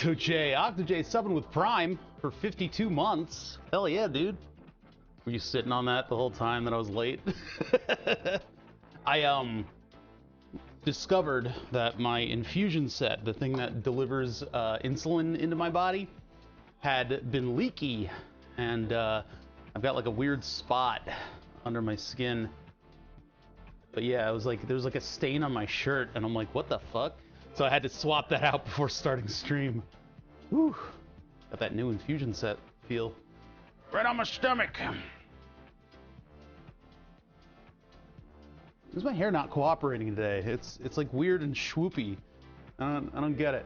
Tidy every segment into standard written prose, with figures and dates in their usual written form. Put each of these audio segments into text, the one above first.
Octojay. Octojay subbing with Prime for 52 months. Hell yeah, dude. Were you sitting on that the whole time that I was late? I discovered that my infusion set, the thing that delivers insulin into my body, had been leaky, and I've got like a weird spot under my skin. But yeah, it was like there was like a stain on my shirt, and I'm like, what the fuck? So I had to swap that out before starting stream. Whew. Got that new infusion set feel. Right on my stomach. Is my hair not cooperating today? It's like weird and swoopy. I don't get it.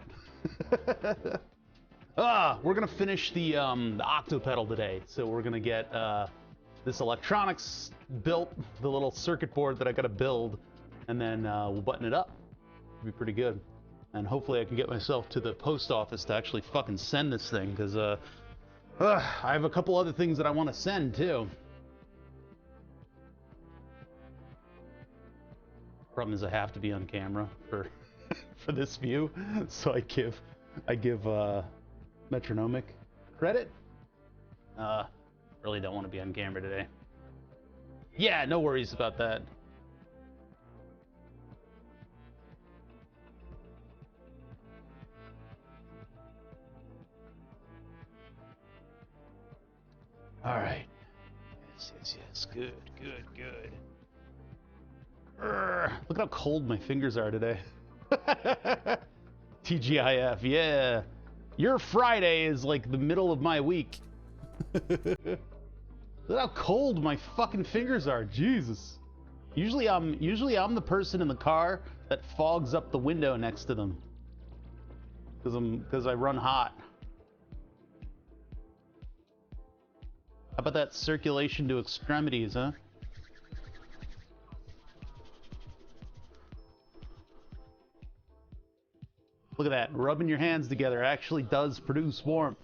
We're gonna finish the Octopedal today. So we're gonna get this electronics built, the little circuit board that I gotta build, and then we'll button it up. It'll be pretty good. And hopefully I can get myself to the post office to actually fucking send this thing, because I have a couple other things that I want to send too. Problem is I have to be on camera for for this view, so I give Metronomic credit. Really don't want to be on camera today. Yeah, no worries about that. All right. Yes. Good. Look how cold my fingers are today. TGIF, yeah. Your Friday is like the middle of my week. Look how cold my fucking fingers are. Jesus. Usually I'm the person in the car that fogs up the window next to them. Because I run hot. How about that circulation to extremities, huh? Look at that. Rubbing your hands together actually does produce warmth.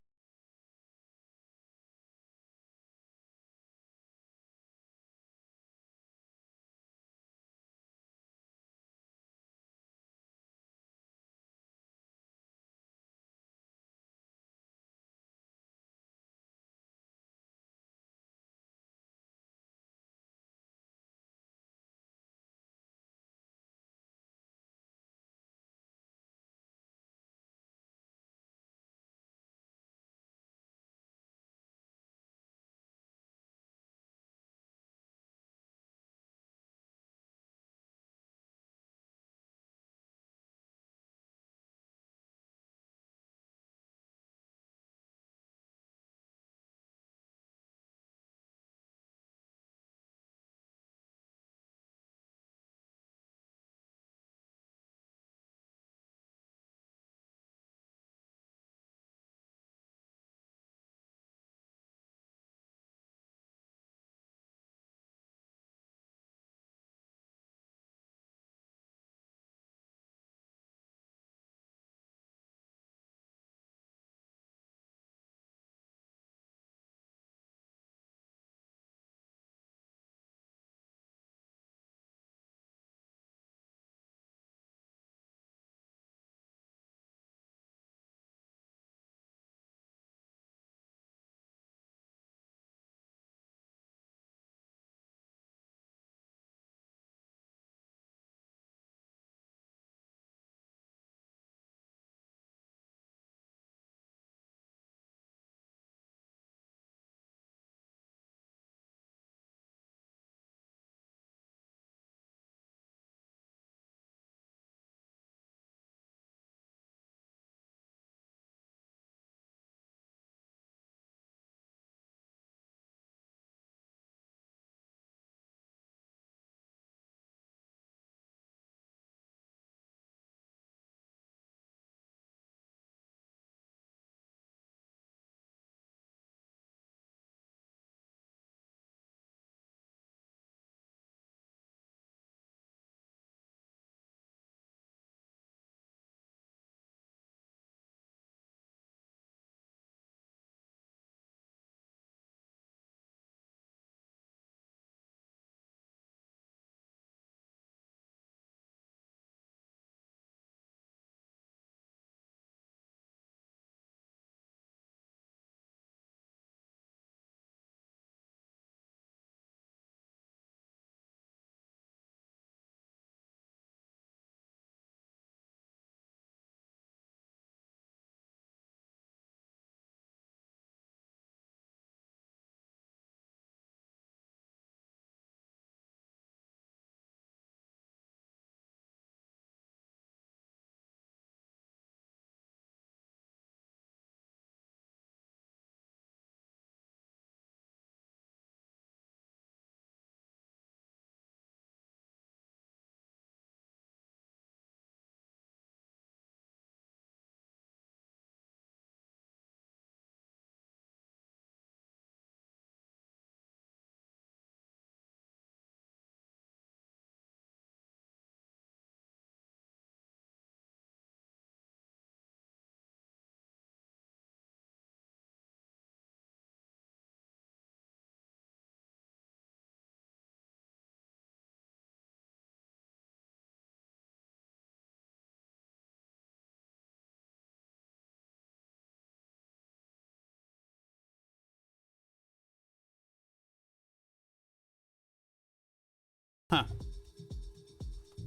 Huh.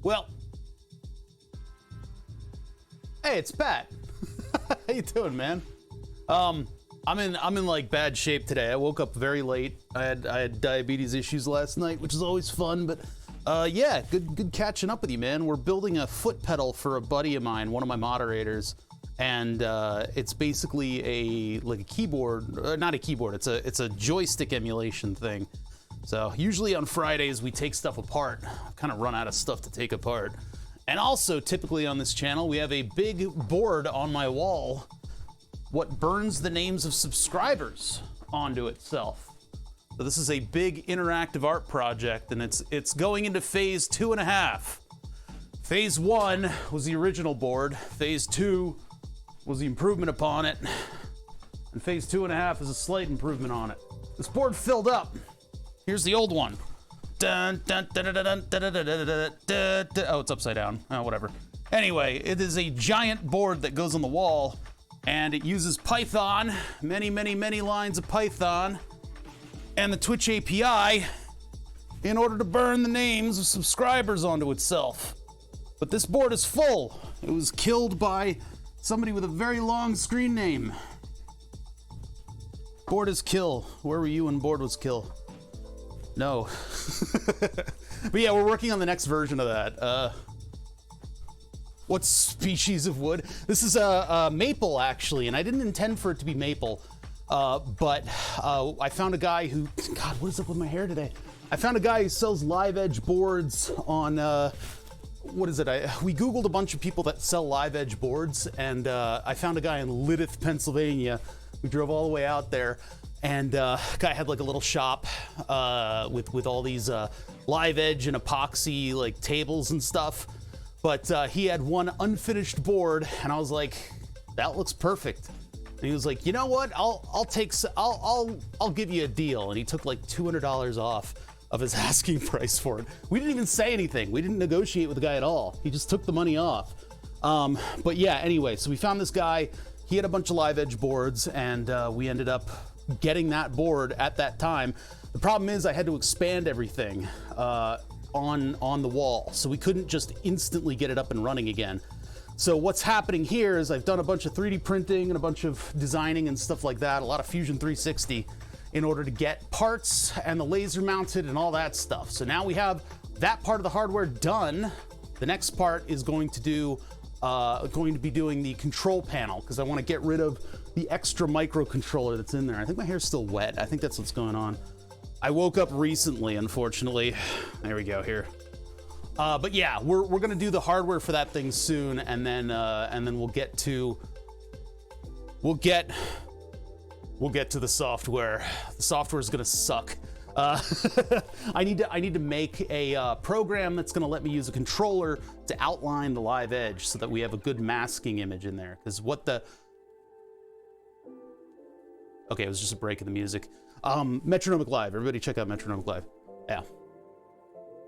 Well. Hey, it's Pat. How you doing, man? I'm in like bad shape today. I woke up very late. I had diabetes issues last night, which is always fun, but yeah, good catching up with you, man. We're building a foot pedal for a buddy of mine, one of my moderators, and it's basically like a keyboard, not a keyboard. It's a joystick emulation thing. So usually on Fridays we take stuff apart. I've kind of run out of stuff to take apart. And also, typically on this channel, we have a big board on my wall, what burns the names of subscribers onto itself. So this is a big interactive art project, and it's going into phase 2.5. Phase 1 was the original board. Phase 2 was the improvement upon it. And phase 2.5 is a slight improvement on it. This board filled up. Here's the old one. Dun, dun, dun, dun, dun, dun, dun, dun, dun, dun, dun, dun. Oh, it's upside down. Oh, whatever. Anyway, it is a giant board that goes on the wall, and it uses Python, many lines of Python, and the Twitch API in order to burn the names of subscribers onto itself. But this board is full. It was killed by somebody with a very long screen name. Board is kill. Where were you when board was kill? No. But yeah, we're working on the next version of that. What species of wood? This is a maple, actually, and I didn't intend for it to be maple. But I found a guy who... God, what is up with my hair today? I found a guy who sells live edge boards on... what is it? We Googled a bunch of people that sell live edge boards, and I found a guy in Lyddith, Pennsylvania. We drove all the way out there. And guy had like a little shop with all these live edge and epoxy like tables and stuff. But he had one unfinished board, and I was like, that looks perfect. And he was like, you know what? I'll give you a deal. And he took like $200 off of his asking price for it. We didn't even say anything. We didn't negotiate with the guy at all. He just took the money off. But yeah, anyway, so we found this guy. He had a bunch of live edge boards, and we ended up getting that board at that time. The problem is I had to expand everything on the wall, so we couldn't just instantly get it up and running again. So what's happening here is I've done a bunch of 3D printing and a bunch of designing and stuff like that, a lot of Fusion 360 in order to get parts and the laser mounted and all that stuff. So now we have that part of the hardware done. The next part is going to be doing the control panel, because I want to get rid of the extra microcontroller that's in there. I think my hair's still wet. I think that's what's going on. I woke up recently, unfortunately. There we go here. But yeah, we're gonna do the hardware for that thing soon, and then we'll get to the software. The software is gonna suck. I need to make a program that's gonna let me use a controller to outline the live edge so that we have a good masking image in there. Because okay, it was just a break in the music. ChongMcBong. Everybody check out ChongMcBong. Yeah. Do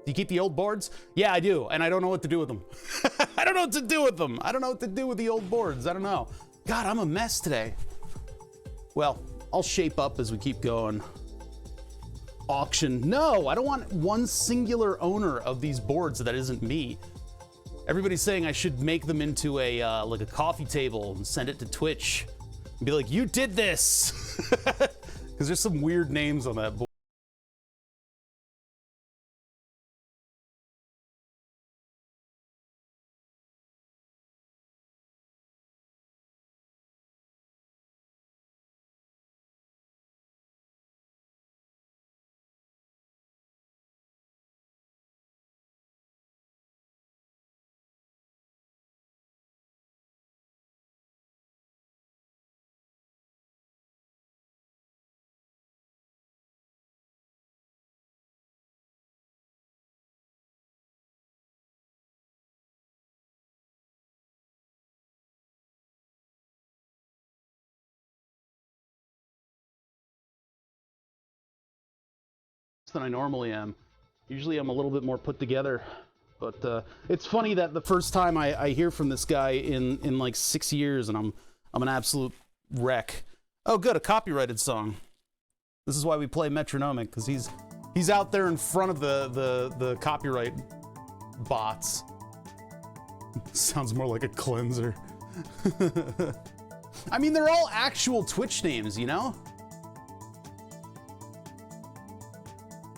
you keep the old boards? Yeah, I do, and I don't know what to do with them. I don't know what to do with them. I don't know what to do with the old boards. I don't know. God, I'm a mess today. Well, I'll shape up as we keep going. Auction. No, I don't want one singular owner of these boards that isn't me. Everybody's saying I should make them into a like a coffee table and send it to Twitch and be like, you did this. Because there's some weird names on that board. Than I normally am. Usually I'm a little bit more put together, but it's funny that the first time I hear from this guy in like 6 years, and I'm an absolute wreck. Oh good, a copyrighted song. This is why we play Metronomic, because he's He's out there in front of the copyright bots. Sounds more like a cleanser. I mean, they're all actual Twitch names, you know?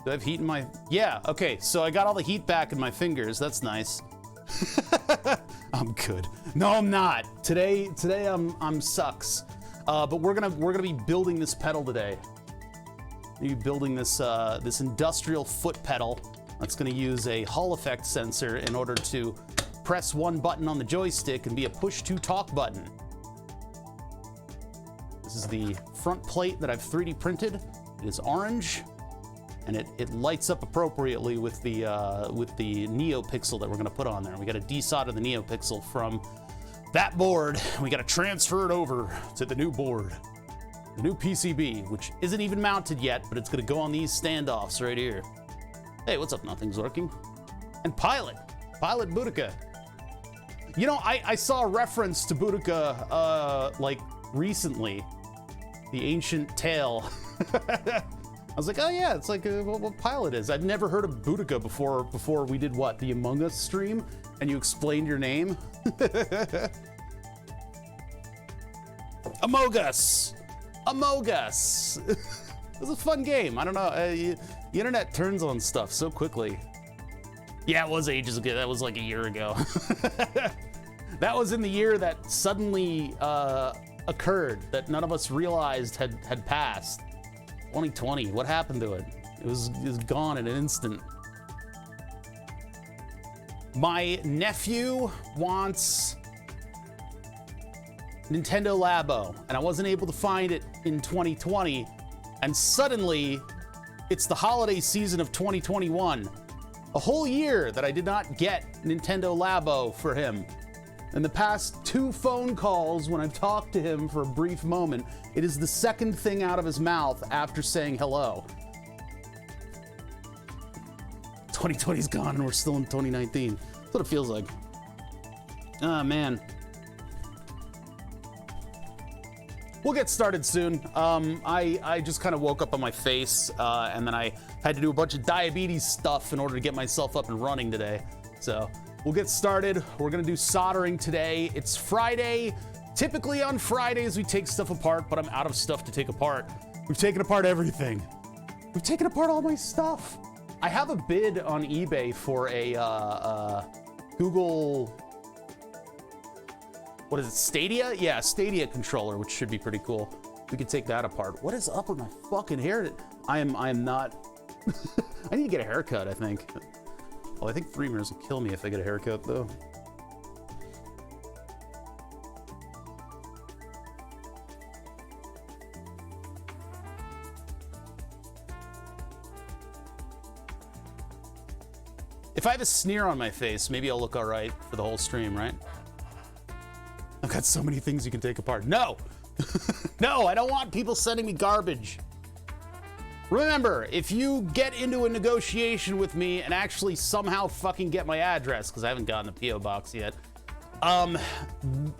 Do I have heat in my... Yeah, okay, so I got all the heat back in my fingers. That's nice. I'm good. No, I'm not. Today I'm sucks. But we're gonna be building this pedal today. We're building this this industrial foot pedal that's gonna use a Hall effect sensor in order to press one button on the joystick and be a push to talk button. This is the front plate that I've 3D printed. It is orange, and it lights up appropriately with the NeoPixel that we're gonna put on there. We gotta desolder the NeoPixel from that board. We gotta transfer it over to the new board, the new PCB, which isn't even mounted yet, but it's gonna go on these standoffs right here. Hey, what's up? Nothing's working. And Pilot Boudica. You know, I saw a reference to Boudica like recently, the ancient tale. I was like, oh yeah, it's like what Pilot is. I've never heard of Boudica before we did what, the Among Us stream, and you explained your name. Amogus. It was a fun game. I don't know. The internet turns on stuff so quickly. Yeah, it was ages ago. That was like a year ago. That was in the year that suddenly occurred that none of us realized had passed. 2020. What happened to it? It was gone in an instant. My nephew wants Nintendo Labo, and I wasn't able to find it in 2020, and suddenly it's the holiday season of 2021. A whole year that I did not get Nintendo Labo for him. In the past 2 phone calls, when I've talked to him for a brief moment, it is the second thing out of his mouth after saying hello. 2020's gone and we're still in 2019. That's what it feels like. Ah, man. We'll get started soon. I just kind of woke up on my face, and then I had to do a bunch of diabetes stuff in order to get myself up and running today. So we'll get started. We're gonna do soldering today. It's Friday. Typically on Fridays we take stuff apart, but I'm out of stuff to take apart. We've taken apart everything. We've taken apart all my stuff. I have a bid on eBay for a Google, what is it, Stadia? Yeah, Stadia controller, which should be pretty cool. We could take that apart. What is up with my fucking hair? I am not, I need to get a haircut, I think. Well, I think Freemers will kill me if I get a haircut, though. If I have a sneer on my face, maybe I'll look all right for the whole stream, right? I've got so many things you can take apart. No! No, I don't want people sending me garbage. Remember, if you get into a negotiation with me and actually somehow fucking get my address, because I haven't gotten a P.O. box yet,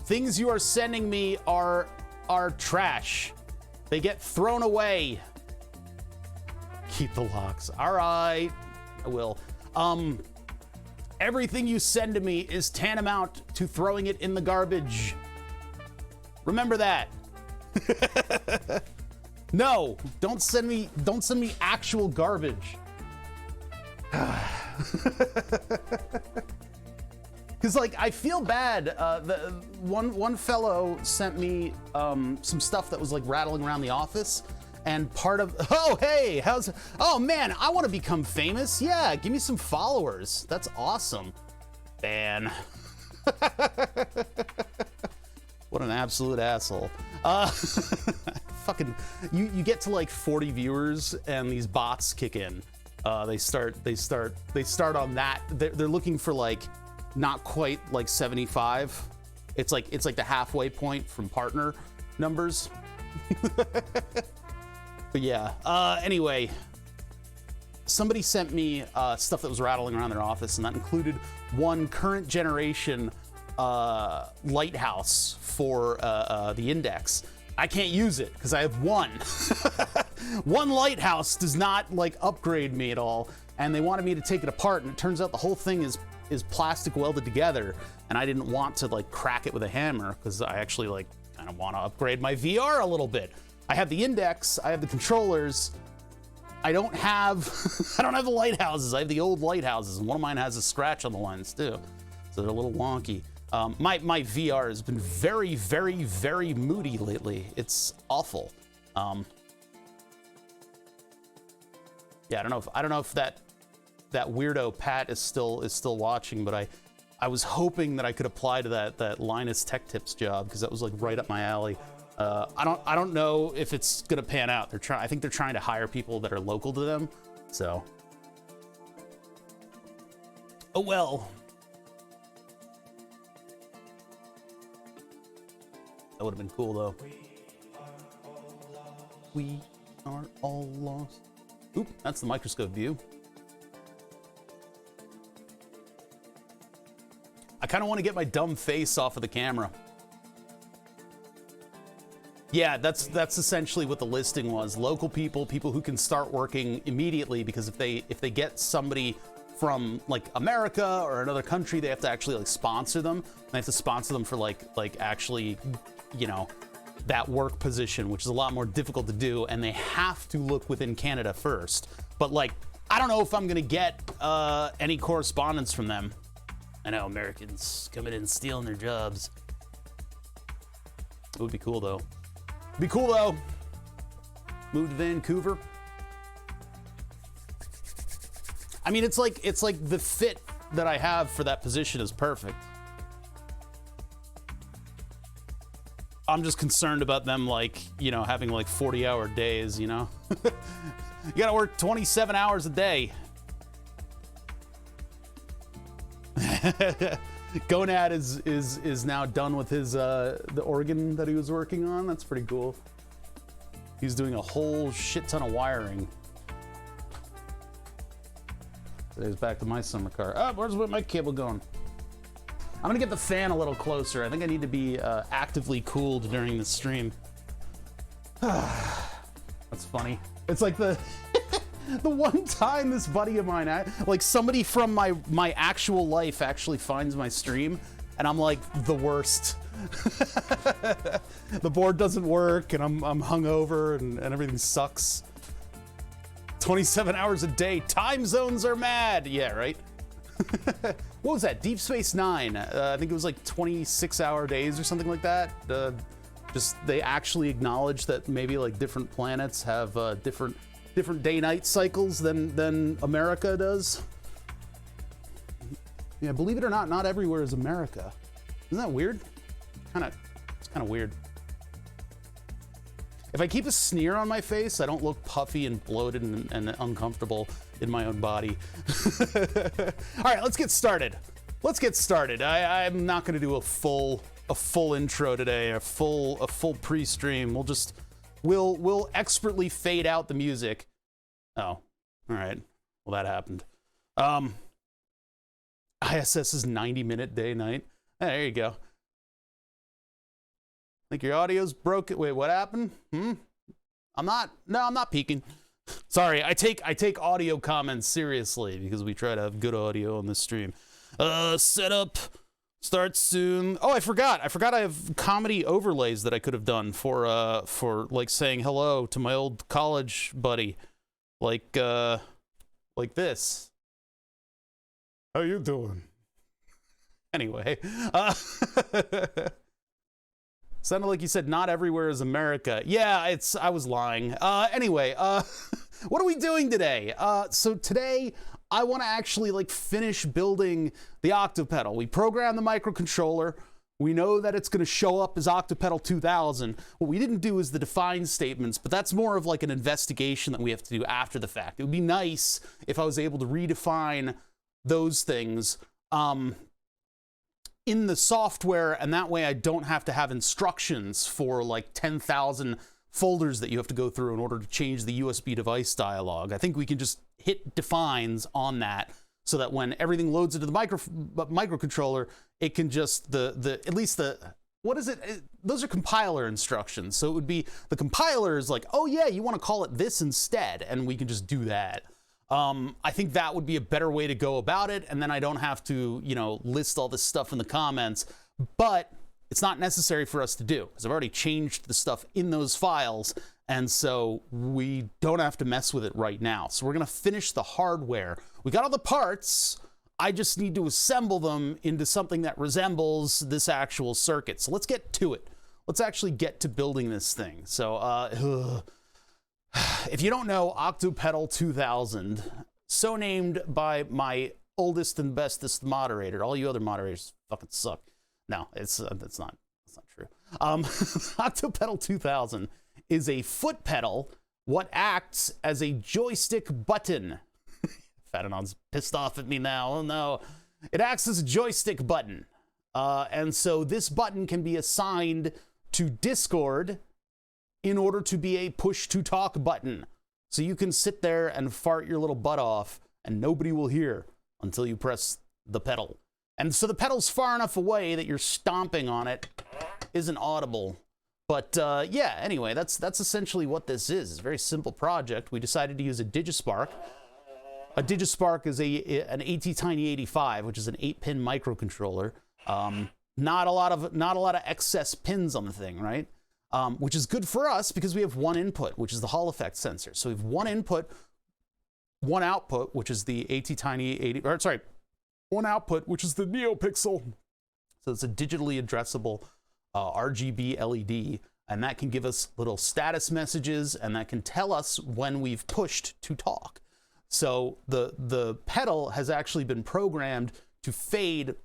things you are sending me are trash. They get thrown away. Keep the locks. All right, I will. Everything you send to me is tantamount to throwing it in the garbage. Remember that. No, don't send me actual garbage. Cause like I feel bad. The one fellow sent me some stuff that was like rattling around the office, and part of, oh hey, oh man, I want to become famous. Yeah, give me some followers. That's awesome. Ban. What an absolute asshole. Fucking, you get to like 40 viewers and these bots kick in. They start on that. They're looking for like not quite like 75. It's like the halfway point from partner numbers. But yeah, anyway, somebody sent me stuff that was rattling around their office, and that included one current generation lighthouse for the Index. I can't use it because I have one. One lighthouse does not like upgrade me at all, and they wanted me to take it apart, and it turns out the whole thing is plastic welded together, and I didn't want to like crack it with a hammer because I actually like kind of want to upgrade my VR a little bit. I have the index, I have the controllers. I don't have the lighthouses. I have the old lighthouses, and one of mine has a scratch on the lens too, so they're a little wonky. My VR has been very, very, very moody lately. It's awful. Yeah, I don't know if that weirdo Pat is still watching, but I was hoping that I could apply to that Linus Tech Tips job because that was like right up my alley. I don't know if it's gonna pan out. I think they're trying to hire people that are local to them. So, oh well. That would have been cool though. We are all lost. Oop, that's the microscope view. I kind of want to get my dumb face off of the camera. Yeah, that's essentially what the listing was. Local people who can start working immediately, because if they get somebody from like America or another country, they have to actually like sponsor them. They have to sponsor them for like actually, you know, that work position, which is a lot more difficult to do, and they have to look within Canada first. But like, I don't know if I'm gonna get any correspondence from them. I know Americans coming in and stealing their jobs. It would be cool though. Be cool though. Move to Vancouver. I mean, it's like the fit that I have for that position is perfect. I'm just concerned about them, like, you know, having like 40-hour days, you know? You gotta work 27 hours a day. Gonad is now done with his the organ that he was working on. That's pretty cool. He's doing a whole shit ton of wiring. So he's back to my summer car. Oh, where's my cable going? I'm gonna get the fan a little closer. I think I need to be actively cooled during the stream. That's funny. It's like the the one time this buddy of mine, like somebody from my actual life actually finds my stream, and I'm like the worst. The board doesn't work, and I'm hungover, and everything sucks. 27 hours a day. Time zones are mad. Yeah, right. What was that? Deep Space Nine. I think it was like 26-hour days or something like that. Just they actually acknowledge that maybe like different planets have different day-night cycles than America does. Yeah, believe it or not, not everywhere is America. Isn't that weird? It's kind of weird. If I keep a sneer on my face, I don't look puffy and bloated and uncomfortable in my own body. All right, let's get started. I'm not going to do a full intro today, a full pre-stream. We'll expertly fade out the music. Oh, all right. Well, that happened. ISS is 90-minute day-night. There you go. Think your audio's broken. Wait, what happened? I'm not peeking. Sorry, I take audio comments seriously because we try to have good audio on this stream. Setup starts soon. Oh, I forgot I have comedy overlays that I could have done for like saying hello to my old college buddy. Like this. How you doing? Anyway, sounded like you said not everywhere is America. Yeah, I was lying. Anyway, what are we doing today? So today I want to actually like finish building the Octopedal. We programmed the microcontroller. We know that it's going to show up as Octopedal 2000. What we didn't do is the define statements, but that's more of like an investigation that we have to do after the fact. It would be nice if I was able to redefine those things in the software, and that way I don't have to have instructions for like 10,000 folders that you have to go through in order to change the USB device dialog. I think we can just hit defines on that so that when everything loads into the microcontroller, it can just at least the what is it? Those are compiler instructions. So it would be, the compiler is like, oh yeah, you want to call it this instead, and we can just do that. I think that would be a better way to go about it, and then I don't have to, you know, list all this stuff in the comments, but it's not necessary for us to do, because I've already changed the stuff in those files, and so we don't have to mess with it right now. So we're going to finish the hardware. We got all the parts. I just need to assemble them into something that resembles this actual circuit. So let's get to it. Let's actually get to building this thing. So if you don't know, Octopedal 2000, so named by my oldest and bestest moderator. All you other moderators fucking suck. No, that's not true. Octopedal 2000 is a foot pedal what acts as a joystick button. Fatinon's pissed off at me now. Oh no. It acts as a joystick button. And so this button can be assigned to Discord in order to be a push to talk button. So you can sit there and fart your little butt off and nobody will hear until you press the pedal. And so the pedal's far enough away that you're stomping on it isn't audible. But yeah, anyway, that's essentially what this is. It's a very simple project. We decided to use a Digispark. A Digispark is an attiny 85, which is an 8-pin microcontroller. Not a lot of excess pins on the thing, right? Which is good for us because we have one input, which is the Hall effect sensor. So we have one input, one output, which is the attiny 80, or sorry, one output, which is the NeoPixel. So it's a digitally addressable RGB LED, and that can give us little status messages, and that can tell us when we've pushed to talk. So the pedal has actually been programmed to fade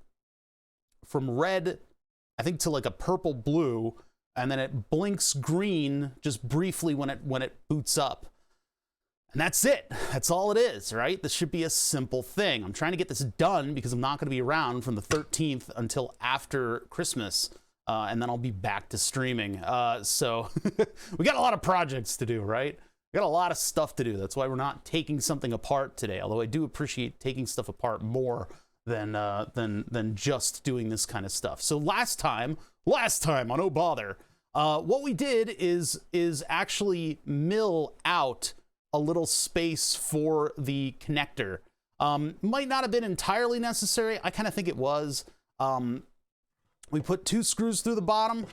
from red, I think, to like a purple blue, and then it blinks green just briefly when it boots up. And that's it. That's all it is, right? This should be a simple thing. I'm trying to get this done because I'm not going to be around from the 13th until after Christmas, and then I'll be back to streaming. So we got a lot of projects to do, right? We got a lot of stuff to do. That's why we're not taking something apart today, although I do appreciate taking stuff apart more than just doing this kind of stuff. So last time on Oh Bother, what we did is actually mill out a little space for the connector. Might not have been entirely necessary. I kind of think it was. We put 2 screws through the bottom,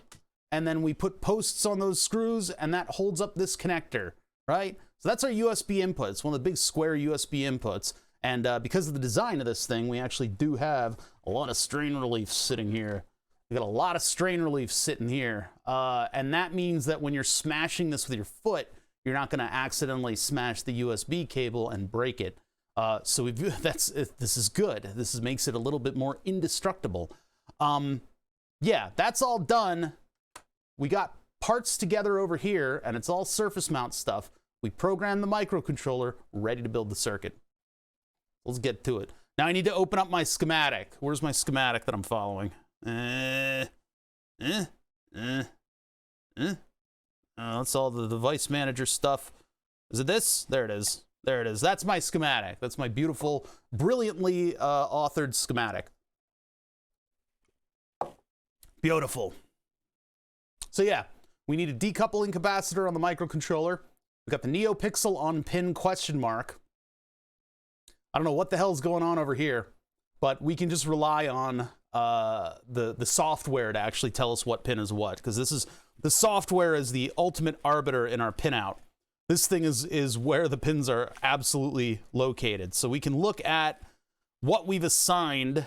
and then we put posts on those screws, and that holds up this connector, right? So that's our USB input. It's one of the big square USB inputs. And because of the design of this thing, we actually do have a lot of strain relief sitting here. We got a lot of strain relief sitting here. And that means that when you're smashing this with your foot, you're not going to accidentally smash the USB cable and break it. So this is good. This makes it a little bit more indestructible. Yeah, that's all done. We got parts together over here, and it's all surface mount stuff. We programmed the microcontroller, ready to build the circuit. Let's get to it. Now I need to open up my schematic. Where's my schematic that I'm following? That's all the device manager stuff. Is it this? There it is. There it is. That's my schematic. That's my beautiful, brilliantly authored schematic. Beautiful. So yeah, we need a decoupling capacitor on the microcontroller. We got the NeoPixel on pin question mark. I don't know what the hell's going on over here, but we can just rely on the software to actually tell us what pin is what, because the software is the ultimate arbiter in our pinout. This thing is where the pins are absolutely located. So we can look at what we've assigned.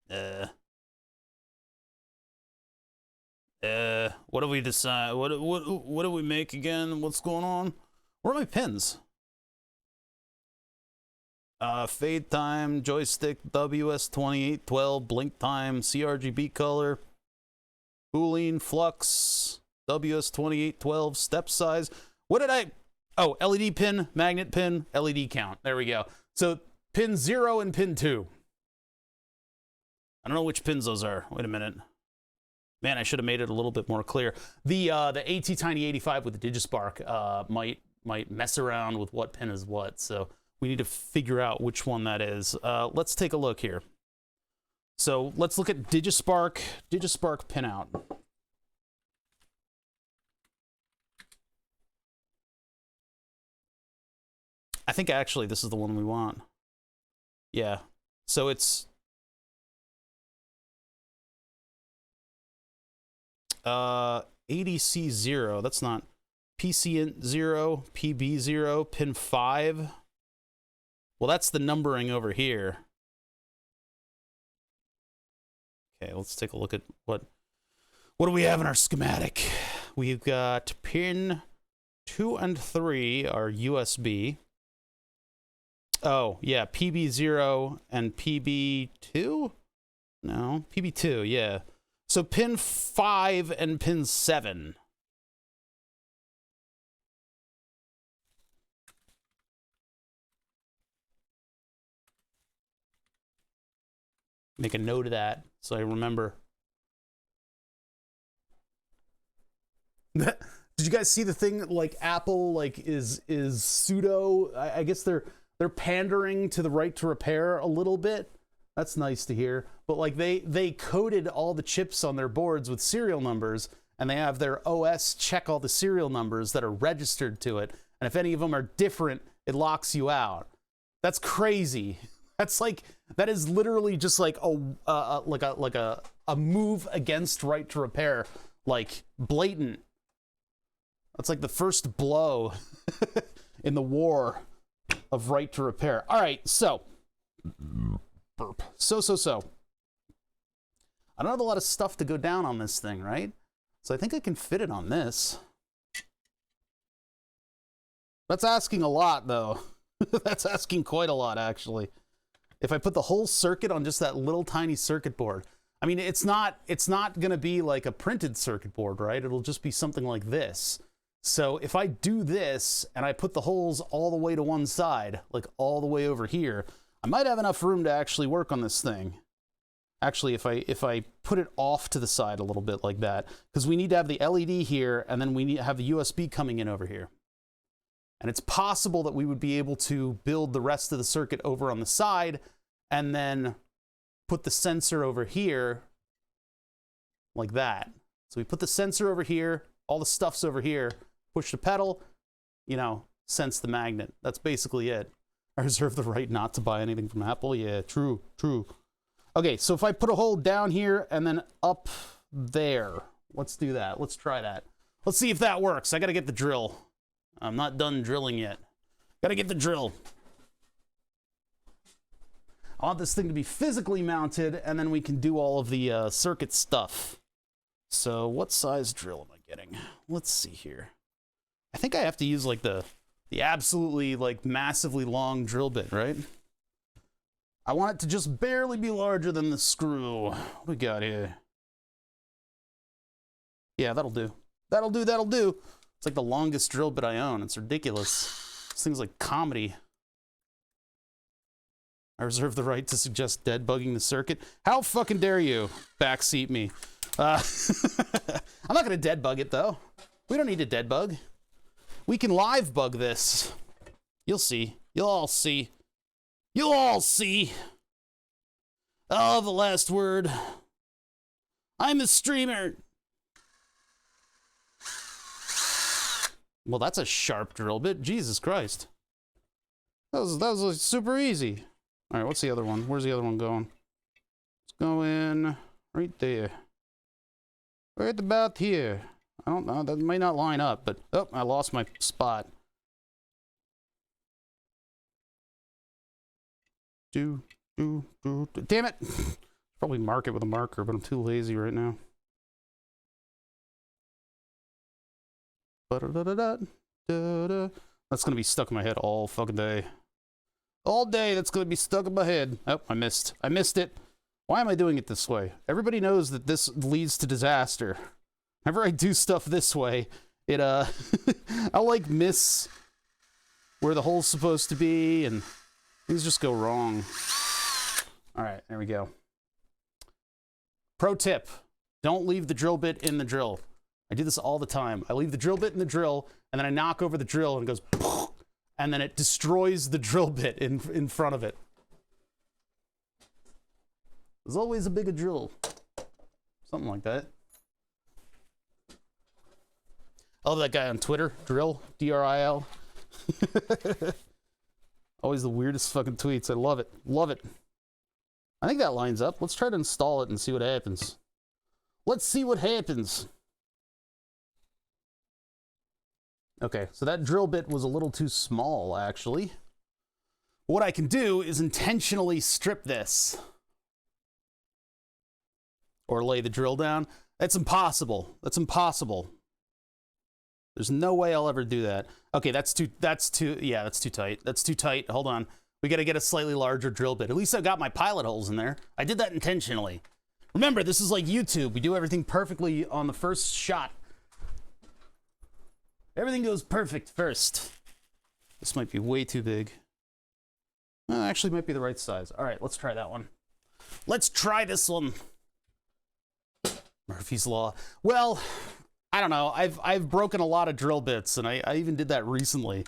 What do we decide? What do we make again? What's going on? Where are my pins? Fade time, joystick, WS2812, blink time, CRGB color, boolean, flux, WS2812, step size. What did I... Oh, LED pin, magnet pin, LED count. There we go. So pin 0 and pin 2. I don't know which pins those are. Wait a minute. Man, I should have made it a little bit more clear. The attiny 85 with the Digispark might mess around with what pin is what. So we need to figure out which one that is. Let's take a look here. So let's look at Digispark pinout. I think actually this is the one we want. Yeah. So it's ADC 0. That's not PC 0, PB 0, pin 5. Well, that's the numbering over here. Okay, let's take a look at what do we have in our schematic. We've got pin 2 and 3 are USB. Oh, yeah, PB0 and PB2? No, PB2, yeah. So pin 5 and pin 7. Make a note of that so I remember. Did you guys see the thing, like, Apple, like, is pseudo, I guess they're pandering to the right to repair a little bit. That's nice to hear. But like they coded all the chips on their boards with serial numbers, and they have their OS check all the serial numbers that are registered to it. And if any of them are different, it locks you out. That's crazy. That is literally just like a move against right to repair, like blatant. That's like the first blow in the war of right to repair. All right, so burp. So I don't have a lot of stuff to go down on this thing, right? So I think I can fit it on this. That's asking a lot, though. That's asking quite a lot, actually. If I put the whole circuit on just that little tiny circuit board, I mean, it's not going to be like a printed circuit board, right? It'll just be something like this. So if I do this and I put the holes all the way to one side, like all the way over here, I might have enough room to actually work on this thing. Actually, if I put it off to the side a little bit like that, because we need to have the LED here, and then we need to have the USB coming in over here. And it's possible that we would be able to build the rest of the circuit over on the side, and then put the sensor over here like that. So we put the sensor over here, all the stuff's over here, push the pedal, you know, sense the magnet. That's basically it. I reserve the right not to buy anything from Apple. Yeah, true. Okay, so if I put a hole down here and then up there, let's do that. Let's try that. Let's see if that works. I gotta get the drill. I'm not done drilling yet. Gotta get the drill. I want this thing to be physically mounted, and then we can do all of the circuit stuff. So what size drill am I getting? Let's see here. I think I have to use like the absolutely like massively long drill bit, right? I want it to just barely be larger than the screw. What do we got here? Yeah, that'll do. That'll do. It's like the longest drill bit I own. It's ridiculous. This thing's like comedy. I reserve the right to suggest dead bugging the circuit. How fucking dare you backseat me? I'm not gonna dead bug it though. We don't need to dead bug. We can live bug this. You'll see. You'll all see. You'll all see. Oh, the last word. I'm a streamer. Well, that's a sharp drill bit. Jesus Christ. That was super easy. All right, what's the other one? Where's the other one going? It's going right there. Right about here. I don't know. That may not line up, but oh, I lost my spot. Damn it! Probably mark it with a marker, but I'm too lazy right now. That's gonna be stuck in my head all fucking day. All day, that's gonna be stuck in my head. Oh, I missed it. Why am I doing it this way? Everybody knows that this leads to disaster. Whenever I do stuff this way, it I'll like miss where the hole's supposed to be, and things just go wrong. All right, there we go. Pro tip: don't leave the drill bit in the drill. I do this all the time. I leave the drill bit in the drill, and then I knock over the drill, and it goes, and then it destroys the drill bit in front of it. There's always a bigger drill. Something like that. I love that guy on Twitter, Drill, D-R-I-L. Always the weirdest fucking tweets. I love it. Love it. I think that lines up. Let's try to install it and see what happens. Let's see what happens. Okay, so that drill bit was a little too small, actually. What I can do is intentionally strip this. Or lay the drill down. That's impossible. That's impossible. There's no way I'll ever do that. Okay, that's too tight. That's too tight. Hold on. We gotta get a slightly larger drill bit. At least I got my pilot holes in there. I did that intentionally. Remember, this is like YouTube. We do everything perfectly on the first shot. Everything goes perfect first. This might be way too big. Actually, might be the right size. All right, let's try that one. Let's try this one. Murphy's Law. Well, I don't know. I've broken a lot of drill bits, and I even did that recently.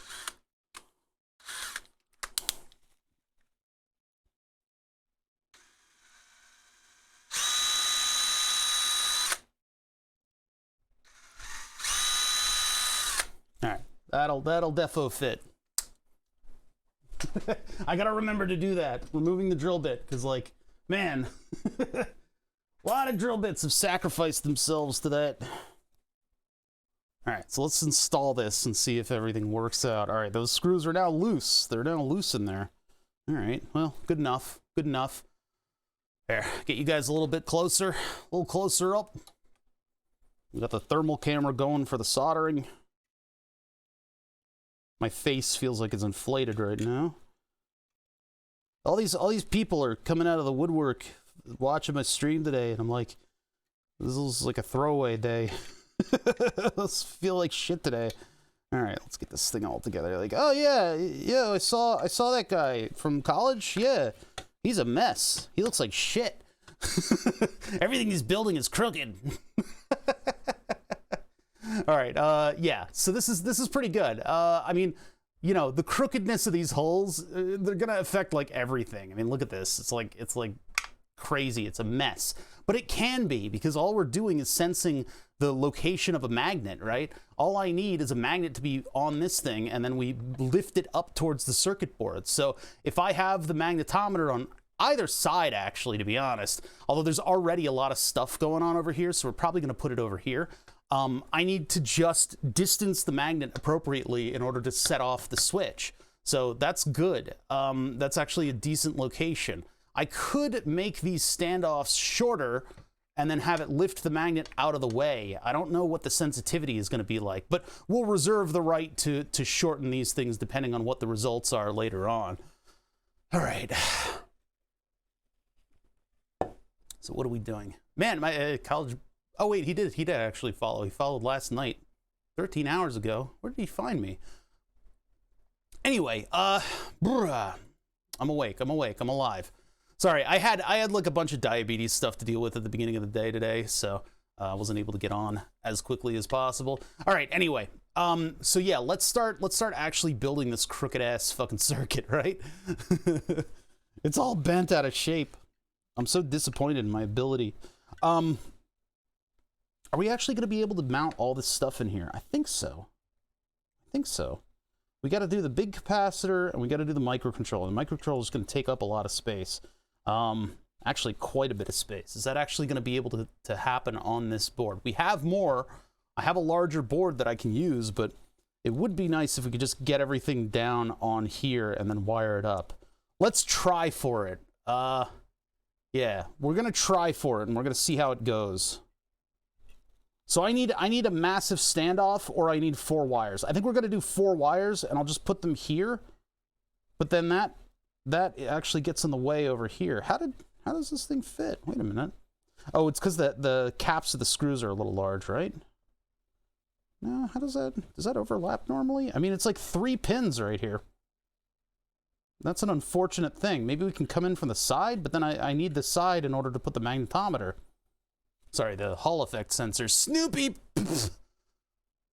All right, that'll defo fit. I gotta remember to do that, removing the drill bit, because, like, man, a lot of drill bits have sacrificed themselves to that. All right, so let's install this and see if everything works out. All right, those screws are now loose. They're now loose in there. All right, well, good enough. Good enough. There, get you guys a little bit closer. A little closer up. We got the thermal camera going for the soldering. My face feels like it's inflated right now. All these people are coming out of the woodwork watching my stream today, and I'm like, this is like a throwaway day. Let's feel like shit today. All right, let's get this thing all together. Like, oh yeah, I saw that guy from college. Yeah, he's a mess. He looks like shit. Everything he's building is crooked. All right, yeah. So this is pretty good. I mean, you know, the crookedness of these holes, they're gonna affect like everything. I mean, look at this. It's like crazy. It's a mess. But it can be, because all we're doing is sensing the location of a magnet, right? All I need is a magnet to be on this thing, and then we lift it up towards the circuit board. So if I have the magnetometer on either side, actually, to be honest, although there's already a lot of stuff going on over here, so we're probably going to put it over here. I need to just distance the magnet appropriately in order to set off the switch. So that's good. That's actually a decent location. I could make these standoffs shorter and then have it lift the magnet out of the way. I don't know what the sensitivity is going to be like, but we'll reserve the right to shorten these things depending on what the results are later on. All right. So what are we doing? Man, my college... Oh, wait, he did actually follow. He followed last night, 13 hours ago. Where did he find me? Anyway, I'm awake, I'm alive. Sorry, I had like a bunch of diabetes stuff to deal with at the beginning of the day today, so I wasn't able to get on as quickly as possible. All right, anyway, so yeah, let's start actually building this crooked ass fucking circuit, right? It's all bent out of shape. I'm so disappointed in my ability. Are we actually going to be able to mount all this stuff in here? I think so. We got to do the big capacitor, and we got to do the microcontroller. The microcontroller is going to take up a lot of space. Actually, quite a bit of space. Is that actually going to be able to happen on this board? We have more. I have a larger board that I can use, but it would be nice if we could just get everything down on here and then wire it up. Let's try for it. Yeah, we're going to try for it, and we're going to see how it goes. So I need a massive standoff, or I need 4 wires. I think we're going to do 4 wires, and I'll just put them here. But then that actually gets in the way over here. How does this thing fit? Wait a minute. Oh, it's because the caps of the screws are a little large, right? No, does that overlap normally? I mean, it's like 3 pins right here. That's an unfortunate thing. Maybe we can come in from the side, but then I need the side in order to put the magnetometer. Sorry, the Hall effect sensor. Snoopy!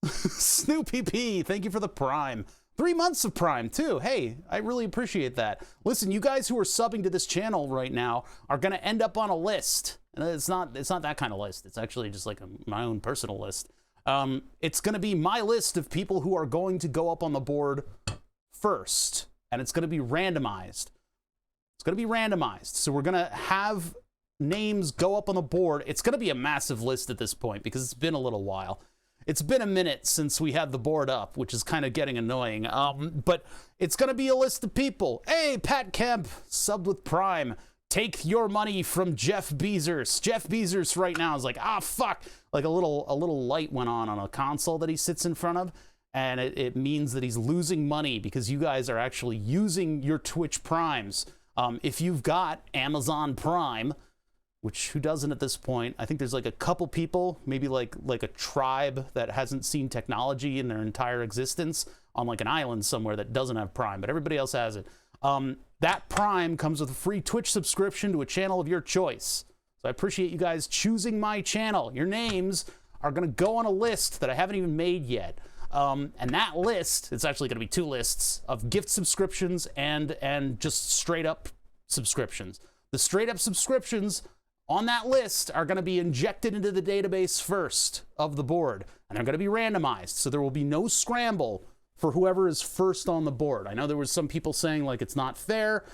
Snoopy P, thank you for the prime. 3 months of Prime, too. Hey, I really appreciate that. Listen, you guys who are subbing to this channel right now are going to end up on a list. And it's not that kind of list. It's actually just like my own personal list. It's going to be my list of people who are going to go up on the board first. And it's going to be randomized. It's going to be randomized. So we're going to have names go up on the board. It's going to be a massive list at this point because it's been a little while. It's been a minute since we had the board up, which is kind of getting annoying. But it's going to be a list of people. Hey, Pat Kemp, subbed with Prime. Take your money from Jeff Bezos. Jeff Bezos right now is like, ah, fuck. Like a little light went on a console that he sits in front of. And it means that he's losing money because you guys are actually using your Twitch Primes. If you've got Amazon Prime, which who doesn't at this point? I think there's like a couple people, maybe like a tribe that hasn't seen technology in their entire existence on like an island somewhere that doesn't have Prime, but everybody else has it. That Prime comes with a free Twitch subscription to a channel of your choice. So I appreciate you guys choosing my channel. Your names are going to go on a list that I haven't even made yet. And that list, it's actually going to be 2 lists of gift subscriptions and just straight up subscriptions. The straight up subscriptions on that list are going to be injected into the database first of the board, and they're going to be randomized, so there will be no scramble for whoever is first on the board. I know there was some people saying like it's not fair.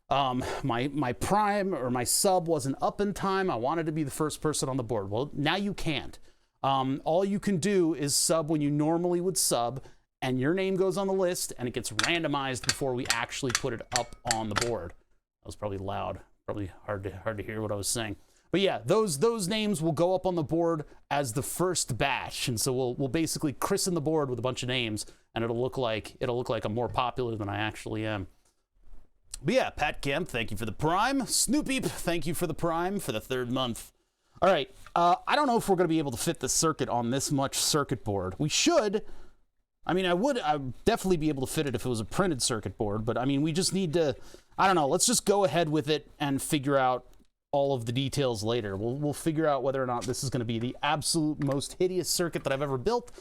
My Prime or my sub wasn't up in time. I wanted to be the first person on the board. Well, now you can't. All you can do is sub when you normally would sub, and your name goes on the list, and it gets randomized before we actually put it up on the board. That was probably loud. Probably hard to hear what I was saying. But yeah, those names will go up on the board as the first batch. And so we'll basically christen the board with a bunch of names, and it'll look like I'm more popular than I actually am. But yeah, Pat Kemp, thank you for the Prime. Snoopy, thank you for the Prime for the 3rd month. All right, I don't know if we're going to be able to fit the circuit on this much circuit board. We should. I mean, I'd definitely be able to fit it if it was a printed circuit board, but I mean, we just need to, I don't know, let's just go ahead with it and figure out all of the details later. We'll figure out whether or not this is going to be the absolute most hideous circuit that I've ever built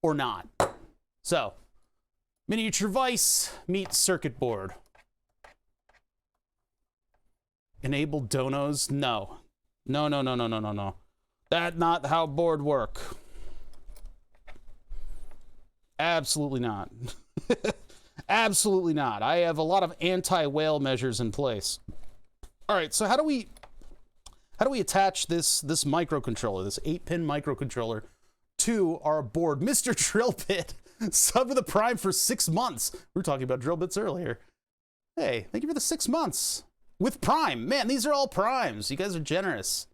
or not. So, miniature vise meets circuit board. Enable donos? No. No. That's not how board work. Absolutely not. Absolutely not. I have a lot of anti-whale measures in place. All right, so how do we attach this microcontroller, this 8-pin microcontroller, to our board? Mr. Drill Bit, sub with the Prime for 6 months. We were talking about drill bits earlier. Hey, thank you for the 6 months with Prime. Man, these are all Primes. You guys are generous.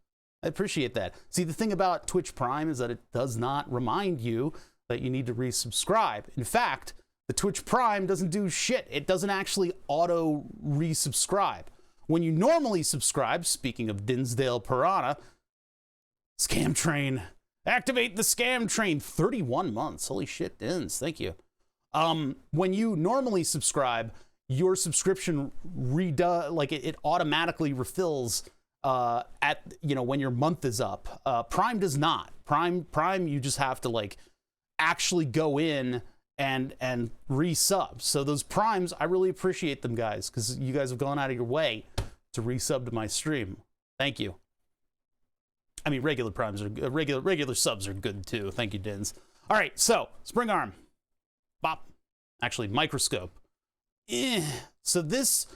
I appreciate that. See, the thing about Twitch Prime is that it does not remind you that you need to resubscribe. In fact, the Twitch Prime doesn't do shit. It doesn't actually auto resubscribe. When you normally subscribe, speaking of Dinsdale Piranha, Scam Train, activate the Scam Train, 31 months. Holy shit, Dins, thank you. When you normally subscribe, your subscription it automatically refills at, when your month is up. Prime does not. Prime, you just have to actually go in and resub. So those Primes, I really appreciate them, guys, because you guys have gone out of your way to resub to my stream. Thank you. I mean, regular Primes are regular subs are good too. Thank you, Dins. All right, so spring arm, bop. Actually, microscope. So this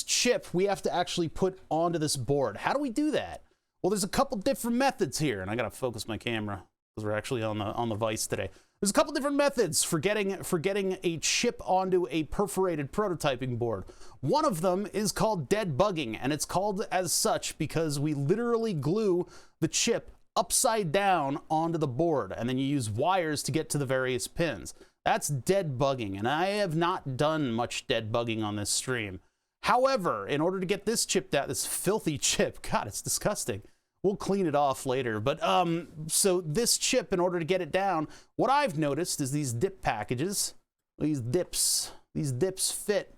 chip we have to actually put onto this board. How do we do that? Well, there's a couple different methods here, and I gotta focus my camera because we're actually on the Vice today. There's a couple different methods for getting a chip onto a perforated prototyping board. One of them is called dead bugging, and it's called as such because we literally glue the chip upside down onto the board, and then you use wires to get to the various pins. That's dead bugging, and I have not done much dead bugging on this stream. However, in order to get this chip out, this filthy chip, God, it's disgusting. We'll clean it off later. But so this chip, in order to get it down, what I've noticed is these dip packages, these dips fit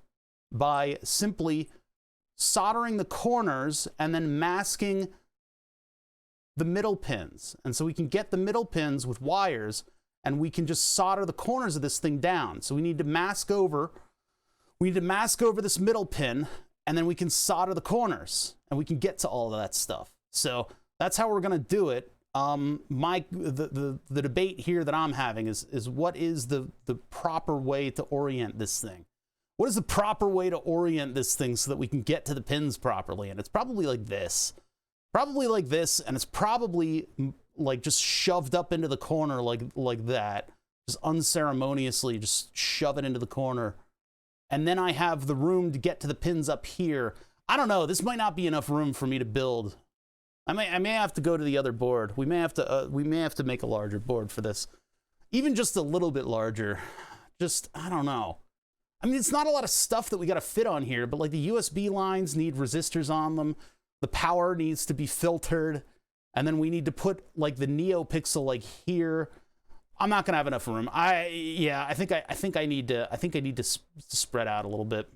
by simply soldering the corners and then masking the middle pins. And so we can get the middle pins with wires and we can just solder the corners of this thing down. So we need to mask over this middle pin, and then we can solder the corners, and we can get to all of that stuff. So that's how we're gonna do it. The debate here that I'm having is what is the proper way to orient this thing? What is the proper way to orient this thing so that we can get to the pins properly? And it's probably like this. Probably like this, and it's probably like just shoved up into the corner like that. Just unceremoniously just shove it into the corner. And then I have the room to get to the pins up here. I don't know, this might not be enough room for me to build. I may have to go to the other board. We may have to make a larger board for this. Even just a little bit larger. Just, I don't know. I mean, it's not a lot of stuff that we got to fit on here, but like the USB lines need resistors on them. The power needs to be filtered. And then we need to put like the NeoPixel like here. I'm not going to have enough room. I think I need to spread out a little bit.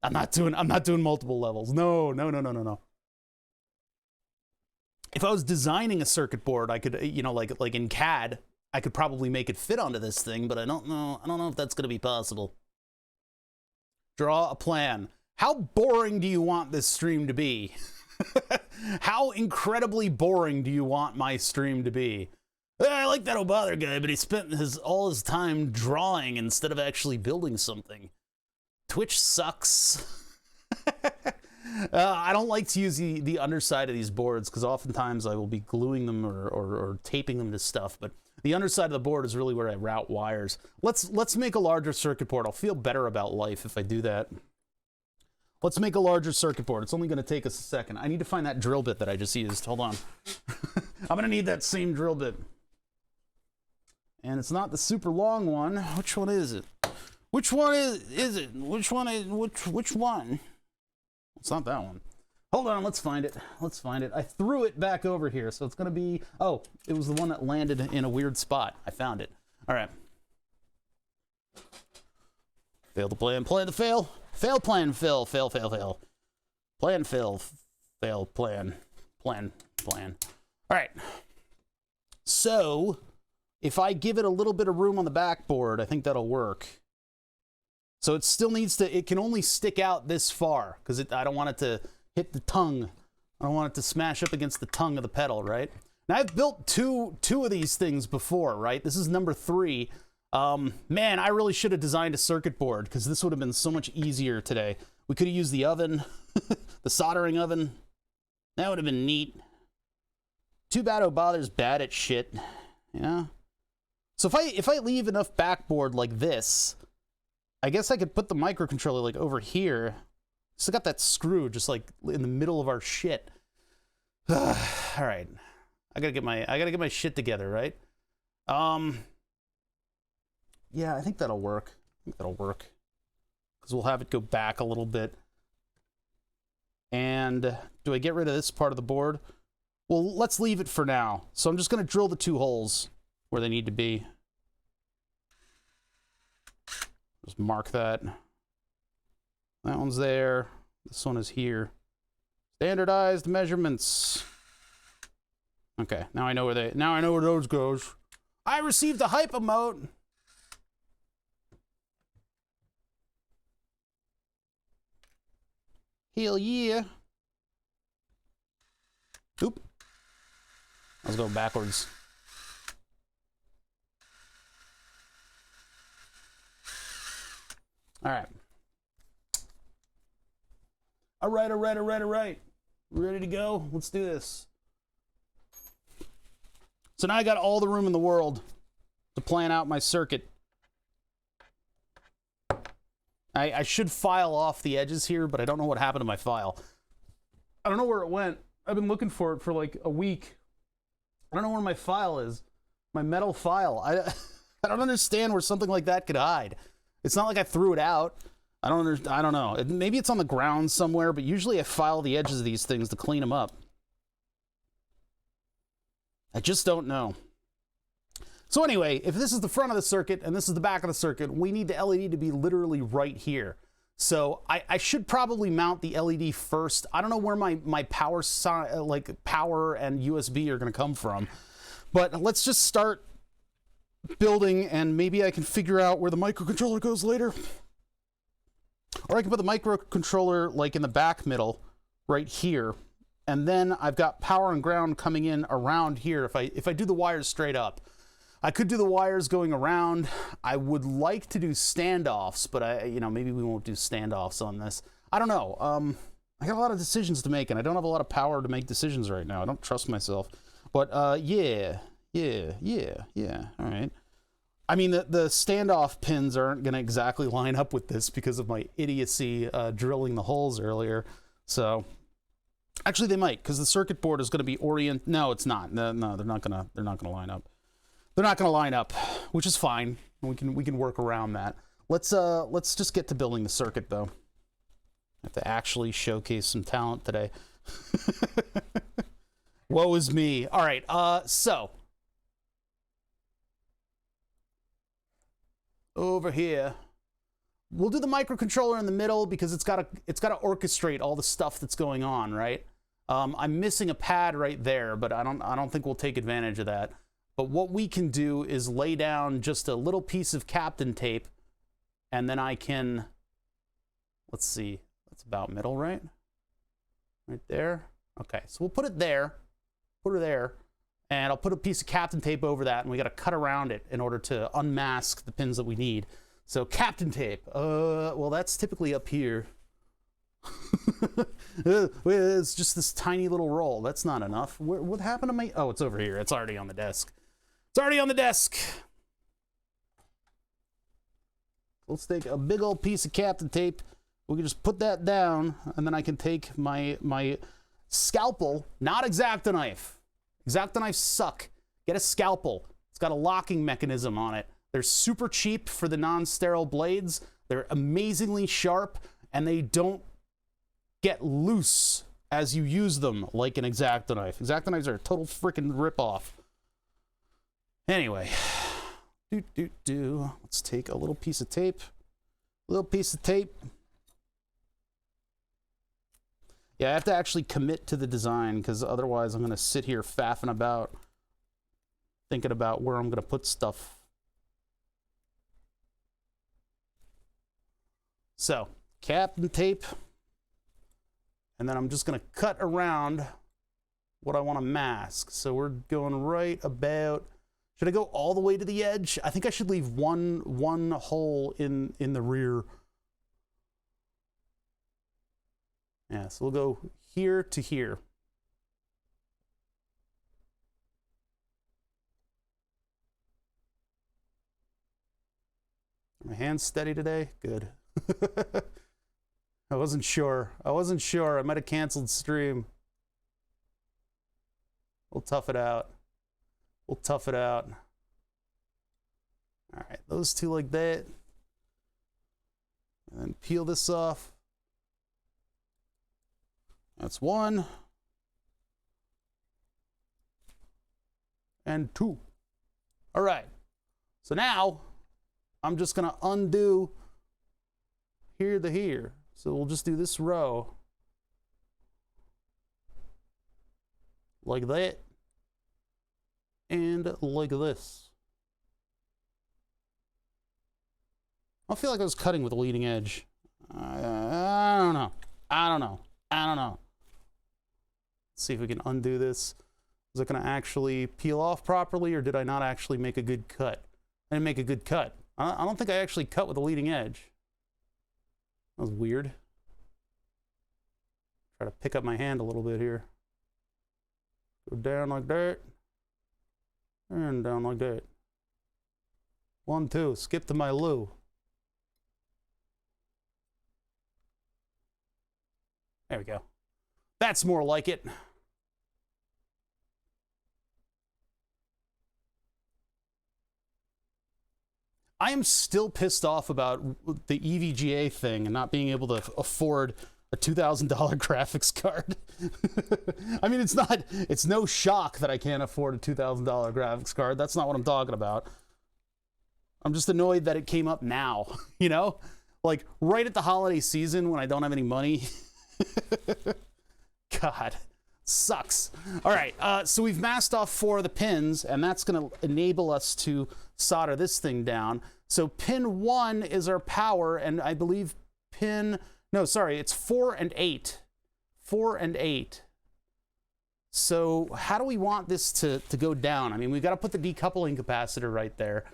I'm not doing multiple levels. No. If I was designing a circuit board, I could, you know, like in CAD, I could probably make it fit onto this thing, but I don't know if that's going to be possible. Draw a plan. How boring do you want this stream to be? How incredibly boring do you want my stream to be? I like that Obother guy, but he spent all his time drawing instead of actually building something. Twitch sucks. I don't like to use the underside of these boards because oftentimes I will be gluing them or taping them to stuff, but the underside of the board is really where I route wires. Let's make a larger circuit board. I'll feel better about life if I do that. Let's make a larger circuit board. It's only going to take us a second. I need to find that drill bit that I just used. Hold on. I'm going to need that same drill bit. And it's not the super long one. Which one is it? Which one is it? Which one? It's not that one. Hold on, let's find it. I threw it back over here, so it's going to be... Oh, it was the one that landed in a weird spot. I found it. All right. Fail the plan, plan to fail. Fail plan, fail. Plan, fail, plan. All right. So, if I give it a little bit of room on the backboard, I think that'll work. So it still needs to... It can only stick out this far, because I don't want it to... hit the tongue. I don't want it to smash up against the tongue of the pedal, right? Now, I've built two of these things before, right? This is number 3. Man, I really should have designed a circuit board because this would have been so much easier today. We could have used the oven, the soldering oven. That would have been neat. Too bad Obother's bad at shit, you know? So if I leave enough backboard like this, I guess I could put the microcontroller like over here. Still got that screw just like in the middle of our shit. All right, I gotta get my shit together, right? Yeah, I think that'll work. Because we'll have it go back a little bit. And do I get rid of this part of the board? Well, let's leave it for now. So I'm just gonna drill the 2 holes where they need to be. Just mark that. That one's there. This one is here. Standardized measurements. Okay, now I know where those goes. I received a hype emote. Hell yeah. Oop. Let's go backwards. All right. All right. Ready to go? Let's do this. So now I got all the room in the world to plan out my circuit. I should file off the edges here, but I don't know what happened to my file. I don't know where it went. I've been looking for it for like a week. I don't know where my file is. My metal file. I don't understand where something like that could hide. It's not like I threw it out. I don't know. Maybe it's on the ground somewhere, but usually I file the edges of these things to clean them up. I just don't know. So anyway, if this is the front of the circuit and this is the back of the circuit, we need the LED to be literally right here. So I should probably mount the LED first. I don't know where my power and USB are going to come from, but let's just start building, and maybe I can figure out where the microcontroller goes later. Or I can put the microcontroller like in the back middle, right here. And then I've got power and ground coming in around here if I do the wires straight up. I could do the wires going around. I would like to do standoffs, but maybe we won't do standoffs on this. I don't know. I got a lot of decisions to make, and I don't have a lot of power to make decisions right now. I don't trust myself. But yeah. All right. I mean, the standoff pins aren't going to exactly line up with this because of my idiocy drilling the holes earlier. So actually, they might, because the circuit board is going to be oriented. No, it's not. No, they're not gonna line up. They're not going to line up, which is fine. We can work around that. Let's just get to building the circuit, though. I have to actually showcase some talent today. Woe is me. All right, so over here, we'll do the microcontroller in the middle because it's got to orchestrate all the stuff that's going on, right? I'm missing a pad right there, but I don't think we'll take advantage of that. But what we can do is lay down just a little piece of Kapton tape, and then I can, let's see, that's about middle, right? Right there. Okay, so we'll put it there, put her there, and I'll put a piece of Kapton tape over that, and we got to cut around it in order to unmask the pins that we need. So Kapton tape, well, that's typically up here. It's just this tiny little roll. That's not enough. What happened to my, oh, it's over here. It's already on the desk. It's already on the desk. Let's take a big old piece of Kapton tape. We can just put that down, and then I can take my scalpel, not X-Acto knife. X-Acto knives suck. Get a scalpel. It's got a locking mechanism on it. They're super cheap for the non-sterile blades. They're amazingly sharp, and they don't get loose as you use them like an X-Acto knife. X-Acto knives are a total freaking ripoff. Anyway, let's take a little piece of tape. Yeah, I have to actually commit to the design because otherwise I'm going to sit here faffing about, thinking about where I'm going to put stuff. So, Kapton tape. And then I'm just going to cut around what I want to mask. So we're going right about, should I go all the way to the edge? I think I should leave one hole in the rear. Yeah, so we'll go here to here. Are my hands steady today? Good. I wasn't sure. I might have canceled stream. We'll tough it out. All right, those two like that. And then peel this off. That's one. And two. All right. So now I'm just going to undo here to here. So we'll just do this row like that and like this. I feel like I was cutting with a leading edge. I don't know. Let's see if we can undo this. Was it going to actually peel off properly, or did I not actually make a good cut? I didn't make a good cut. I don't think I actually cut with a leading edge. That was weird. Try to pick up my hand a little bit here. Go down like that. And down like that. 1, 2. Skip to my loo. There we go. That's more like it. I am still pissed off about the EVGA thing and not being able to afford a $2,000 graphics card. I mean, it's no shock that I can't afford a $2,000 graphics card. That's not what I'm talking about. I'm just annoyed that it came up now, you know? Like, right at the holiday season when I don't have any money. God, sucks. All right, so we've masked off 4 of the pins, and that's going to enable us to solder this thing down. So pin 1 is our power, and I believe it's 4 and 8. 4 and 8. So how do we want this to go down? I mean, we've got to put the decoupling capacitor right there.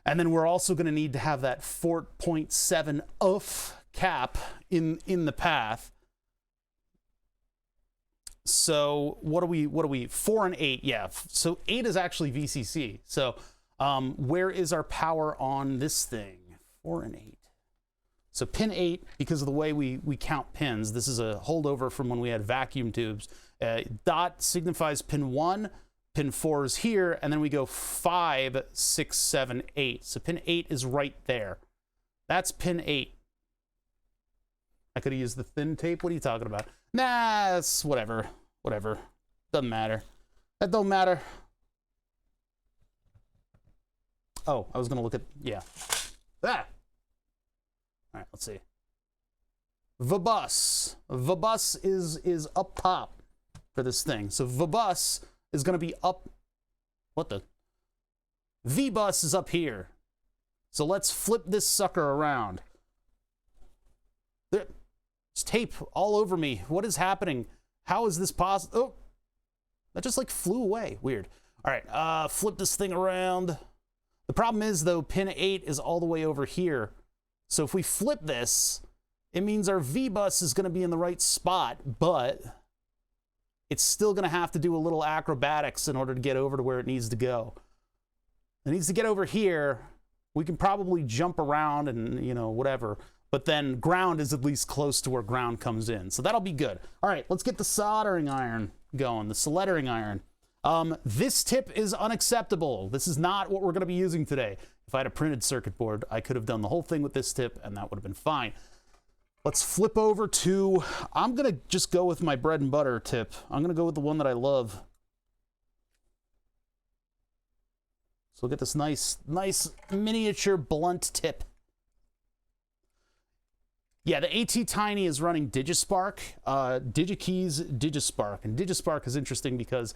And then we're also going to need to have that 4.7 UF cap in the path. So what are we 4 and 8? Yeah, so 8 is actually VCC. So where is our power on this thing? 4 and 8. So pin 8, because of the way we count pins, this is a holdover from when we had vacuum tubes. Dot signifies pin 1, pin 4 is here, and then we go 5, 6, 7, 8. So pin 8 is right there. That's pin 8. I could have used the thin tape. What are you talking about? Nah, it's whatever. Whatever. Doesn't matter. That don't matter. Oh, I was going to look at, yeah. Ah! All right, let's see. VBus. VBus is up top for this thing. So VBus is going to be up. What the? VBus is up here. So let's flip this sucker around. There's tape all over me. What is happening? How is this possible? Oh, that just like flew away. Weird. All right, flip this thing around. The problem is, though, pin 8 is all the way over here. So if we flip this, it means our VBus is going to be in the right spot, but it's still going to have to do a little acrobatics in order to get over to where it needs to go. It needs to get over here. We can probably jump around and, you know, whatever. But then ground is at least close to where ground comes in. So that'll be good. All right, let's get the soldering iron going, the soldering iron. This tip is unacceptable. This is not what we're going to be using today. If I had a printed circuit board, I could have done the whole thing with this tip, and that would have been fine. Let's flip over to, I'm going to just go with my bread and butter tip. I'm going to go with the one that I love. So we'll get this nice miniature blunt tip. Yeah, the attiny is running Digispark, DigiKeys Digispark. And Digispark is interesting because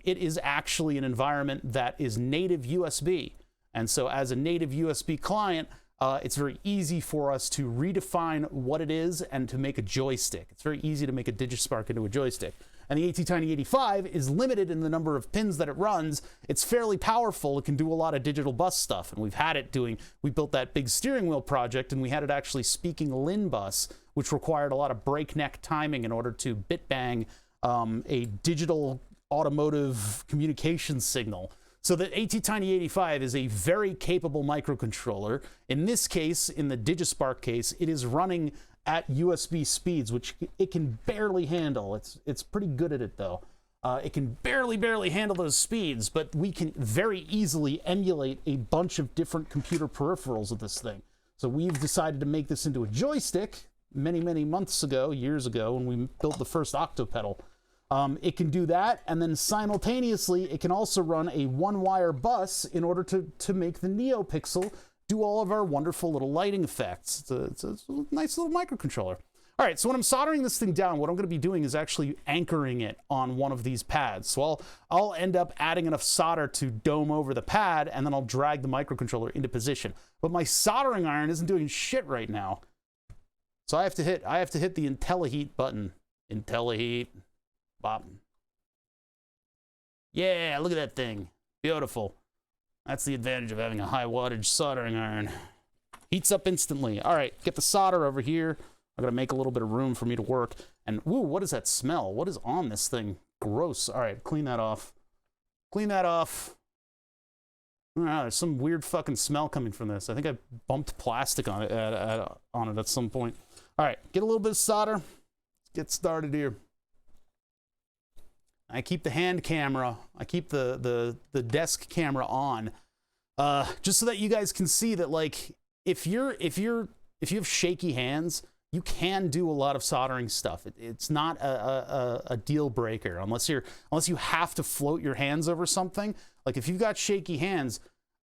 it is actually an environment that is native USB. And so as a native USB client, it's very easy for us to redefine what it is and to make a joystick. It's very easy to make a Digispark into a joystick. And the attiny 85 is limited in the number of pins that it runs. It's fairly powerful. It can do a lot of digital bus stuff. And we've had it doing, we built that big steering wheel project, and we had it actually speaking LIN bus, which required a lot of breakneck timing in order to bit bang a digital automotive communication signal. So the attiny 85 is a very capable microcontroller. In this case, in the Digispark case, it is running at USB speeds, which it can barely handle. It's pretty good at it, though. It can barely handle those speeds, but we can very easily emulate a bunch of different computer peripherals of this thing. So we've decided to make this into a joystick many months ago, years ago, when we built the first Octopedal. It can do that, and then simultaneously, it can also run a one-wire bus in order to make the NeoPixel do all of our wonderful little lighting effects. It's a nice little microcontroller. All right, so when I'm soldering this thing down, what I'm going to be doing is actually anchoring it on one of these pads. So I'll end up adding enough solder to dome over the pad, and then I'll drag the microcontroller into position. But my soldering iron isn't doing shit right now. So I have to hit the IntelliHeat button. IntelliHeat. Bop. Yeah, look at that thing. Beautiful. That's the advantage of having a high wattage soldering iron. Heats up instantly. All right, get the solder over here. I'm gonna make a little bit of room for me to work. And ooh, what is that smell? What is on this thing? Gross. All right, clean that off. Clean that off. Ah, there's some weird fucking smell coming from this. I think I bumped plastic on it at some point. All right, get a little bit of solder. Let's get started here. I keep the hand camera, I keep the desk camera on, just so that you guys can see that, like, if you have shaky hands, you can do a lot of soldering stuff. It's not a deal breaker unless you have to float your hands over something. Like if you've got shaky hands,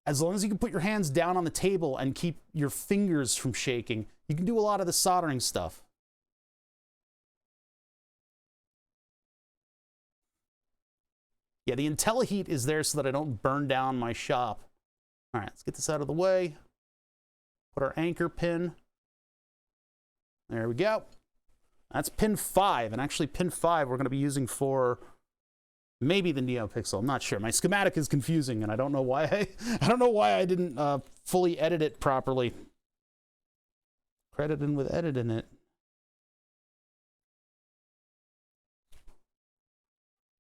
as long as you can put your hands down on the table and keep your fingers from shaking, you can do a lot of the soldering stuff. Yeah, the IntelliHeat is there so that I don't burn down my shop. All right, let's get this out of the way. Put our anchor pin. There we go. That's pin 5, and actually pin 5 we're going to be using for maybe the NeoPixel. I'm not sure. My schematic is confusing, and I don't know why I didn't fully edit it properly. Credited with editing it.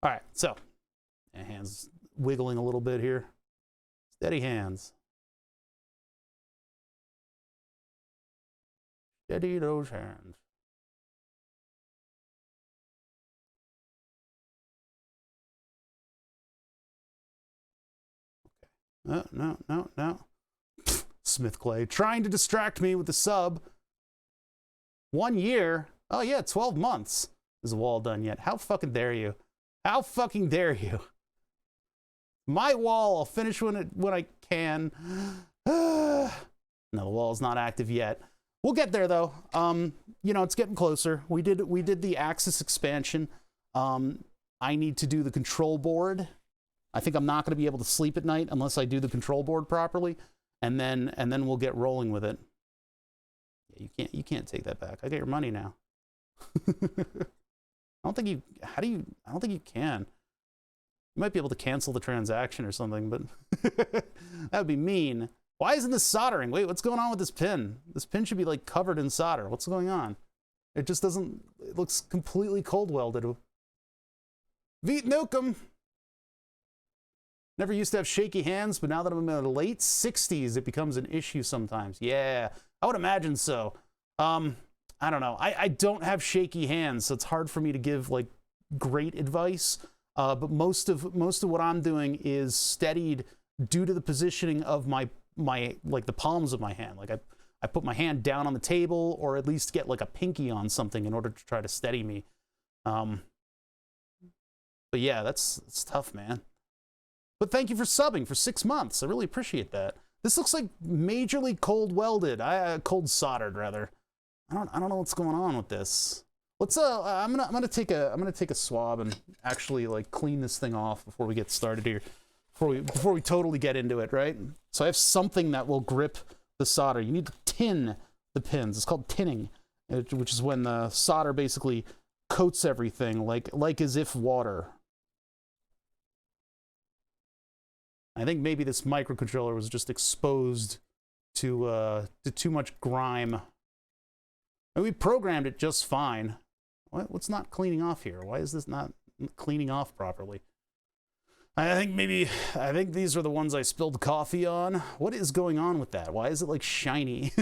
All right, so hands wiggling a little bit here. Steady hands. Steady those hands. Okay. No. Smith Clay trying to distract me with the sub. 1 year? Oh yeah, 12 months. Is the wall done yet? How fucking dare you? How fucking dare you? My wall, I'll finish when I can. No, the wall's not active yet. We'll get there though. You know, it's getting closer. We did the axis expansion. I need to do the control board. I think I'm not going to be able to sleep at night unless I do the control board properly, and then we'll get rolling with it. Yeah, you can't take that back. I get your money now. I don't think you can. You might be able to cancel the transaction or something, but that would be mean. Why isn't this soldering? Wait, what's going on with this pin? This pin should be like covered in solder. What's going on? It just doesn't, it looks completely cold welded. Veet Nukem. Never used to have shaky hands, but now that I'm in the late 60s, it becomes an issue sometimes. Yeah, I would imagine so. I don't know. I don't have shaky hands, so it's hard for me to give like great advice. But most of what I'm doing is steadied due to the positioning of my like the palms of my hand. Like I put my hand down on the table, or at least get like a pinky on something in order to try to steady me. But yeah, that's tough, man. But thank you for subbing for 6 months. I really appreciate that. This looks like majorly cold welded. Cold soldered rather. I don't know what's going on with this. Let's I'm gonna take a swab and actually like clean this thing off before we get started here. Before we totally get into it, right? So I have something that will grip the solder. You need to tin the pins. It's called tinning, which is when the solder basically coats everything like as if water. I think maybe this microcontroller was just exposed to too much grime. And we programmed it just fine. What's not cleaning off here? Why is this not cleaning off properly? I think these are the ones I spilled coffee on. What is going on with that? Why is it like shiny?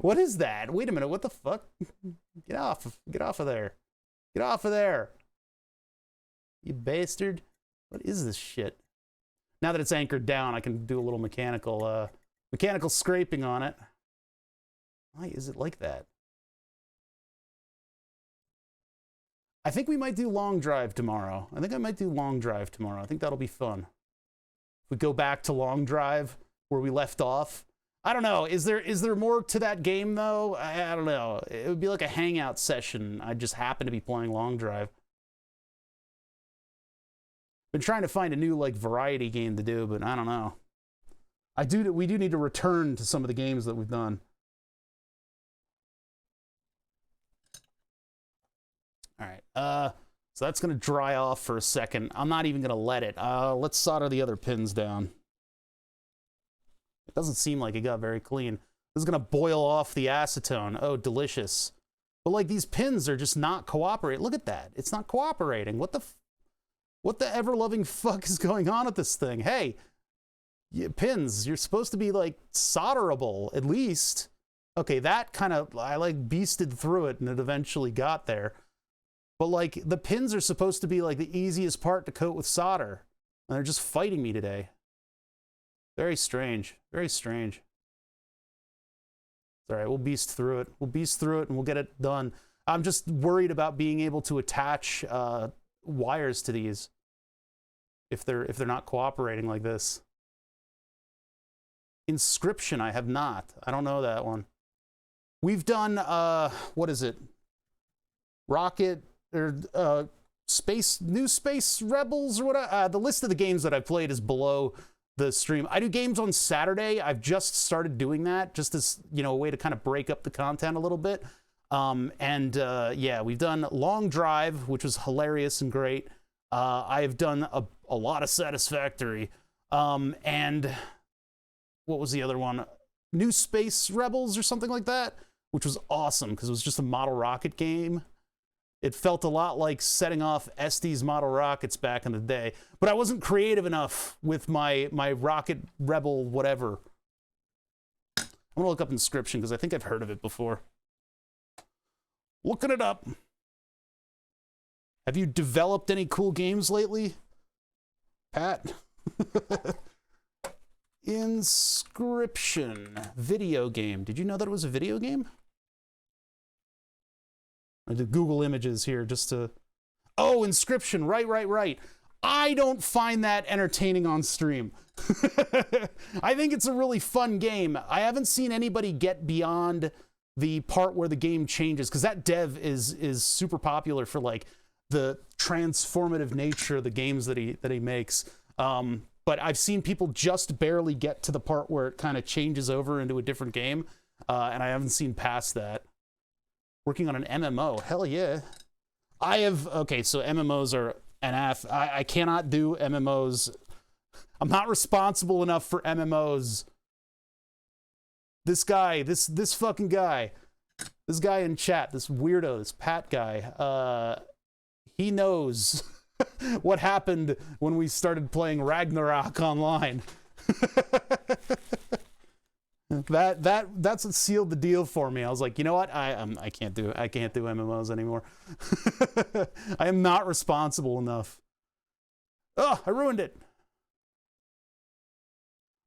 What is that? Wait a minute, what the fuck? Get off of there. Get off of there. You bastard. What is this shit? Now that it's anchored down, I can do a little mechanical scraping on it. Why is it like that? I think we might do long drive tomorrow. I think that'll be fun. If we go back to long drive where we left off. I don't know. Is there more to that game though? I don't know. It would be like a hangout session. I just happen to be playing long drive. Been trying to find a new like variety game to do, but I don't know. We do need to return to some of the games that we've done. All right, so that's gonna dry off for a second. I'm not even gonna let it. Let's solder the other pins down. It doesn't seem like it got very clean. This is gonna boil off the acetone. Oh, delicious. But like these pins are just not cooperating. Look at that. It's not cooperating. What the ever-loving fuck is going on with this thing? Hey, pins, you're supposed to be like solderable at least. Okay, that kind of, I like beasted through it and it eventually got there. But like the pins are supposed to be like the easiest part to coat with solder. And they're just fighting me today. Very strange. Very strange. All right, we'll beast through it. We'll beast through it and we'll get it done. I'm just worried about being able to attach wires to these if they're not cooperating like this. Inscription, I have not. I don't know that one. We've done what is it? Rocket or New Space Rebels or what? The list of the games that I've played is below the stream. I do games on Saturday. I've just started doing that, just as, you know, a way to kind of break up the content a little bit. Yeah, we've done Long Drive, which was hilarious and great. I've done a lot of Satisfactory. And what was the other one? New Space Rebels or something like that, which was awesome because it was just a model rocket game. It felt a lot like setting off Estes model rockets back in the day, but I wasn't creative enough with my Rocket Rebel whatever. I'm gonna look up Inscription because I think I've heard of it before. Looking it up. Have you developed any cool games lately, Pat? Inscription video game. Did you know that it was a video game? I did Google Images here just to... Oh, Inscription. Right. I don't find that entertaining on stream. I think it's a really fun game. I haven't seen anybody get beyond the part where the game changes, because that dev is super popular for like the transformative nature of the games that he makes. But I've seen people just barely get to the part where it kind of changes over into a different game, and I haven't seen past that. Working on an MMO, hell yeah. Okay, so MMOs are an F. I cannot do MMOs. I'm not responsible enough for MMOs. This guy, this fucking guy, this guy in chat, this weirdo, this Pat guy, he knows what happened when we started playing Ragnarok online. That's what sealed the deal for me. I was like, you know what? I can't do MMOs anymore. I am not responsible enough. Oh, I ruined it.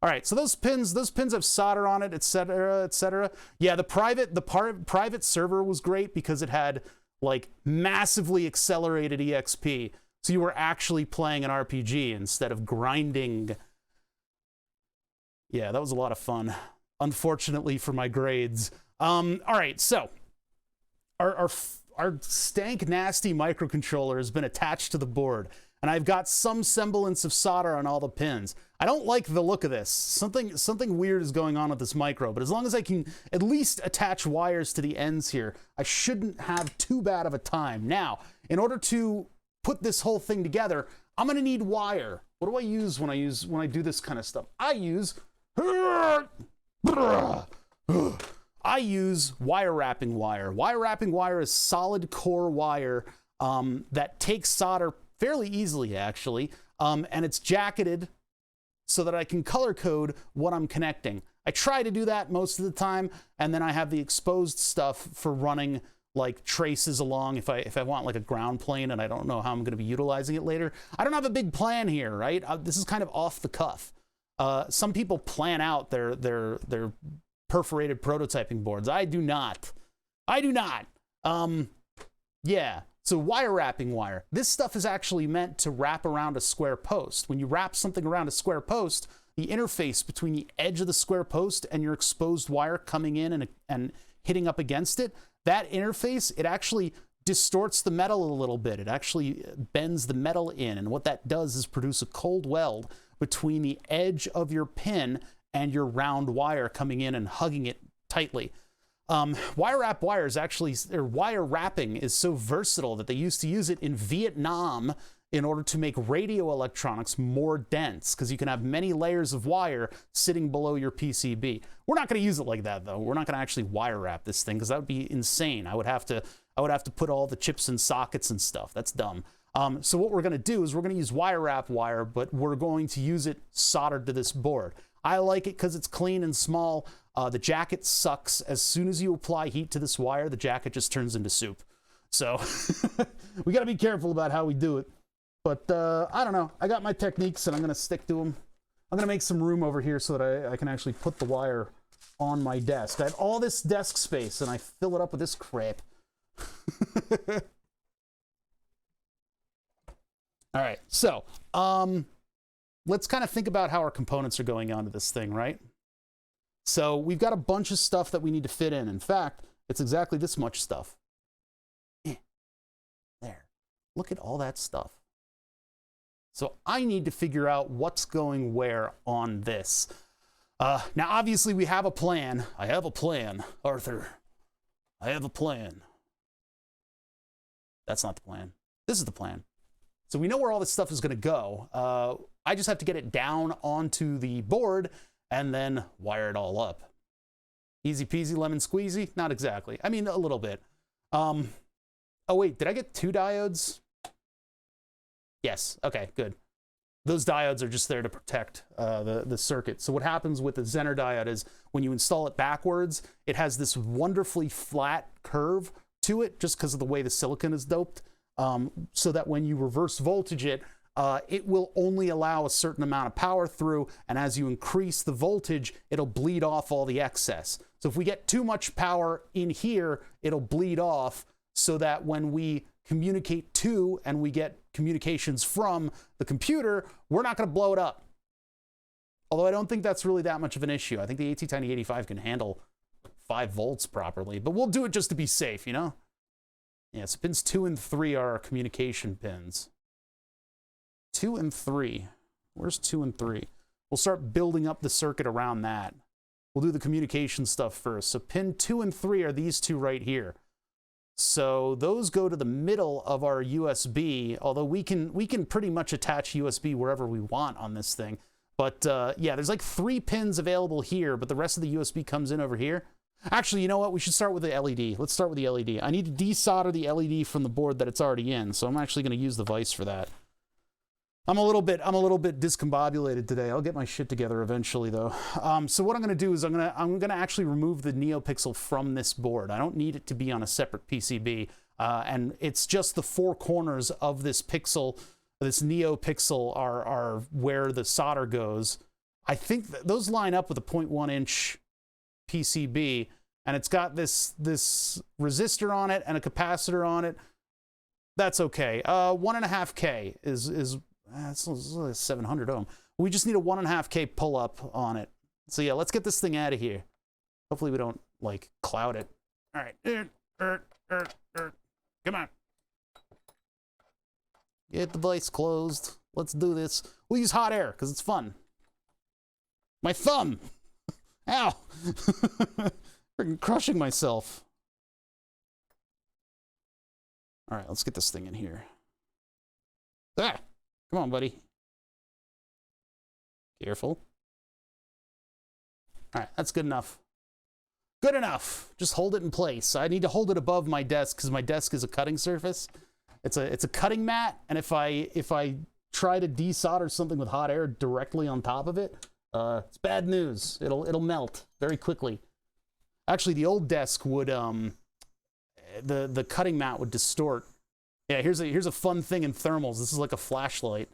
All right, so those pins have solder on it, etc., etc. Yeah, the private server was great because it had like massively accelerated EXP. So you were actually playing an RPG instead of grinding. Yeah, that was a lot of fun. Unfortunately for my grades. All right, so our stank nasty microcontroller has been attached to the board, and I've got some semblance of solder on all the pins. I don't like the look of this. Something weird is going on with this micro, but as long as I can at least attach wires to the ends here, I shouldn't have too bad of a time. Now, in order to put this whole thing together, I'm gonna need wire. What do I use when I do this kind of stuff? I use wire wrapping wire. Wire wrapping wire is solid core wire that takes solder fairly easily, actually, and it's jacketed so that I can color code what I'm connecting. I try to do that most of the time, and then I have the exposed stuff for running like traces along if I want like a ground plane and I don't know how I'm going to be utilizing it later. I don't have a big plan here, right? This is kind of off the cuff. Some people plan out their perforated prototyping boards. I do not. Yeah. So wire wrapping wire. This stuff is actually meant to wrap around a square post. When you wrap something around a square post, the interface between the edge of the square post and your exposed wire coming in and hitting up against it, that interface, it actually distorts the metal a little bit. It actually bends the metal in, and what that does is produce a cold weld between the edge of your pin and your round wire coming in and hugging it tightly. Wire wrap wire is actually, or wire wrapping is so versatile that they used to use it in Vietnam in order to make radio electronics more dense, because you can have many layers of wire sitting below your PCB. We're not going to use it like that, though. We're not going to actually wire wrap this thing, because that would be insane. I would have to put all the chips in sockets and stuff. That's dumb. So what we're going to do is we're going to use wire wrap wire, but we're going to use it soldered to this board. I like it because it's clean and small. The jacket sucks. As soon as you apply heat to this wire, the jacket just turns into soup. So we got to be careful about how we do it. But I don't know. I got my techniques and I'm going to stick to them. I'm going to make some room over here so that I can actually put the wire on my desk. I have all this desk space and I fill it up with this crap. All right, so let's kind of think about how our components are going onto this thing, right? So we've got a bunch of stuff that we need to fit in. In fact, it's exactly this much stuff. There. Look at all that stuff. So I need to figure out what's going where on this. Now, obviously, we have a plan. I have a plan, Arthur. I have a plan. That's not the plan. This is the plan. So we know where all this stuff is going to go. I just have to get it down onto the board and then wire it all up. Easy peasy, lemon squeezy? Not exactly. I mean, a little bit. Oh, wait, did I get 2 diodes? Yes, okay, good. Those diodes are just there to protect the circuit. So what happens with the Zener diode is when you install it backwards, it has this wonderfully flat curve to it just because of the way the silicon is doped, so that when you reverse voltage it, it will only allow a certain amount of power through, and as you increase the voltage, it'll bleed off all the excess. So if we get too much power in here, it'll bleed off, so that when we communicate to and we get communications from the computer, we're not going to blow it up. Although I don't think that's really that much of an issue. I think the attiny 85 can handle 5 volts properly, but we'll do it just to be safe, you know? Yeah, so pins 2 and 3 are our communication pins. 2 and 3. Where's 2 and 3? We'll start building up the circuit around that. We'll do the communication stuff first. So pin 2 and 3 are these 2 right here. So those go to the middle of our USB, although we can pretty much attach USB wherever we want on this thing. But yeah, there's like 3 pins available here, but the rest of the USB comes in over here. Actually, you know what? We should start with the LED. Let's start with the LED. I need to desolder the LED from the board that it's already in, so I'm actually going to use the vise for that. I'm a little bit discombobulated today. I'll get my shit together eventually, though. So what I'm going to do is I'm going to actually remove the NeoPixel from this board. I don't need it to be on a separate PCB, and it's just the 4 corners of this pixel, this NeoPixel, are where the solder goes. I think those line up with a 0.1 inch PCB, and it's got this resistor on it and a capacitor on it. That's okay. 1.5K is that's 700 ohm. We just need a 1.5K pull up on it. So yeah, let's get this thing out of here. Hopefully we don't like cloud it. All right, come on. Get the vise closed. Let's do this. We'll use hot air because it's fun. My thumb. Ow! Freaking crushing myself. All right, let's get this thing in here. Ah! Come on, buddy. Careful. All right, that's good enough. Good enough. Just hold it in place. I need to hold it above my desk because my desk is a cutting surface. It's a cutting mat, and if I try to desolder something with hot air directly on top of it, it's bad news. It'll melt very quickly. Actually, the old desk would the cutting mat would distort. Yeah, here's a fun thing in thermals. This is like a flashlight.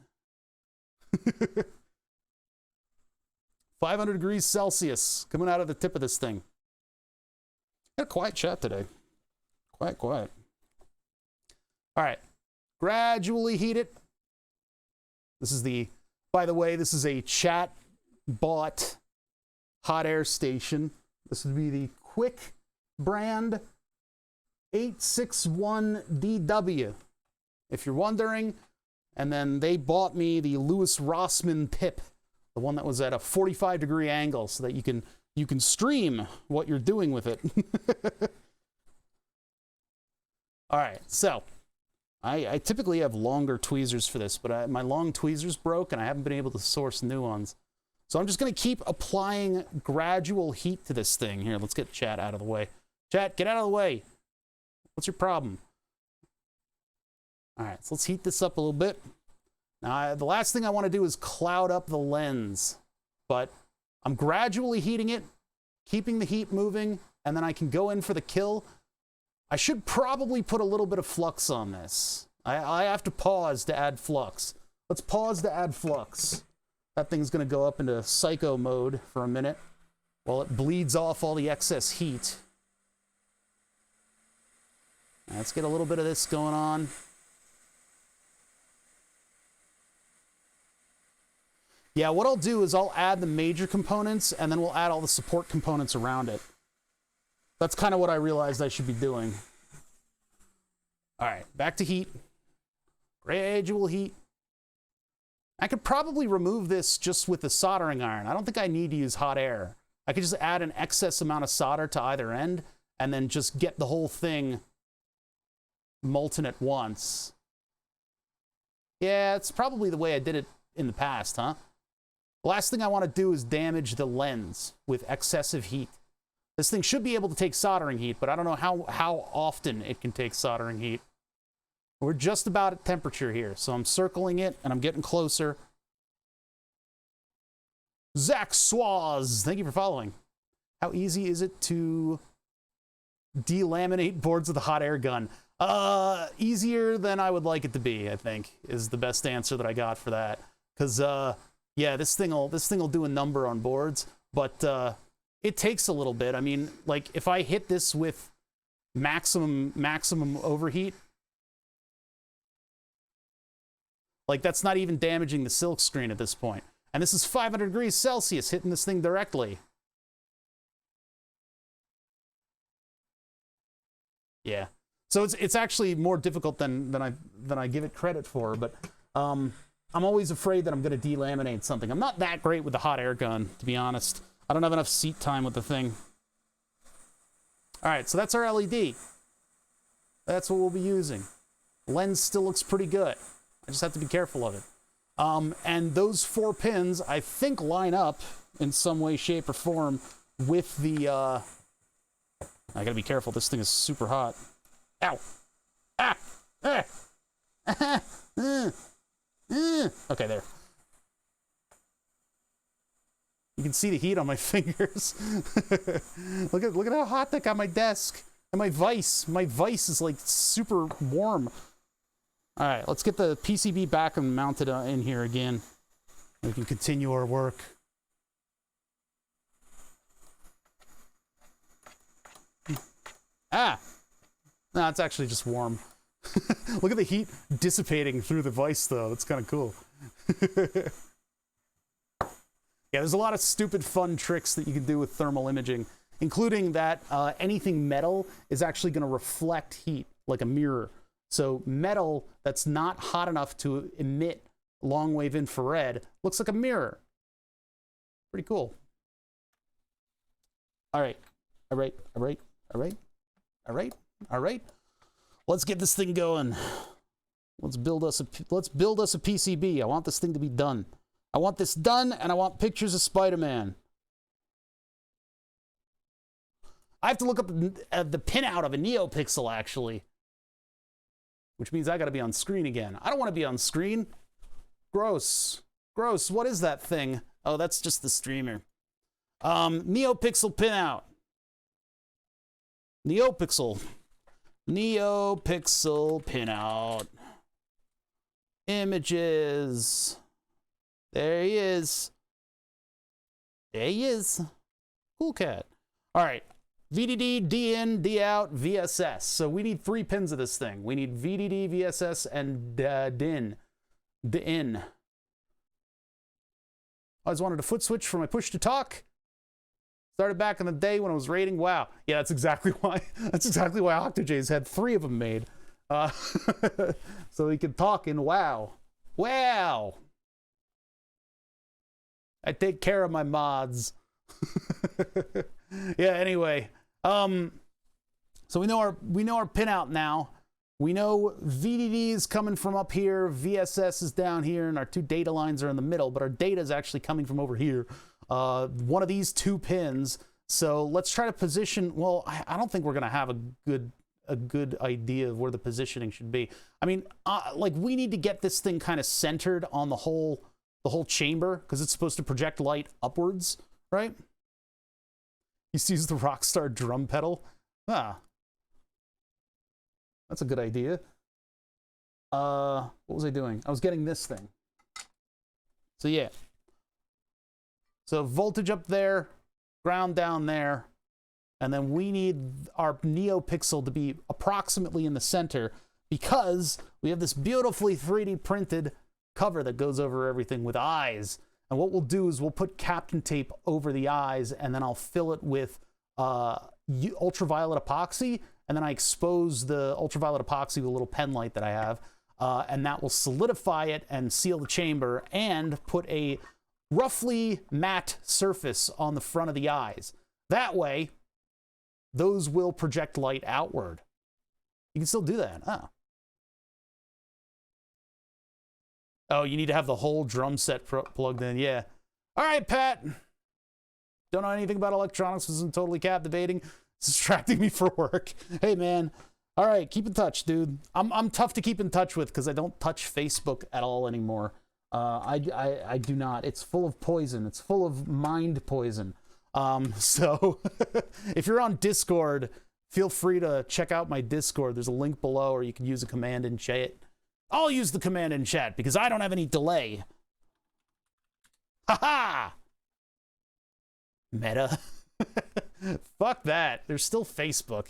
500 degrees Celsius coming out of the tip of this thing. Got a quiet chat today. Quiet. All right. Gradually heat it. This is by the way, this is a chat bought hot air station. This would be the Quick brand 861DW. If you're wondering, and then they bought me the Louis Rossmann pip, the one that was at a 45-degree angle, so that you can stream what you're doing with it. All right, so I typically have longer tweezers for this, but my long tweezers broke, and I haven't been able to source new ones. So I'm just going to keep applying gradual heat to this thing. Here, let's get chat out of the way. Chat, get out of the way. What's your problem? All right, so let's heat this up a little bit. Now, the last thing I want to do is cloud up the lens, but I'm gradually heating it, keeping the heat moving, and then I can go in for the kill. I should probably put a little bit of flux on this. I have to pause to add flux. Let's pause to add flux. That thing's going to go up into psycho mode for a minute while it bleeds off all the excess heat. Let's get a little bit of this going on. Yeah, what I'll do is I'll add the major components, and then we'll add all the support components around it. That's kind of what I realized I should be doing. All right, back to heat. Gradual heat. I could probably remove this just with the soldering iron. I don't think I need to use hot air. I could just add an excess amount of solder to either end and then just get the whole thing molten at once. Yeah, it's probably the way I did it in the past, huh? The last thing I want to do is damage the lens with excessive heat. This thing should be able to take soldering heat, but I don't know how often it can take soldering heat. We're just about at temperature here, so I'm circling it, and I'm getting closer. Zach Swaz, thank you for following. How easy is it to delaminate boards with a hot air gun? Easier than I would like it to be, I think, is the best answer that I got for that. Because, yeah, this thing will do a number on boards, but it takes a little bit. I mean, like, if I hit this with maximum overheat, like, that's not even damaging the silk screen at this point. And this is 500 degrees Celsius hitting this thing directly. Yeah. So it's actually more difficult than I give it credit for, but I'm always afraid that I'm going to delaminate something. I'm not that great with the hot air gun, to be honest. I don't have enough seat time with the thing. All right, so that's our LED. That's what we'll be using. Lens still looks pretty good. I just have to be careful of it. And those 4 pins, I think, line up in some way, shape, or form with the... I gotta be careful. This thing is super hot. Ow! Ah! Ah! Okay, there. You can see the heat on my fingers. Look at how hot that got my desk. And my vise. My vise is like super warm. All right, let's get the PCB back and mounted in here again. We can continue our work. Ah! No, it's actually just warm. Look at the heat dissipating through the vise, though. That's kind of cool. Yeah, there's a lot of stupid fun tricks that you can do with thermal imaging, including that anything metal is actually going to reflect heat like a mirror. So metal that's not hot enough to emit long-wave infrared looks like a mirror. Pretty cool. All right. All right. All right. All right. All right. All right. Let's get this thing going. Let's build us a PCB. I want this thing to be done. I want this done, and I want pictures of Spider-Man. I have to look up the pinout of a NeoPixel, actually. Which means I gotta be on screen again. I don't want to be on screen. Gross. Gross. What is that thing? Oh, that's just the streamer. NeoPixel pinout. NeoPixel. NeoPixel pinout. Images. There he is. There he is. Cool cat. All right. VDD, DIN, DOut, VSS. So we need 3 pins of this thing. We need VDD, VSS, and DIN. DIN. I always wanted a foot switch for my push to talk. Started back in the day when I was raiding. Wow. Yeah, that's exactly why. That's exactly why Octojay's had 3 of them made. So he could talk in WoW. Wow. I take care of my mods. Yeah, anyway. So we know our pinout now. We know VDD is coming from up here, VSS is down here, and our 2 data lines are in the middle, but our data is actually coming from over here. One of these 2 pins. So let's try to position. Well, I don't think we're gonna have a good idea of where the positioning should be. I mean, like, we need to get this thing kind of centered on the whole chamber, because it's supposed to project light upwards, right? He sees the Rockstar drum pedal. Ah, that's a good idea. What was I doing? I was getting this thing. So yeah. So voltage up there, ground down there, and then we need our NeoPixel to be approximately in the center, because we have this beautifully 3D printed cover that goes over everything with eyes. And what we'll do is we'll put Captain tape over the eyes, and then I'll fill it with ultraviolet epoxy, and then I expose the ultraviolet epoxy with a little pen light that I have. and that will solidify it and seal the chamber and put a roughly matte surface on the front of the eyes. That way, those will project light outward. You can still do that. Oh, you need to have the whole drum set plugged in. Yeah. All right, Pat. Don't know anything about electronics. This isn't totally captivating. It's distracting me for work. Hey, man. All right, keep in touch, dude. I'm tough to keep in touch with because I don't touch Facebook at all anymore. I do not. It's full of poison. It's full of mind poison. So if you're on Discord, feel free to check out my Discord. There's a link below, or you can use a command in chat. I'll use the command in chat because I don't have any delay. Ha-ha! Meta. Fuck that. There's still Facebook.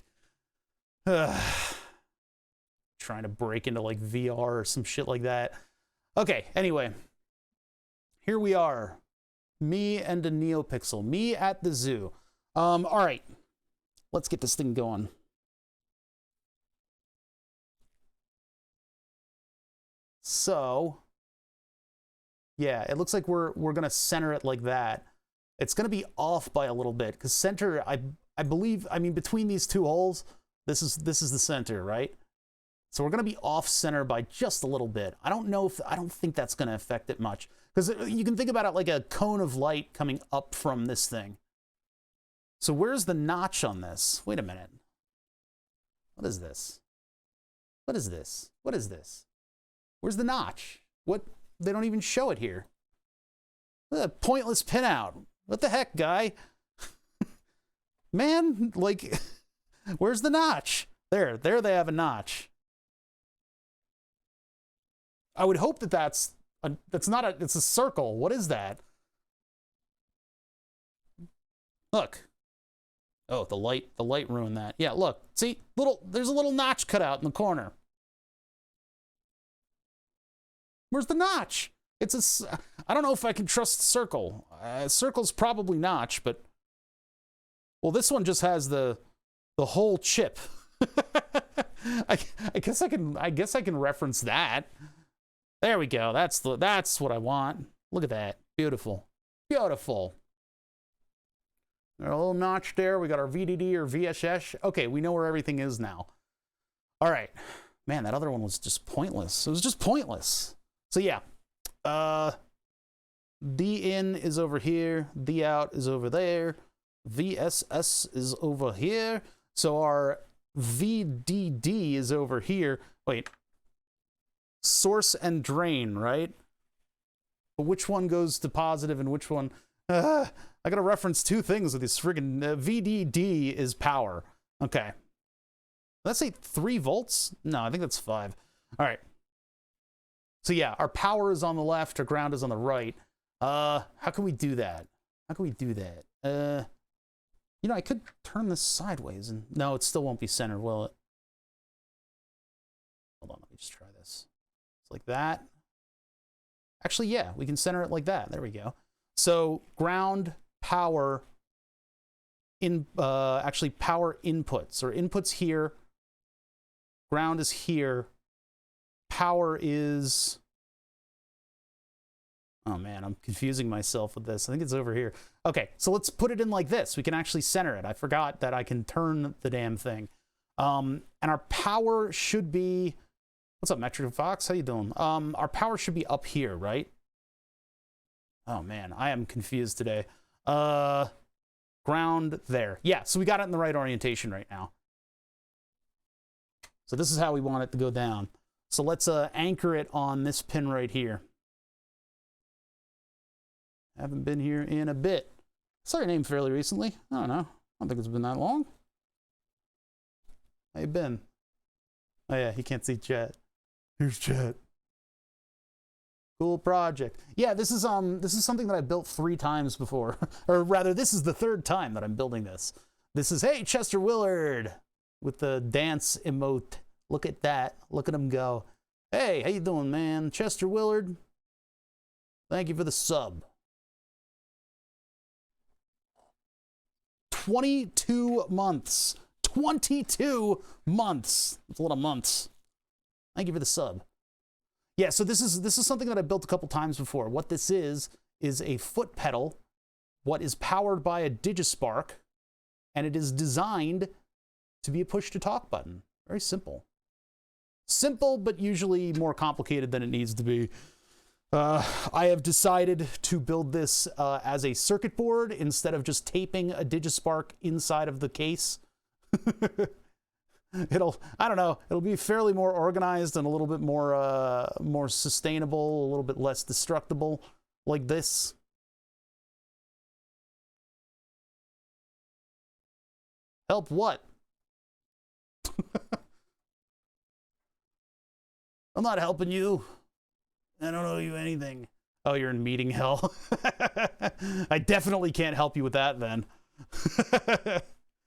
Trying to break into like VR or some shit like that. Okay, anyway. Here we are. Me and a NeoPixel. Me at the zoo. All right. Let's get this thing going. So, yeah, it looks like we're gonna center it like that. It's gonna be off by a little bit because center, I believe, I mean, between these two holes, this is the center, right? So we're gonna be off center by just a little bit. I don't think that's gonna affect it much because you can think about it like a cone of light coming up from this thing. So where's the notch on this? Wait a minute. What is this? What is this? What is this? Where's the notch? What? They don't even show it here. A pointless pinout. What the heck, guy? Man, like, where's the notch? There they have a notch. I would hope that that's not a, it's a circle. What is that? Look. Oh, the light ruined that. Yeah, look. See, there's a little notch cut out in the corner. Where's the notch? I don't know if I can trust circle. Circle's probably notch, but well, this one just has the whole chip. I guess I can reference that. There we go. That's what I want. Look at that. Beautiful. Beautiful. Got a little notch there. We got our VDD or VSS. Okay, we know where everything is now. All right. Man, that other one was just pointless. It was just pointless. So yeah. D in is over here. D out is over there. VSS is over here. So our VDD is over here. Wait. Source and drain, right? But which one goes to positive and which one? I gotta reference two things with this friggin' VDD is power. Okay. Let's say 3 volts? No, I think that's 5. All right. So yeah, our power is on the left, our ground is on the right. How can we do that? How can we do that? You know, I could turn this sideways and no, it still won't be centered, will it? Hold on, let me just try this. It's like that. Actually, yeah, we can center it like that. There we go. So ground, power, actually power inputs, or inputs here, ground is here, power is, oh man, I'm confusing myself with this. I think it's over here. Okay, so let's put it in like this. We can actually center it. I forgot that I can turn the damn thing. And our power should be, what's up, Metric Fox? How you doing? Our power should be up here, right? Oh man, I am confused today. Ground there. Yeah, so we got it in the right orientation right now. So this is how we want it to go down. So let's anchor it on this pin right here. Haven't been here in a bit. Saw your name fairly recently. I don't know. I don't think it's been that long. How you been? Oh yeah, you can't see chat. Here's chat. Cool project. Yeah, this is something that I built 3 times before. Or rather, this is the 3rd time that I'm building this. This is, hey, Chester Willard with the dance emote. Look at that. Look at him go. Hey, how you doing, man? Chester Willard. Thank you for the sub. 22 months. 22 months. That's a lot of months. Thank you for the sub. Yeah, so this is something that I built a couple times before. What this is a foot pedal, what is powered by a Digispark, and it is designed to be a push-to-talk button. Very simple. Simple, but usually more complicated than it needs to be. I have decided to build this as a circuit board instead of just taping a Digispark inside of the case. I don't know, it'll be fairly more organized and a little bit more, more sustainable, a little bit less destructible, like this. Help what? I'm not helping you. I don't owe you anything. Oh, you're in meeting hell. I definitely can't help you with that then.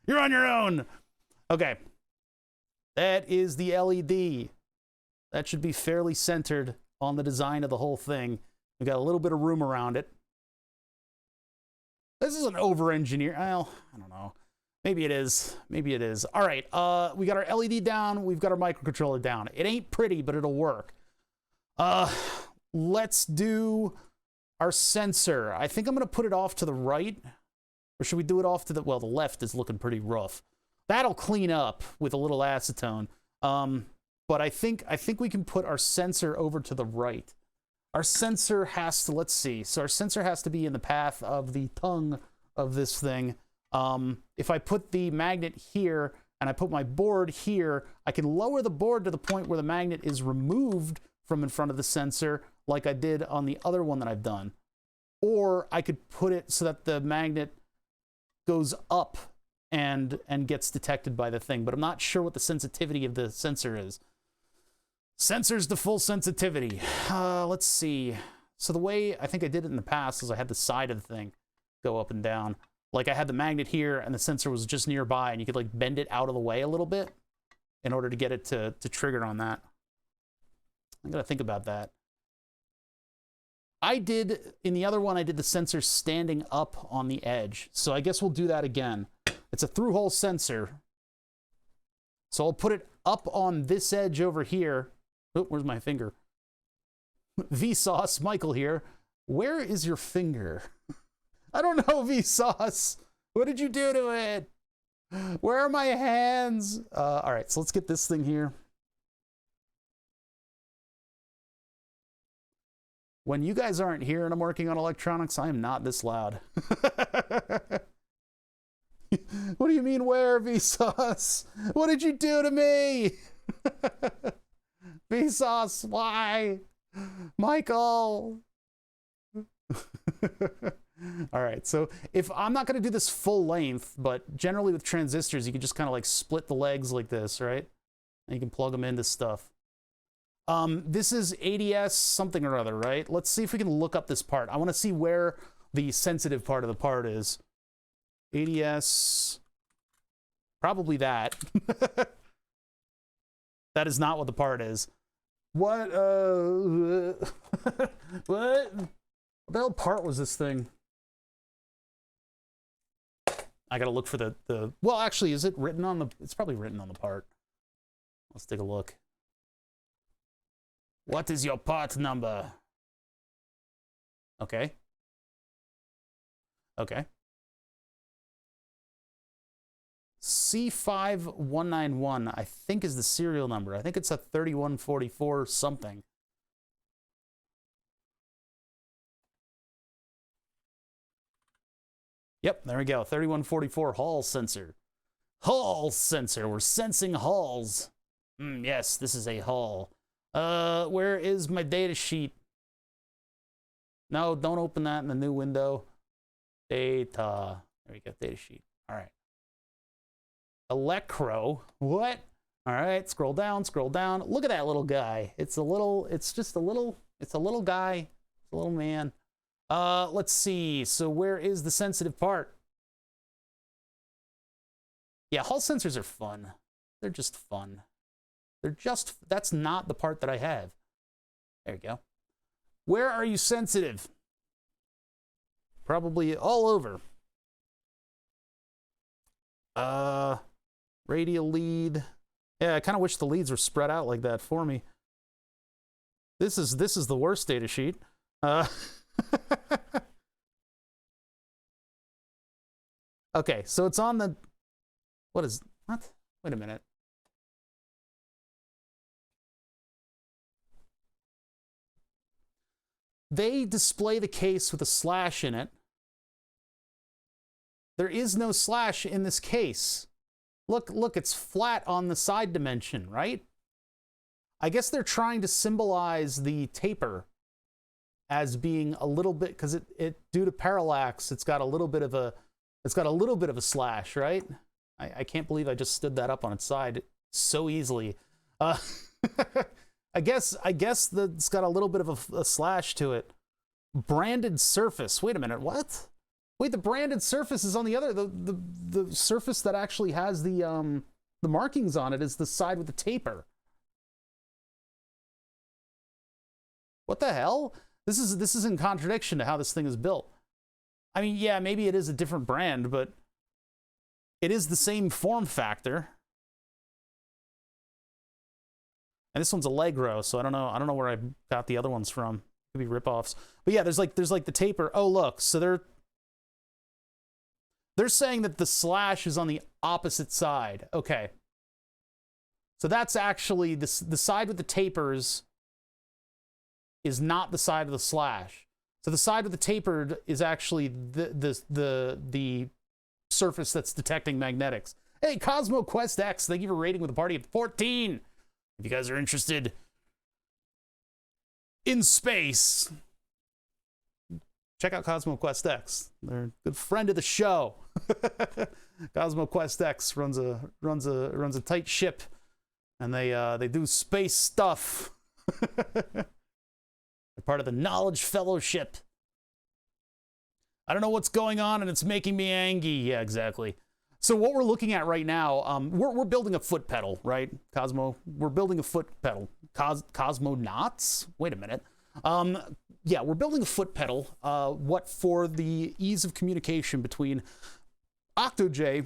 You're on your own. Okay. That is the LED. That should be fairly centered on the design of the whole thing. We got a little bit of room around it. This is an over-engineer. Well, I don't know. Maybe it is. Maybe it is. All right. We got our LED down. We've got our microcontroller down. It ain't pretty, but it'll work. Let's do our sensor. I think I'm going to put it off to the right. Or should we do it off to the... Well, the left is looking pretty rough. That'll clean up with a little acetone. But I think we can put our sensor over to the right. Our sensor has to... Let's see. So our sensor has to be in the path of the tongue of this thing. If I put the magnet here and I put my board here, I can lower the board to the point where the magnet is removed from in front of the sensor, like I did on the other one that I've done. Or I could put it so that the magnet goes up and gets detected by the thing, but I'm not sure what the sensitivity of the sensor is. Sensor's the full sensitivity. Let's see. So the way I think I did it in the past is I had the side of the thing go up and down. Like I had the magnet here and the sensor was just nearby and you could like bend it out of the way a little bit in order to get it to trigger on that. I gotta think about that. I did, in the other one, I did the sensor standing up on the edge. So I guess we'll do that again. It's a through-hole sensor. So I'll put it up on this edge over here. Oh, where's my finger? Vsauce, Michael here. Where is your finger? I don't know, Vsauce. What did you do to it? Where are my hands? All right, so let's get this thing here. When you guys aren't here and I'm working on electronics, I am not this loud. What do you mean, where, Vsauce? What did you do to me? Vsauce, why? Michael. All right, so if I'm not going to do this full length, but generally with transistors, you can just kind of like split the legs like this, right? And you can plug them into stuff. This is ADS something or other, right? Let's see if we can look up this part. I want to see where the sensitive part of the part is. ADS, probably that. That is not what the part is. What, what the hell part was this thing? I gotta look for the, well, actually, is it written on the, it's probably written on the part. Let's take a look. What is your part number? Okay. Okay. C5191, I think, is the serial number. I think it's a 3144 something. Yep, there we go. 3144 Hall sensor. Hall sensor. We're sensing halls. Yes, this is a hall. Where is my data sheet? No, don't open that in the new window. Data. There we go, data sheet. All right. Electro. What? All right, scroll down, scroll down. Look at that little guy. It's a little guy. It's a little man. Let's see. So where is the sensitive part? Yeah, Hall sensors are fun. They're just fun. They're just, that's not the part that I have. There you go. Where are you sensitive? Probably all over. Radial lead. Yeah, I kind of wish the leads were spread out like that for me. This is the worst data sheet. Okay, so it's on the... What? Wait a minute. They display the case with a slash in it. There is no slash in this case. Look, it's flat on the side dimension, right? I guess they're trying to symbolize the taper as being a little bit, because it due to parallax, it's got a little bit of a slash, right? I can't believe I just stood that up on its side so easily. I guess that it's got a little bit of a slash to it. Branded surface. Wait a minute, what? Wait, the branded surface is on the other. The surface that actually has the markings on it is the side with the taper. What the hell? This is in contradiction to how this thing is built. I mean, yeah, maybe it is a different brand, but it is the same form factor. And this one's Allegro, so I don't know where I got the other ones from. Could be ripoffs. But yeah, there's like the taper. Oh, look, so they're saying that the slash is on the opposite side. Okay. So that's actually the side with the tapers is not the side of the slash. So the side with the tapered is actually the surface that's detecting magnetics. Hey, CosmoQuest-X, thank you for rating with a party of 14. If you guys are interested in space, check out CosmoQuest-X. They're a good friend of the show. CosmoQuest-X runs a tight ship, and they do space stuff. They're part of the Knowledge Fellowship. I don't know what's going on, and it's making me angry. Yeah, exactly. So what we're looking at right now, we're building a foot pedal, right, Cosmo? We're building a foot pedal. Cosmonauts? Wait a minute. Yeah, we're building a foot pedal. What for the ease of communication between Octojay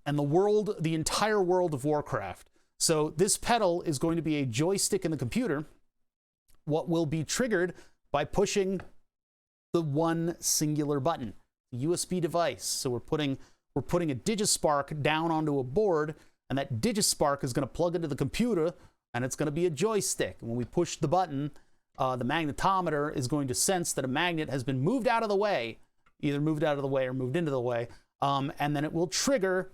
and the entire world of Warcraft. So this pedal is going to be a joystick in the computer. What will be triggered by pushing the one singular button, the USB device. So we're putting a Digispark down onto a board, and that Digispark is going to plug into the computer, and it's going to be a joystick. And when we push the button, the magnetometer is going to sense that a magnet has been moved out of the way, either moved out of the way or moved into the way, and then it will trigger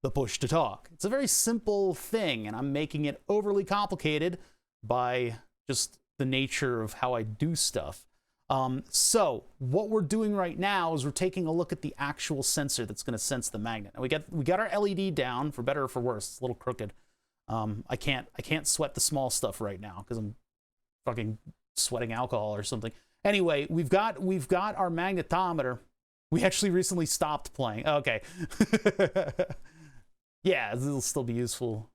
the push to talk. It's a very simple thing, and I'm making it overly complicated by just the nature of how I do stuff. So what we're doing right now is we're taking a look at the actual sensor that's going to sense the magnet. And we got our LED down, for better or for worse. It's a little crooked. I can't sweat the small stuff right now because I'm fucking sweating alcohol or something. Anyway, we've got our magnetometer. We actually recently stopped playing. Okay. Yeah, it'll still be useful.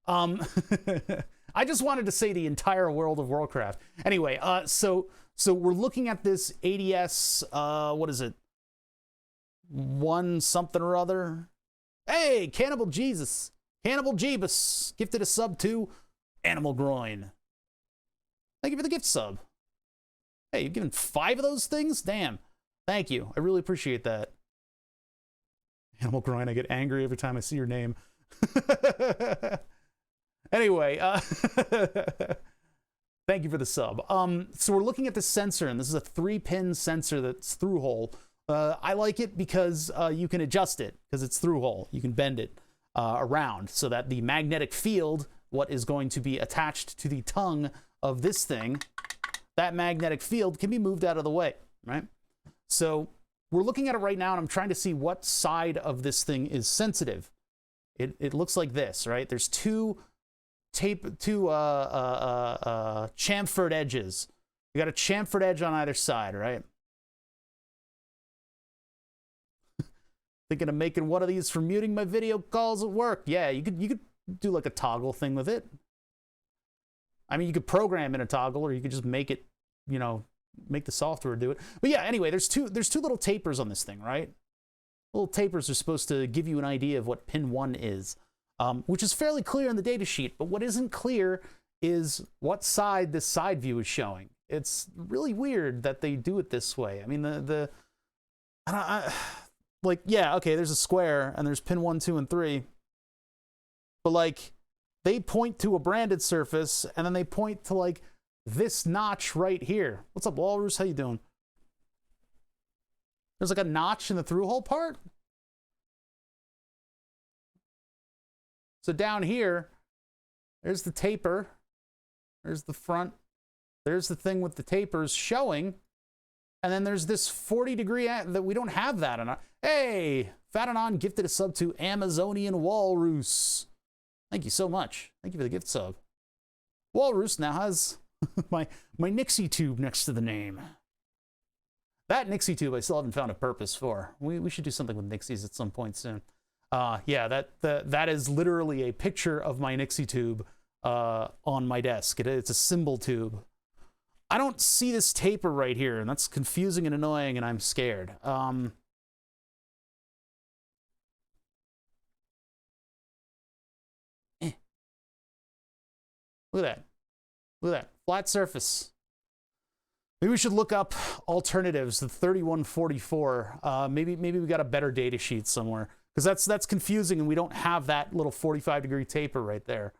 I just wanted to say the entire world of Warcraft. Anyway, so we're looking at this ADS, what is it? One something or other. Hey, Cannibal Jesus. Cannibal Jeebus gifted a sub to Animal Groin. Thank you for the gift sub. Hey, you've given 5 of those things? Damn. Thank you. I really appreciate that. Animal Groin, I get angry every time I see your name. Anyway, thank you for the sub. So we're looking at the sensor, and this is a 3-pin sensor that's through hole. I like it because you can adjust it, because it's through hole. You can bend it around so that the magnetic field, what is going to be attached to the tongue of this thing, that magnetic field can be moved out of the way, right? So we're looking at it right now, and I'm trying to see what side of this thing is sensitive. It looks like this, right? There's two chamfered edges. You got a chamfered edge on either side, right? Thinking of making one of these for muting my video calls at work. Yeah, you could do like a toggle thing with it. I mean, you could program in a toggle, or you could just make it, you know, make the software do it. But yeah, anyway, there's two little tapers on this thing, right? Little tapers are supposed to give you an idea of what pin 1 is, which is fairly clear in the data sheet. But what isn't clear is what side this side view is showing. It's really weird that they do it this way. I mean, like, yeah, okay, there's a square and there's pin 1, 2, and 3. But like, they point to a branded surface and then they point to like this notch right here. What's up, Walrus? How you doing? There's like a notch in the through hole part. So down here, there's the taper. There's the front. There's the thing with the tapers showing. And then there's this 40-degree that we don't have that on. Hey, Fatanon gifted a sub to Amazonian Walrus. Thank you so much. Thank you for the gift sub. Walrus now has my Nixie tube next to the name. That Nixie tube I still haven't found a purpose for. We should do something with Nixies at some point soon. Yeah, that is literally a picture of my Nixie tube on my desk. It's a symbol tube. I don't see this taper right here, and that's confusing and annoying, and I'm scared. Look at that. Look at that. Flat surface. Maybe we should look up alternatives, the 3144. Maybe we got a better data sheet somewhere. Because that's confusing, and we don't have that little 45-degree taper right there.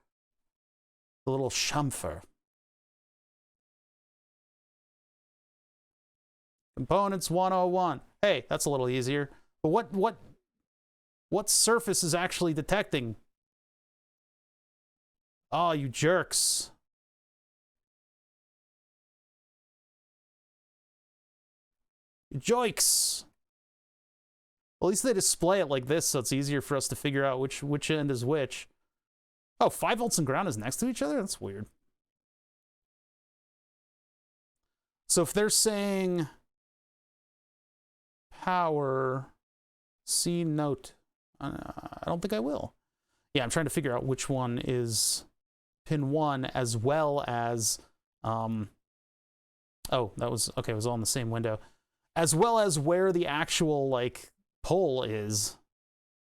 The little chamfer. Components 101. Hey, that's a little easier. But what surface is actually detecting? Oh, you jerks. You joiks. Well, at least they display it like this, so it's easier for us to figure out which end is which. Oh, 5 volts and ground is next to each other? That's weird. So if they're saying power C note, I don't think I will. Yeah, I'm trying to figure out which one is pin 1 as well as, oh, that was, okay, it was all in the same window. As well as where the actual, like, pole is.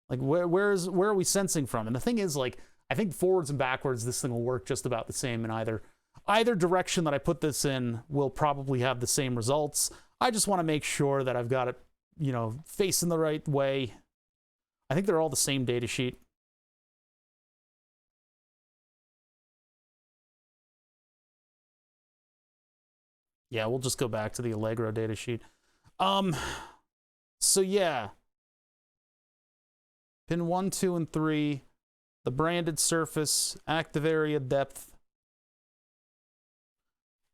Like, where are we sensing from? And the thing is, like, I think forwards and backwards, this thing will work just about the same in either direction that I put this in will probably have the same results. I just want to make sure that I've got it, you know, facing the right way. I think they're all the same data sheet. Yeah, we'll just go back to the Allegro data sheet. So yeah. Pin 1, 2, and 3, the branded surface, active area depth.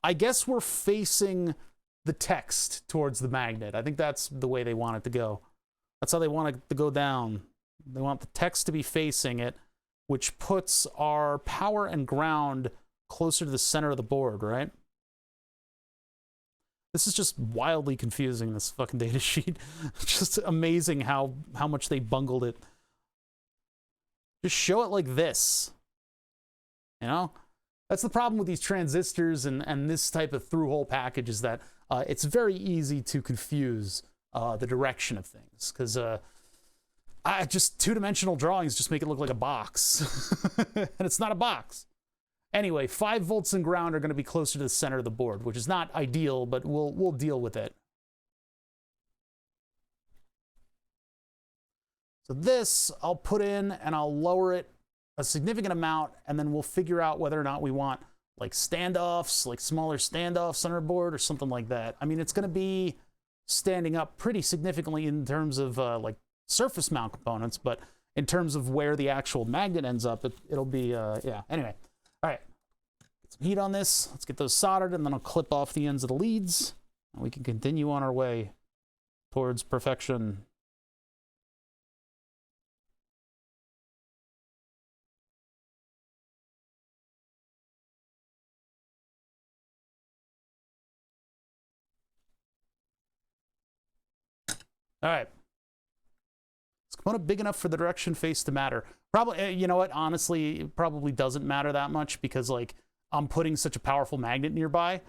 I guess we're facing the text towards the magnet. I think that's the way they want it to go. That's how they want it to go down. They want the text to be facing it, which puts our power and ground closer to the center of the board, right? This is just wildly confusing, this fucking data sheet. Just amazing how much they bungled it. Just show it like this. You know? That's the problem with these transistors and this type of through-hole package is that it's very easy to confuse the direction of things. Because just two-dimensional drawings just make it look like a box. And it's not a box. Anyway, 5 volts and ground are going to be closer to the center of the board, which is not ideal, but we'll deal with it. So this, I'll put in and I'll lower it a significant amount, and then we'll figure out whether or not we want like standoffs, like smaller standoffs on our board or something like that. I mean, it's going to be standing up pretty significantly in terms of like surface mount components, but in terms of where the actual magnet ends up, it'll be, yeah. Anyway. All right, get some heat on this. Let's get those soldered, and then I'll clip off the ends of the leads, and we can continue on our way towards perfection. All right. Is component big enough for the direction face to matter? Probably, you know what, honestly, it probably doesn't matter that much because, like, I'm putting such a powerful magnet nearby.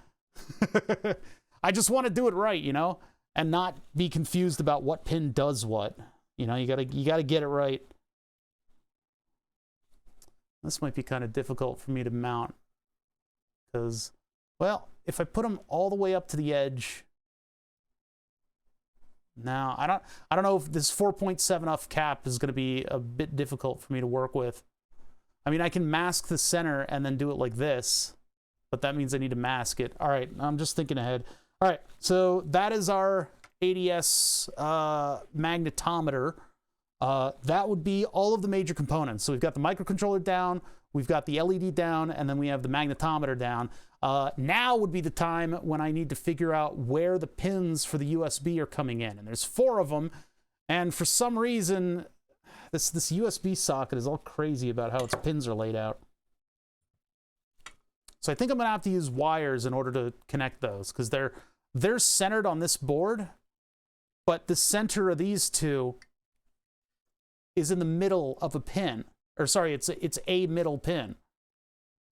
I just want to do it right, you know, and not be confused about what pin does what. You know, you gotta get it right. This might be kind of difficult for me to mount. because, well, if I put them all the way up to the edge, now I don't know if this 4.7 cap is going to be a bit difficult for me to work with. I mean, I can mask the center and then do it like this, but that means I need to mask it. All right, I'm just thinking ahead. All right, so that is our ADS magnetometer. That would be all of the major components. So we've got the microcontroller down, we've got the LED down, and then we have the magnetometer down. Now would be the time when I need to figure out where the pins for the USB are coming in. And there's 4 of them, and for some reason, this USB socket is all crazy about how its pins are laid out. So I think I'm gonna have to use wires in order to connect those, because they're centered on this board, but the center of these two is in the middle of a pin. Or sorry, it's a middle pin.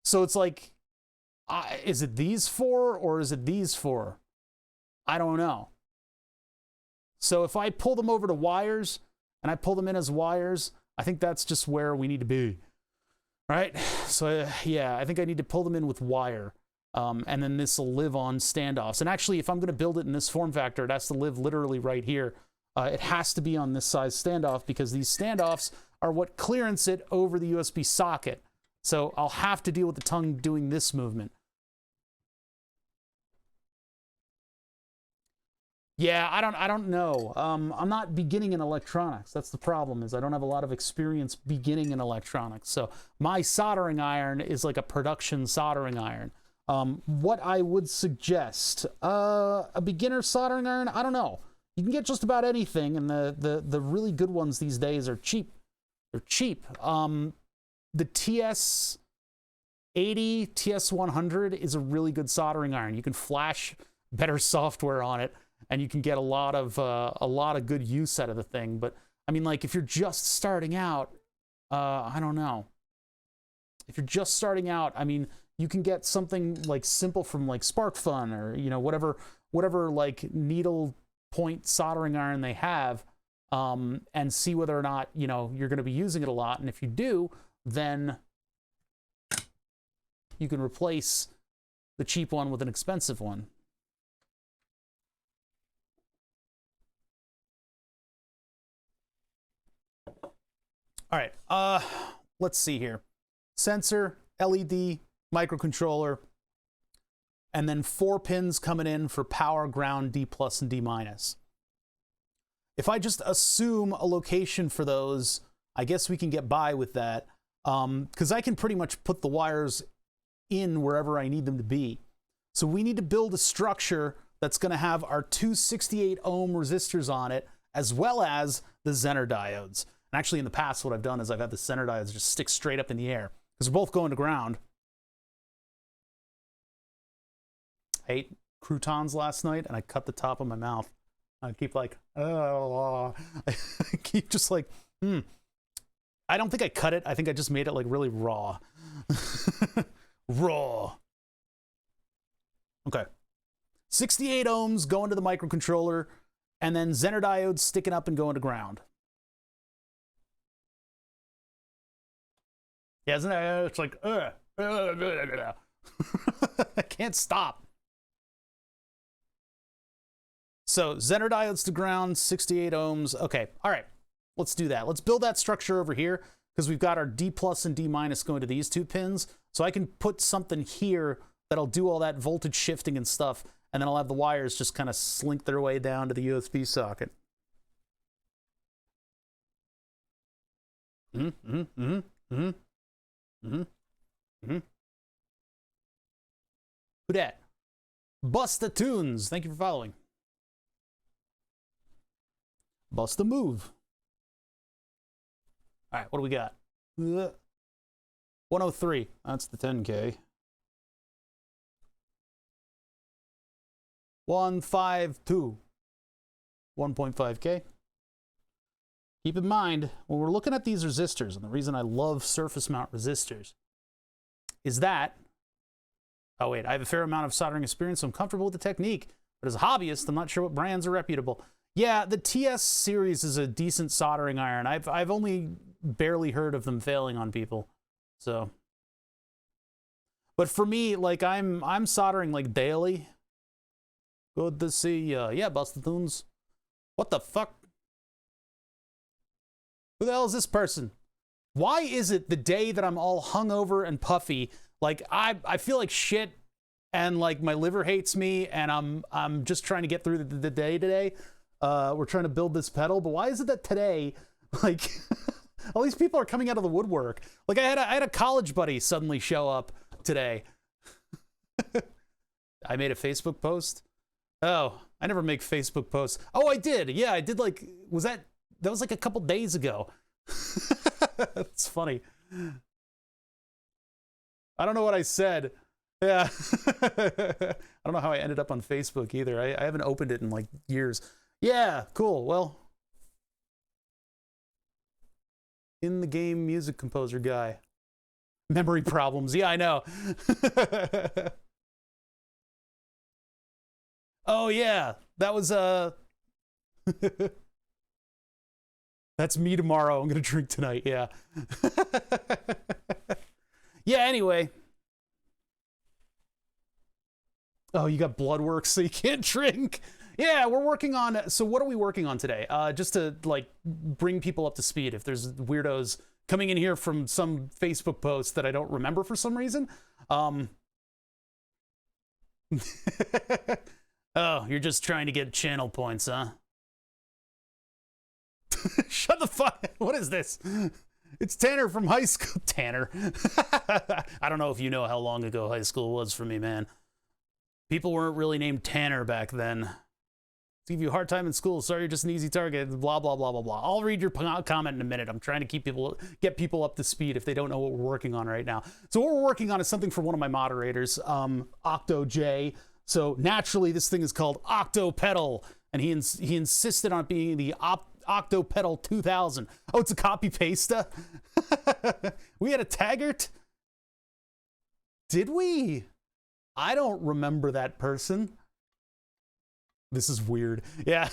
So it's like, is it these 4 or is it these 4? I don't know. So if I pull them over to wires and I pull them in as wires, I think that's just where we need to be. Right? So yeah, I think I need to pull them in with wire. And then this will live on standoffs. And actually, if I'm going to build it in this form factor, it has to live literally right here. It has to be on this size standoff because these standoffs are what clearance it over the USB socket. So I'll have to deal with the tongue doing this movement. Yeah, I don't know. I'm not beginning in electronics. That's the problem, is I don't have a lot of experience beginning in electronics. So my soldering iron is like a production soldering iron. What I would suggest, a beginner soldering iron, I don't know. You can get just about anything, and the really good ones these days are cheap. They're cheap. The TS80, TS100 is a really good soldering iron. You can flash better software on it, and you can get a lot of good use out of the thing. But I mean, like, if you're just starting out, I don't know. If you're just starting out, I mean, you can get something like simple from like SparkFun or, you know, whatever like needle point soldering iron they have, and see whether or not, you know, you're going to be using it a lot. And if you do, then you can replace the cheap one with an expensive one. All right, let's see here. Sensor, LED, microcontroller, and then 4 pins coming in for power, ground, D+, and D-. If I just assume a location for those, I guess we can get by with that, because I can pretty much put the wires in wherever I need them to be. So we need to build a structure that's going to have our 268 ohm resistors on it, as well as the Zener diodes. And actually, in the past, what I've done is I've had the Zener diodes just stick straight up in the air, because they're both going to ground. I ate croutons last night, and I cut the top of my mouth. I keep like, oh, I keep just like, I don't think I cut it. I think I just made it like really raw. Raw. Okay. 68 ohms going to the microcontroller, and then Zener diodes sticking up and going to ground. Yeah, isn't it? It's like, I can't stop. So Zener diodes to ground, 68 ohms. Okay, all right, let's do that. Let's build that structure over here, because we've got our D+ and D- going to these 2 pins. So I can put something here that'll do all that voltage shifting and stuff, and then I'll have the wires just kind of slink their way down to the USB socket. Who dat? Busta Tunes, thank you for following. Bust a move. All right, what do we got? 103. That's the 10K. 152. 1.5K. Keep in mind, when we're looking at these resistors, and the reason I love surface mount resistors is that, oh wait, I have a fair amount of soldering experience, so I'm comfortable with the technique, but as a hobbyist, I'm not sure what brands are reputable. Yeah, the TS series is a decent soldering iron. I've only barely heard of them failing on people, so. But for me, like I'm soldering like daily. Good to see ya. Yeah, Busta Tunes. What the fuck? Who the hell is this person? Why is it the day that I'm all hungover and puffy, like I feel like shit and like my liver hates me and I'm just trying to get through the day today. We're trying to build this pedal, but why is it that today, like all these people are coming out of the woodwork? Like I had a college buddy suddenly show up today. I made a Facebook post. Oh, I never make Facebook posts. Oh, I did. Yeah, I did. Like, that was like a couple days ago. It's funny. I don't know what I said. Yeah. I don't know how I ended up on Facebook either. I haven't opened it in like years. Yeah, cool. Well, in the game music composer guy. Memory problems. Yeah, I know. Oh yeah, that was that's me tomorrow. I'm gonna drink tonight. Yeah. Yeah. Anyway. Oh, you got blood work, so you can't drink. Yeah, we're working on. So what are we working on today? Just to like bring people up to speed. If there's weirdos coming in here from some Facebook post that I don't remember for some reason. Oh, you're just trying to get channel points, huh? Shut the fuck. What is this? It's Tanner from high school. Tanner. I don't know if you know how long ago high school was for me, man. People weren't really named Tanner back then. Give you a hard time in school. Sorry, you're just an easy target. Blah, blah, blah, blah, blah. I'll read your comment in a minute. I'm trying to get people up to speed if they don't know what we're working on right now. So what we're working on is something for one of my moderators, Octojay. So naturally, this thing is called Octopedal, and he insisted on it being the Octopedal 2000. Oh, it's a copy pasta. We had a Taggart. Did we? I don't remember that person. This is weird. Yeah.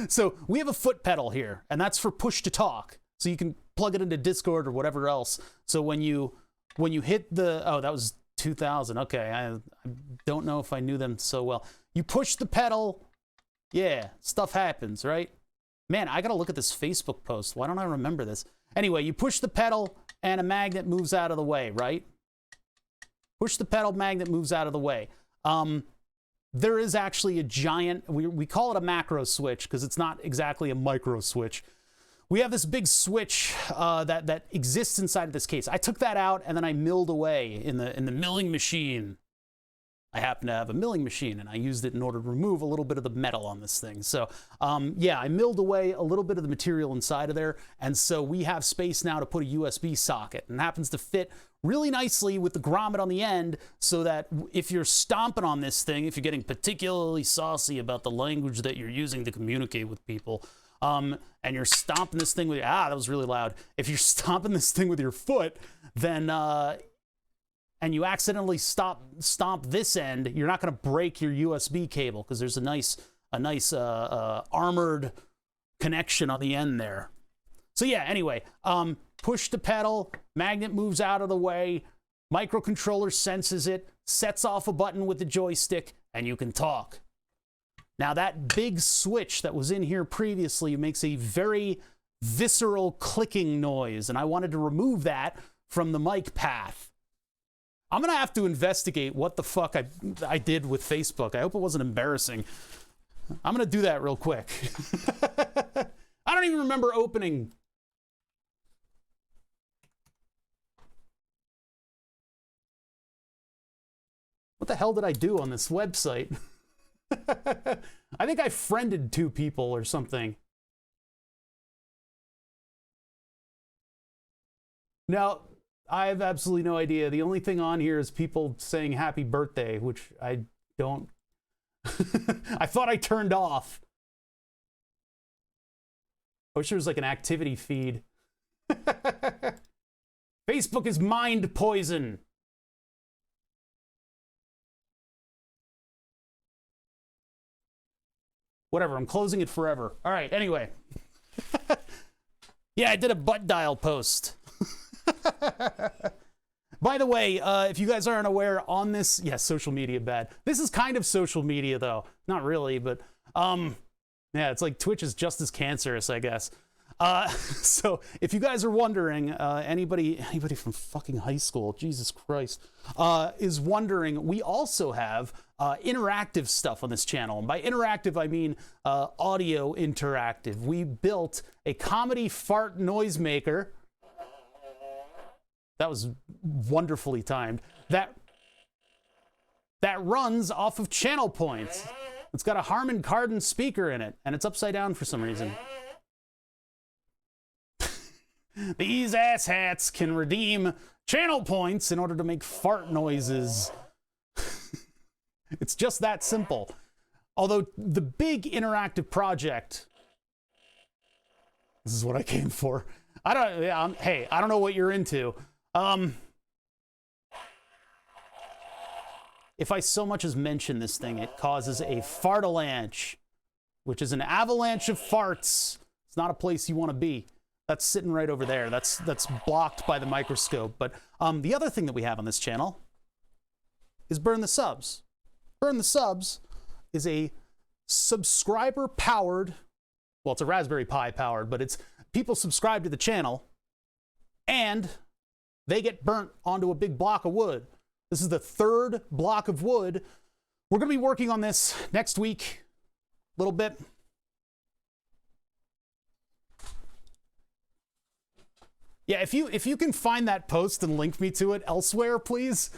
So we have a foot pedal here, and that's for push to talk. So you can plug it into Discord or whatever else. So when you hit the, oh, that was 2000. Okay, I don't know if I knew them so well. You push the pedal, yeah, stuff happens, right? Man, I gotta look at this Facebook post. Why don't I remember this? Anyway, you push the pedal and a magnet moves out of the way, right? Push the pedal, magnet moves out of the way. There is actually a giant, we call it a macro switch because it's not exactly a micro switch. We have this big switch that exists inside of this case. I took that out and then I milled away in the milling machine. I happen to have a milling machine and I used it in order to remove a little bit of the metal on this thing. So yeah, I milled away a little bit of the material inside of there. And so we have space now to put a USB socket, and it happens to fit really nicely with the grommet on the end, so that if you're stomping on this thing, if you're getting particularly saucy about the language that you're using to communicate with people, and you're stomping this thing with, that was really loud. If you're stomping this thing with your foot, then, and you accidentally stomp this end, you're not going to break your USB cable because there's a nice armored connection on the end there. So yeah, anyway, push the pedal, magnet moves out of the way, microcontroller senses it, sets off a button with the joystick, and you can talk. Now that big switch that was in here previously makes a very visceral clicking noise, and I wanted to remove that from the mic path. I'm gonna have to investigate what the fuck I did with Facebook. I hope it wasn't embarrassing. I'm gonna do that real quick. I don't even remember opening. What the hell did I do on this website? I think I friended 2 people or something. Now, I have absolutely no idea. The only thing on here is people saying happy birthday, which I don't... I thought I turned off. I wish there was like an activity feed. Facebook is mind poison. Whatever, I'm closing it forever. All right, anyway. Yeah, I did a butt dial post. By by the way, if you guys aren't aware on this, yes, social media bad. This is kind of social media though. Not really, but yeah, it's like Twitch is just as cancerous, I guess. So if you guys are wondering, anybody from fucking high school, Jesus Christ, is wondering, we also have interactive stuff on this channel. And by interactive, I mean audio interactive. We built a comedy fart noisemaker. That was wonderfully timed. That runs off of channel points. It's got a Harman Kardon speaker in it, and it's upside down for some reason. These asshats can redeem channel points in order to make fart noises. It's just that simple. Although the big interactive project, this is what I came for. Hey, I don't know what you're into. If I so much as mention this thing, it causes a fartalanche, which is an avalanche of farts. It's not a place you want to be. That's sitting right over there. That's blocked by the microscope. But the other thing that we have on this channel is Burn the Subs. Burn the Subs is a subscriber-powered, well, it's a Raspberry Pi powered, but it's people subscribe to the channel and they get burnt onto a big block of wood. This is the third block of wood. We're going to be working on this next week, a little bit. Yeah, if you can find that post and link me to it elsewhere, please.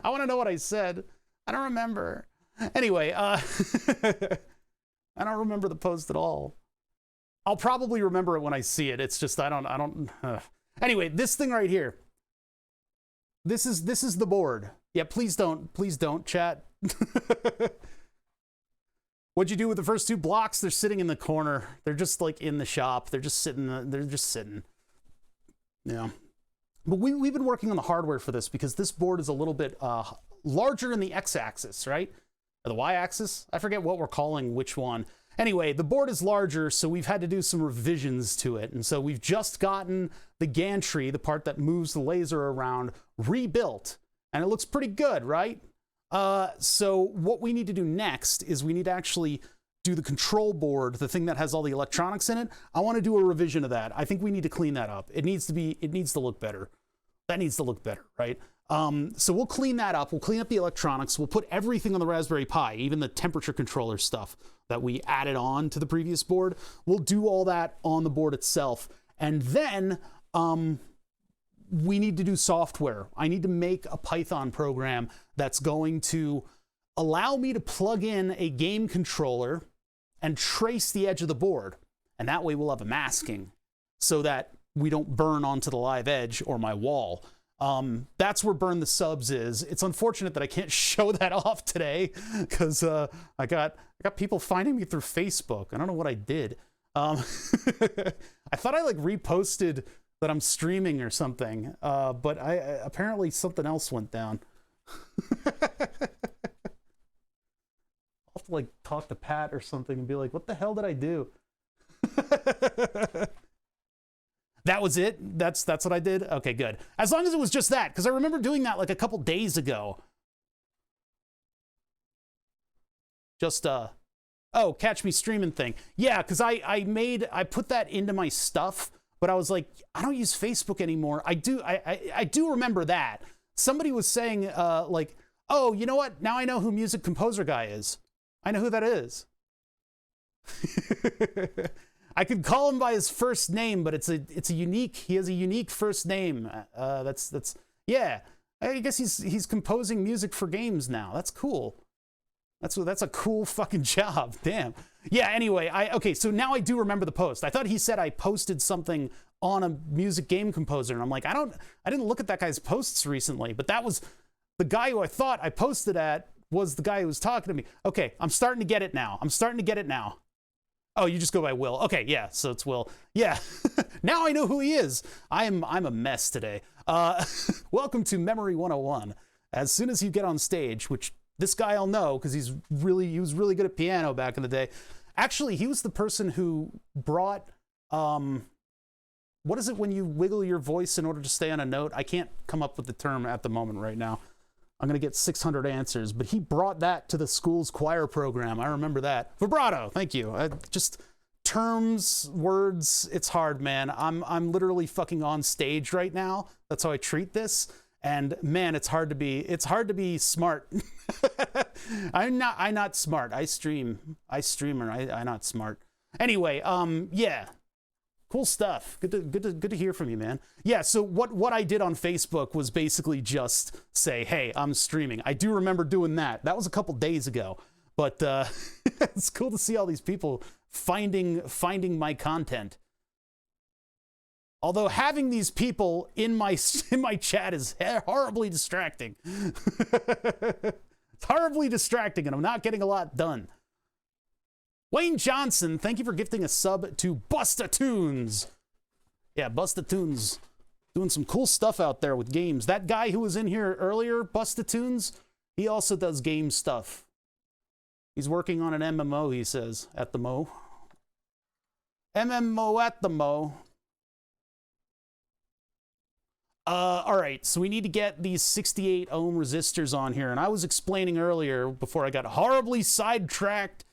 I want to know what I said. I don't remember. Anyway, I don't remember the post at all. I'll probably remember it when I see it. It's just I don't. Anyway, this thing right here. This is the board. Yeah, please don't chat. What'd you do with the first two blocks? They're sitting in the corner. They're just like in the shop. They're just sitting. They're just sitting. Yeah. But we've been working on the hardware for this because this board is a little bit larger in the x-axis, right? Or the y-axis? I forget what we're calling which one. Anyway, the board is larger, so we've had to do some revisions to it. And so we've just gotten the gantry, the part that moves the laser around, rebuilt. And it looks pretty good, right? So what we need to do next is we need to actually do the control board, the thing that has all the electronics in it. I want to do a revision of that. I think we need to clean that up. It needs to look better. That needs to look better, right? So we'll clean that up. We'll clean up the electronics. We'll put everything on the Raspberry Pi, even the temperature controller stuff that we added on to the previous board. We'll do all that on the board itself. And then we need to do software. I need to make a Python program that's going to allow me to plug in a game controller and trace the edge of the board. And that way we'll have a masking so that we don't burn onto the live edge or my wall. That's where Burn the Subs is. It's unfortunate that I can't show that off today because I got people finding me through Facebook. I don't know what I did. I thought I like reposted that I'm streaming or something, but apparently something else went down. I'll have to like talk to Pat or something and be like, what the hell did I do? That was it? That's what I did? Okay, good. As long as it was just that, because I remember doing that like a couple days ago. Just, oh, catch me streaming thing. Yeah, because I put that into my stuff, but I was like, I don't use Facebook anymore. I do remember that. Somebody was saying, like, oh, you know what? Now I know who Music Composer Guy is. I know who that is. I could call him by his first name, but he has a unique first name. Yeah. I guess he's composing music for games now. That's cool. That's a cool fucking job. Damn. Yeah, anyway, okay, so now I do remember the post. I thought he said I posted something on a music game composer, and I'm like, I didn't look at that guy's posts recently, but that was the guy who I thought I posted at was the guy who was talking to me. Okay, I'm starting to get it now. Oh, you just go by Will. Okay, yeah, so it's Will. Yeah, now I know who he is. I'm a mess today. Welcome to Memory 101. As soon as you get on stage, which this guy I'll know because he was really good at piano back in the day. Actually, he was the person who brought what is it when you wiggle your voice in order to stay on a note? I can't come up with the term at the moment right now. I'm going to get 600 answers, but he brought that to the school's choir program. I remember that. Vibrato, thank you. Just terms, words, it's hard, man. I'm literally fucking on stage right now. That's how I treat this. And man, it's hard to be smart. I'm not smart. I streamer. I'm not smart. Anyway, yeah. Cool stuff. Good to hear from you, man. Yeah, so what I did on Facebook was basically just say, hey, I'm streaming. I do remember doing that. That was a couple days ago. But it's cool to see all these people finding my content. Although having these people in my chat is horribly distracting. It's horribly distracting, and I'm not getting a lot done. Wayne Johnson, thank you for gifting a sub to Bustatoons. Yeah, Bustatoons doing some cool stuff out there with games. That guy who was in here earlier, Bustatoons, he also does game stuff. He's working on an MMO, he says, at the Mo. MMO at the Mo. All right, so we need to get these 68 ohm resistors on here. And I was explaining earlier, before I got horribly sidetracked,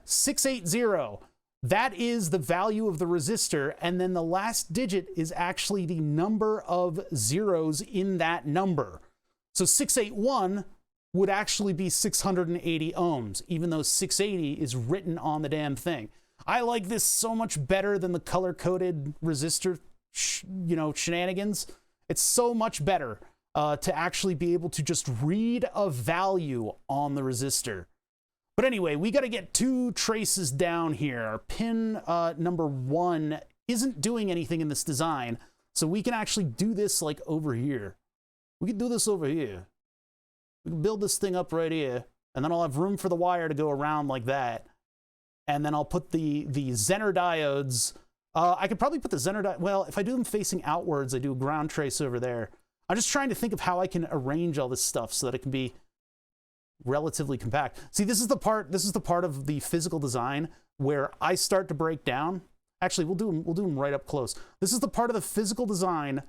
680, that is the value of the resistor, and then the last digit is actually the number of zeros in that number. So 681 would actually be 680 ohms, even though 680 is written on the damn thing. I like this so much better than the color-coded resistor, shenanigans. It's so much better to actually be able to just read a value on the resistor. But anyway, we got to get two traces down here. Our pin number 1 isn't doing anything in this design, so we can actually do this like over here. We can do this over here. We can build this thing up right here, and then I'll have room for the wire to go around like that. And then I'll put the Zener diodes. I could probably put the Zener diode. Well, if I do them facing outwards, I do a ground trace over there. I'm just trying to think of how I can arrange all this stuff so that it can be relatively compact. See, this is the part of the physical design where I start to break down. Actually, we'll do them right up close. This is the part of the physical design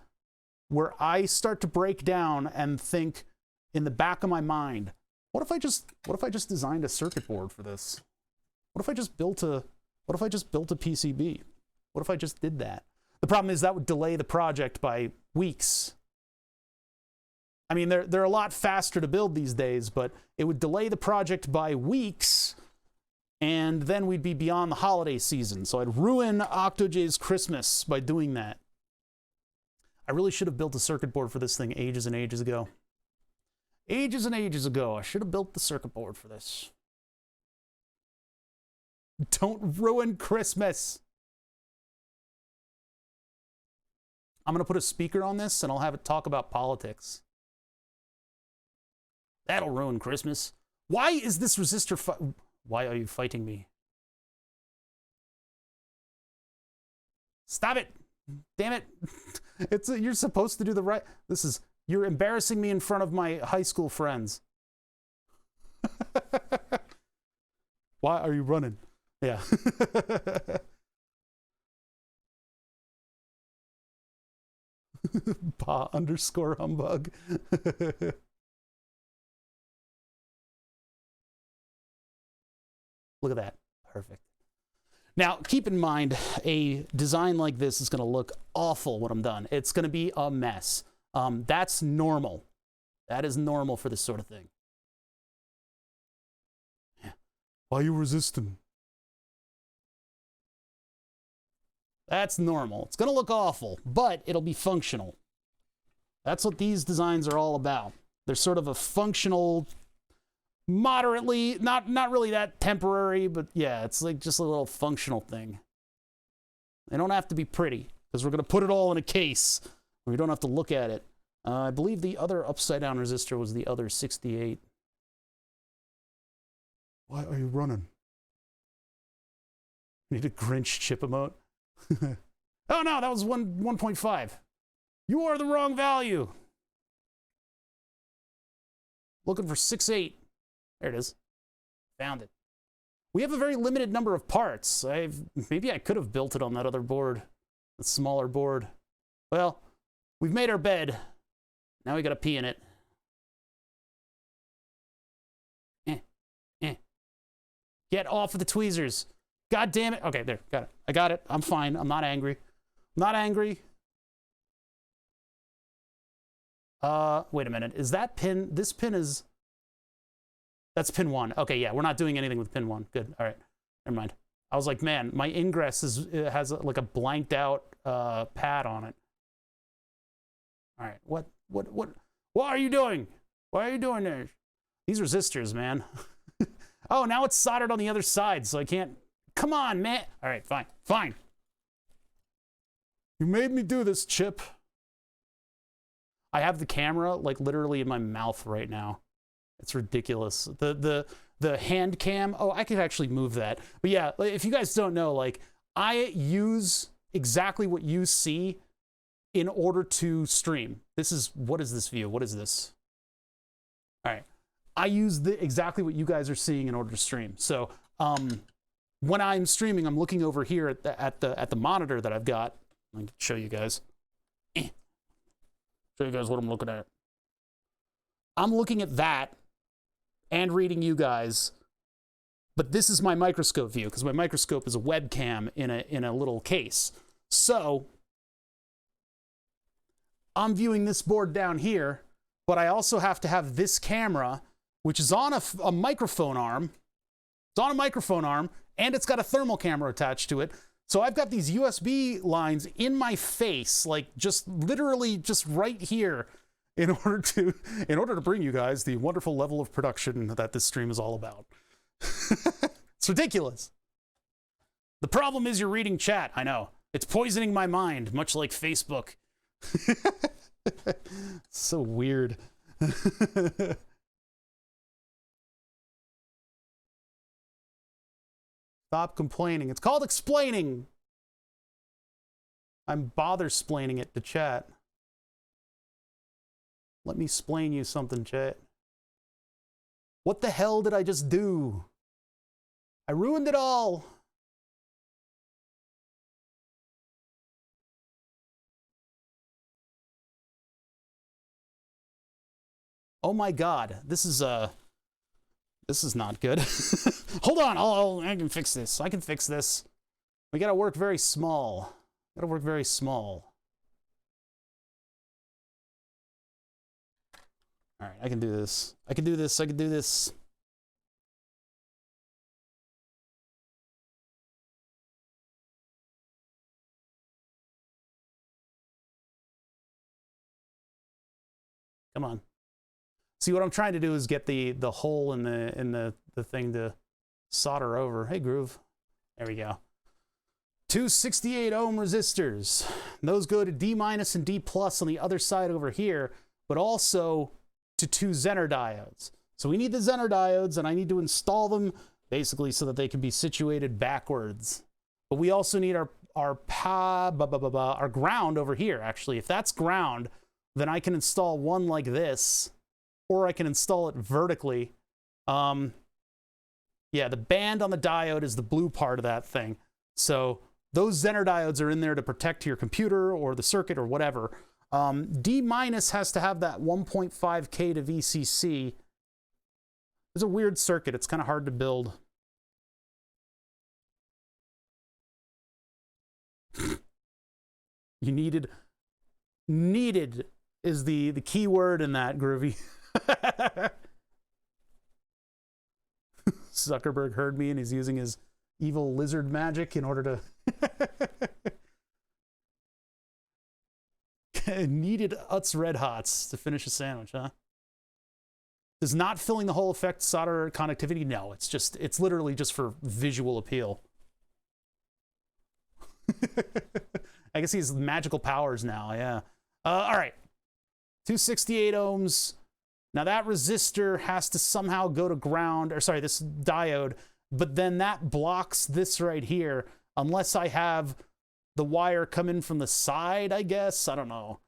where I start to break down and think in the back of my mind, what if I just designed a circuit board for this? What if I just built a PCB? What if I just did that? The problem is that would delay the project by weeks. I mean, they're a lot faster to build these days, but it would delay the project by weeks, and then we'd be beyond the holiday season. So I'd ruin Octojay's Christmas by doing that. I really should have built a circuit board for this thing ages and ages ago. Ages and ages ago, I should have built the circuit board for this. Don't ruin Christmas. I'm going to put a speaker on this, and I'll have it talk about politics. That'll ruin Christmas. Why is this resistor why are you fighting me? Stop it! Damn it! You're supposed to do the right. You're embarrassing me in front of my high school friends. Why are you running? Yeah. Pa_humbug. Look at that. Perfect. Now, keep in mind, a design like this is going to look awful when I'm done. It's going to be a mess. That's normal. That is normal for this sort of thing. Yeah. Why are you resisting? That's normal. It's going to look awful, but it'll be functional. That's what these designs are all about. They're sort of a functional, moderately, not really that temporary, but yeah, it's like just a little functional thing. They don't have to be pretty, because we're going to put it all in a case where we don't have to look at it. I believe the other upside-down resistor was the other 68. Why are you running? Need a Grinch chip emote? Oh no, that was 1.5. You are the wrong value. Looking for 6.8. There it is. Found it. We have a very limited number of parts. Maybe I could have built it on that other board. a smaller board. Well, we've made our bed. Now we gotta pee in it. Get off of the tweezers. God damn it. Okay, there, got it. I got it. I'm fine. I'm not angry. I'm not angry. Wait a minute. Is that pin? This pin is... That's pin 1. Okay, yeah, we're not doing anything with pin 1. Good. All right. Never mind. I was like, man, my ingress has like a blanked out pad on it. All right. What are you doing? What are you doing there? These resistors, man. Oh, now it's soldered on the other side, so I can't... Come on, man. All right, fine. Fine. You made me do this, Chip. I have the camera, like, literally in my mouth right now. It's ridiculous. The hand cam... Oh, I could actually move that. But yeah, if you guys don't know, like, I use exactly what you see in order to stream. This is... What is this view? What is this? All right. I use exactly what you guys are seeing in order to stream. So when I'm streaming, I'm looking over here at the monitor that I've got. Let me show you guys. Show you guys what I'm looking at. I'm looking at that and reading you guys, but this is my microscope view because my microscope is a webcam in a little case. So I'm viewing this board down here, but I also have to have this camera, which is on a microphone arm. It's on a microphone arm, and it's got a thermal camera attached to it. So I've got these USB lines in my face, like just literally just right here, in order to bring you guys the wonderful level of production that this stream is all about. It's ridiculous. The problem is you're reading chat. I know. It's poisoning my mind, much like Facebook. So weird. Stop complaining. It's called explaining. I'm bother-splaining it to chat. Let me explain you something, chat. What the hell did I just do? I ruined it all. Oh my God, this is not good. Hold on, I can fix this. I can fix this. We gotta work very small. Gotta work very small. All right, I can do this. I can do this. I can do this. Come on. See, what I'm trying to do is get the hole in the thing to solder over. Hey, Groove. There we go. 268 ohm resistors. Those go to D- and D+ on the other side over here, but also to 2 Zener diodes. So we need the Zener diodes, and I need to install them basically so that they can be situated backwards. But we also need our ground over here, actually. If that's ground, then I can install one like this, or I can install it vertically. Yeah, the band on the diode is the blue part of that thing. So those Zener diodes are in there to protect your computer or the circuit or whatever. D- has to have that 1.5K to VCC. It's a weird circuit. It's kind of hard to build. You needed is the key word in that, Groovy. Zuckerberg heard me and he's using his evil lizard magic in order to needed Utz Red Hots to finish a sandwich, huh? Does not filling the hole affect solder conductivity? No, it's literally just for visual appeal. I guess he has magical powers now, yeah. All right. 268 ohms. Now that resistor has to somehow go to ground, or sorry, this diode, but then that blocks this right here, unless I have the wire come in from the side, I guess. I don't know.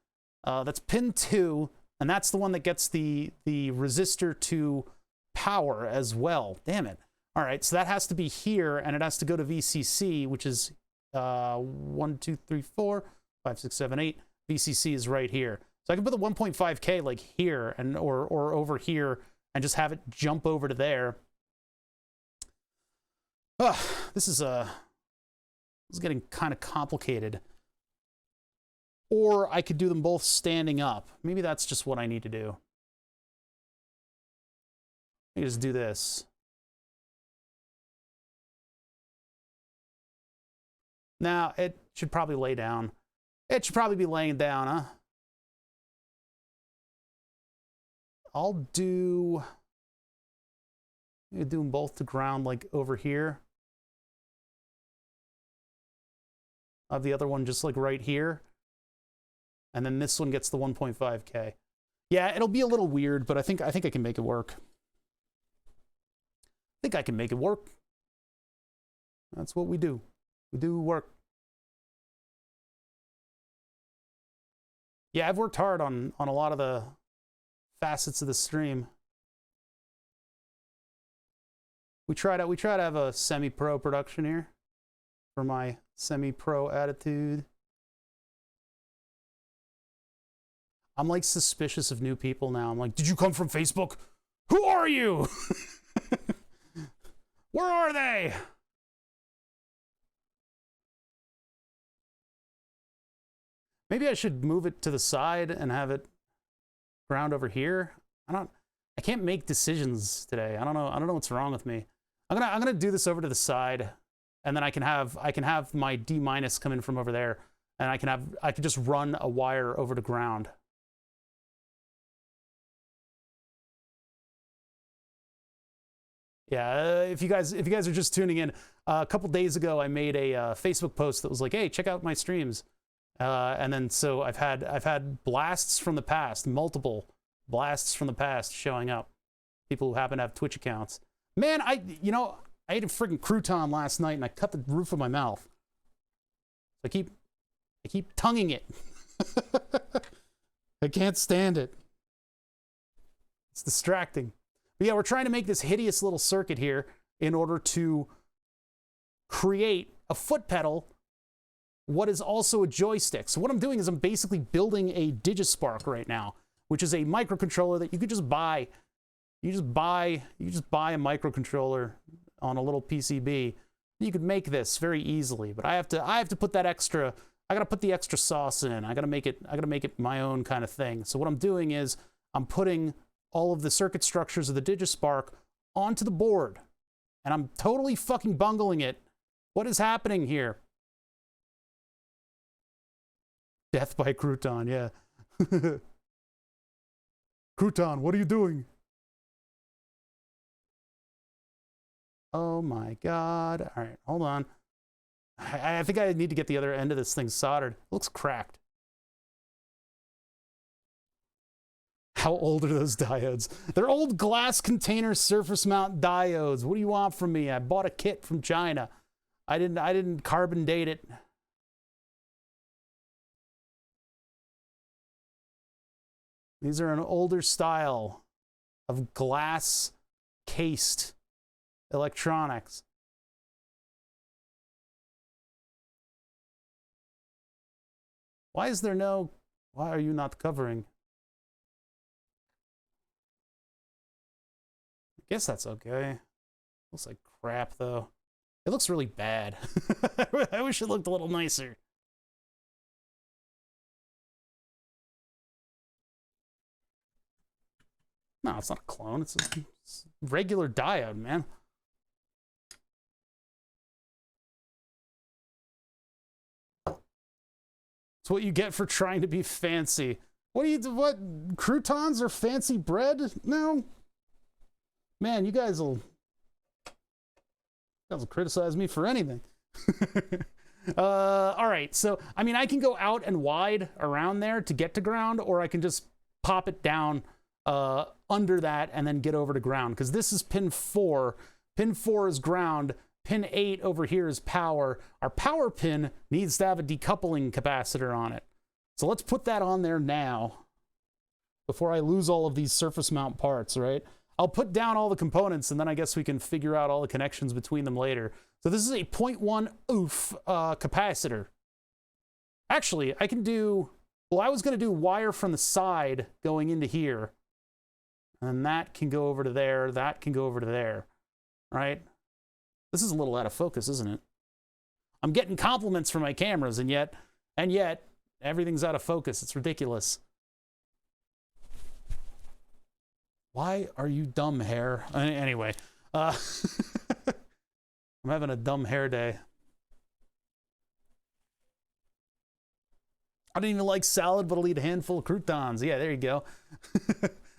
That's pin 2, and that's the one that gets the resistor to power as well. Damn it. All right, so that has to be here, and it has to go to VCC, which is 1, 2, 3, 4, 5, 6, 7, 8. VCC is right here. So I can put the 1.5K like here and or over here and just have it jump over to there. This is getting kind of complicated. Or I could do them both standing up. Maybe that's just what I need to do. Let me just do this. Now, it should probably lay down. It should probably be laying down, huh? I'll do them both to ground, like over here. I'll have the other one just like right here. And then this one gets the 1.5K. Yeah, it'll be a little weird, but I think I can make it work. I think I can make it work. That's what we do. We do work. Yeah, I've worked hard on a lot of the facets of the stream. We try to have a semi-pro production here for my semi-pro attitude. I'm like suspicious of new people now. I'm like, did you come from Facebook? Who are you? Where are they? Maybe I should move it to the side and have it ground over here. I can't make decisions today. I don't know what's wrong with me. I'm gonna do this over to the side, and then I can have my D- come in from over there, and I can just run a wire over to ground. Yeah, if you guys are just tuning in, a couple days ago I made a Facebook post that was like, "Hey, check out my streams," and then so I've had blasts from the past, multiple blasts from the past showing up. People who happen to have Twitch accounts. Man, I ate a freaking crouton last night and I cut the roof of my mouth. I keep tonguing it. I can't stand it. It's distracting. But yeah, we're trying to make this hideous little circuit here in order to create a foot pedal, what is also a joystick. So what I'm doing is I'm basically building a Digispark right now, which is a microcontroller that you could just buy. You just buy a microcontroller on a little PCB. You could make this very easily, but I have to put that extra. I gotta put the extra sauce in. I gotta make it my own kind of thing. So what I'm doing is I'm putting all of the circuit structures of the Digispark onto the board. And I'm totally fucking bungling it. What is happening here? Death by crouton, yeah. Crouton, what are you doing? Oh my God. All right, hold on. I think I need to get the other end of this thing soldered. It looks cracked. How old are those diodes? They're old glass container surface mount diodes. What do you want from me? I bought a kit from China. I didn't carbon date it. These are an older style of glass cased electronics. Why are you not covering? I guess that's okay. Looks like crap, though. It looks really bad. I wish it looked a little nicer. No, it's not a clone. It's a regular diode, man. It's what you get for trying to be fancy. What croutons are fancy bread? No. Man, you guys will criticize me for anything. All right, so I mean, I can go out and wide around there to get to ground, or I can just pop it down under that and then get over to ground, because this is pin 4. Pin 4 is ground. Pin 8 over here is power. Our power pin needs to have a decoupling capacitor on it. So let's put that on there now before I lose all of these surface mount parts, right? I'll put down all the components, and then I guess we can figure out all the connections between them later. So this is a 0.1 oof capacitor. Actually, I can do, well, I was going to do wire from the side going into here. And that can go over to there. That can go over to there. Right? This is a little out of focus, isn't it? I'm getting compliments from my cameras, and yet, everything's out of focus. It's ridiculous. Why are you dumb, hair? Anyway, I'm having a dumb hair day. I didn't even like salad, but I'll eat a handful of croutons. Yeah, there you go.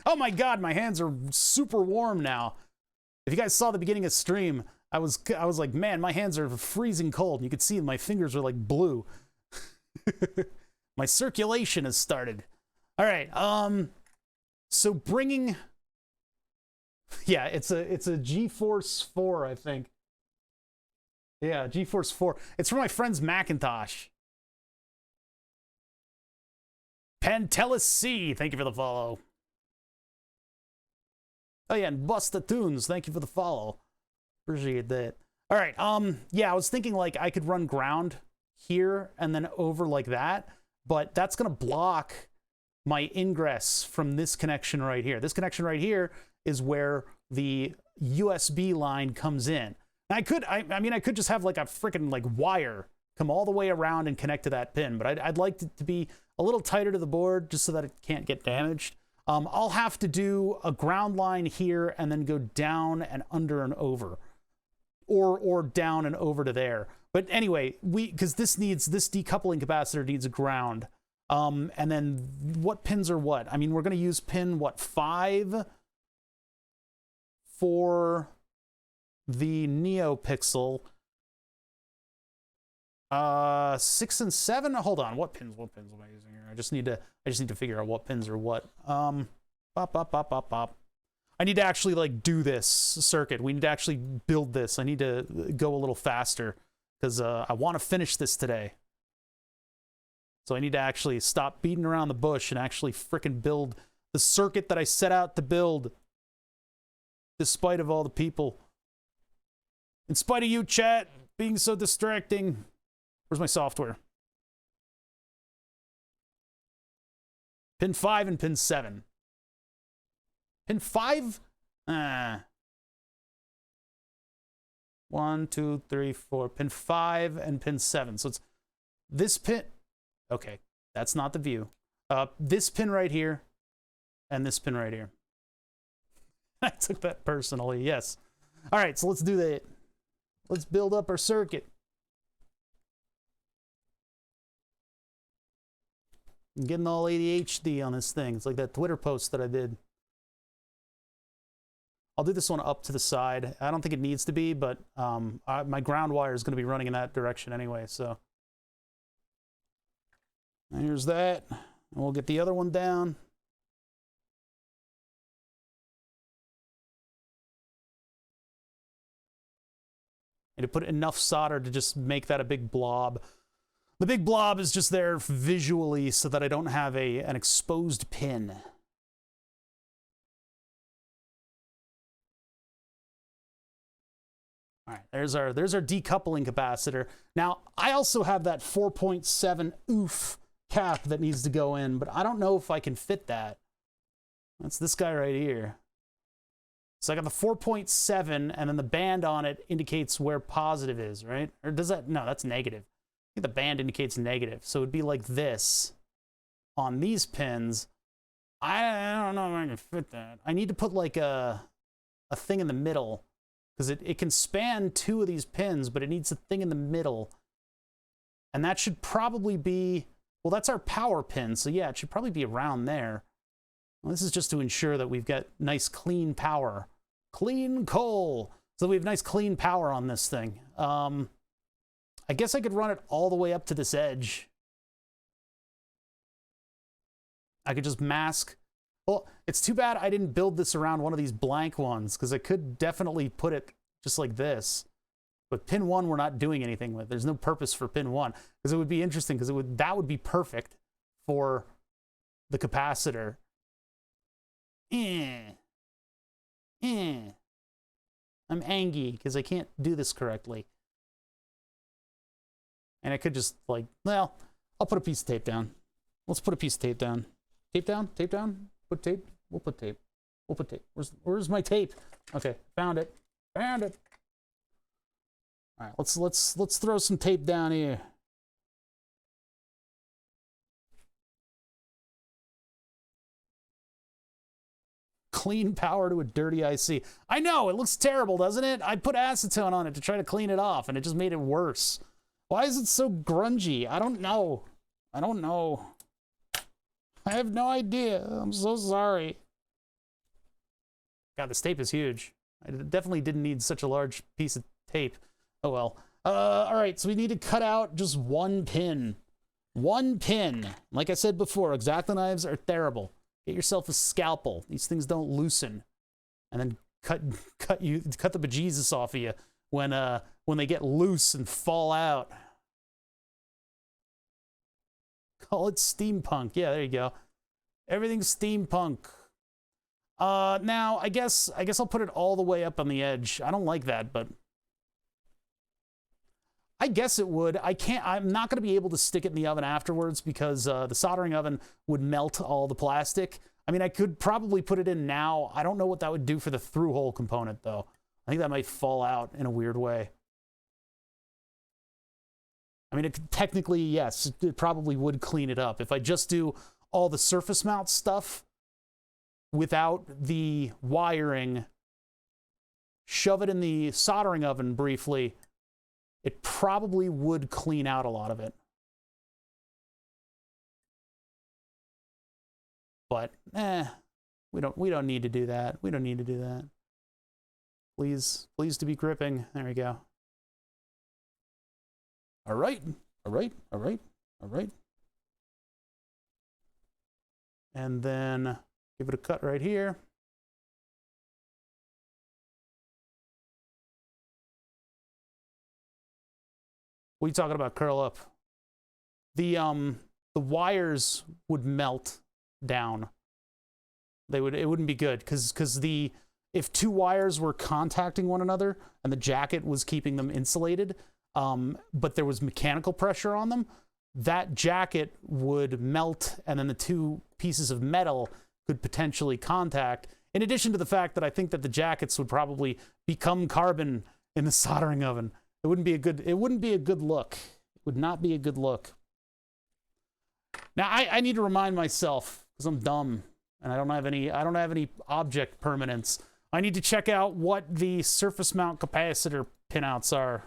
Oh my God, my hands are super warm now. If you guys saw the beginning of stream, I was like, man, my hands are freezing cold. You could see my fingers are like blue. My circulation has started. All right. So bringing, yeah, it's a GeForce 4, I think. Yeah, GeForce 4. It's from my friend's Macintosh. Pantelis C, thank you for the follow. Oh yeah, and Busta Tunes, thank you for the follow. Appreciate that. All right, yeah, I was thinking like I could run ground here and then over like that, but that's gonna block my ingress from this connection right here. This connection right here is where the USB line comes in. And I mean, I could just have like a freaking like wire come all the way around and connect to that pin, but I'd like it to be a little tighter to the board just so that it can't get damaged. I'll have to do a ground line here and then go down and under and over, or down and over to there. But anyway, because this decoupling capacitor needs a ground. And then what pins are what? I mean, we're going to use pin, what, 5 for the NeoPixel. 6 and 7. Hold on. What pins am I using here? I just need to figure out what pins are what. I need to actually like do this circuit. We need to actually build this. I need to go a little faster because I want to finish this today. So I need to actually stop beating around the bush and actually frickin' build the circuit that I set out to build. Despite of all the people. In spite of you, chat, being so distracting. Where's my software? Pin 5 and pin 7. Pin 5? 1, 2, 3, 4. Pin 5 and pin 7. So it's this pin. Okay, that's not the view. This pin right here and this pin right here. I took that personally, yes. All right, so let's do that. Let's build up our circuit. I'm getting all ADHD on this thing. It's like that Twitter post that I did. I'll do this one up to the side. I don't think it needs to be, but my ground wire is going to be running in that direction anyway, so. Here's that. And we'll get the other one down. And to put enough solder to just make that a big blob. The big blob is just there visually so that I don't have an exposed pin. All right, there's our decoupling capacitor. Now, I also have that 4.7 oof cap that needs to go in, but I don't know if I can fit that. That's this guy right here. So I got the 4.7, and then the band on it indicates where positive is, right? Or does that? No, that's negative. I think the band indicates negative. So it'd be like this on these pins. I don't know if I can fit that. I need to put like a thing in the middle, because it can span 2 of these pins, but it needs a thing in the middle. And that should probably be, well, that's our power pin. So yeah, it should probably be around there. Well, this is just to ensure that we've got nice clean power. Clean coal. So we have nice clean power on this thing. I guess I could run it all the way up to this edge. I could just mask. Well, it's too bad I didn't build this around one of these blank ones, because I could definitely put it just like this. But pin 1 we're not doing anything with. There's no purpose for pin 1, because it would be interesting, because that would be perfect for the capacitor. I'm angry because I can't do this correctly. And I could just, like, well, I'll put a piece of tape down. Let's put a piece of tape down. Tape down? Tape down? Put tape? We'll put tape. We'll put tape. Where's my tape? Okay, found it. Found it. All right, let's throw some tape down here. Clean power to a dirty IC. I know, it looks terrible, doesn't it? I put acetone on it to try to clean it off, and it just made it worse. Why is it so grungy? I don't know. I don't know. I have no idea. I'm so sorry. God, this tape is huge. I definitely didn't need such a large piece of tape. Oh well. All right, so we need to cut out just one pin. One pin. Like I said before, X-Acto knives are terrible. Get yourself a scalpel. These things don't loosen. And then cut the bejesus off of you when they get loose and fall out. Call it steampunk. Yeah, there you go. Everything's steampunk. Now I guess I'll put it all the way up on the edge. I don't like that, but I guess it would. I'm not going to be able to stick it in the oven afterwards because the soldering oven would melt all the plastic. I mean, I could probably put it in now. I don't know what that would do for the through-hole component, though. I think that might fall out in a weird way. I mean, technically, yes, it probably would clean it up. If I just do all the surface mount stuff without the wiring, shove it in the soldering oven briefly, it probably would clean out a lot of it. But, we don't need to do that. We don't need to do that. Please to be gripping. There we go. All right. And then give it a cut right here. What are you talking about, curl up? The wires would melt down. It wouldn't be good because if two wires were contacting one another and the jacket was keeping them insulated, but there was mechanical pressure on them, that jacket would melt and then the two pieces of metal could potentially contact. In addition to the fact that I think that the jackets would probably become carbon in the soldering oven. It wouldn't be a good look. It would not be a good look. Now I need to remind myself, because I'm dumb and I don't have any object permanence. I need to check out what the surface mount capacitor pinouts are.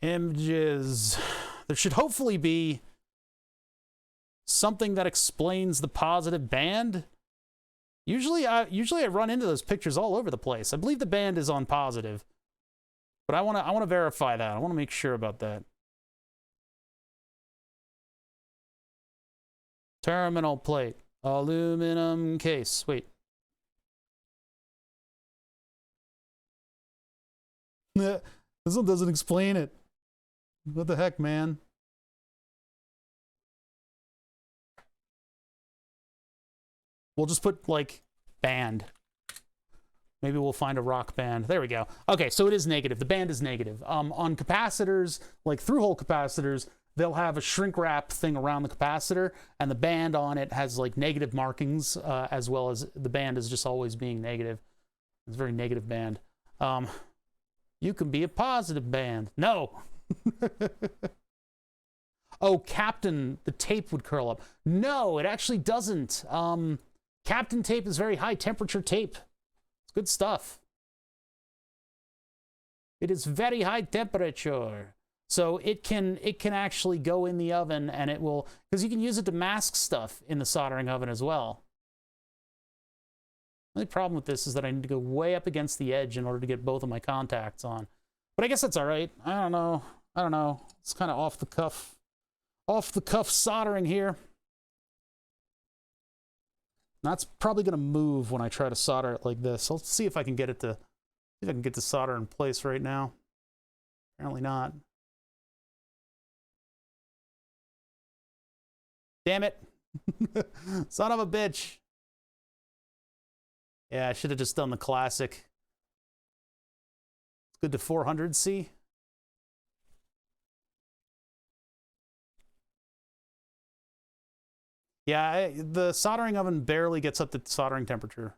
Images. There should hopefully be something that explains the positive band. Usually I run into those pictures all over the place. I believe the band is on positive, but I want to verify that. I want to make sure about that. Terminal plate, aluminum case. Wait. This one doesn't explain it. What the heck, man? We'll just put, like, band. Maybe we'll find a rock band. There we go. Okay, so it is negative. The band is negative. On capacitors, like through-hole capacitors, they'll have a shrink wrap thing around the capacitor, and the band on it has, like, negative markings, as well as the band is just always being negative. It's a very negative band. You can be a positive band. No! Oh, Captain, the tape would curl up. No, it actually doesn't. Captain tape is very high temperature tape. It's good stuff. It is very high temperature. So it can actually go in the oven and it will, because you can use it to mask stuff in the soldering oven as well. The only problem with this is that I need to go way up against the edge in order to get both of my contacts on. But I guess that's all right. I don't know. It's kind of off the cuff soldering here. That's probably going to move when I try to solder it like this. Let's see if I can get it to, see if I can get the solder in place right now. Apparently not. Damn it. Son of a bitch. Yeah, I should have just done the classic. It's good to 400C. Yeah, the soldering oven barely gets up to soldering temperature.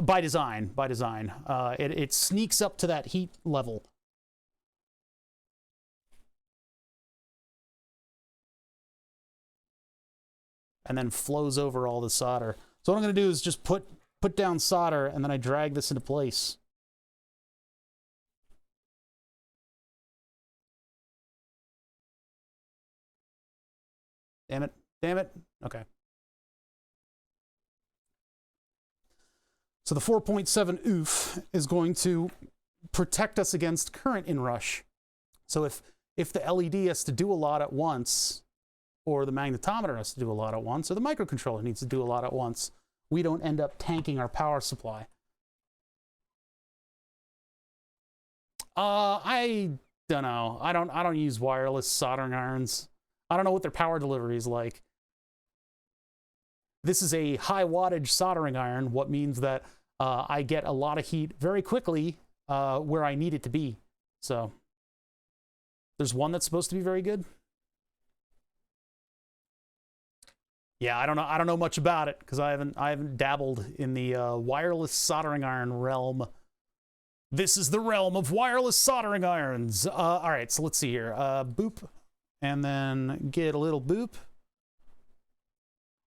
By design, by design. It sneaks up to that heat level. And then flows over all the solder. So what I'm going to do is just put down solder, and then I drag this into place. Damn it. Damn it. Okay. So the 4.7 oof is going to protect us against current inrush. So if the LED has to do a lot at once, or the magnetometer has to do a lot at once, or the microcontroller needs to do a lot at once, we don't end up tanking our power supply. I don't know. I don't use wireless soldering irons. I don't know what their power delivery is like. This is a high wattage soldering iron, what means that I get a lot of heat very quickly where I need it to be. So there's one that's supposed to be very good. Yeah, I don't know much about it because I haven't dabbled in the wireless soldering iron realm. This is the realm of wireless soldering irons. All right, so let's see here. Boop, and then get a little boop.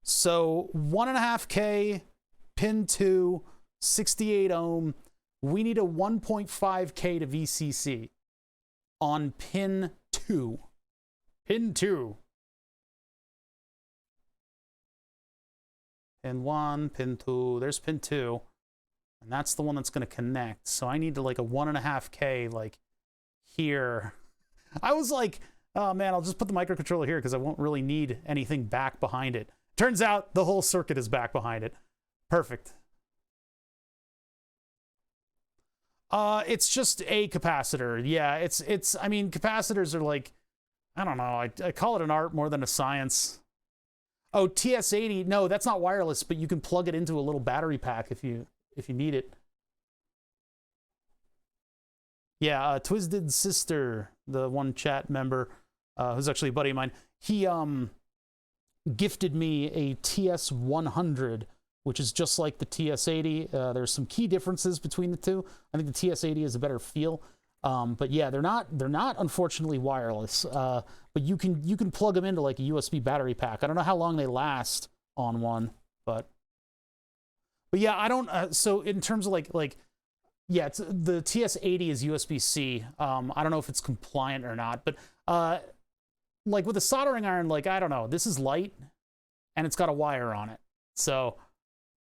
So 1.5K, pin 2, 68 ohm. We need a 1.5K to VCC on pin 2. Pin 2. Pin 1, pin 2, there's pin 2. And that's the one that's going to connect. So I need to like a 1.5K like here. I was like, oh man, I'll just put the microcontroller here because I won't really need anything back behind it. Turns out the whole circuit is back behind it. Perfect. It's just a capacitor. Yeah, it's I mean, capacitors are like, I don't know, I call it an art more than a science. Oh, TS80, no, that's not wireless, but you can plug it into a little battery pack if you need it. Yeah, Twisted Sister, the one chat member, who's actually a buddy of mine, he gifted me a TS100, which is just like the TS80. There's some key differences between the two. I think the TS80 is a better feel. But yeah, they're not unfortunately wireless. But you can plug them into like a USB battery pack. I don't know how long they last on one, but yeah, I don't. So in terms of like yeah, the TS80 is USB-C. I don't know if it's compliant or not, but like with a soldering iron, like I don't know, this is light and it's got a wire on it. So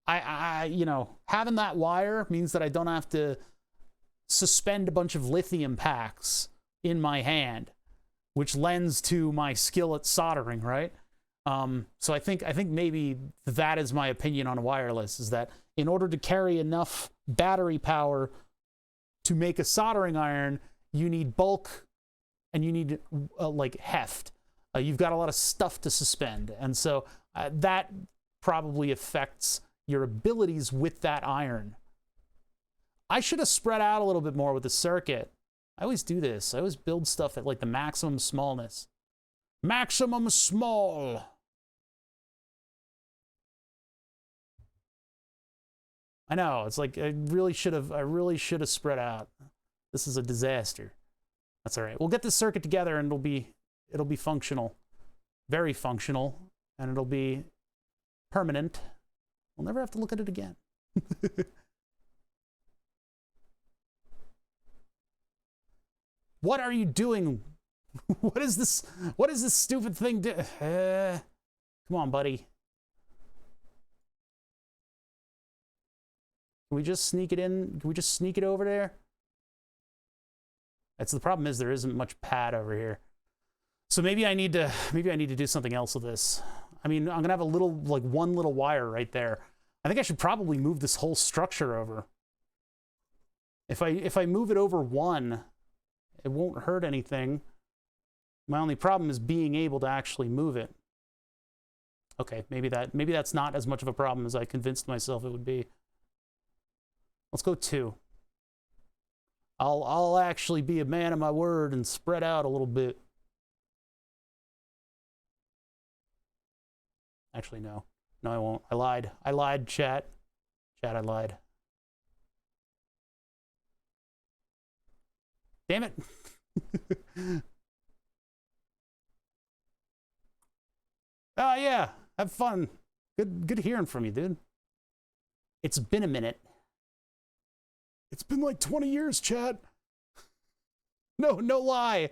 I you know, having that wire means that I don't have to suspend a bunch of lithium packs in my hand, which lends to my skill at soldering, right? So I think maybe that is my opinion on wireless, is that in order to carry enough battery power to make a soldering iron, you need bulk and you need like heft. You've got a lot of stuff to suspend, and so that probably affects your abilities with that iron. I should have spread out a little bit more with the circuit. I always do this. I always build stuff at like the maximum smallness. Maximum small. I know, it's like I really should have spread out. This is a disaster. That's all right. We'll get this circuit together and it'll be functional. Very functional, and it'll be permanent. We'll never have to look at it again. What are you doing? What is this? What is this stupid thing do? Come on, buddy. Can we just sneak it in? Can we just sneak it over there? That's the problem, is there isn't much pad over here. So maybe I need to do something else with this. I mean, I'm gonna have a little, like one little wire right there. I think I should probably move this whole structure over. If I move it over one, it won't hurt anything. My only problem is being able to actually move it. Okay, maybe that's not as much of a problem as I convinced myself it would be. Let's go 2. I'll actually be a man of my word and spread out a little bit. Actually, no. No, I won't. I lied. I lied, chat. Chat, I lied. Damn it. Oh, yeah. Have fun. Good hearing from you, dude. It's been a minute. It's been like 20 years, chat. No lie.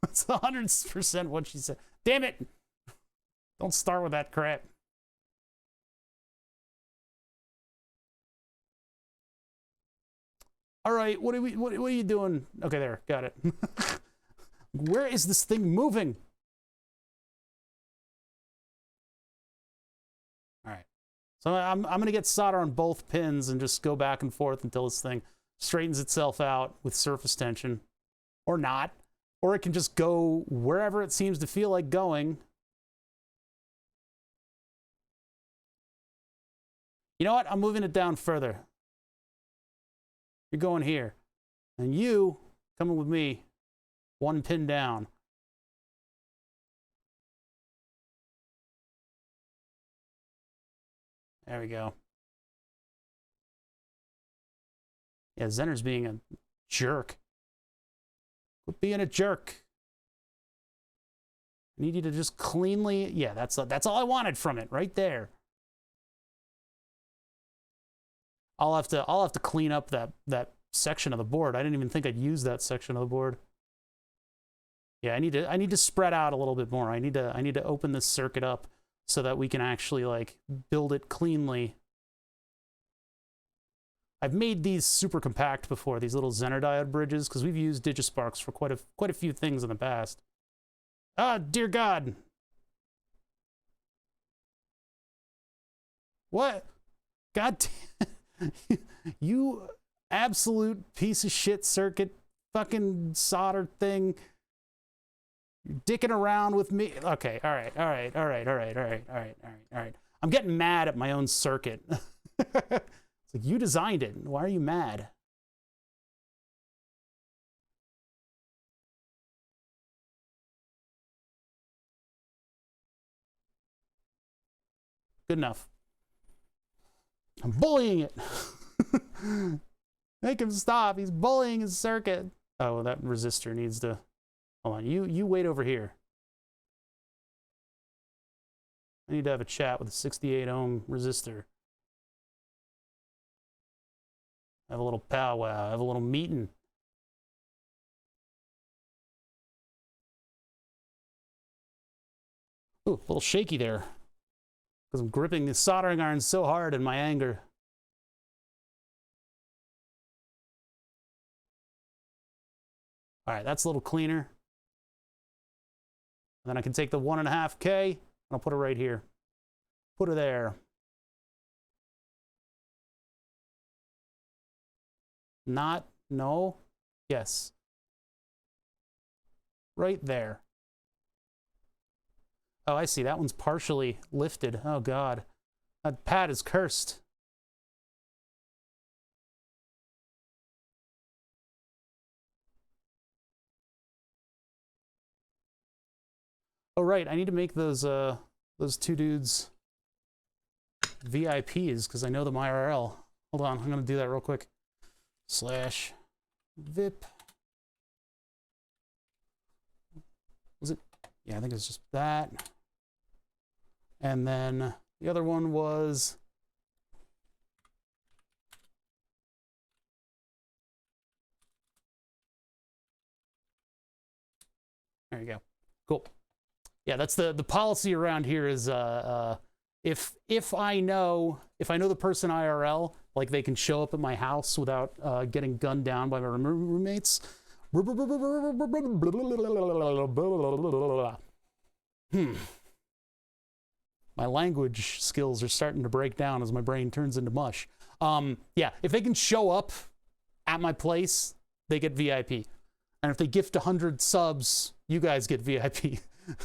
That's 100% what she said. Damn it. Don't start with that crap. All right, what are you doing? Okay, there, got it. Where is this thing moving? All right, so I'm gonna get solder on both pins and just go back and forth until this thing straightens itself out with surface tension, or not, or it can just go wherever it seems to feel like going. You know what? I'm moving it down further. You're going here. And you coming with me 1 pin down. There we go. Yeah, Zenner's being a jerk. Quit being a jerk. I need you to just cleanly... Yeah, that's all I wanted from it, right there. I'll have to clean up that section of the board. I didn't even think I'd use that section of the board. Yeah, I need to spread out a little bit more. I need to open this circuit up so that we can actually like build it cleanly. I've made these super compact before, these little Zener diode bridges, because we've used Digisparks for quite a few things in the past. Ah, dear God. What? God damn. You absolute piece of shit circuit fucking solder thing. You're dicking around with me. Okay, all right. I'm getting mad at my own circuit. It's like, you designed it. Why are you mad? Good enough. I'm bullying it. Make him stop. He's bullying his circuit. Oh, that resistor needs to... Hold on. You wait over here. I need to have a chat with a 68 ohm resistor. Have a little powwow. Have a little meeting. Ooh, a little shaky there. Because I'm gripping the soldering iron so hard in my anger. All right, that's a little cleaner. And then I can take the 1.5K, and I'll put it right here. Put her there. Not, no, yes. Right there. Oh, I see. That one's partially lifted. Oh, God. That pad is cursed. Oh, right. I need to make those two dudes VIPs because I know them IRL. Hold on. I'm going to do that real quick. /VIP. Was it? Yeah, I think it's just that. And then the other one was... There you go. Cool. Yeah, that's the policy around here is if I know the person IRL, like they can show up at my house without getting gunned down by my roommates. My language skills are starting to break down as my brain turns into mush. Yeah, if they can show up at my place, they get VIP. And if they gift 100 subs you guys get VIP.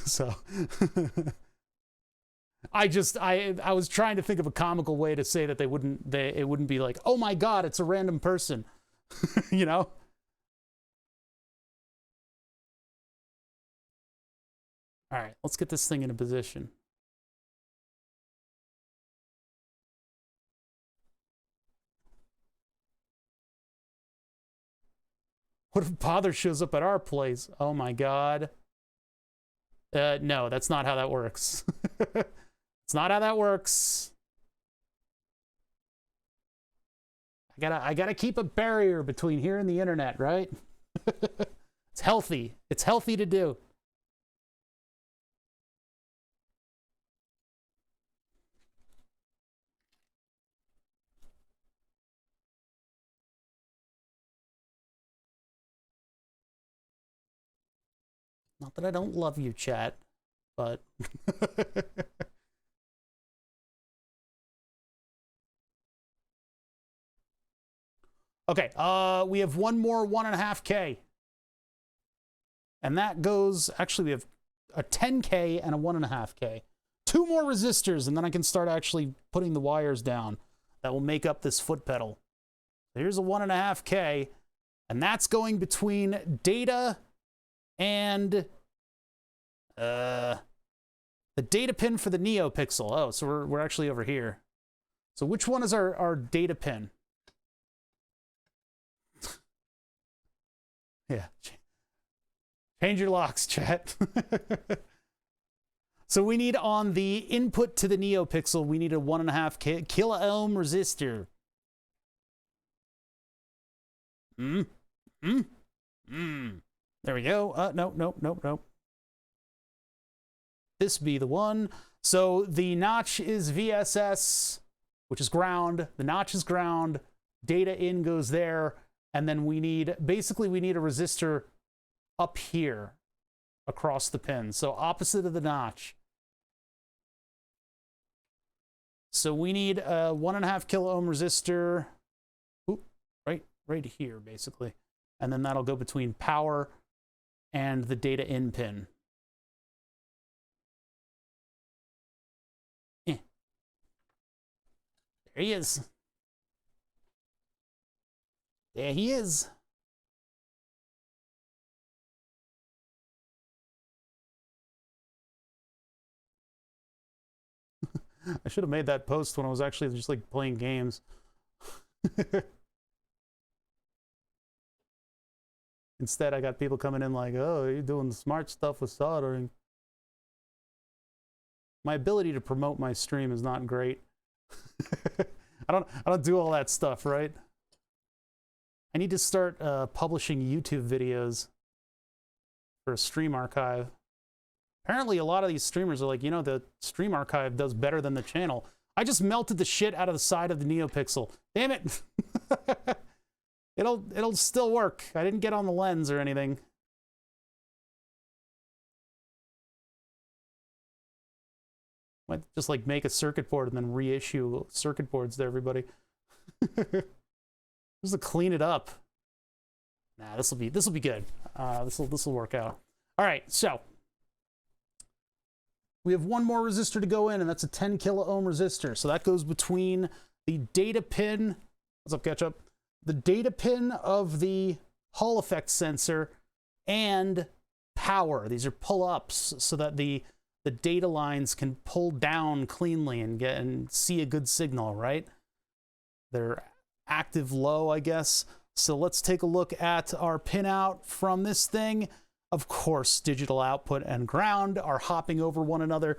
So I was trying to think of a comical way to say that it wouldn't be like, oh my God, it's a random person, you know? All right, let's get this thing into position. What if Bother shows up at our place? Oh my God. No, that's not how that works. It's not how that works. I gotta keep a barrier between here and the internet, right? It's healthy. It's healthy to do. Not that I don't love you, chat, but okay, we have one more 1.5K. And that goes, actually we have a 10K and a 1.5K. 2 more resistors, and then I can start actually putting the wires down that will make up this foot pedal. Here's a 1.5K, and that's going between data and the data pin for the NeoPixel. Oh, so we're actually over here. So which one is our data pin? Yeah. Change your locks, chat. So we need on the input to the NeoPixel, we need a 1.5 kilo ohm resistor. There we go. No. This be the one. So the notch is VSS, which is ground. The notch is ground. Data in goes there. And then we need, basically we need a resistor up here across the pin. So opposite of the notch. So we need a 1.5 kilo ohm resistor. Right here, basically. And then that'll go between power and the data in pin. There he is. There he is. I should have made that post when I was actually just like playing games. Instead, I got people coming in like, oh, you're doing smart stuff with soldering. My ability to promote my stream is not great. I don't do all that stuff, right? I need to start publishing YouTube videos for a stream archive. Apparently, a lot of these streamers are like, you know, the stream archive does better than the channel. I just melted the shit out of the side of the NeoPixel. Damn it! It'll still work. I didn't get on the lens or anything. Might just like make a circuit board and then reissue circuit boards to everybody. Just to clean it up. Nah, this will be good. This will work out. All right, so we have one more resistor to go in, and that's a 10 kilo ohm resistor. So that goes between the data pin. What's up, Ketchup? The data pin of the Hall effect sensor and power. These are pull-ups so that the data lines can pull down cleanly and see a good signal, right? They're active low, I guess. So let's take a look at our pinout from this thing. Of course, digital output and ground are hopping over one another.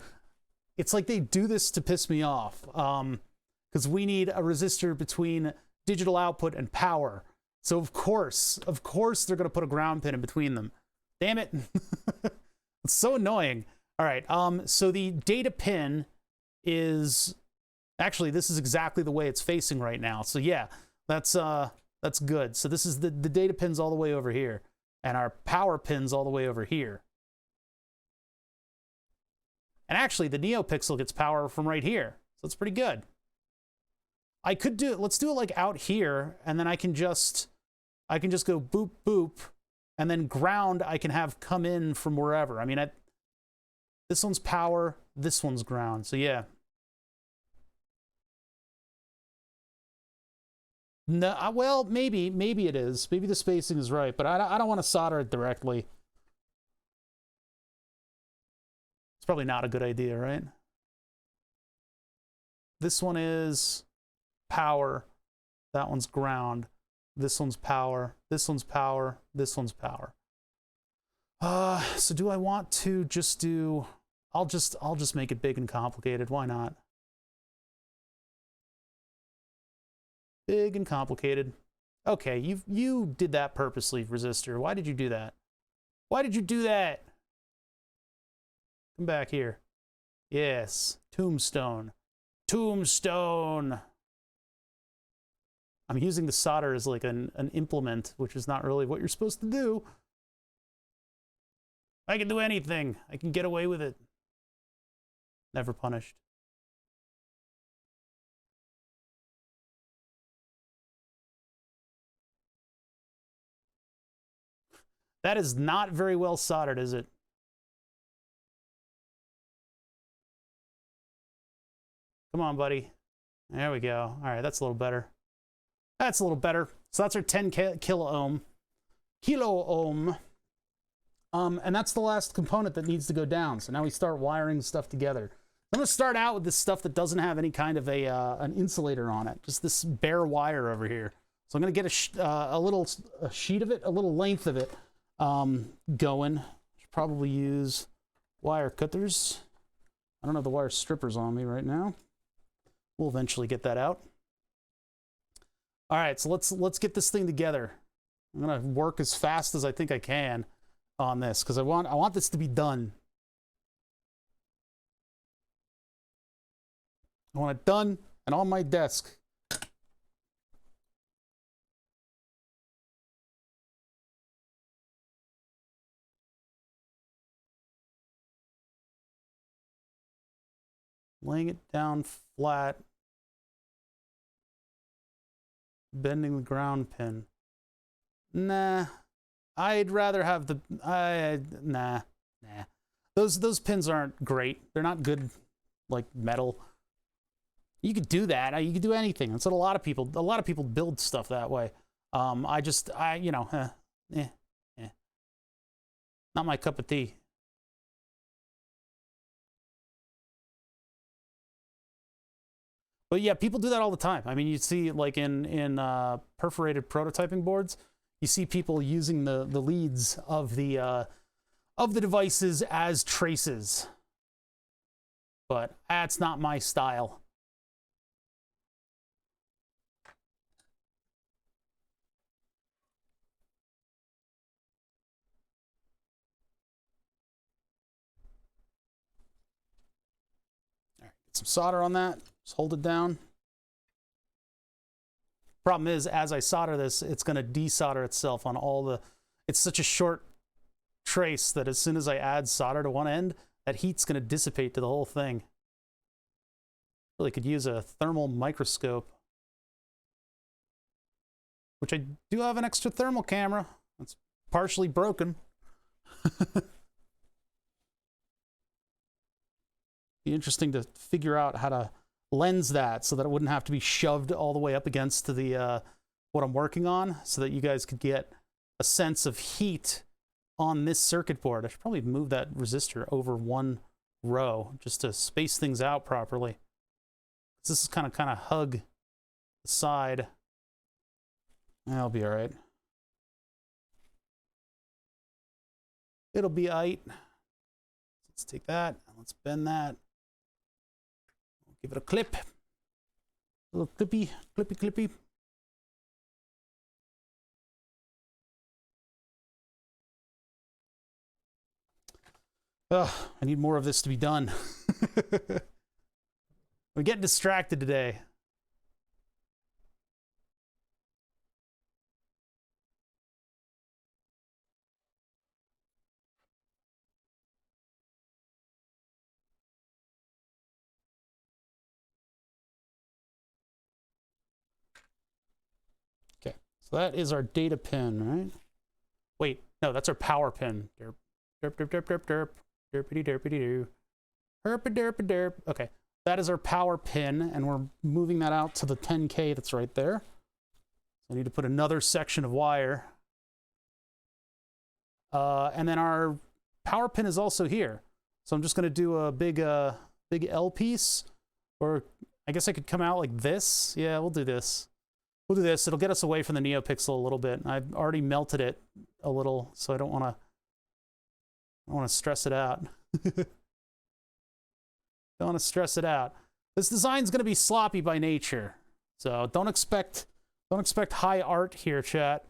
It's like they do this to piss me off, because we need a resistor between digital output and power. So of course they're going to put a ground pin in between them. Damn it. It's so annoying. All right, so the data pin is, actually, this is exactly the way it's facing right now. So yeah, that's good. So this is the data pin's all the way over here, and our power pin's all the way over here. And actually, the NeoPixel gets power from right here, so it's pretty good. I could do it, let's do it like out here, and then I can just go boop, boop, And then ground I can have come in from wherever. I mean, this one's power, this one's ground. So yeah. No, well, maybe it is. Maybe the spacing is right, but I don't want to solder it directly. It's probably not a good idea, right? This one is power. That one's ground. This one's power. This one's power. This one's power. So do I want to just do... I'll just make it big and complicated. Why not? Big and complicated. Okay, you did that purposely, Resistor. Why did you do that? Why did you do that? Come back here. Yes, tombstone. Tombstone! I'm using the solder as like an implement, which is not really what you're supposed to do. I can do anything. I can get away with it. Never punished. That is not very well soldered, is it? Come on, buddy. There we go. All right, that's a little better. That's a little better. So that's our 10 kilo ohm. And that's the last component that needs to go down. So now we start wiring stuff together. I'm going to start out with this stuff that doesn't have any kind of an insulator on it. Just this bare wire over here. So I'm going to get a sheet of it, a little length of it going. Should probably use wire cutters. I don't have the wire strippers on me right now. We'll eventually get that out. All right, so let's get this thing together. I'm gonna work as fast as I think I can on this because I want this to be done. I want it done and on my desk. Laying it down flat. Bending the ground pin. Nah. I'd rather have the... Nah. Those pins aren't great. They're not good, like, metal. You could do that. You could do anything. That's what a lot of people build stuff that way. You know, not my cup of tea. But yeah, people do that all the time. I mean, you see, like in perforated prototyping boards, you see people using the leads of the devices as traces. But that's not my style. All right, get some solder on that. Just hold it down. Problem is, as I solder this, it's going to desolder itself on all the... It's such a short trace that as soon as I add solder to one end, that heat's going to dissipate to the whole thing. Really could use a thermal microscope. Which I do have an extra thermal camera. It's partially broken. Be interesting to figure out how to lens that so that it wouldn't have to be shoved all the way up against the what I'm working on, so that you guys could get a sense of heat on this circuit board. I should probably move that resistor over one row just to space things out properly. This is kind of hug the side. That'll be all right. It'll be aight. Let's take that and let's bend that. Give it a clip. A little clippy. Ugh, I need more of this to be done. We're getting distracted today. Okay, so that is our data pin, right? Wait, no, that's our power pin. Derp, derp, derp, derp, derp, derp. Derpity, derpity, doo. Herp, derp, derp. Okay, that is our power pin, and we're moving that out to the 10K that's right there. So I need to put another section of wire. And then our power pin is also here. So I'm just going to do a big L piece, or I guess I could come out like this. Yeah, we'll do this. We'll do this. It'll get us away from the NeoPixel a little bit. I've already melted it a little, so I don't want to stress it out. Don't want to stress it out. This design's going to be sloppy by nature, so don't expect high art here, chat.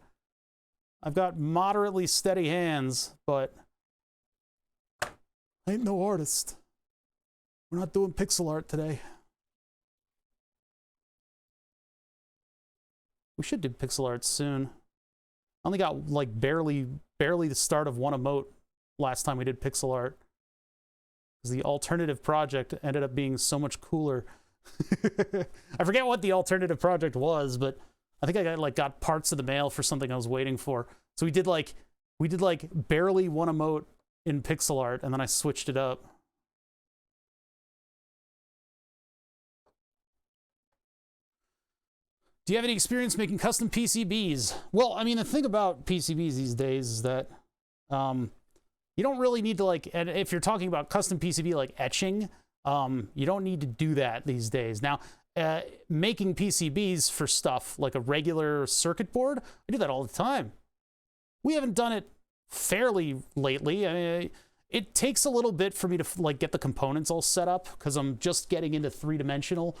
I've got moderately steady hands, but I ain't no artist. We're not doing pixel art today. We should do pixel art soon. I only got like barely the start of one emote last time we did pixel art. Because the alternative project ended up being so much cooler. I forget what the alternative project was, but I think I got parts of the mail for something I was waiting for. So we did like barely one emote in pixel art, and then I switched it up. Do you have any experience making custom PCBs? Well, I mean, the thing about PCBs these days is that you don't really need to and if you're talking about custom PCB like etching, you don't need to do that these days. Now, making PCBs for stuff like a regular circuit board, I do that all the time. We haven't done it fairly lately. I mean, it takes a little bit for me to get the components all set up because I'm just getting into three-dimensional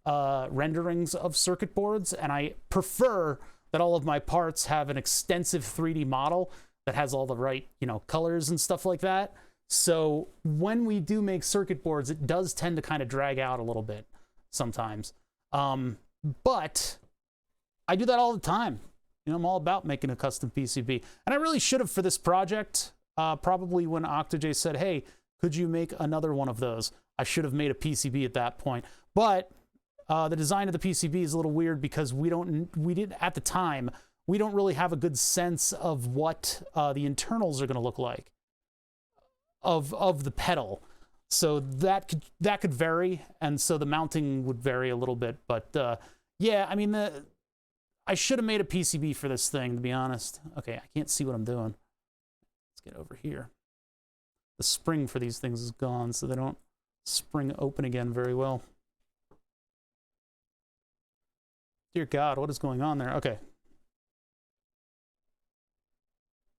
renderings of circuit boards, and I prefer that all of my parts have an extensive 3D model that has all the right, colors and stuff like that. So when we do make circuit boards, it does tend to kind of drag out a little bit sometimes. But I do that all the time. I'm all about making a custom PCB. And I really should have for this project, probably when Octojay said, hey, could you make another one of those? I should have made a PCB at that point. But the design of the PCB is a little weird because we didn't at the time, we don't really have a good sense of what the internals are going to look like of the pedal. So that could vary, and so the mounting would vary a little bit. But yeah, I mean, I should have made a PCB for this thing, to be honest. Okay, I can't see what I'm doing. Let's get over here. The spring for these things is gone, so they don't spring open again very well. Dear God, what is going on there? Okay.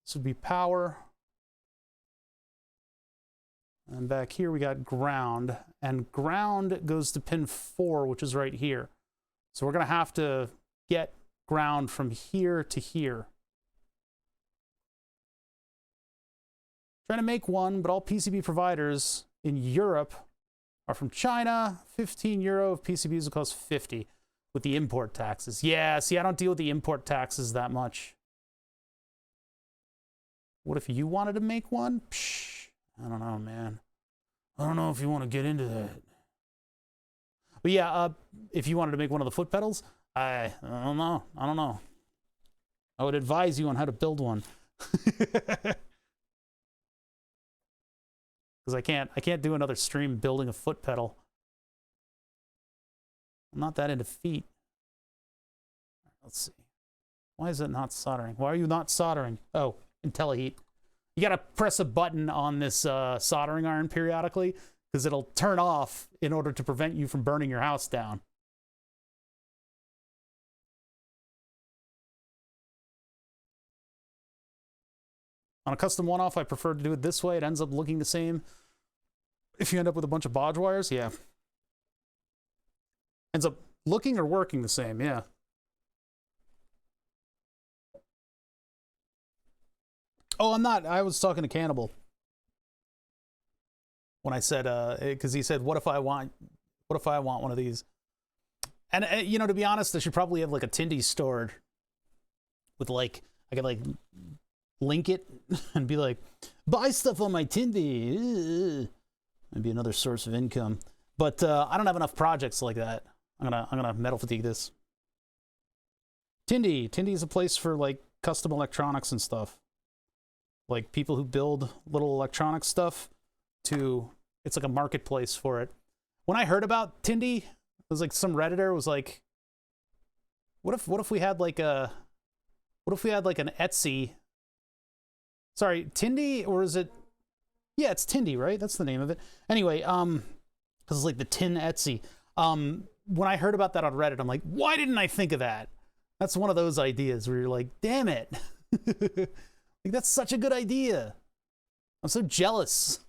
This would be power. And back here we got ground. And ground goes to pin 4, which is right here. So we're going to have to get ground from here to here. Trying to make one, but all PCB providers in Europe are from China. 15 euro of PCBs will cost 50 with the import taxes. Yeah, see, I don't deal with the import taxes that much. What if you wanted to make one? Psh, I don't know, man. I don't know if you want to get into that. But yeah, if you wanted to make one of the foot pedals, I don't know. I don't know. I would advise you on how to build one. Because I can't do another stream building a foot pedal. I'm not that into feet. Let's see. Why is it not soldering? Why are you not soldering? Oh, IntelliHeat. You gotta press a button on this soldering iron periodically because it'll turn off in order to prevent you from burning your house down. On a custom one-off, I prefer to do it this way. It ends up looking the same. If you end up with a bunch of bodge wires, yeah. Ends up looking or working the same, yeah. Oh, I'm not. I was talking to Cannibal when I said, because he said, what if I want one of these? And, to be honest, I should probably have like a Tindy stored with I could link it and be like, buy stuff on my Tindy. Maybe another source of income. But I don't have enough projects like that. I'm gonna metal fatigue this. Tindy is a place for custom electronics and stuff. like people who build little electronic stuff to, it's like a marketplace for it. When I heard about Tindy, it was like some Redditor was like, what if we had like an Etsy, sorry, Tindy, or is it, yeah, it's Tindy, right? That's the name of it. Anyway, because it's like the Tin Etsy. When I heard about that on Reddit, I'm like, why didn't I think of that? That's one of those ideas where you're like, damn it. Like, that's such a good idea. I'm so jealous.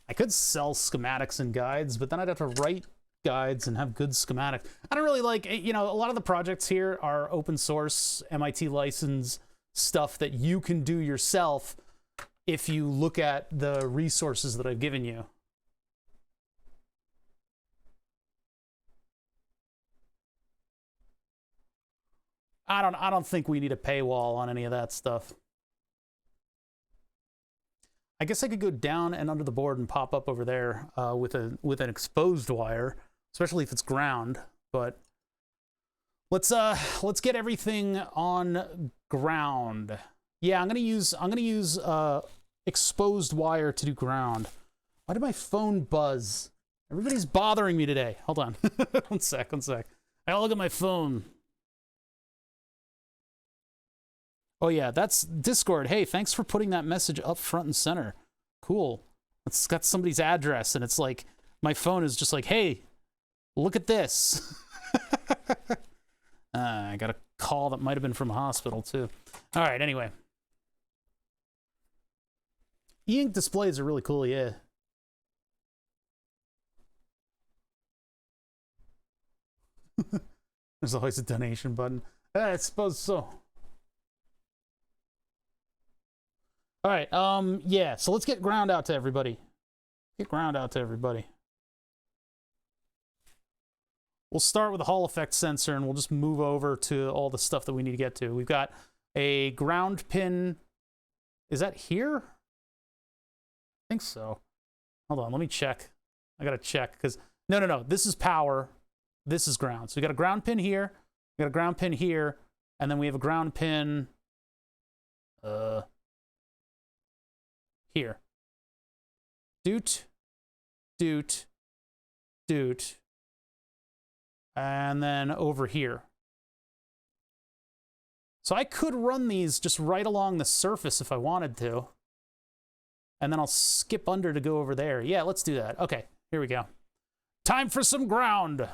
I could sell schematics and guides, but then I'd have to write guides and have good schematics. I don't really like, you know, a lot of the projects here are open source, MIT license stuff that you can do yourself if you look at the resources that I've given you. I don't think we need a paywall on any of that stuff. I guess I could go down and under the board and pop up over there with an exposed wire, especially if it's ground. But let's get everything on ground. Yeah, I'm gonna use exposed wire to do ground. Why did my phone buzz? Everybody's bothering me today. Hold on. One sec. I look at my phone. Oh yeah, that's Discord. Hey, thanks for putting that message up front and center. Cool. It's got somebody's address, and it's like, my phone is just like, hey, look at this. I got a call that might have been from a hospital, too. All right, anyway. E-ink displays are really cool, yeah. There's always a donation button. I suppose so. All right, yeah, so let's get ground out to everybody. We'll start with the Hall effect sensor, and we'll just move over to all the stuff that we need to get to. We've got a ground pin. Is that here? I think so. Hold on, let me check. I gotta check, because, no, this is power. This is ground. So we got a ground pin here, we got a ground pin here, and then we have a ground pin, here. Doot. And then over here. So I could run these just right along the surface if I wanted to. And then I'll skip under to go over there. Yeah, let's do that. Okay, here we go. Time for some ground.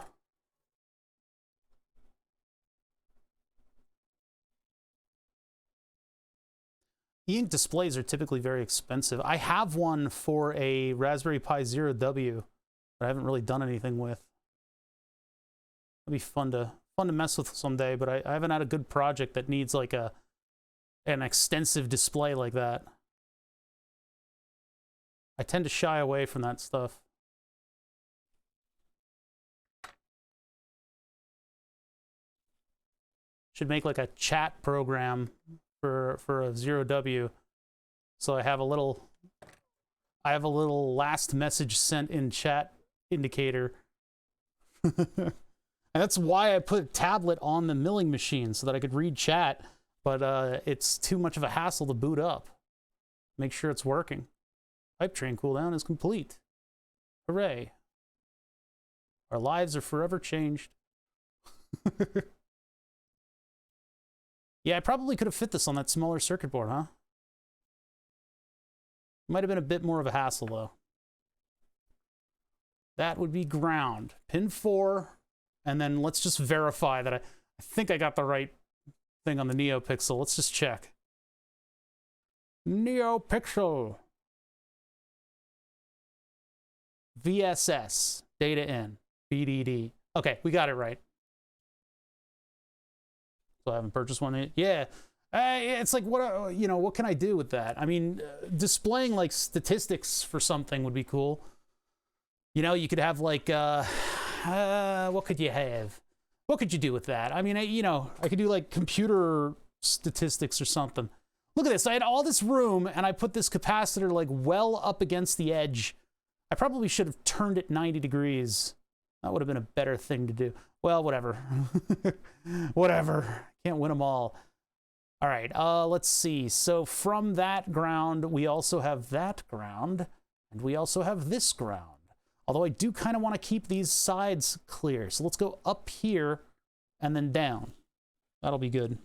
E-ink displays are typically very expensive. I have one for a Raspberry Pi Zero W that I haven't really done anything with. It'd be fun to mess with someday, but I haven't had a good project that needs like an extensive display like that. I tend to shy away from that stuff. Should make like a chat program for a Zero W, so I have a little last message sent in chat indicator. And that's why I put a tablet on the milling machine, so that I could read chat, but it's too much of a hassle to boot up. Make sure it's working. Pipe train cooldown is complete. Hooray. Our lives are forever changed. Yeah, I probably could have fit this on that smaller circuit board, huh? Might have been a bit more of a hassle, though. That would be ground. Pin 4, and then let's just verify that I think I got the right thing on the NeoPixel. Let's just check. NeoPixel. VSS. Data in. BDD. Okay, we got it right. So I haven't purchased one yet. Yeah, it's like, what, you know, what can I do with that? I mean, displaying like statistics for something would be cool. You know, you could have like, what could you have? What could you do with that? I mean, you know, I could do like computer statistics or something. Look at this. I had all this room, and I put this capacitor like well up against the edge. I probably should have turned it 90 degrees. That would have been a better thing to do. Well, whatever. Whatever. Can't win them all. All right, let's see. So from that ground, we also have that ground, and we also have this ground. Although I do kind of want to keep these sides clear. So let's go up here and then down. That'll be good.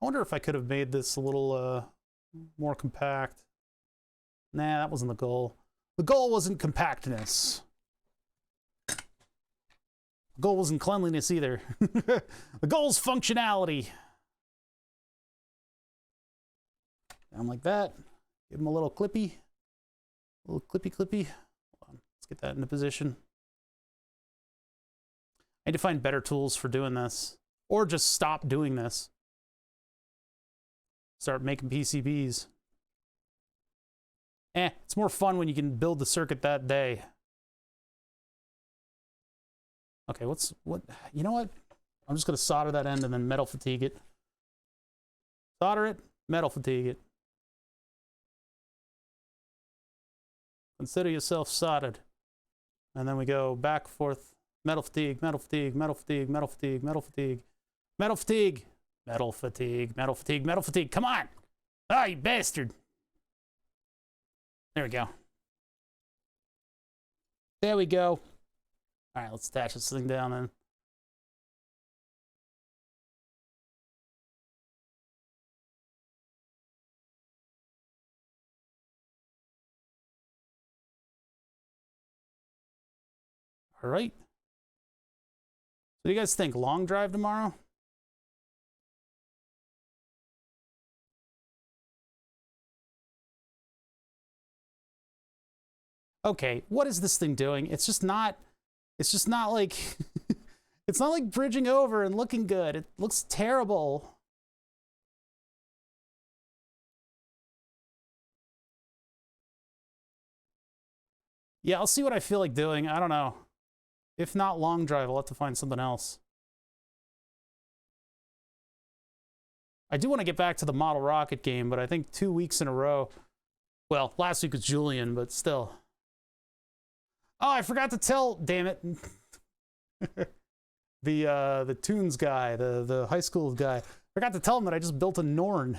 I wonder if I could have made this a little more compact. Nah, that wasn't the goal. The goal wasn't compactness. The goal wasn't cleanliness either. The goal's functionality. Down like that. Give him a little clippy. A little clippy. Hold on. Let's get that into position. I need to find better tools for doing this. Or just stop doing this. Start making PCBs. It's more fun when you can build the circuit that day. Okay, you know what? I'm just gonna solder that end and then metal fatigue it. Solder it, metal fatigue it. Consider yourself soldered. And then we go back, forth, metal fatigue, metal fatigue, metal fatigue, metal fatigue, metal fatigue, metal fatigue. Metal fatigue, metal fatigue, metal fatigue. Come on! Ah, you bastard! There we go. There we go. All right, let's attach this thing down then. All right. What do you guys think? Long drive tomorrow? Okay, what is this thing doing? It's just not like, it's not like bridging over and looking good. It looks terrible. Yeah, I'll see what I feel like doing. I don't know. If not long drive, I'll have to find something else. I do want to get back to the model rocket game, but I think 2 weeks in a row. Well, last week was Julian, but still. Oh, I forgot to tell, damn it. The tunes guy, the high school guy. Forgot to tell him that I just built a Norn.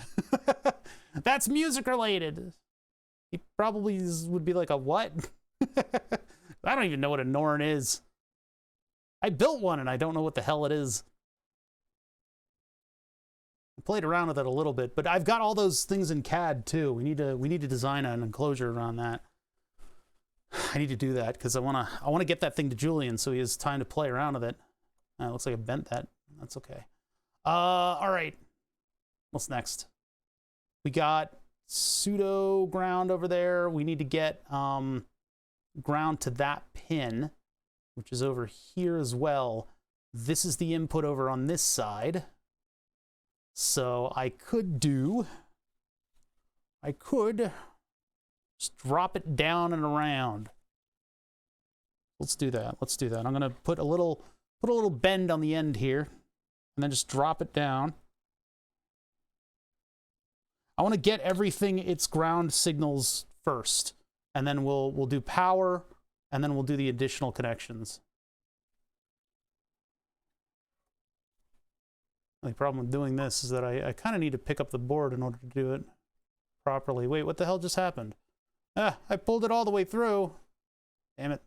That's music related. He probably would be like, a what? I don't even know what a Norn is. I built one and I don't know what the hell it is. I played around with it a little bit, but I've got all those things in CAD too. We need to design an enclosure around that. I need to do that because I want to get that thing to Julian so he has time to play around with it. It looks like I bent that. That's okay. All right. What's next? We got pseudo ground over there. We need to get ground to that pin, which is over here as well. This is the input over on this side. So I could just drop it down and around. Let's do that. Let's do that. I'm gonna put a little bend on the end here, and then just drop it down. I want to get everything its ground signals first, and then we'll do power, and then we'll do the additional connections. The problem with doing this is that I kind of need to pick up the board in order to do it properly. Wait, what the hell just happened? Ah, I pulled it all the way through. Damn it.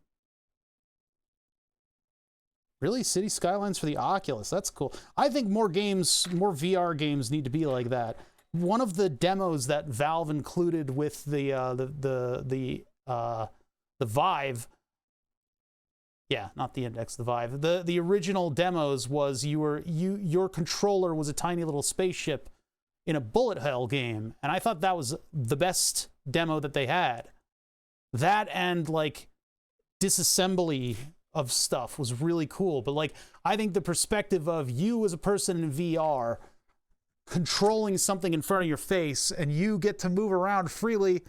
Really? City Skylines for the Oculus. That's cool. I think more games, more VR games need to be like that. One of the demos that Valve included with the Vive, yeah, not the Index, the Vive. The original demos was your controller was a tiny little spaceship in a bullet hell game, and I thought that was the best demo that they had. That and like disassembly of stuff was really cool. But like, I think the perspective of you as a person in VR controlling something in front of your face, and you get to move around freely,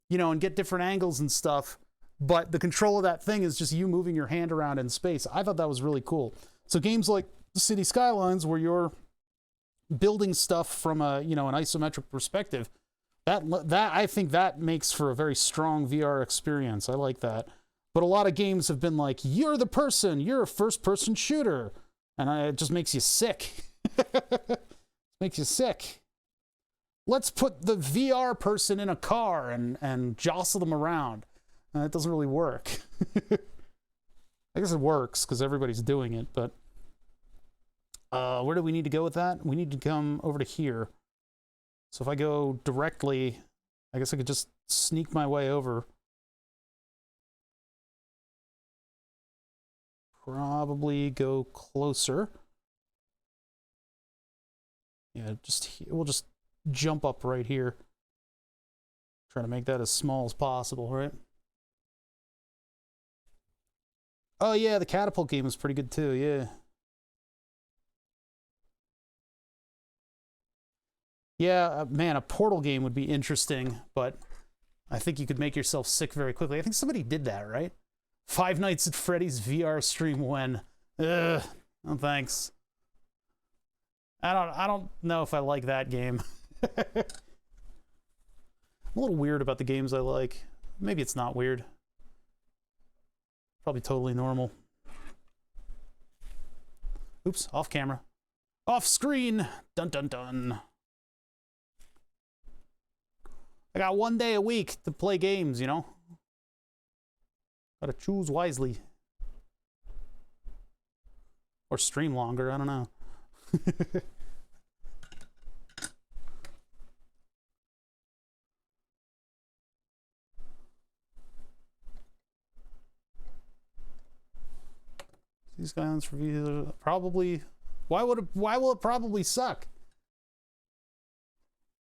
you know, and get different angles and stuff, but the control of that thing is just you moving your hand around in space. I thought that was really cool. So games like City Skylines, where you're building stuff from a, you know, an isometric perspective, That I think that makes for a very strong VR experience. I like that. But a lot of games have been like, you're the person, you're a first-person shooter, and it just makes you sick. Makes you sick. Let's put the VR person in a car and jostle them around. It doesn't really work. I guess it works because everybody's doing it, but where do we need to go with that? We need to come over to here. So if I go directly, I guess I could just sneak my way over. Probably go closer. Yeah, we'll just jump up right here. Try to make that as small as possible, right? Oh yeah, the catapult game is pretty good too, yeah. Yeah, man, a Portal game would be interesting, but I think you could make yourself sick very quickly. I think somebody did that, right? Five Nights at Freddy's VR stream when? Ugh, no thanks. I don't know if I like that game. I'm a little weird about the games I like. Maybe it's not weird. Probably totally normal. Oops, off camera. Off screen! Dun dun dun. I got one day a week to play games, you know? Gotta choose wisely. Or stream longer, I don't know. These guys reviews probably. Why will it probably suck?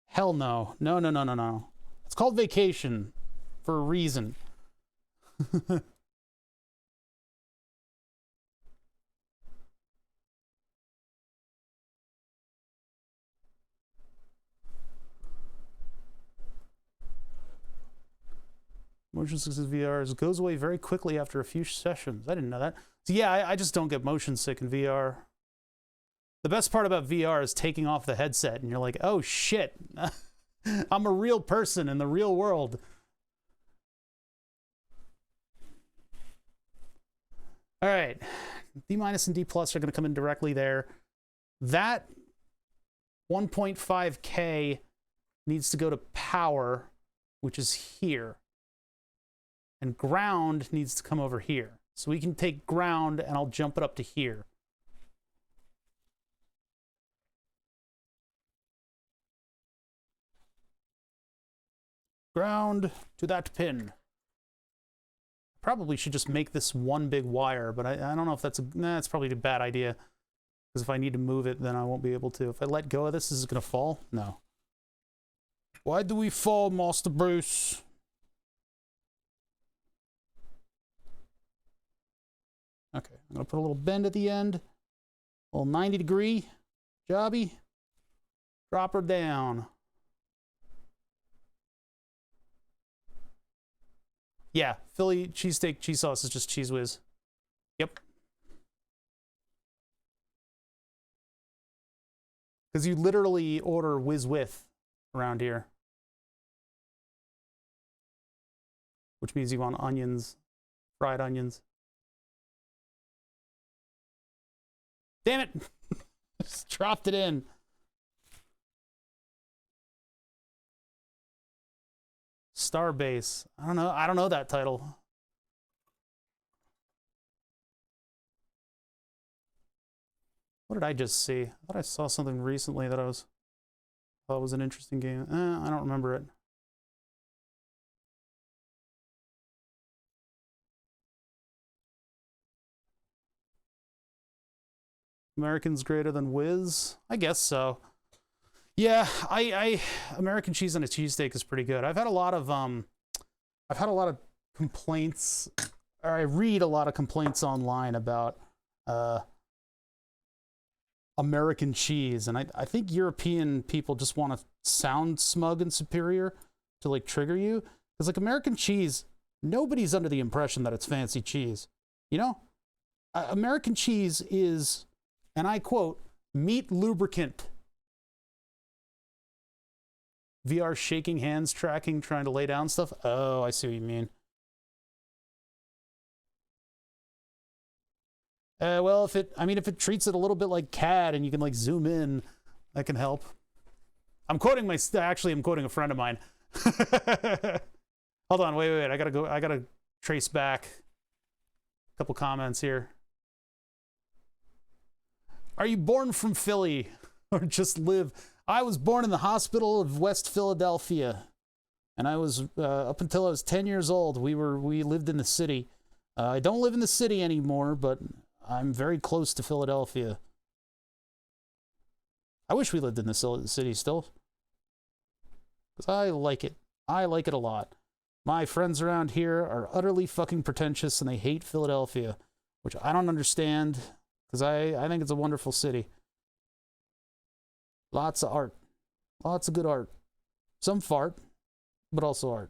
Hell no. No, no, no, no, no. It's called Vacation for a reason. Motion sickness VR goes away very quickly after a few sessions. I didn't know that. So yeah, I just don't get motion sick in VR. The best part about VR is taking off the headset and you're like, oh shit, I'm a real person in the real world. All right, D- and D+ are going to come in directly there. That 1.5K needs to go to power, which is here. And ground needs to come over here. So we can take ground and I'll jump it up to here. Ground to that pin. Probably should just make this one big wire, but I don't know if that's it's probably a bad idea. Because if I need to move it, then I won't be able to. If I let go of this, is it going to fall? No. Why do we fall, Master Bruce? Okay, I'm going to put a little bend at the end. A little 90-degree jobby. Drop her down. Yeah, Philly cheesesteak cheese sauce is just Cheese Whiz. Yep. Because you literally order Whiz with around here. Which means you want onions, fried onions. Damn it! Just dropped it in. Starbase. I don't know that title. What did I just see? I thought I saw something recently that I thought was an interesting game. I don't remember it. American's greater than Whiz? I guess so. Yeah, American cheese on a cheesesteak is pretty good. I've had a lot of complaints, or I read a lot of complaints online about American cheese, and I think European people just want to sound smug and superior to like trigger you. Because like American cheese, nobody's under the impression that it's fancy cheese. You know? American cheese is, and I quote, meat lubricant. VR shaking hands tracking, trying to lay down stuff. Oh, I see what you mean. Well, if it treats it a little bit like CAD and you can like zoom in, that can help. I'm quoting I'm quoting a friend of mine. Hold on, wait. I gotta trace back a couple comments here. Are you born from Philly or just live? I was born in the hospital of West Philadelphia, and I was up until I was 10 years old. We lived in the city. I don't live in the city anymore, but I'm very close to Philadelphia. I wish we lived in the city still, because I like it. I like it a lot. My friends around here are utterly fucking pretentious, and they hate Philadelphia, which I don't understand, because I think it's a wonderful city. Lots of art. Lots of good art. Some fart, but also art.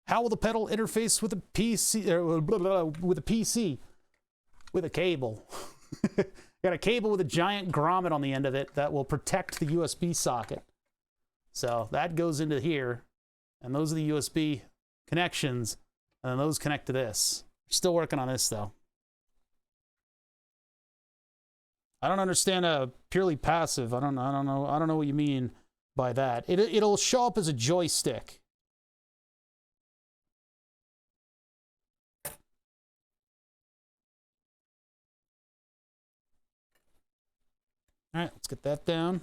How will the pedal interface with a PC? With a PC? With a cable. Got a cable with a giant grommet on the end of it that will protect the USB socket. So that goes into here, and those are the USB connections, and then those connect to this. Still working on this though. I don't understand purely passive. I don't know what you mean by that. It'll show up as a joystick. All right, let's get that down.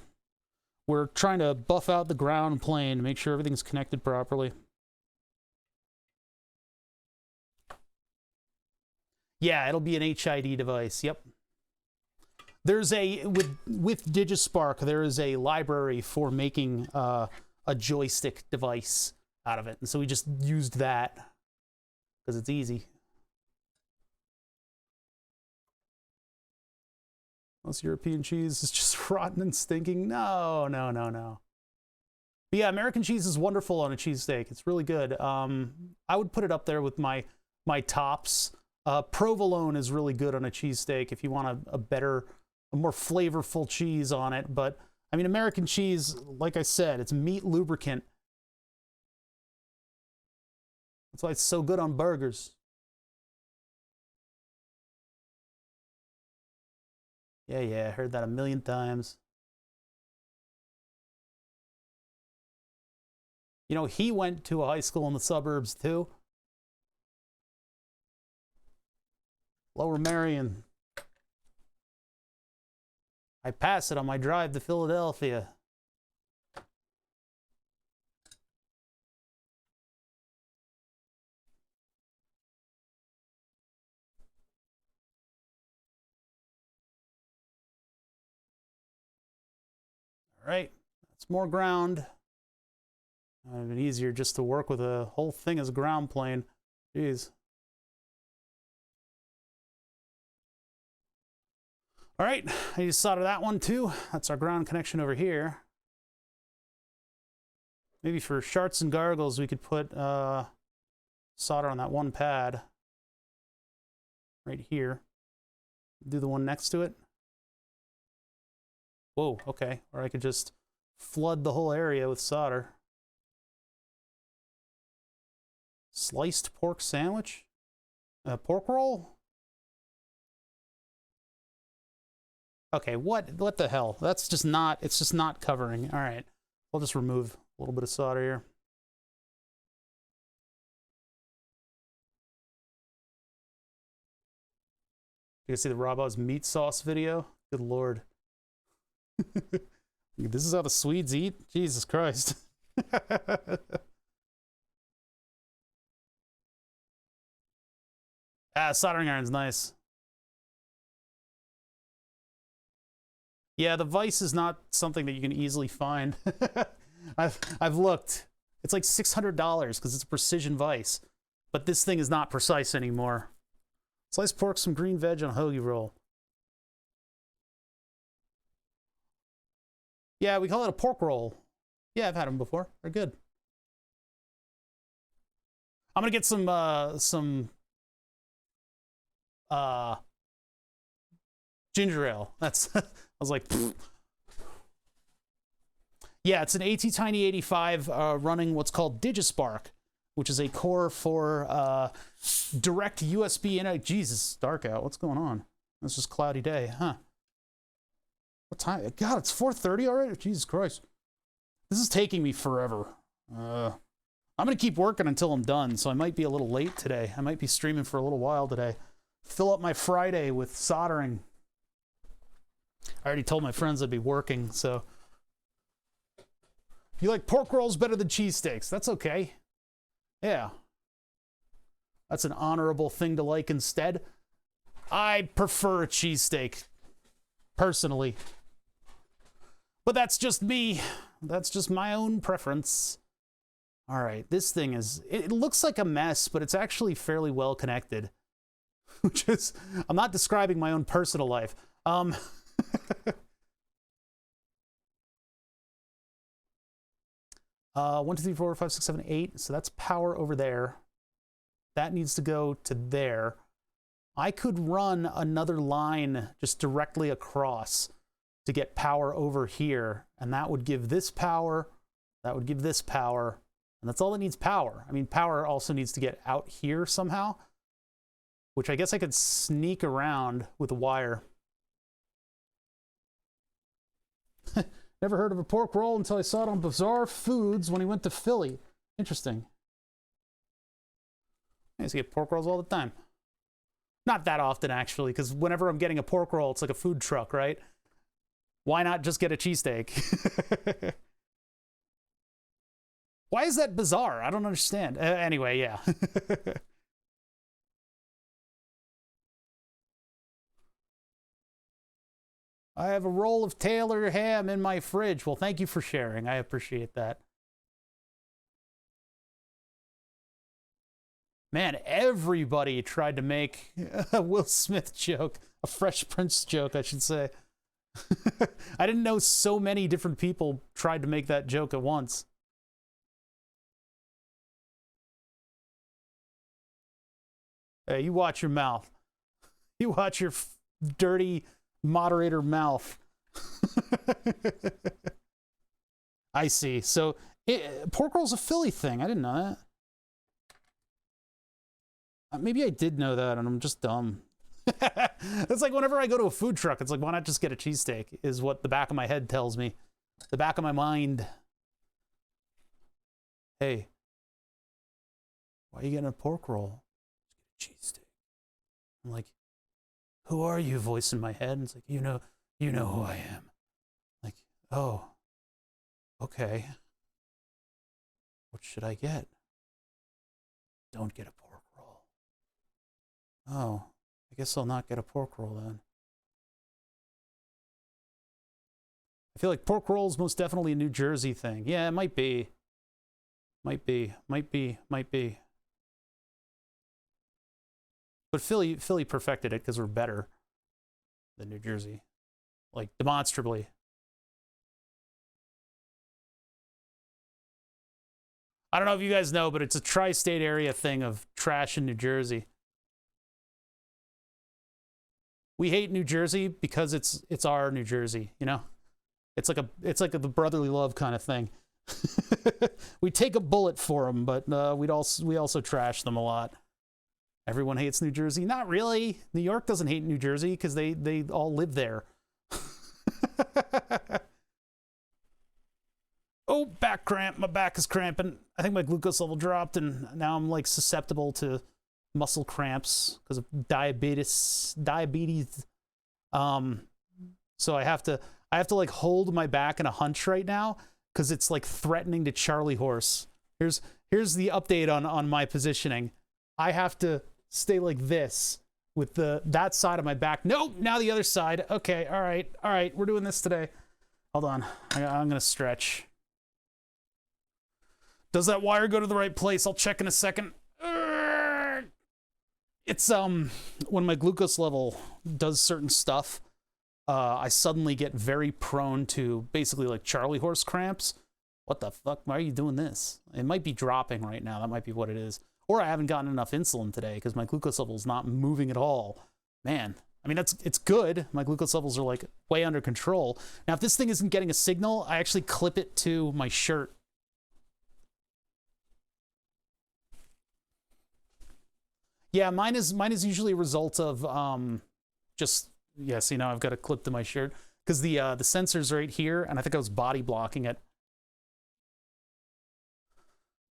We're trying to buff out the ground plane to make sure everything's connected properly. Yeah, it'll be an HID device. Yep. There's with DigiSpark, there is a library for making a joystick device out of it, and so we just used that because it's easy. Most European cheese is just rotten and stinking. No. But yeah, American cheese is wonderful on a cheesesteak. It's really good. I would put it up there with my tops. Provolone is really good on a cheesesteak if you want a more flavorful cheese on it. But I mean, American cheese, like I said, it's meat lubricant. That's why it's so good on burgers. Yeah, I heard that a million times. You know, he went to a high school in the suburbs too. Lower Merion. I pass it on my drive to Philadelphia. All right, that's more ground. It would have been easier just to work with a whole thing as a ground plane. Jeez. All right, I need to solder that one too. That's our ground connection over here. Maybe for sharts and gargles, we could put solder on that one pad right here. Do the one next to it. Whoa, okay. Or I could just flood the whole area with solder. Sliced pork sandwich? Pork roll? Okay, what the hell? That's just not, it's just not covering. All right, I'll just remove a little bit of solder here. You guys see the Robo's meat sauce video? Good Lord. This is how the Swedes eat? Jesus Christ. Soldering iron's nice. Yeah, the vise is not something that you can easily find. I've looked. It's like $600 because it's a precision vise. But this thing is not precise anymore. Sliced pork, some green veg on a hoagie roll. Yeah, we call it a pork roll. Yeah, I've had them before. They're good. I'm gonna get some, Ginger ale. That's, I was like, pfft. Yeah, it's an attiny 85 running what's called DigiSpark, which is a core for direct USB in. Jesus, dark out. What's going on? It's just cloudy day, huh? What time? God, it's 4:30 already? Jesus Christ. This is taking me forever. I'm going to keep working until I'm done, so I might be a little late today. I might be streaming for a little while today. Fill up my Friday with soldering. I already told my friends I'd be working, so. You like pork rolls better than cheesesteaks? That's okay. Yeah. That's an honorable thing to like instead. I prefer a cheesesteak, personally. But that's just me. That's just my own preference. All right, this thing is, it looks like a mess, but it's actually fairly well connected. Which is, I'm not describing my own personal life. 1, 2, 3, 4, 5, 6, 7, 8. So that's power over there. That needs to go to there. I could run another line just directly across to get power over here, and that would give this power, that would give this power, and that's all that needs power. I mean, power also needs to get out here somehow, which I guess I could sneak around with a wire. Never heard of a pork roll until I saw it on Bizarre Foods when he went to Philly. Interesting. I used to get pork rolls all the time. Not that often, actually, because whenever I'm getting a pork roll, it's like a food truck, right? Why not just get a cheesesteak? Why is that bizarre? I don't understand. Anyway, yeah. I have a roll of Taylor ham in my fridge. Well, thank you for sharing. I appreciate that. Man, everybody tried to make a Will Smith joke, a Fresh Prince joke, I should say. I didn't know so many different people tried to make that joke at once. Hey, you watch your mouth. You watch your dirty moderator mouth. I see. So, pork roll's a Philly thing. I didn't know that. Maybe I did know that, and I'm just dumb. It's like whenever I go to a food truck, it's like, why not just get a cheesesteak, is what the back of my head tells me. The back of my mind. Hey, why are you getting a pork roll? Cheesesteak. I'm like, who are you? Voice in my head. And it's like, you know who I am. Like, oh, okay. What should I get? Don't get a pork roll. Oh, I guess I'll not get a pork roll then. I feel like pork roll is most definitely a New Jersey thing. Yeah, it might be. Might be. But Philly perfected it because we're better than New Jersey. Like, demonstrably. I don't know if you guys know, but it's a tri-state area thing of trash in New Jersey. We hate New Jersey because it's our New Jersey, you know? It's like the brotherly love kind of thing. We take a bullet for them, but we also trash them a lot. Everyone hates New Jersey. Not really. New York doesn't hate New Jersey because they all live there. Oh, back cramp. My back is cramping. I think my glucose level dropped, and now I'm like susceptible to muscle cramps because of diabetes. So I have to like hold my back in a hunch right now because it's like threatening to Charlie horse. Here's the update on my positioning. I have to stay like this with that side of my back. Nope, now the other side. Okay, all right, we're doing this today. Hold on, I'm gonna stretch. Does that wire go to the right place? I'll check in a second. It's when my glucose level does certain stuff, I suddenly get very prone to basically like Charlie horse cramps. What the fuck? Why are you doing this? It might be dropping right now. That might be what it is. Or I haven't gotten enough insulin today because my glucose level is not moving at all. Man, I mean, it's good. My glucose levels are like way under control. Now, if this thing isn't getting a signal, I actually clip it to my shirt. Yeah, mine is usually a result of just, yeah, see, now I've got it clipped to my shirt because the sensor's right here, and I think I was body blocking it.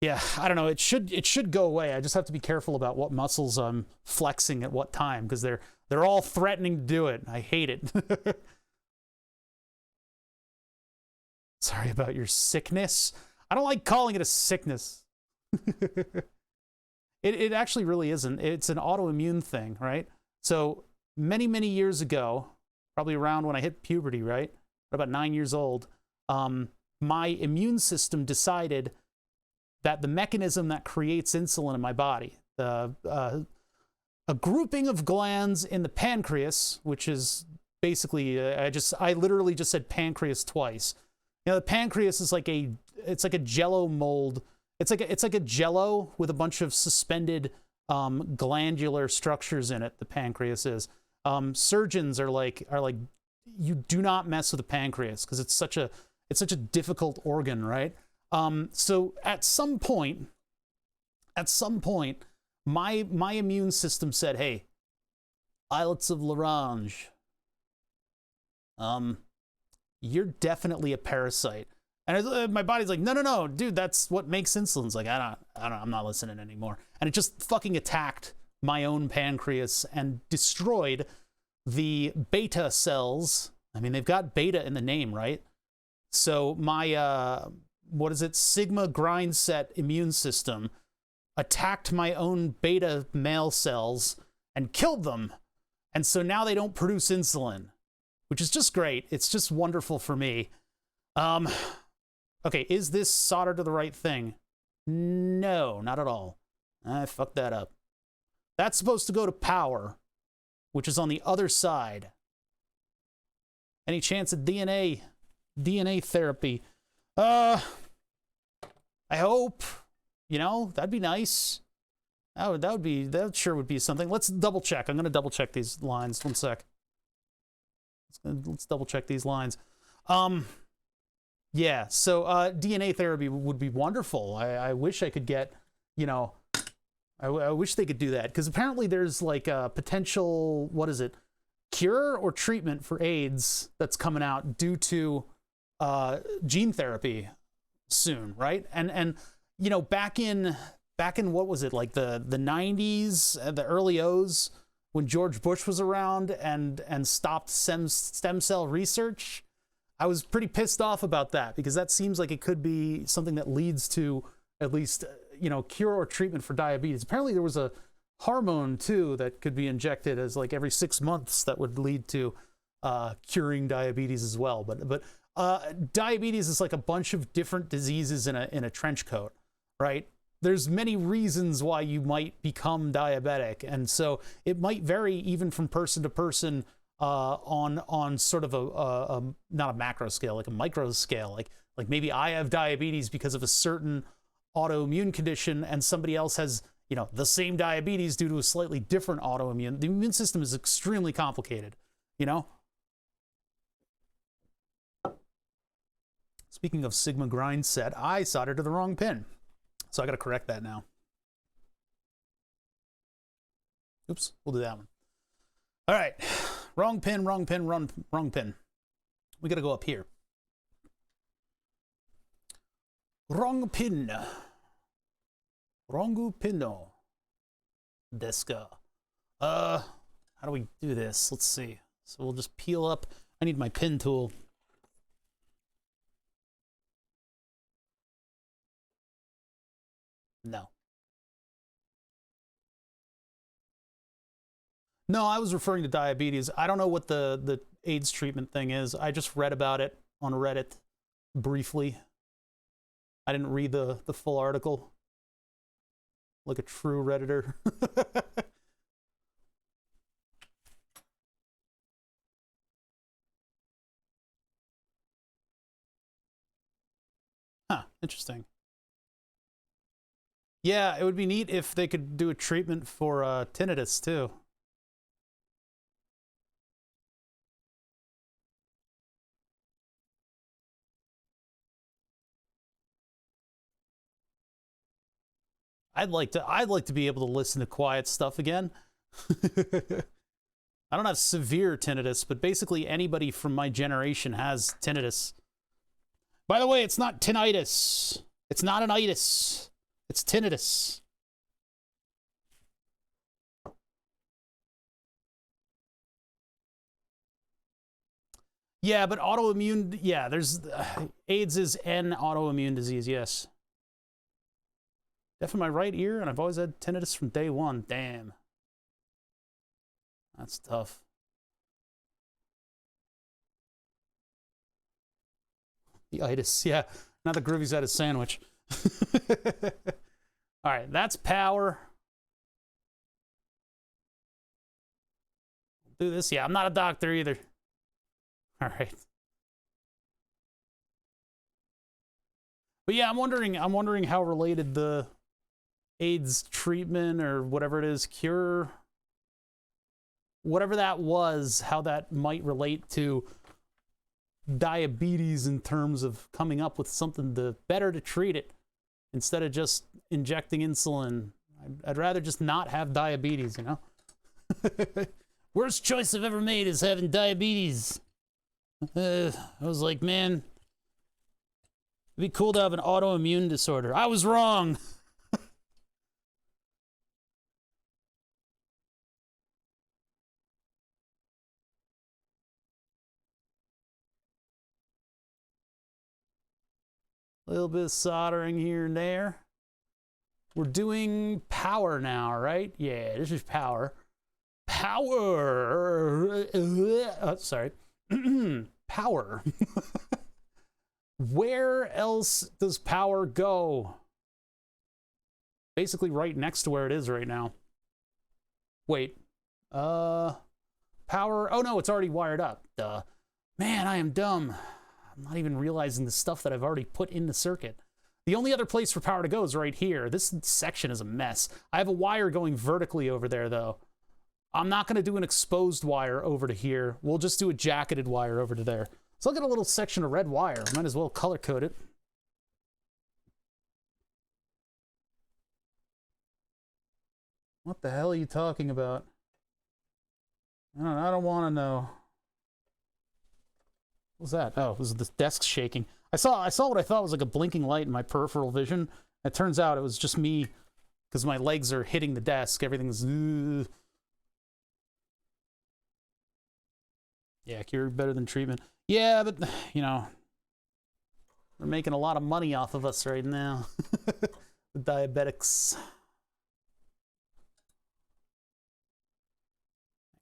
Yeah, I don't know. It should go away. I just have to be careful about what muscles I'm flexing at what time because they're all threatening to do it. I hate it. Sorry about your sickness. I don't like calling it a sickness. It actually really isn't. It's an autoimmune thing, right? So many years ago, probably around when I hit puberty, right? About 9 years old, my immune system decided that the mechanism that creates insulin in my body, a grouping of glands in the pancreas, which is basically, I literally just said pancreas twice. You know, the pancreas is like it's like a jello mold. It's like a jello with a bunch of suspended glandular structures in it. The pancreas is. Surgeons are like you do not mess with the pancreas because it's such a difficult organ, right? So at some point, my immune system said, "Hey, islets of Larange, you're definitely a parasite." And my body's like, no, dude, that's what makes insulin. It's like, I'm not listening anymore. And it just fucking attacked my own pancreas and destroyed the beta cells. I mean, they've got beta in the name, right? So my, sigma grind set immune system attacked my own beta male cells and killed them. And so now they don't produce insulin, which is just great. It's just wonderful for me. Okay, is this soldered to the right thing? No, not at all. I fucked that up. That's supposed to go to power, which is on the other side. Any chance of DNA therapy? I hope. You know, that'd be nice. That sure would be something. Let's double check. I'm gonna double check these lines. One sec. Let's double check these lines. Yeah, so DNA therapy would be wonderful. I wish I could get, you know, I wish they could do that because apparently there's like a potential, cure or treatment for AIDS that's coming out due to gene therapy soon, right? And you know, back in what was it, like the 90s, the early O's, when George Bush was around and stopped stem cell research, I was pretty pissed off about that because that seems like it could be something that leads to at least, you know, cure or treatment for diabetes. Apparently there was a hormone too that could be injected as like every 6 months that would lead to curing diabetes as well. But diabetes is like a bunch of different diseases in a trench coat, right? There's many reasons why you might become diabetic, and so it might vary even from person to person. On sort of a not a macro scale, like a micro scale, like maybe I have diabetes because of a certain autoimmune condition and somebody else has, you know, the same diabetes due to a slightly different autoimmune. The immune system is extremely complicated, you know? Speaking of Sigma grind set, I soldered to the wrong pin. So I got to correct that now. Oops, we'll do that one. All right. Wrong pin. We got to go up here. Wrong pin. Wrongu pinno. Deska. How do we do this? Let's see. So we'll just peel up. I need my pin tool. No. No, I was referring to diabetes. I don't know what the AIDS treatment thing is. I just read about it on Reddit briefly. I didn't read the full article like a true Redditor. Huh, interesting. Yeah, it would be neat if they could do a treatment for tinnitus too. I'd like to be able to listen to quiet stuff again. I don't have severe tinnitus, but basically anybody from my generation has tinnitus. By the way, it's not tinnitus. It's not an itis. It's tinnitus. Yeah, but autoimmune, yeah, there's AIDS is an autoimmune disease, yes. Deaf in my right ear, and I've always had tinnitus from day one. Damn. That's tough. The itis, yeah. Now the Groovy's had his sandwich. All right, that's power. Do this. Yeah, I'm not a doctor either. All right. But yeah, I'm wondering how related the AIDS treatment or whatever it is, cure, whatever that was, how that might relate to diabetes in terms of coming up with something better to treat it instead of just injecting insulin. I'd rather just not have diabetes, you know? Worst choice I've ever made is having diabetes. I was like, man, it'd be cool to have an autoimmune disorder. I was wrong. A little bit of soldering here and there. We're doing power now, right? Yeah, this is power. Power. Sorry. Power. Where else does power go? Basically right next to where it is right now. Wait. Power. Oh no, it's already wired up. Duh. Man, I am dumb. I'm not even realizing the stuff that I've already put in the circuit. The only other place for power to go is right here. This section is a mess. I have a wire going vertically over there, though. I'm not going to do an exposed wire over to here. We'll just do a jacketed wire over to there. So I'll get a little section of red wire. Might as well color code it. What the hell are you talking about? I don't want to know. What was that? Oh, it was the desk shaking. I saw what I thought was like a blinking light in my peripheral vision. It turns out it was just me because my legs are hitting the desk. Everything's... Yeah, cure better than treatment. Yeah, but, you know, they're making a lot of money off of us right now. The diabetics.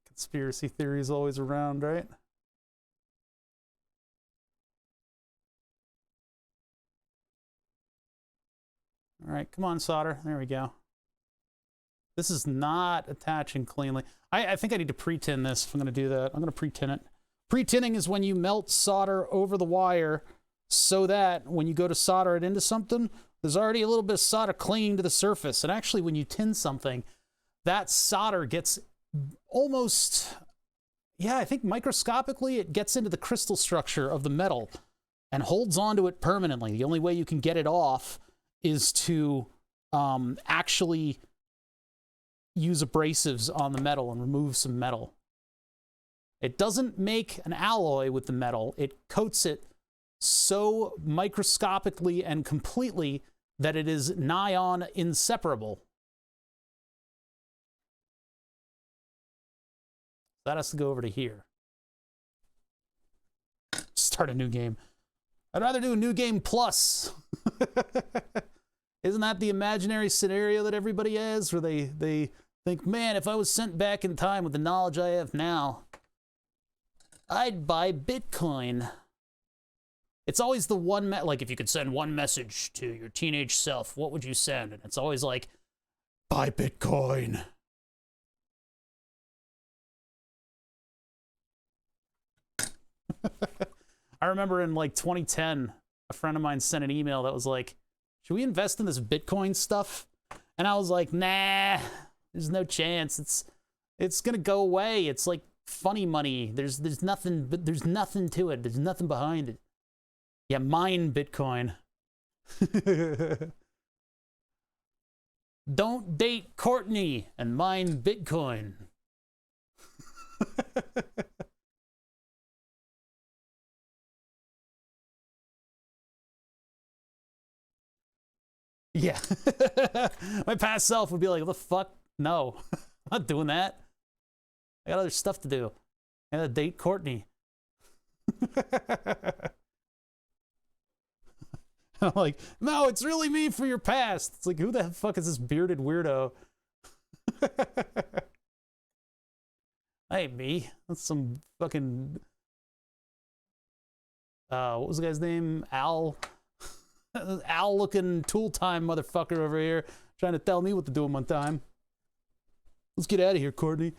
Conspiracy theory is always around, right? All right, come on, solder. There we go. This is not attaching cleanly. I think I need to pre-tin this if I'm going to do that. I'm going to pre-tin it. Pre-tinning is when you melt solder over the wire so that when you go to solder it into something, there's already a little bit of solder clinging to the surface. And actually, when you tin something, that solder gets almost, yeah, I think microscopically, it gets into the crystal structure of the metal and holds onto it permanently. The only way you can get it off is to actually use abrasives on the metal and remove some metal. It doesn't make an alloy with the metal. It coats it so microscopically and completely that it is nigh on inseparable. That has to go over to here. Start a new game. I'd rather do a new game plus. Isn't that the imaginary scenario that everybody has, where they think, man, if I was sent back in time with the knowledge I have now, I'd buy Bitcoin. It's always the one, like if you could send one message to your teenage self, what would you send? And it's always like, buy Bitcoin. I remember in like 2010, a friend of mine sent an email that was like, should we invest in this Bitcoin stuff? And I was like, nah, there's no chance. It's gonna go away. It's like funny money. There's nothing to it. There's nothing behind it. Yeah, mine Bitcoin. Don't date Courtney and mine Bitcoin. Yeah. My past self would be like, what the fuck? No, I'm not doing that. I got other stuff to do. I gotta date Courtney. I'm like, no, it's really me for your past. It's like, who the fuck is this bearded weirdo? Hey, me. That's some fucking... what was the guy's name? Al? Al-looking tool time motherfucker over here trying to tell me what to do in my time. Let's get out of here, Courtney.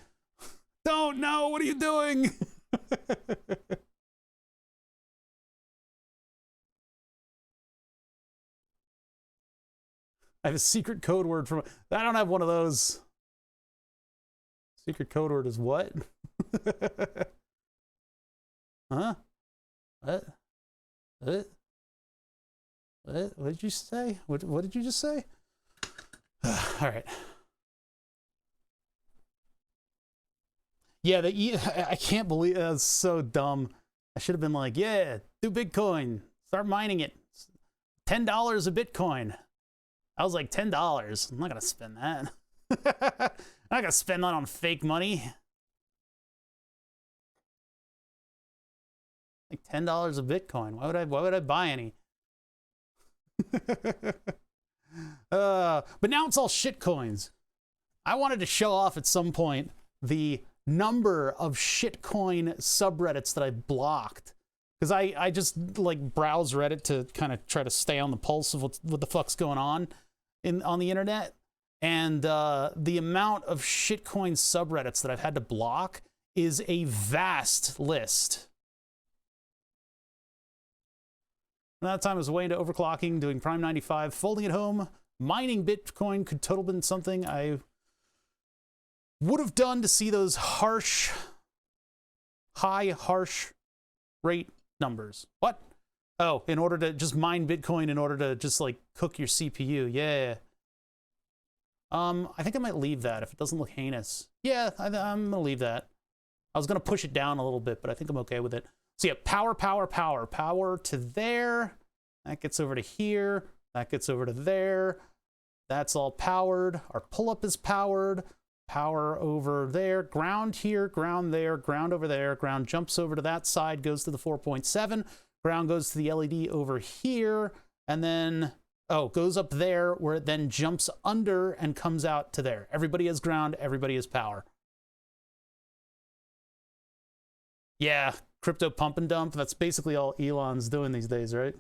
Don't know. What are you doing? I have a secret code word from... I don't have one of those. Secret code word is what? Huh? What? What? What did you say? What did you just say? All right. Yeah, I can't believe that's so dumb. I should have been like, yeah, do Bitcoin. Start mining it. $10 a Bitcoin. I was like, $10. I'm not going to spend that. I'm not going to spend that on fake money. Like $10 a Bitcoin. Why would I buy any? But now it's all shit coins. I wanted to show off at some point the number of shitcoin subreddits that I blocked, because I just like browse Reddit to kind of try to stay on the pulse of what the fuck's going on the internet, and the amount of shitcoin subreddits that I've had to block is a vast list. That time I was way into overclocking, doing Prime 95, folding at home. Mining Bitcoin could totally been something I would have done to see those harsh rate numbers. What? Oh, in order to just mine Bitcoin in order to just like cook your CPU. Yeah. I think I might leave that if it doesn't look heinous. Yeah, I'm gonna leave that. I was gonna push it down a little bit, but I think I'm okay with it. So yeah, power to there. That gets over to here. That gets over to there. That's all powered. Our pull-up is powered. Power over there. Ground here, ground there, ground over there. Ground jumps over to that side, goes to the 4.7. Ground goes to the LED over here. And then, oh, goes up there where it then jumps under and comes out to there. Everybody has ground. Everybody has power. Yeah. Crypto pump and dump. That's basically all Elon's doing these days, right?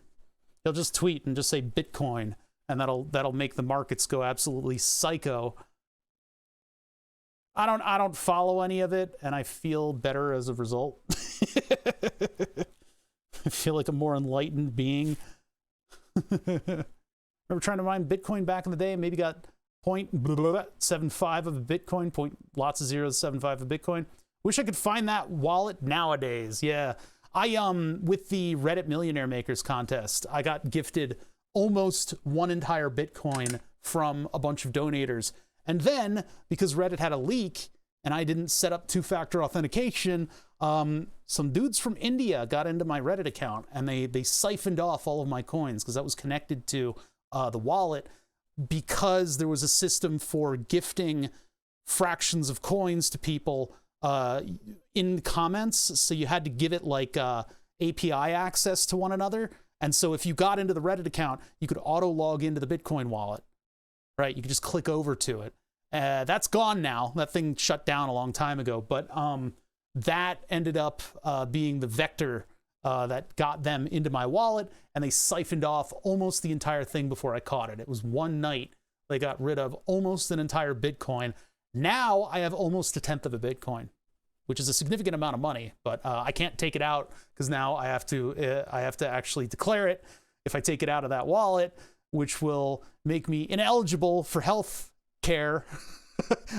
He'll just tweet and just say Bitcoin, and that'll make the markets go absolutely psycho. I don't follow any of it, and I feel better as a result. I feel like a more enlightened being. Remember trying to mine Bitcoin back in the day, and maybe got 0.75 of a Bitcoin, lots of zeros, 75 of Bitcoin. Wish I could find that wallet nowadays. Yeah. With the Reddit Millionaire Makers contest, I got gifted almost one entire Bitcoin from a bunch of donators. And then, because Reddit had a leak and I didn't set up two-factor authentication, some dudes from India got into my Reddit account and they siphoned off all of my coins because that was connected to the wallet, because there was a system for gifting fractions of coins to people in comments, so you had to give it like API access to one another. And so if you got into the Reddit account, you could auto log into the Bitcoin wallet, right? You could just click over to it. That's gone now. That thing shut down a long time ago, but that ended up being the vector that got them into my wallet, and they siphoned off almost the entire thing before I caught it. It was one night they got rid of almost an entire Bitcoin. Now I have almost 1/10 of a Bitcoin, which is a significant amount of money, but I can't take it out because now I have to actually declare it if I take it out of that wallet, which will make me ineligible for health care.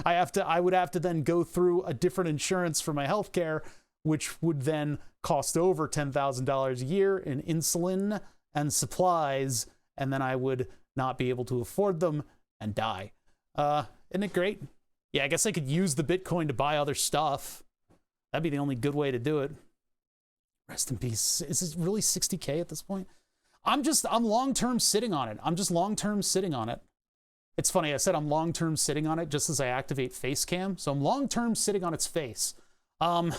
I would have to then go through a different insurance for my health care, which would then cost over $10,000 a year in insulin and supplies, and then I would not be able to afford them and die. Isn't it great? Yeah, I guess I could use the Bitcoin to buy other stuff. That'd be the only good way to do it. Rest in peace. Is it really 60K at this point? I'm long-term sitting on it. I'm just long-term sitting on it. It's funny, I said I'm long-term sitting on it just as I activate face cam. So I'm long-term sitting on its face. Can't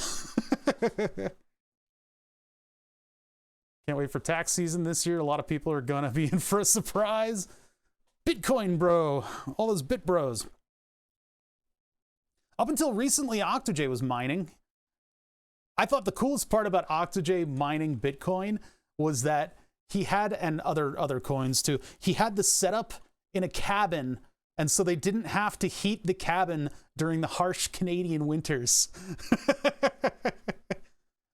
wait for tax season this year. A lot of people are gonna be in for a surprise. Bitcoin bro, all those bit bros. Up until recently, Octojay was mining. I thought the coolest part about Octojay mining Bitcoin was that he had, and other coins too, he had the setup in a cabin, and so they didn't have to heat the cabin during the harsh Canadian winters.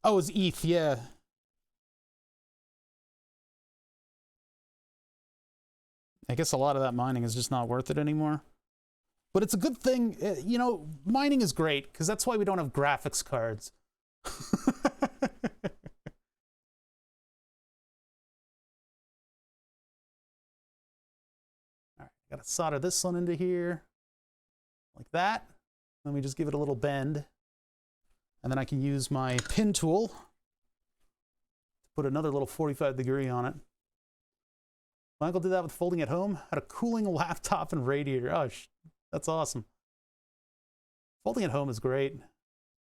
Oh, it was ETH, yeah. I guess a lot of that mining is just not worth it anymore. But it's a good thing, you know, mining is great, because that's why we don't have graphics cards. Alright, gotta solder this one into here, like that. Let me just give it a little bend. And then I can use my pin tool to put another little 45-degree on it. Michael did that with folding at home. Had a cooling laptop and radiator. Oh, that's awesome. Folding at home is great.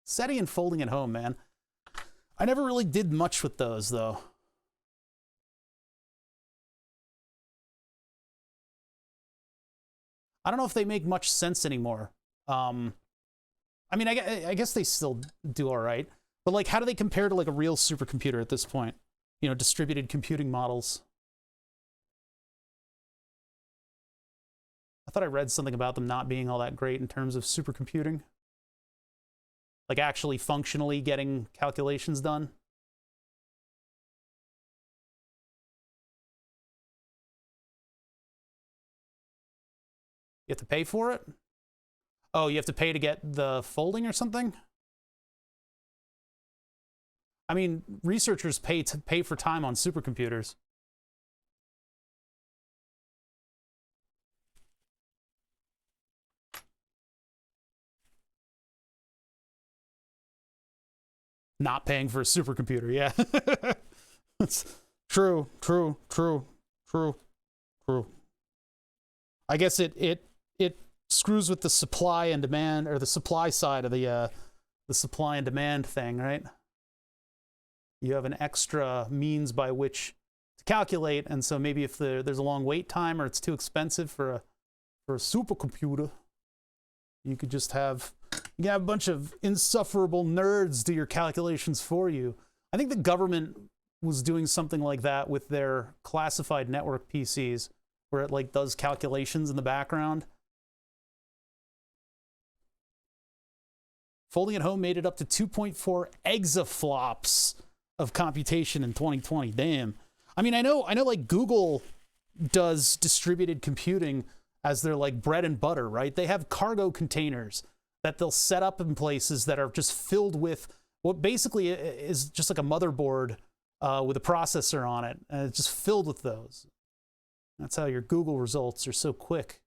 SETI and folding at home, man. I never really did much with those, though. I don't know if they make much sense anymore. I mean, I guess they still do all right. But, like, how do they compare to, like, a real supercomputer at this point? You know, distributed computing models. I thought I read something about them not being all that great in terms of supercomputing. Like actually functionally getting calculations done. You have to pay for it? Oh, you have to pay to get the folding or something? I mean, researchers pay for time on supercomputers. Not paying for a supercomputer, yeah. It's true. I guess it screws with the supply and demand, or the supply side of the supply and demand thing, right? You have an extra means by which to calculate, and so maybe if there's a long wait time or it's too expensive for a supercomputer, you could just have a bunch of insufferable nerds do your calculations for you. I think the government was doing something like that with their classified network PCs, where it like does calculations in the background. Folding at home made it up to 2.4 exaflops of computation in 2020. Damn. I mean, I know like Google does distributed computing as their like bread and butter, right? They have cargo containers that they'll set up in places that are just filled with what basically is just like a motherboard with a processor on it, and it's just filled with those. That's how your Google results are so quick.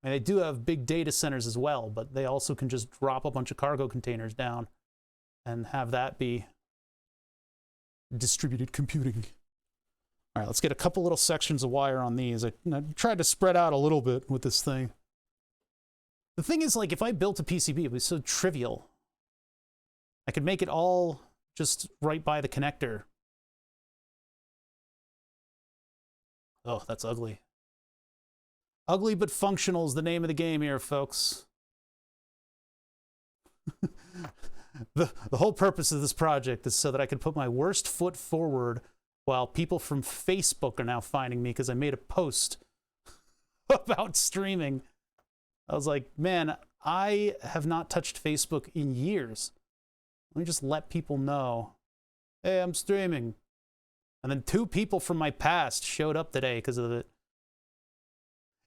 And they do have big data centers as well, but they also can just drop a bunch of cargo containers down and have that be distributed computing. All right, let's get a couple little sections of wire on these. I tried to spread out a little bit with this thing. The thing is, like, if I built a PCB, it was so trivial. I could make it all just right by the connector. Oh, that's ugly. Ugly but functional is the name of the game here, folks. The whole purpose of this project is so that I could put my worst foot forward while people from Facebook are now finding me because I made a post about streaming. I was like, man, I have not touched Facebook in years. Let me just let people know, hey, I'm streaming. And then 2 people from my past showed up today because of it.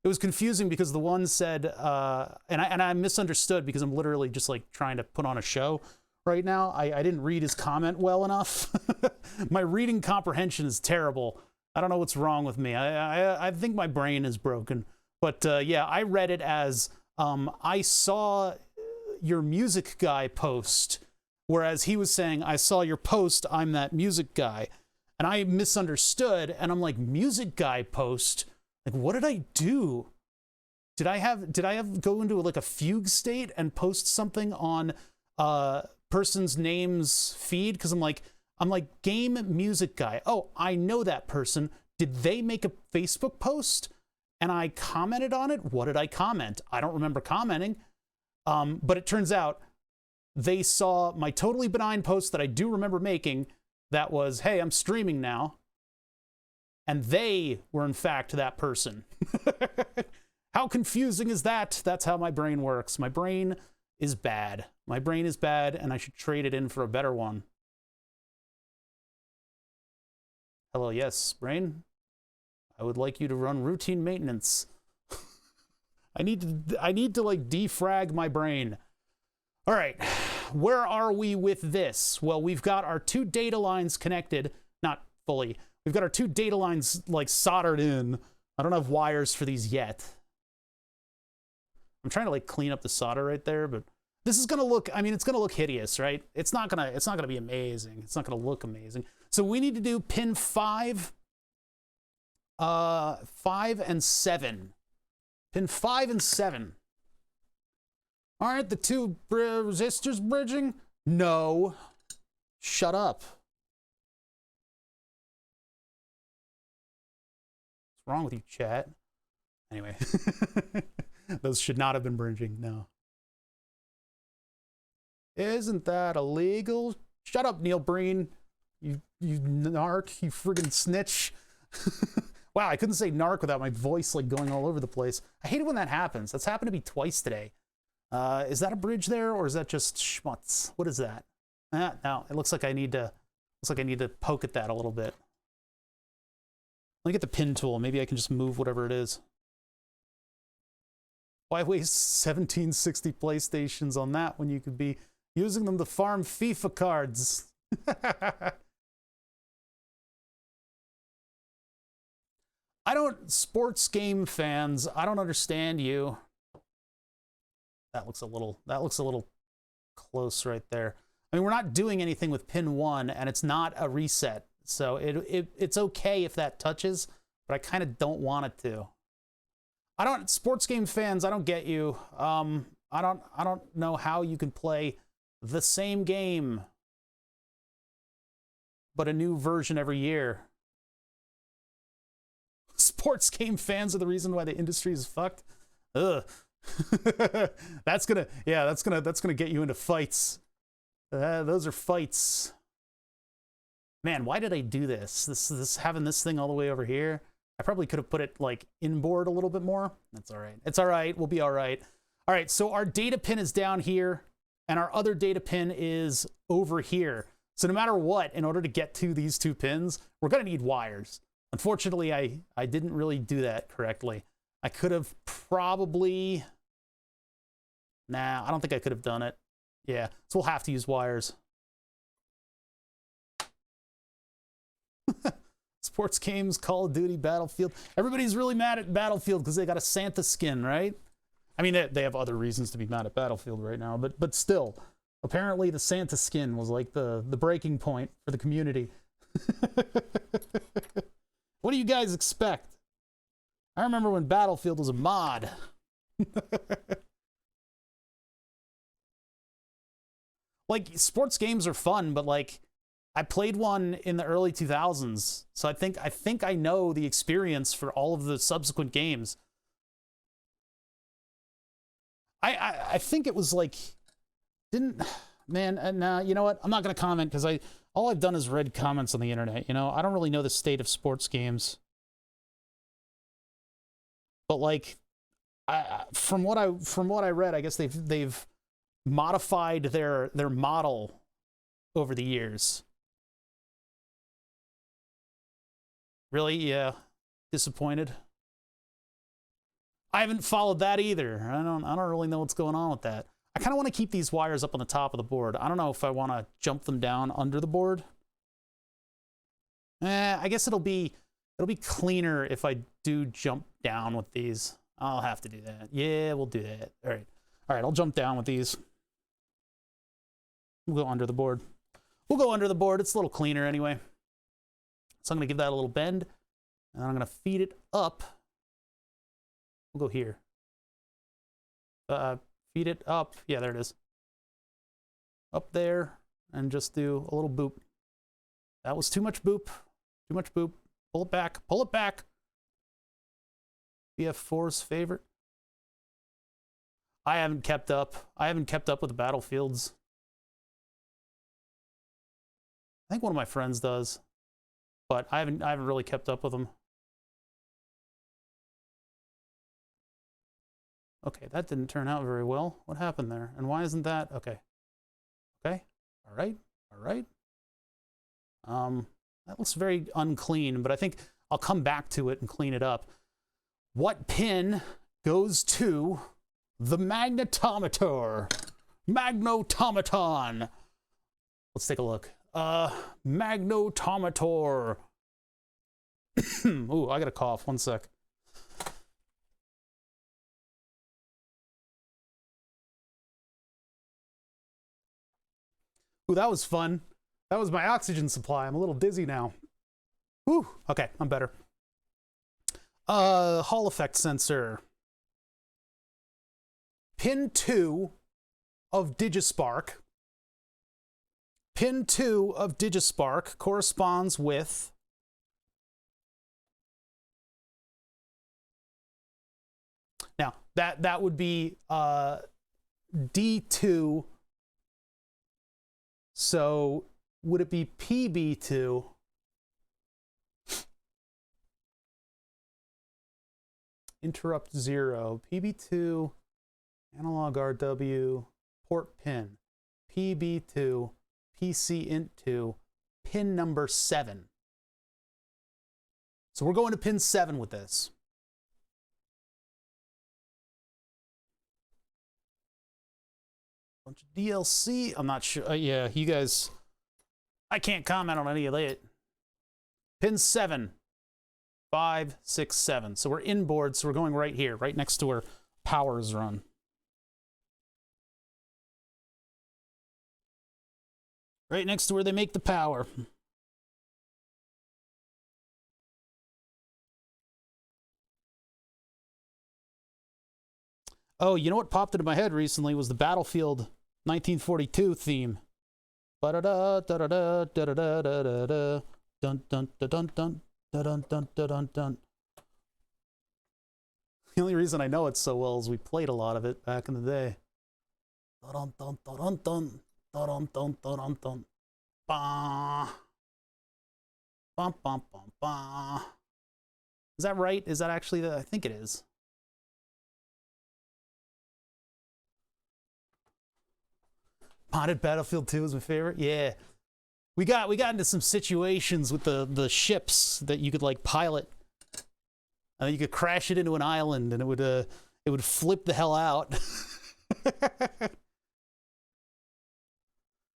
It was confusing because the one said, and I misunderstood because I'm literally just like trying to put on a show, right now. I didn't read his comment well enough. My reading comprehension is terrible. I don't know what's wrong with me. I think my brain is broken. But yeah, I read it as I saw your music guy post, whereas he was saying, I saw your post, I'm that music guy. And I misunderstood, and I'm like, music guy post? Like, what did I do? Did I have go into like a fugue state and post something on person's name's feed? Because I'm like game music guy. Oh, I know that person. Did they make a Facebook post and I commented on it? What did I comment? I don't remember commenting. But it turns out they saw my totally benign post that I do remember making that was, hey, I'm streaming now. And they were in fact that person. How confusing is that? That's how my brain works. My brain is bad. My brain is bad, and I should trade it in for a better one. Hello, yes, brain. I would like you to run routine maintenance. I need to like defrag my brain. All right, where are we with this? Well, we've got our two data lines connected, not fully. We've got our two data lines like soldered in. I don't have wires for these yet. I'm trying to like clean up the solder right there, but this is gonna look, I mean, it's gonna look hideous, right? It's not gonna be amazing. It's not gonna look amazing. So we need to do pin 5 and 7. Pin 5 and 7. Aren't the two resistors bridging? No. Shut up. What's wrong with you, chat? Anyway. Those should not have been bridging, no. Isn't that illegal? Shut up, Neil Breen. You narc, you friggin' snitch. Wow, I couldn't say narc without my voice like going all over the place. I hate it when that happens. That's happened to me twice today. Is that a bridge there, or is that just schmutz? What is that? No, it looks like I need to poke at that a little bit. Let me get the pin tool. Maybe I can just move whatever it is. Why waste 1760 PlayStations on that when you could be using them to farm FIFA cards? Sports game fans, I don't understand you. That looks a little close right there. I mean, we're not doing anything with pin 1, and it's not a reset. So it's okay if that touches, but I kind of don't want it to. Sports game fans, I don't get you. I don't know how you can play the same game, but a new version every year. Sports game fans are the reason why the industry is fucked. Ugh. That's gonna get you into fights. Those are fights. Man, why did I do this? This having this thing all the way over here. I probably could have put it like inboard a little bit more. That's all right. It's all right. We'll be all right. All right. So our data pin is down here, and our other data pin is over here. So no matter what, in order to get to these two pins, we're gonna need wires. Unfortunately, I didn't really do that correctly. I could have probably... Nah, I don't think I could have done it. Yeah, so we'll have to use wires. Sports games, Call of Duty, Battlefield. Everybody's really mad at Battlefield because they got a Santa skin, right? I mean, they have other reasons to be mad at Battlefield right now, but still. Apparently the Santa skin was like the breaking point for the community. What do you guys expect? I remember when Battlefield was a mod. Like, sports games are fun, but like, I played one in the early 2000s, so I think I know the experience for all of the subsequent games. I think it was like, nah, you know what? I'm not gonna comment because all I've done is read comments on the internet. You know, I don't really know the state of sports games. But like, from what I read, I guess they've modified their model over the years. Really? Yeah. Disappointed. I haven't followed that either. I don't really know what's going on with that. I kind of want to keep these wires up on the top of the board. I don't know if I want to jump them down under the board. I guess it'll be cleaner if I do jump down with these. I'll have to do that. Yeah, we'll do that. All right. All right, I'll jump down with these. We'll go under the board. We'll go under the board. It's a little cleaner anyway. So I'm going to give that a little bend. And I'm going to feed it up. We'll go here. Feed it up. Yeah, there it is. Up there. And just do a little boop. That was too much boop. Too much boop. Pull it back. Pull it back. BF4's favorite. I haven't kept up. I haven't kept up with the battlefields. I think one of my friends does, but I haven't really kept up with them. Okay, that didn't turn out very well. What happened there? And why isn't that? Okay. Okay. All right. All right. That looks very unclean, but I think I'll come back to it and clean it up. What pin goes to the magnetometer? Magnetometon. Let's take a look. Magnetometer. Ooh, I got a cough. One sec. Ooh, that was fun. That was my oxygen supply. I'm a little dizzy now. Whew. Okay, I'm better. Hall effect sensor. Pin 2 of Digispark. Pin 2 of Digispark corresponds with now that would be D2. So would it be PB2? Interrupt 0. PB2 analog RW port pin. PB2 PC int 2 pin number 7. So we're going to pin 7 with this. Bunch of DLC. I'm not sure. Yeah, you guys. I can't comment on any of that. Pin 7. 5, 6, 7. So we're inboard, so we're going right here, right next to where powers run. Right next to where they make the power. Oh, you know what popped into my head recently was the Battlefield 1942 theme. Ba-da-da, da-da-da, da-da-da-da-da-da. Dun dun dun dun dun dun dun dun dun dun. The only reason I know it so well is we played a lot of it back in the day. Dun dun dun dun dun. Dun dun dun dun dun. Bah. Bum bum bum bah. Is that right? Is that actually the? I think it is. Modded Battlefield 2 is my favorite. Yeah. We got into some situations with the ships that you could like pilot. You could crash it into an island and it would flip the hell out.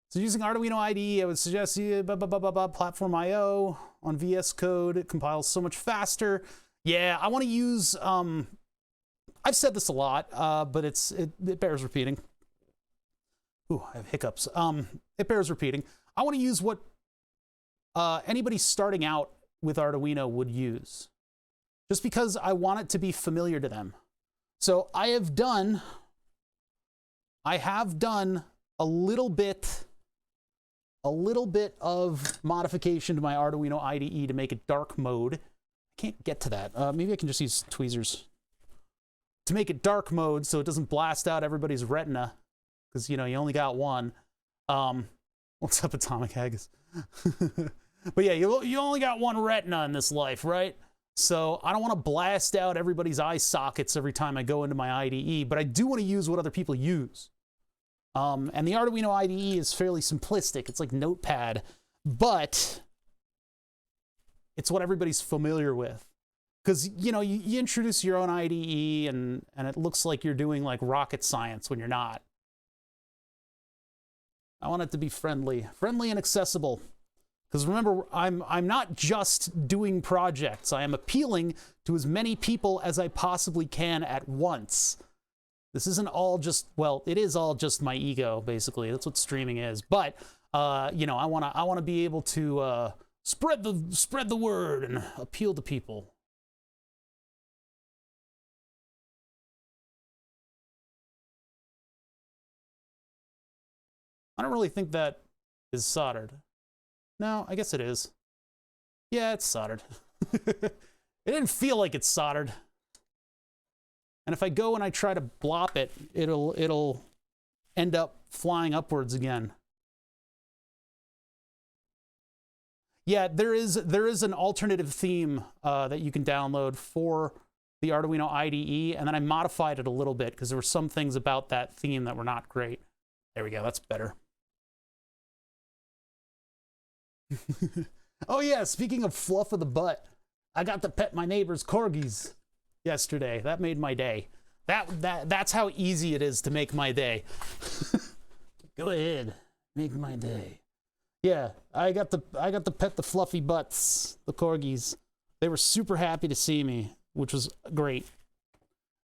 So using Arduino IDE, I would suggest you platform IO on VS Code. It compiles so much faster. Yeah, I want to use. I've said this a lot, but it bears repeating. Ooh, I have hiccups. It bears repeating. I want to use what anybody starting out with Arduino would use, just because I want it to be familiar to them. So I have done a little bit of modification to my Arduino IDE to make it dark mode. I can't get to that. Maybe I can just use tweezers to make it dark mode so it doesn't blast out everybody's retina, because, you know, you only got one. What's up, Atomic Haggis? But yeah, you only got one retina in this life, right? So I don't want to blast out everybody's eye sockets every time I go into my IDE, but I do want to use what other people use. And the Arduino IDE is fairly simplistic. It's like Notepad, but it's what everybody's familiar with. Because, you know, you introduce your own IDE and it looks like you're doing like rocket science when you're not. I want it to be friendly and accessible. Because remember, I'm not just doing projects. I am appealing to as many people as I possibly can at once. This isn't all just, well, it is all just my ego, basically. That's what streaming is. But you know, I wanna be able to spread the word and appeal to people. I don't really think that is soldered. No, I guess it is. Yeah, it's soldered. It didn't feel like it's soldered. And if I go and I try to blop it, it'll end up flying upwards again. Yeah, there is an alternative theme that you can download for the Arduino IDE, and then I modified it a little bit because there were some things about that theme that were not great. There we go, that's better. Oh yeah, speaking of fluff of the butt, I got to pet my neighbor's corgis yesterday. That made my day. That's how easy it is to make my day. Go ahead, make my day. Yeah, I got to pet the fluffy butts, the corgis. They were super happy to see me, which was great.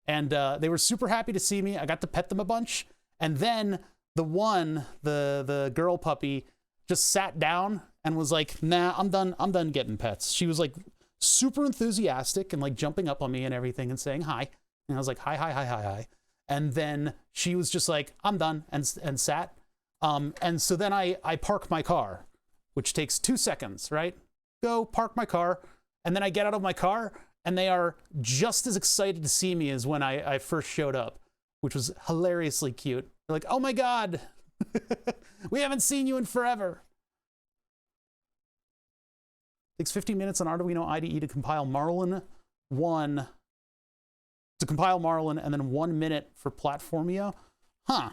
And they were super happy to see me. I got to pet them a bunch, and then the girl puppy just sat down and was like, nah, I'm done getting pets. She was like super enthusiastic and like jumping up on me and everything and saying hi. And I was like, hi. And then she was just like, I'm done, and sat. And so then I park my car, which takes 2 seconds, right? Go park my car. And then I get out of my car and they are just as excited to see me as when I first showed up, which was hilariously cute. They're like, oh my God, we haven't seen you in forever. Takes 15 minutes on Arduino IDE to compile Marlin 1, and then 1 minute for Platformio. Huh.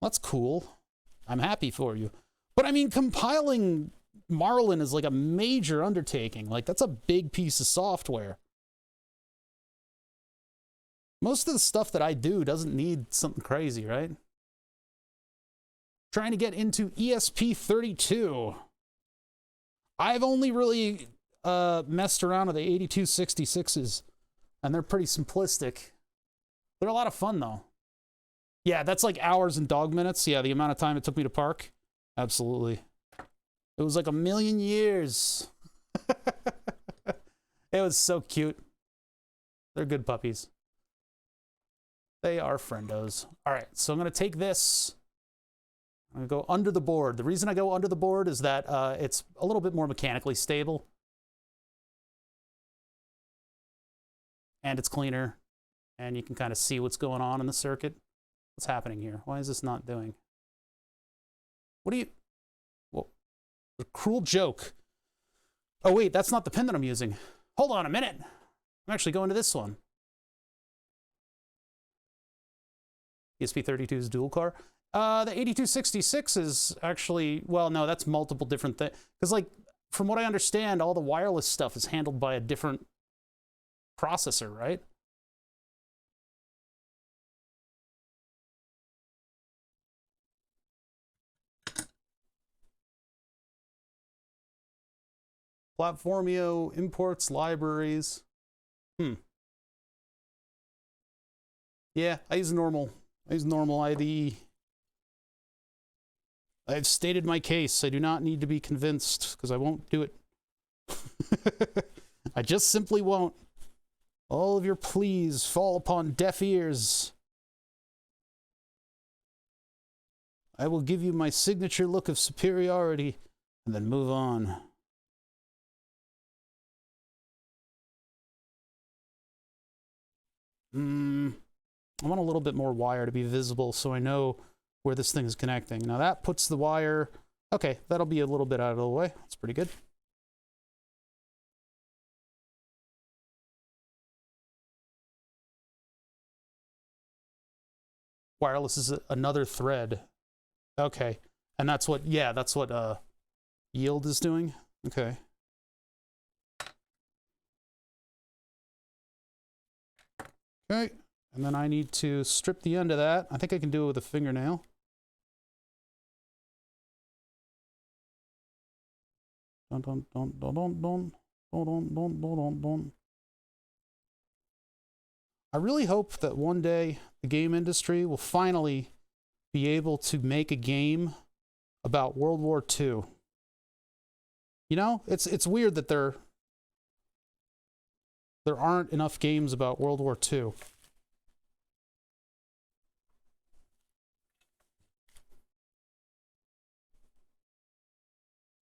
That's cool. I'm happy for you. But I mean, compiling Marlin is like a major undertaking. Like, that's a big piece of software. Most of the stuff that I do doesn't need something crazy, right? Trying to get into ESP32. I've only really messed around with the 8266s, and they're pretty simplistic. They're a lot of fun, though. Yeah, that's like hours and dog minutes. Yeah, the amount of time it took me to park. Absolutely. It was like a million years. It was so cute. They're good puppies. They are friendos. All right, so I'm going to take this. I'm going to go under the board. The reason I go under the board is that it's a little bit more mechanically stable. And it's cleaner. And you can kind of see what's going on in the circuit. What's happening here? Why is this not doing? What do you... Whoa. A cruel joke. Oh, wait, that's not the pin that I'm using. Hold on a minute. I'm actually going to this one. ESP32's dual car. The 8266 is actually, well, no, that's multiple different things. Because, like, from what I understand, all the wireless stuff is handled by a different processor, right? Platformio, imports, libraries. Yeah, I use normal IDE. I've stated my case. I do not need to be convinced, because I won't do it. I just simply won't. All of your pleas fall upon deaf ears. I will give you my signature look of superiority, and then move on. I want a little bit more wire to be visible so I know where this thing is connecting. Now that puts the wire... Okay, that'll be a little bit out of the way. That's pretty good. Wireless is another thread. Okay. And that's what, yeah, that's what yield is doing. Okay. Okay. And then I need to strip the end of that. I think I can do it with a fingernail. Dun, dun, dun, dun, dun, dun, dun, dun, dun, dun, dun, dun. I really hope that one day the game industry will finally be able to make a game about World War II. You know, it's weird that there aren't enough games about World War II.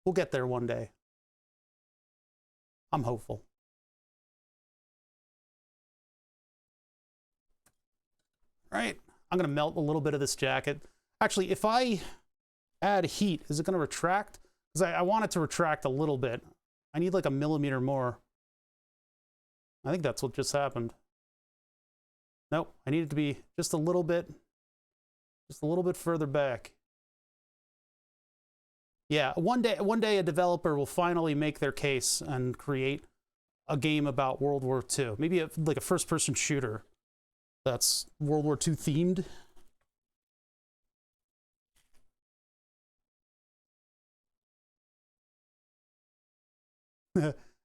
We'll get there one day. I'm hopeful. All right, I'm gonna melt a little bit of this jacket. Actually, if I add heat, is it gonna retract? Because I want it to retract a little bit. I need like 1 millimeter more. I think that's what just happened. Nope, I need it to be just a little bit further back. Yeah, one day a developer will finally make their case and create a game about World War II. Maybe like a first-person shooter that's World War II themed.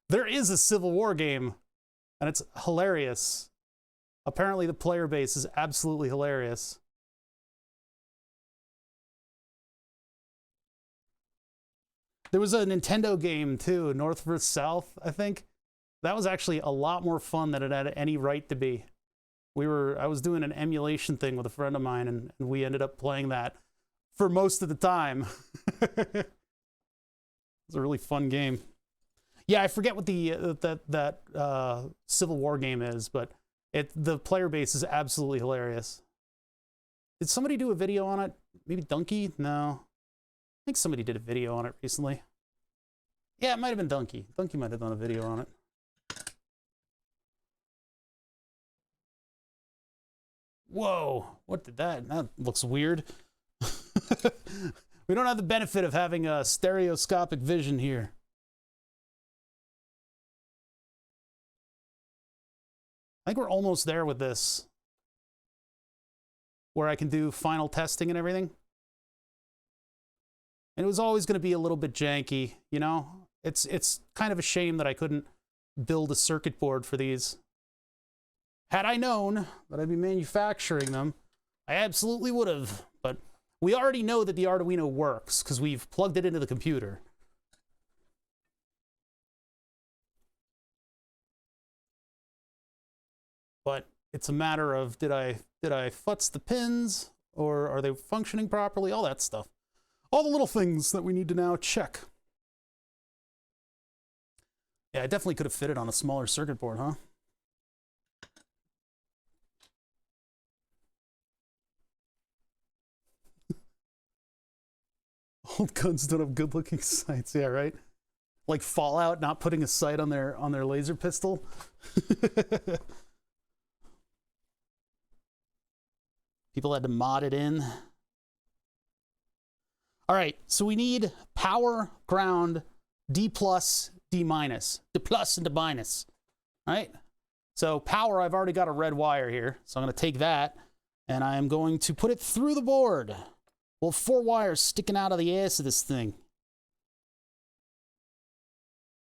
There is a Civil War game, and it's hilarious. Apparently the player base is absolutely hilarious. There was a Nintendo game too, North vs. South, I think. That was actually a lot more fun than it had any right to be. I was doing an emulation thing with a friend of mine, and we ended up playing that for most of the time. It was a really fun game. Yeah, I forget what that Civil War game is, but the player base is absolutely hilarious. Did somebody do a video on it? Maybe Donkey? No. I think somebody did a video on it recently. Yeah, it might have been Donkey. Donkey might have done a video on it. Whoa, what did that? That looks weird. We don't have the benefit of having a stereoscopic vision here. I think we're almost there with this, where I can do final testing and everything. And it was always going to be a little bit janky, you know? It's kind of a shame that I couldn't build a circuit board for these. Had I known that I'd be manufacturing them, I absolutely would have. But we already know that the Arduino works because we've plugged it into the computer. But it's a matter of did I futz the pins, or are they functioning properly? All that stuff. All the little things that we need to now check. Yeah, I definitely could have fitted on a smaller circuit board, huh? Old guns don't have good-looking sights. Yeah, right? Like Fallout not putting a sight on their laser pistol. People had to mod it in. All right, so we need power, ground, D+, D-, D plus and D-. All right, so power, I've already got a red wire here, so I'm going to take that, and I'm going to put it through the board. Well, 4 wires sticking out of the ass of this thing.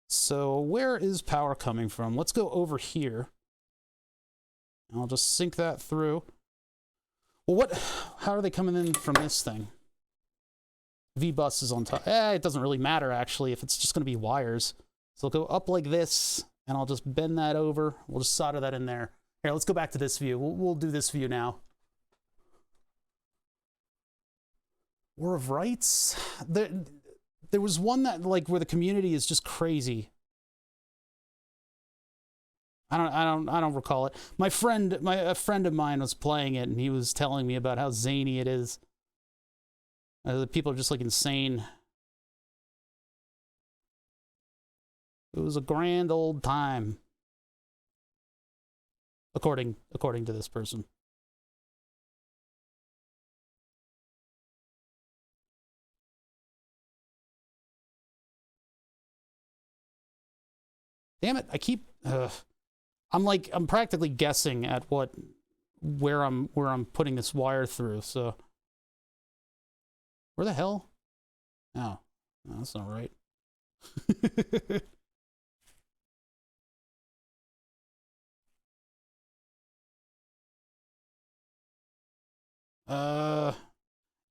So where is power coming from? Let's go over here. I'll just sync that through. Well, how are they coming in from this thing? V-bus is on top. It doesn't really matter, actually, if it's just going to be wires. So I'll go up like this, and I'll just bend that over. We'll just solder that in there. Here, let's go back to this view. We'll do this view now. War of Rights? There was one that, like, where the community is just crazy. I don't recall it. A friend of mine was playing it, and he was telling me about how zany it is. The people are just like insane. It was a grand old time, according to this person. Damn it! I'm practically guessing at where I'm putting this wire through. So where the hell? Oh, no, that's not right.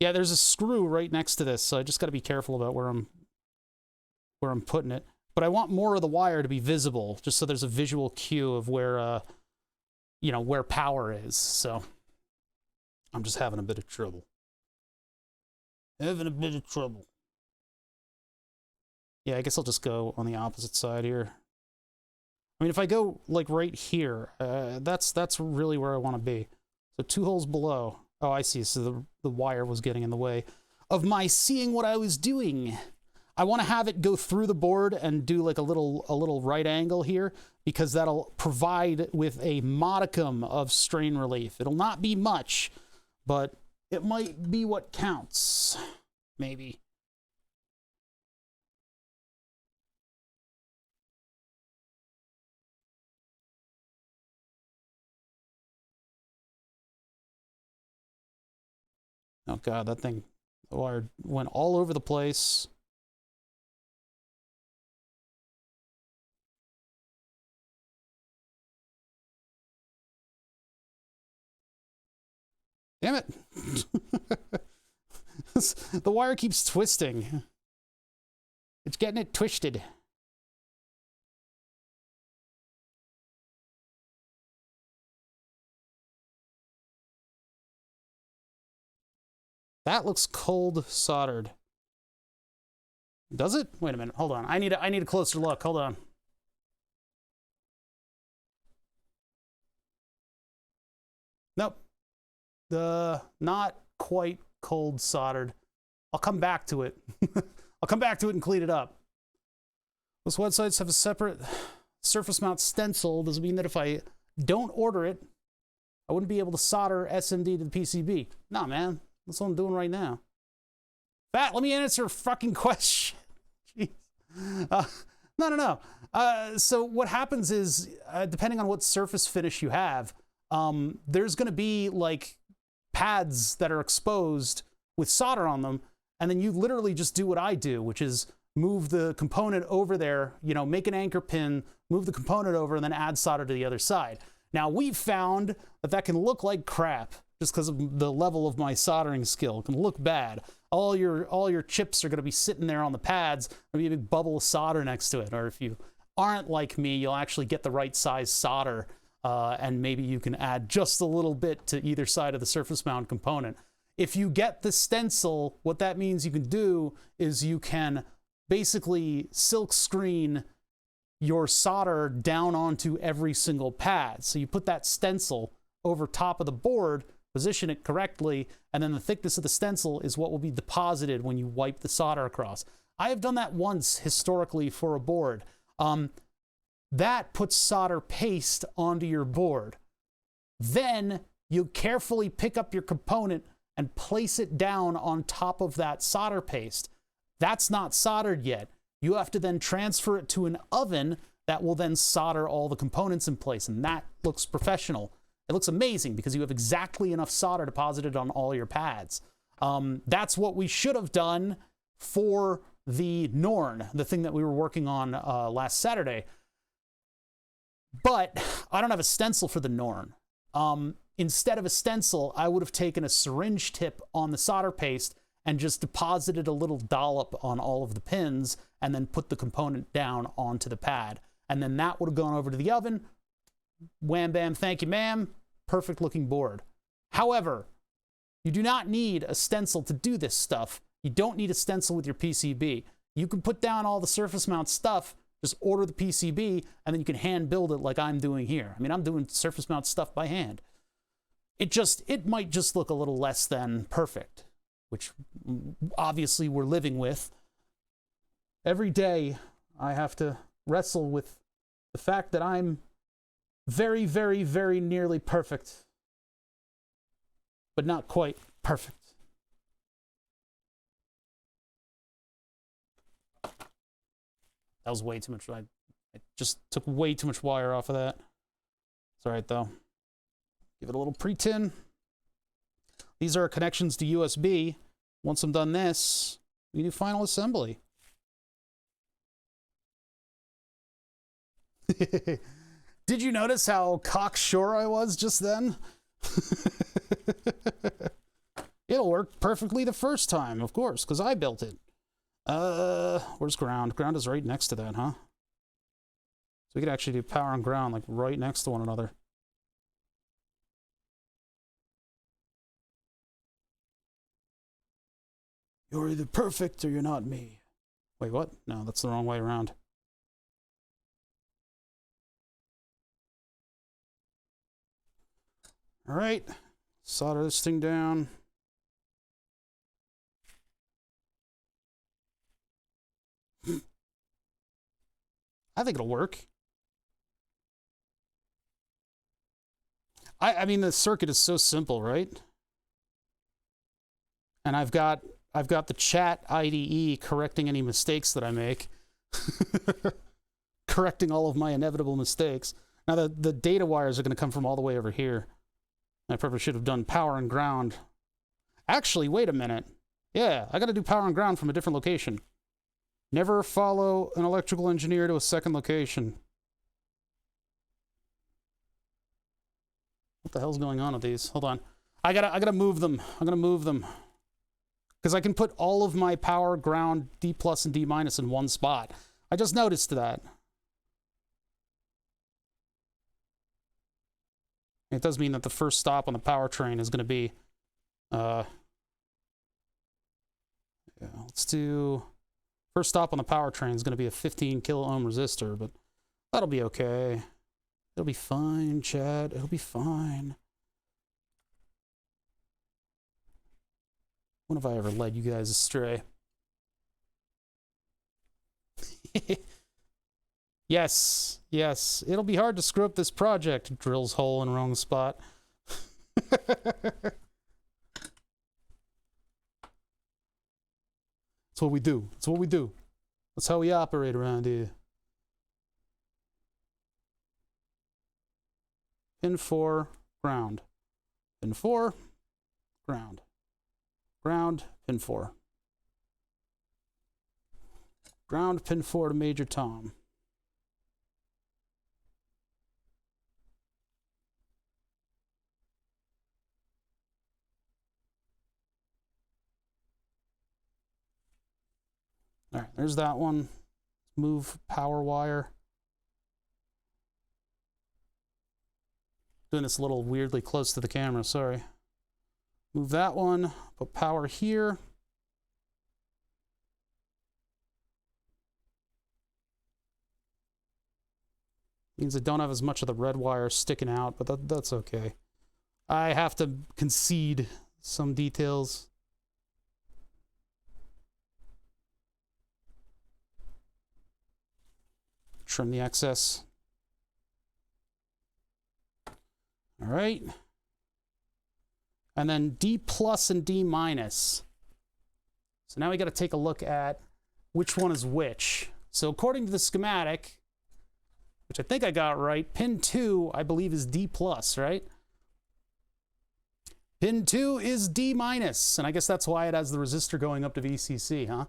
Yeah, there's a screw right next to this, so I just got to be careful about where I'm putting it. But I want more of the wire to be visible, just so there's a visual cue of where, you know, where power is. So I'm just having a bit of trouble. Having a bit of trouble. Yeah, I guess I'll just go on the opposite side here. I mean, if I go, like, right here, that's really where I want to be. So 2 holes below. Oh, I see. So the wire was getting in the way of my seeing what I was doing. I want to have it go through the board and do like a little right angle here, because that'll provide with a modicum of strain relief. It'll not be much, but it might be what counts. Maybe. Oh God, that thing, the wire went all over the place. Damn it. The wire keeps twisting. It's getting it twisted. That looks cold soldered. Does it? Wait a minute. Hold on. I need a closer look. Hold on. Nope. Not quite cold soldered. I'll come back to it. I'll come back to it and clean it up. Those websites have a separate surface mount stencil. Does it mean that if I don't order it, I wouldn't be able to solder SMD to the PCB? Nah, man. That's what I'm doing right now. Fat, let me answer a fucking question. Jeez. No. So what happens is, depending on what surface finish you have, there's going to be like pads that are exposed with solder on them, and then you literally just do what I do, which is move the component over there, you know, make an anchor pin, move the component over, and then add solder to the other side. Now, we've found that that can look like crap just because of the level of my soldering skill. It can look bad. All your chips are going to be sitting there on the pads. There'll be a big bubble of solder next to it. Or if you aren't like me, you'll actually get the right size solder, and maybe you can add just a little bit to either side of the surface mount component. If you get the stencil, what that means you can do is you can basically silk screen your solder down onto every single pad. So you put that stencil over top of the board, position it correctly, and then the thickness of the stencil is what will be deposited when you wipe the solder across. I have done that once historically for a board. That puts solder paste onto your board. Then you carefully pick up your component and place it down on top of that solder paste. That's not soldered yet. You have to then transfer it to an oven that will then solder all the components in place, and that looks professional. It looks amazing because you have exactly enough solder deposited on all your pads. That's what we should have done for the Norn, the thing that we were working on last Saturday. But I don't have a stencil for the Norn. Instead of a stencil, I would have taken a syringe tip on the solder paste and just deposited a little dollop on all of the pins and then put the component down onto the pad. And then that would have gone over to the oven. Wham, bam, thank you, ma'am. Perfect looking board. However, you do not need a stencil to do this stuff. You don't need a stencil with your PCB. You can put down all the surface mount stuff, just order the PCB, and then you can hand build it like I'm doing here. I mean, I'm doing surface mount stuff by hand. It might just look a little less than perfect, which obviously we're living with. Every day I have to wrestle with the fact that I'm very, very, very nearly perfect, but not quite perfect. That was way too much. I just took way too much wire off of that. It's all right, though. Give it a little pre-tin. These are connections to USB. Once I'm done this, we do final assembly. Did you notice how cocksure I was just then? It'll work perfectly the first time, of course, because I built it. Where's ground? Ground is right next to that, huh? So we could actually do power and ground, like, right next to one another. You're either perfect or you're not me. Wait, what? No, that's the wrong way around. All right, solder this thing down. I think it'll work. I mean, the circuit is so simple, right? And I've got the chat IDE correcting any mistakes that I make. Correcting all of my inevitable mistakes. Now, the data wires are going to come from all the way over here. I probably should have done power and ground. Actually, wait a minute. Yeah, I got to do power and ground from a different location. Never follow an electrical engineer to a second location. What the hell's going on with these? Hold on. I gotta move them. I'm gonna move them. Because I can put all of my power, ground, D plus and D minus in one spot. I just noticed that. It does mean that the first stop on the powertrain is going to be, yeah, let's do, first stop on the powertrain is going to be a 15 kilo ohm resistor, but that'll be okay. It'll be fine, Chad. It'll be fine. When have I ever led you guys astray? Yes, yes. It'll be hard to screw up this project. Drills hole in wrong spot. That's what we do. That's what we do. That's how we operate around here. Pin 4, ground. Pin 4, ground. Ground, pin 4. Ground, pin 4 to Major Tom. All right, there's that one. Move power wire. Doing this a little weirdly close to the camera, sorry. Move that one, put power here. Means I don't have as much of the red wire sticking out, but that's okay. I have to concede some details. Trim the excess. All right. And then D plus and D minus. So now we got to take a look at which one is which. So according to the schematic, which I think I got right, pin 2, I believe, is D plus, right? Pin 2 is D minus, and I guess that's why it has the resistor going up to VCC, huh?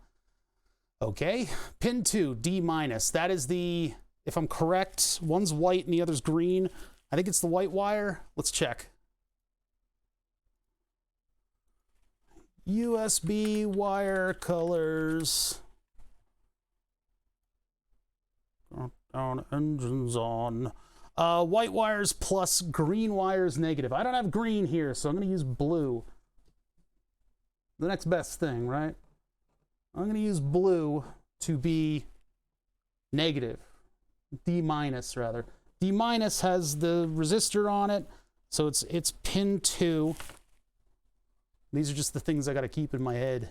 Okay, pin 2, D minus. That is the, if I'm correct, one's white and the other's green. I think it's the white wire. Let's check. USB wire colors. On engines on. White wires plus, green wires negative. I don't have green here, so I'm going to use blue. The next best thing, right? I'm going to use blue to be negative. D minus, rather. D minus has the resistor on it, so it's pin 2. These are just the things I got to keep in my head.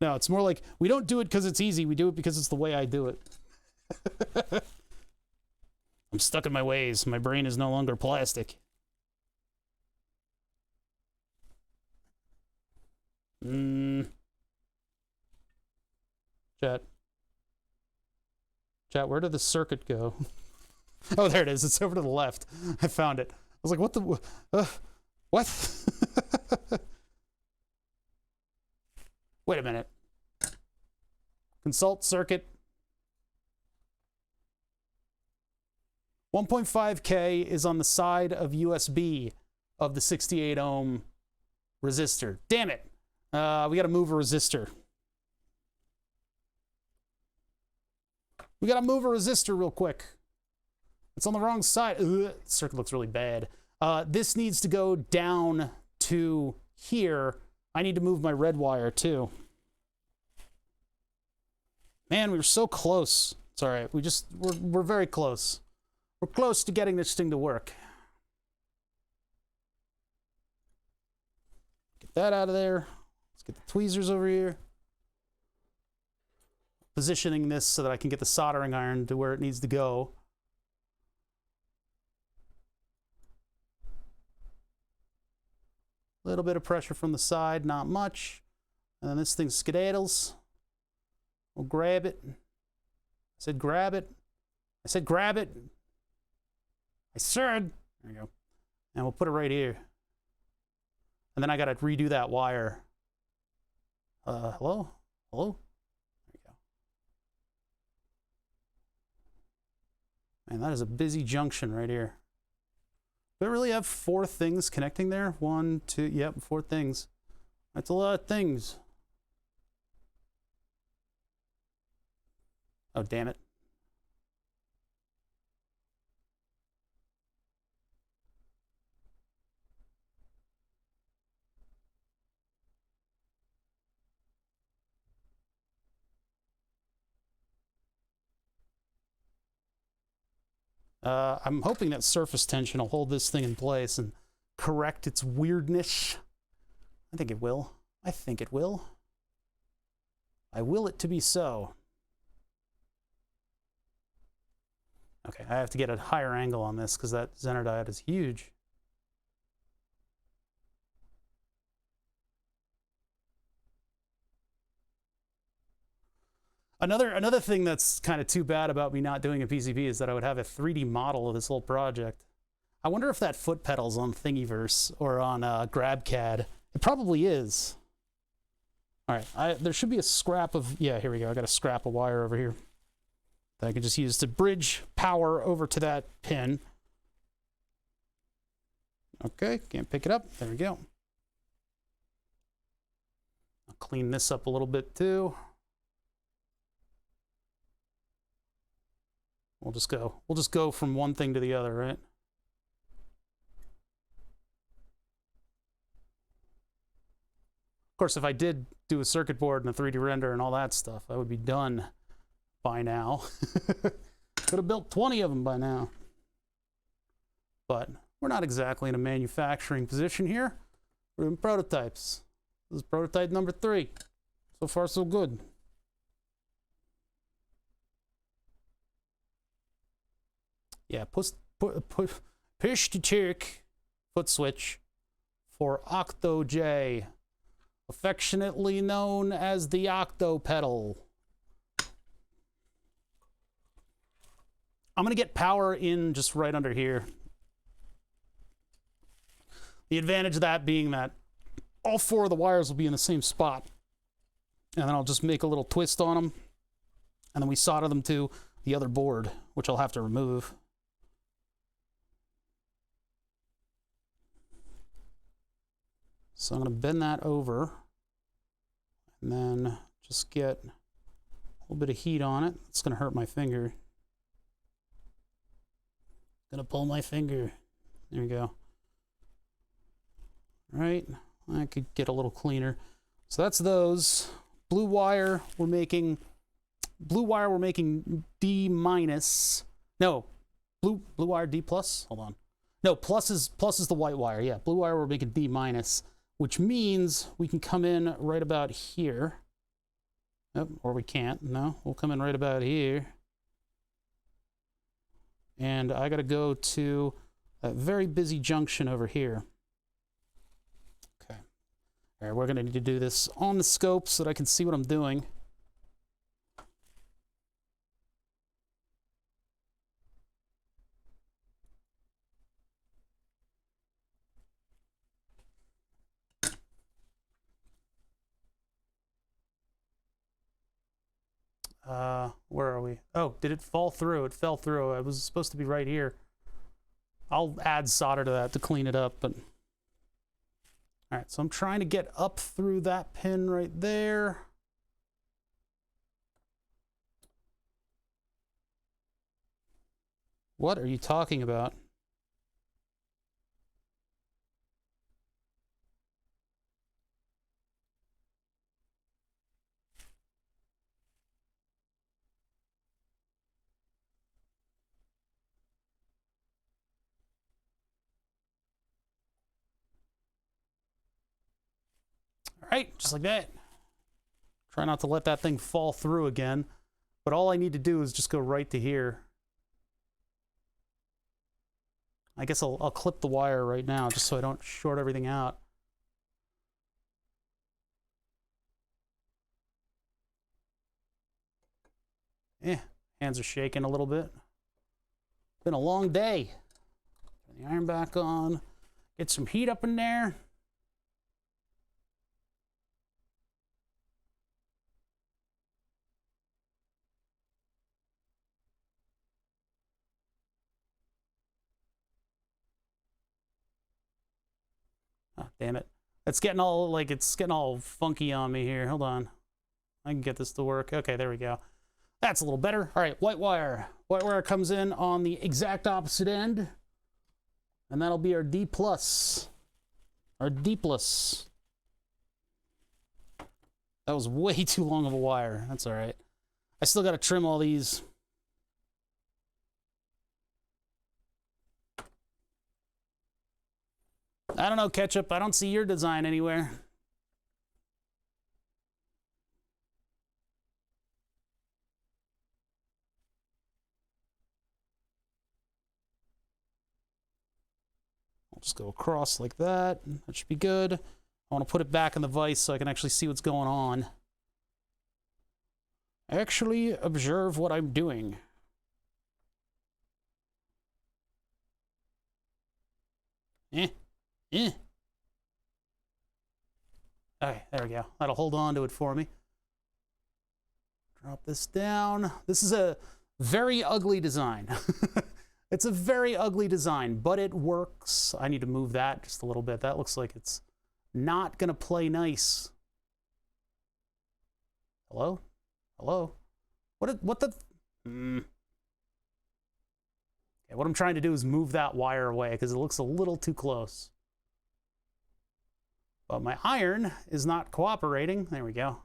No, it's more like, we don't do it because it's easy. We do it because it's the way I do it. I'm stuck in my ways. My brain is no longer plastic. Chat, where did the circuit go? Oh, there it is. It's over to the left. I found it. I was like, what the... what? Wait a minute. Consult circuit. 1.5K is on the side of USB of the 68 ohm resistor. Damn it. We got to move a resistor. We got to move a resistor real quick. It's on the wrong side. Ugh, the circuit looks really bad. This needs to go down to here. I need to move my red wire too. Man, we were so close. It's all right. We're very close. We're close to getting this thing to work. Get that out of there. Let's get the tweezers over here. Positioning this so that I can get the soldering iron to where it needs to go. A little bit of pressure from the side, not much. And then this thing skedaddles. We'll grab it. I said grab it. I said grab it. I said. There we go. And we'll put it right here. And then I got to redo that wire. Hello? Hello? There we go. Man, that is a busy junction right here. Do I really have 4 things connecting there? 1, 2, yep, 4 things. That's a lot of things. Oh, damn it. I'm hoping that surface tension will hold this thing in place and correct its weirdness. I think it will. I think it will. I will it to be so. Okay, I have to get a higher angle on this because that Zener diode is huge. Another thing that's kind of too bad about me not doing a PCB is that I would have a 3D model of this whole project. I wonder if that foot pedal's on Thingiverse or on GrabCAD. It probably is. All right, there should be a scrap of, yeah, here we go. I got a scrap of wire over here that I can just use to bridge power over to that pin. Okay, can't pick it up. There we go. I'll clean this up a little bit too. We'll just go from one thing to the other, right? Of course, if I did do a circuit board and a 3D render and all that stuff, I would be done by now. Could have built 20 of them by now. But we're not exactly in a manufacturing position here. We're doing prototypes. This is prototype number 3. So far, so good. Yeah, push to check foot switch for Octojay, affectionately known as the Octopedal. I'm gonna get power in just right under here. The advantage of that being that all 4 of the wires will be in the same spot. And then I'll just make a little twist on them. And then we solder them to the other board, which I'll have to remove. So I'm going to bend that over and then just get a little bit of heat on it. It's going to hurt my finger. Going to pull my finger. There we go. Right. I could get a little cleaner. So that's those. Blue wire we're making D minus. No. Blue wire D plus. Hold on. No, plus is the white wire. Yeah, blue wire we're making D minus. Which means we can come in right about here. Yep, or we can't. No, we'll come in right about here. And I got to go to a very busy junction over here. Okay. All right, we're going to need to do this on the scope so that I can see what I'm doing. Where are we? Oh, did it fall through? It fell through. It was supposed to be right here. I'll add solder to that to clean it up, but... All right, so I'm trying to get up through that pin right there. What are you talking about? All right, just like that. Try not to let that thing fall through again. But all I need to do is just go right to here. I guess I'll clip the wire right now just so I don't short everything out. Hands are shaking a little bit. Been a long day. Turn the iron back on. Get some heat up in there. Oh, damn it. It's getting all funky on me here. Hold on. I can get this to work. Okay, there we go. That's a little better. All right, white wire. White wire comes in on the exact opposite end. And that'll be our D+. Our D+. That was way too long of a wire. That's all right. I still got to trim all these. I don't know, Ketchup. I don't see your design anywhere. I'll just go across like that. That should be good. I want to put it back in the vise so I can actually see what's going on. Actually observe what I'm doing. Okay, there we go. That'll hold on to it for me. Drop this down. This is a very ugly design. It's a very ugly design, but it works. I need to move that just a little bit. That looks like it's not gonna play nice. Hello? Hello? What the? Okay, what I'm trying to do is move that wire away because it looks a little too close. But my iron is not cooperating. There we go.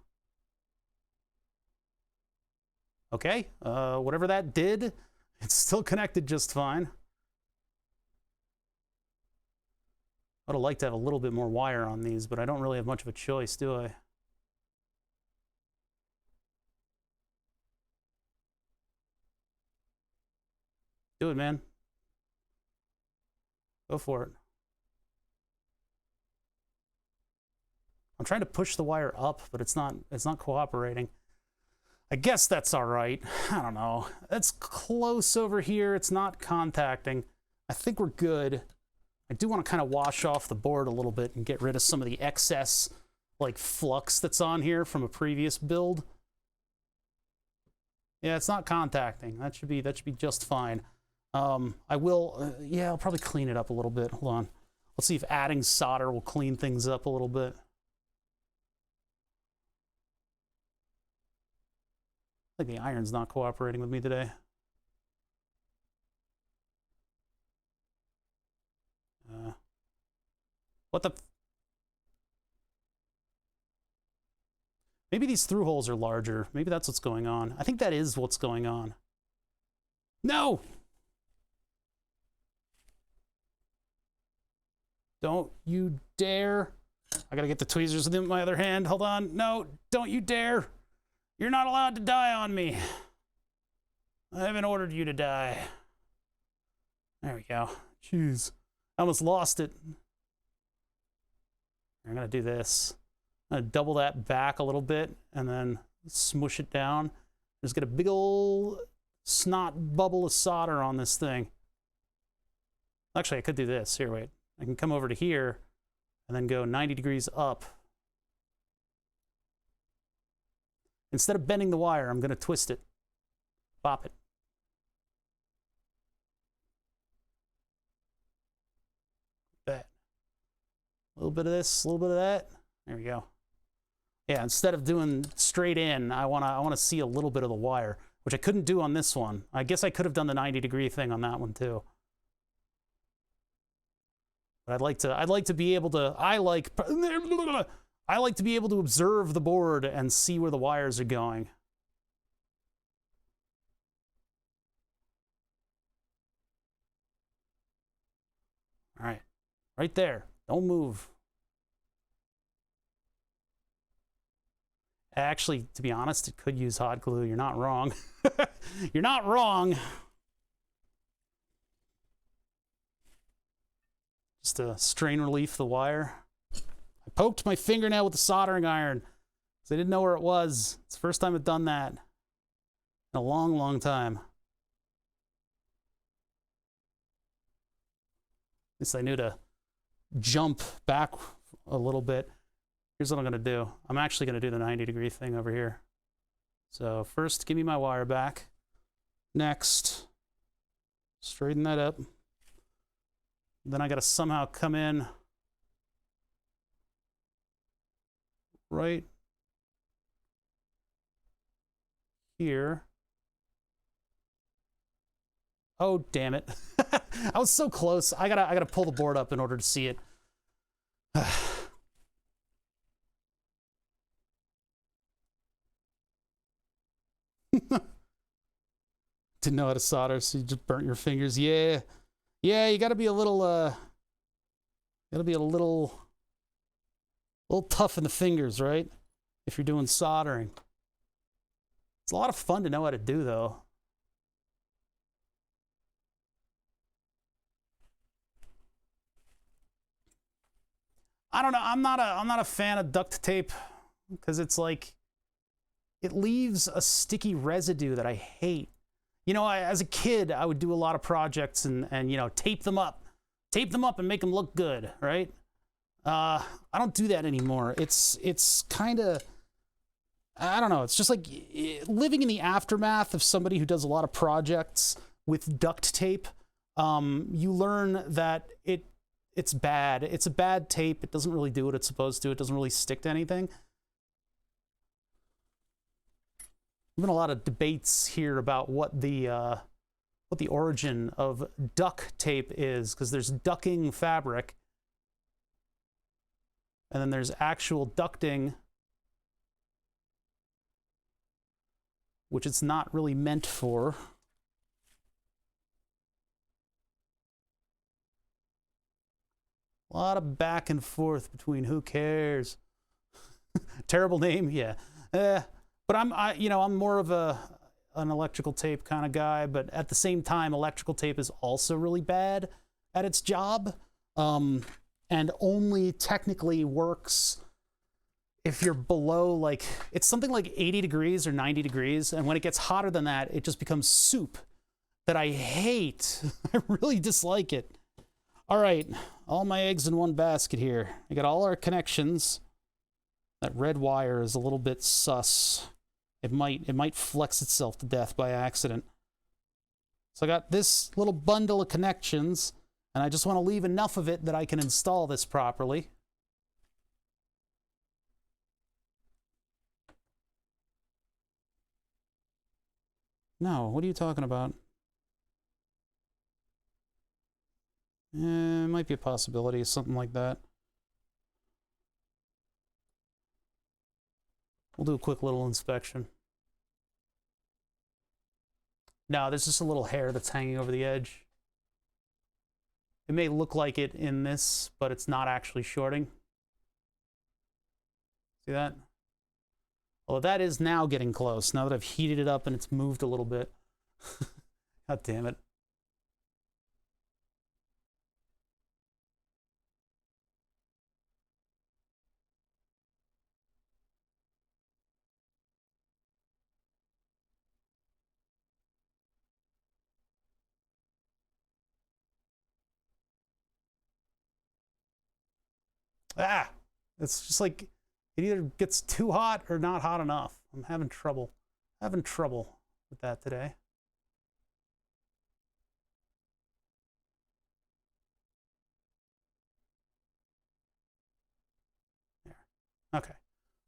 Okay, whatever that did, it's still connected just fine. I would have liked to have a little bit more wire on these, but I don't really have much of a choice, do I? Do it, man. Go for it. I'm trying to push the wire up, but it's not cooperating. I guess that's all right. I don't know. It's close over here. It's not contacting. I think we're good. I do want to kind of wash off the board a little bit and get rid of some of the excess like flux that's on here from a previous build. Yeah, it's not contacting. That should be just fine. I will, yeah, I'll probably clean it up a little bit. Hold on. Let's see if adding solder will clean things up a little bit. I think the iron's not cooperating with me today. What the? Maybe these through holes are larger. Maybe that's what's going on. I think that is what's going on. No! Don't you dare. I gotta get the tweezers in my other hand. Hold on. No, don't you dare. You're not allowed to die on me. I haven't ordered you to die. There we go. Jeez. I almost lost it. I'm gonna do this. I'm gonna double that back a little bit and then smush it down. Just get a big old snot bubble of solder on this thing. Actually, I could do this. Here, wait. I can come over to here and then go 90 degrees up. Instead of bending the wire, I'm going to twist it. Bop it. That. A little bit of this, a little bit of that. There we go. Yeah, instead of doing straight in, I wanna see a little bit of the wire, which I couldn't do on this one. I guess I could have done the 90-degree thing on that one too. But I'd like to be able to, I like to be able to observe the board and see where the wires are going. All right, right there. Don't move. Actually, to be honest, it could use hot glue. You're not wrong. You're not wrong. Just to strain relief the wire. I poked my fingernail with the soldering iron because I didn't know where it was. It's the first time I've done that in a long, long time. At least I knew to jump back a little bit. Here's what I'm gonna do. I'm actually gonna do the 90-degree thing over here. So first, give me my wire back. Next, straighten that up. Then I gotta somehow come in right here. Oh, damn it. I was so close. I gotta pull the board up in order to see it. Didn't know how to solder, so you just burnt your fingers. Yeah. Yeah, you gotta be a little, tough in the fingers, right? If you're doing soldering. It's a lot of fun to know how to do, though. I don't know. I'm not a fan of duct tape because it's like it leaves a sticky residue that I hate. You know, as a kid, I would do a lot of projects and you know, tape them up and make them look good, right? I don't do that anymore. It's kind of, I don't know. It's just like living in the aftermath of somebody who does a lot of projects with duct tape. You learn that it's bad. It's a bad tape. It doesn't really do what it's supposed to. It doesn't really stick to anything. There's been a lot of debates here about what the origin of duct tape is, because there's ducking fabric, and then there's actual ducting, which it's not really meant for. A lot of back and forth between who cares. Terrible name, yeah. But I'm more of an electrical tape kind of guy, but at the same time, electrical tape is also really bad at its job, and only technically works if you're below, like, it's something like 80 degrees or 90 degrees, and when it gets hotter than that, it just becomes soup that I hate. I really dislike it. All right, all my eggs in one basket here. I got all our connections. That red wire is a little bit sus. It might flex itself to death by accident. So I got this little bundle of connections, and I just want to leave enough of it that I can install this properly. No, what are you talking about? It might be a possibility, something like that. We'll do a quick little inspection. No, there's just a little hair that's hanging over the edge. It may look like it in this, but it's not actually shorting. See that? Although that is now getting close, now that I've heated it up and it's moved a little bit. God damn it. Ah! It's just like, It either gets too hot or not hot enough. I'm having trouble with that today. There. Okay.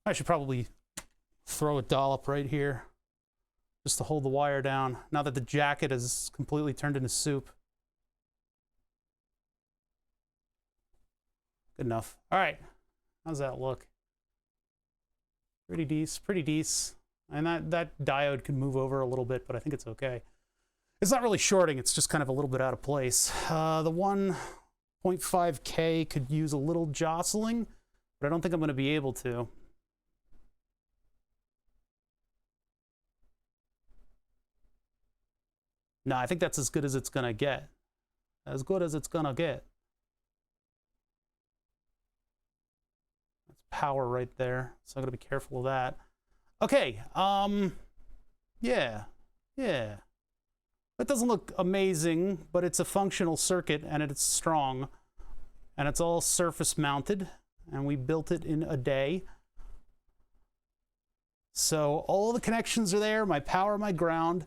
I should probably throw a dollop right here just to hold the wire down now that the jacket is completely turned into soup. Good enough. All right. How's that look? Pretty decent. And that diode can move over a little bit, but I think it's okay. It's not really shorting. It's just kind of a little bit out of place. The 1.5K could use a little jostling, but I don't think I'm going to be able to. No, I think that's as good as it's going to get. As good as it's going to get. That's power right there, so I'm going to be careful of that. Okay, yeah. It doesn't look amazing, but it's a functional circuit, and it's strong. And it's all surface mounted, and we built it in a day. So all the connections are there, my power, my ground.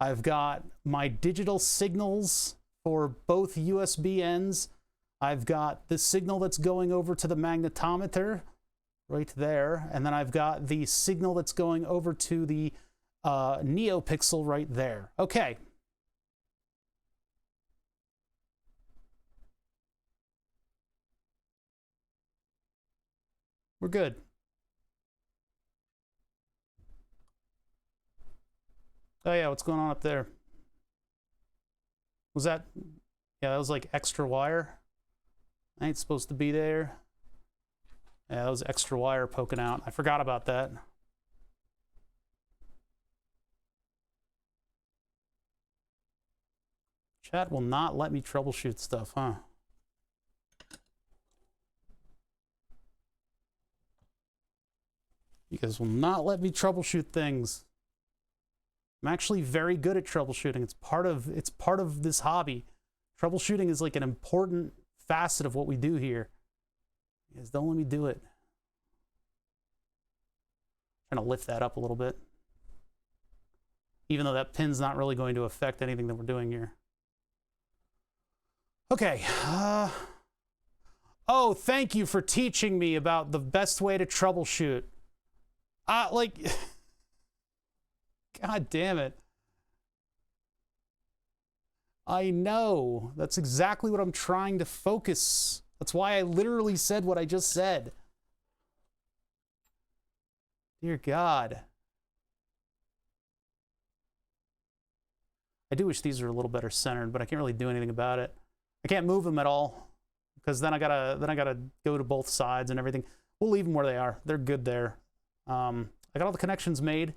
I've got my digital signals for both USB ends. I've got the signal that's going over to the magnetometer right there. And then I've got the signal that's going over to the NeoPixel right there. Okay. We're good. Oh yeah, what's going on up there? Was that, yeah, that was like extra wire. I ain't supposed to be there. Yeah, that was extra wire poking out. I forgot about that. Chat will not let me troubleshoot stuff, huh? You guys will not let me troubleshoot things. I'm actually very good at troubleshooting. It's part of this hobby. Troubleshooting is like an important facet of what we do here. You guys don't let me do it. I'm trying to lift that up a little bit. Even though that pin's not really going to affect anything that we're doing here. Okay. Oh, thank you for teaching me about the best way to troubleshoot. Like, God damn it. I know. That's exactly what I'm trying to focus. That's why I literally said what I just said. Dear God. I do wish these were a little better centered, but I can't really do anything about it. I can't move them at all because then I gotta go to both sides and everything. We'll leave them where they are. They're good there. I got all the connections made.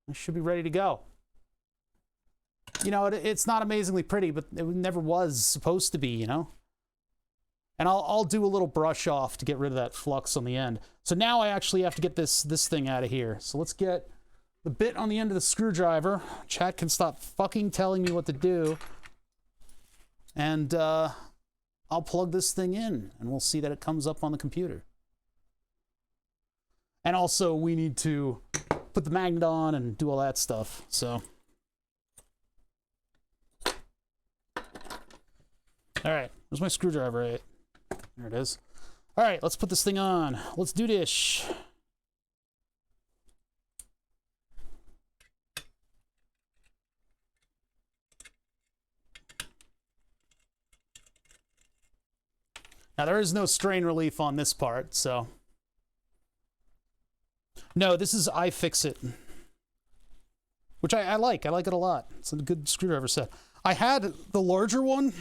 I should be ready to go. You know, it's not amazingly pretty, but it never was supposed to be, you know? And I'll do a little brush off to get rid of that flux on the end. So now I actually have to get this thing out of here. So let's get the bit on the end of the screwdriver. Chat can stop fucking telling me what to do. And I'll plug this thing in, and we'll see that it comes up on the computer. And also, we need to put the magnet on and do all that stuff, so. All right, where's my screwdriver at? There it is. All right, let's put this thing on. Let's do this. Now, there is no strain relief on this part, so. No, this is iFixit, which I like. I like it a lot. It's a good screwdriver set. I had the larger one,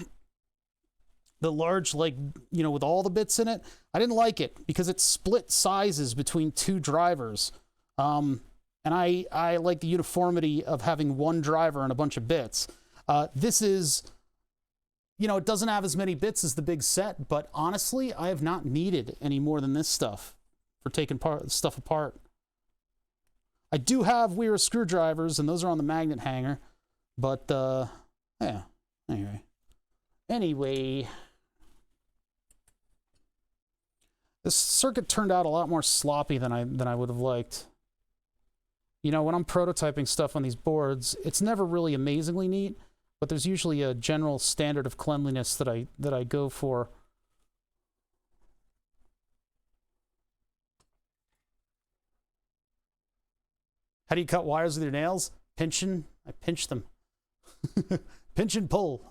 the large, like, you know, with all the bits in it. I didn't like it because it split sizes between two drivers. And I like the uniformity of having one driver and a bunch of bits. This is, you know, it doesn't have as many bits as the big set, but honestly, I have not needed any more than this stuff for taking stuff apart. I do have Weir screwdrivers, and those are on the magnet hanger, but, yeah, anyway. This circuit turned out a lot more sloppy than I would have liked. You know, when I'm prototyping stuff on these boards, it's never really amazingly neat, but there's usually a general standard of cleanliness that I go for. How do you cut wires with your nails? Pinching. I pinch them. Pinch and pull.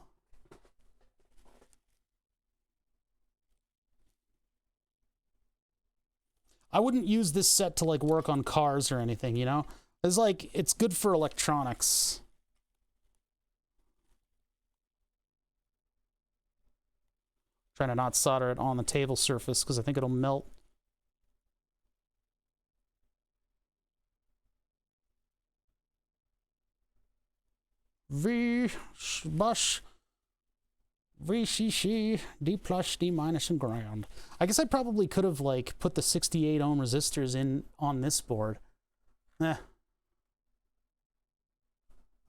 I wouldn't use this set to like work on cars or anything, you know? It's like, it's good for electronics. Trying to not solder it on the table surface because I think it'll melt. V bush V C C D plus D minus and ground. I guess I probably could have like put the 68 ohm resistors in on this board. I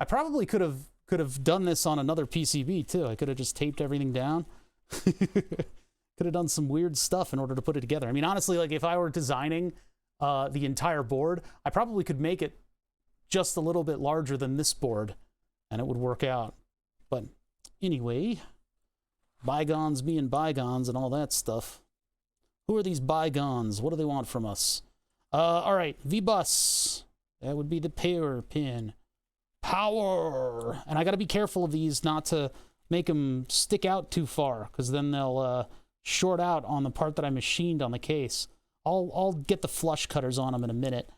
probably could have done this on another PCB too. I could have just taped everything down. Could have done some weird stuff in order to put it together. I mean, honestly, like if I were designing the entire board, I probably could make it just a little bit larger than this board and it would work out. But anyway, bygones being bygones and all that stuff. Who are these bygones? What do they want from us? All right, V-bus. That would be the power pin. Power. And I got to be careful of these not to make them stick out too far, because then they'll short out on the part that I machined on the case. I'll get the flush cutters on them in a minute.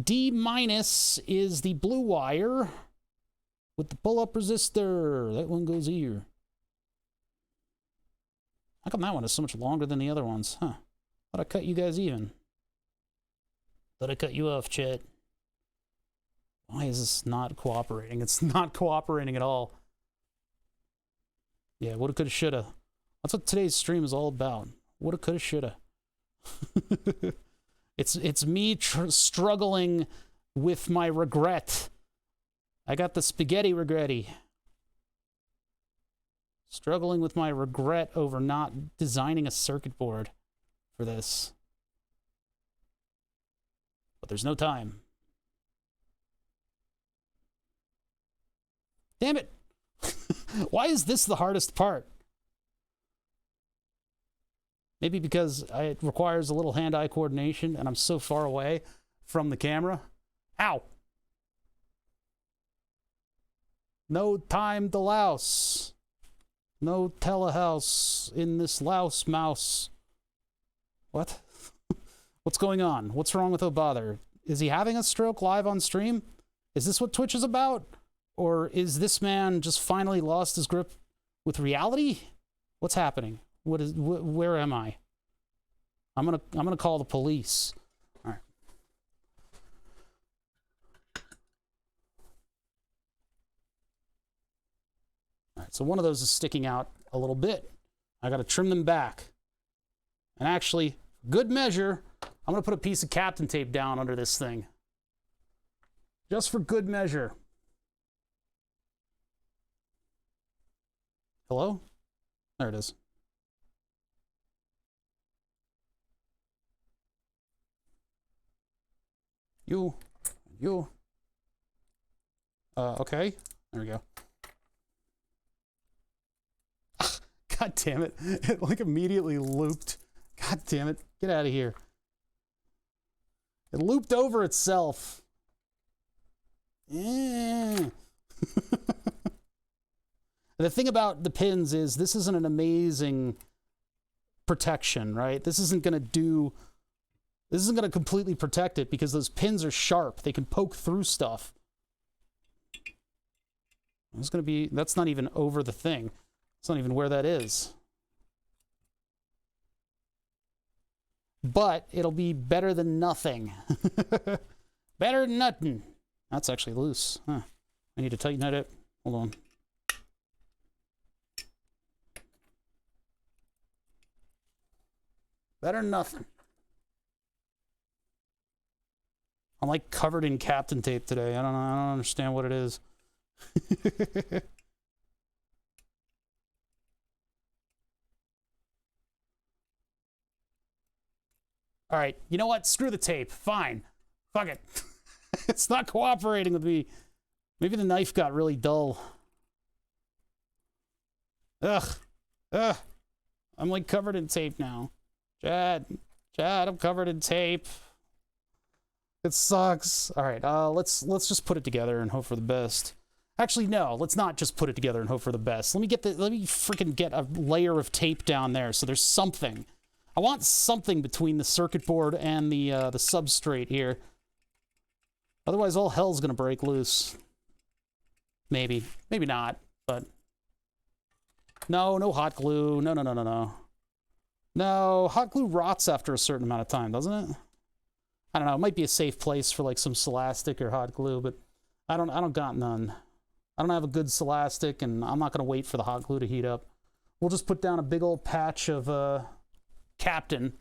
D minus is the blue wire with the pull-up resistor. That one goes here. How come that one is so much longer than the other ones? Huh. Thought I cut you guys even. Thought I cut you off, Chet. Why is this not cooperating? It's not cooperating at all. Yeah, woulda, coulda, shoulda. That's what today's stream is all about. Woulda, coulda, shoulda. It's me struggling with my regret. I got the spaghetti regretty. Struggling with my regret over not designing a circuit board for this. But there's no time. Damn it! Why is this the hardest part? Maybe because it requires a little hand-eye coordination and I'm so far away from the camera. Ow! No time to louse. No telehouse in this louse mouse. What? What's going on? What's wrong with O'Bother? Is he having a stroke live on stream? Is this what Twitch is about? Or is this man just finally lost his grip with reality? What's happening? Where am I? I'm gonna call the police. All right. All right, so one of those is sticking out a little bit. I got to trim them back. And actually, good measure, I'm going to put a piece of Captain tape down under this thing. Just for good measure. Hello? There it is. You. Okay. There we go. God damn it. It like immediately looped. God damn it. Get out of here. It looped over itself. Yeah. The thing about the pins is this isn't an amazing protection, right? This isn't going to completely protect it because those pins are sharp. They can poke through stuff. That's not even over the thing. It's not even where that is. But it'll be better than nothing. Better than nothing. That's actually loose. Huh. I need to tighten that up. Hold on. Better than nothing. I'm like covered in Captain tape today. I don't understand what it is. All right, you know what? Screw the tape. Fine. Fuck it. It's not cooperating with me. Maybe the knife got really dull. Ugh. Ugh. I'm like covered in tape now. Chad, I'm covered in tape. It sucks. All right, let's just put it together and hope for the best. Actually, no, let's not just put it together and hope for the best. Let me freaking get a layer of tape down there so there's something. I want something between the circuit board and the substrate here. Otherwise, all hell's gonna break loose. Maybe. Maybe not, but... No hot glue. No. No, hot glue rots after a certain amount of time, doesn't it? I don't know. It might be a safe place for like some Celastic or hot glue, but I don't got none. I don't have a good Celastic, and I'm not gonna wait for the hot glue to heat up. We'll just put down a big old patch of Captain.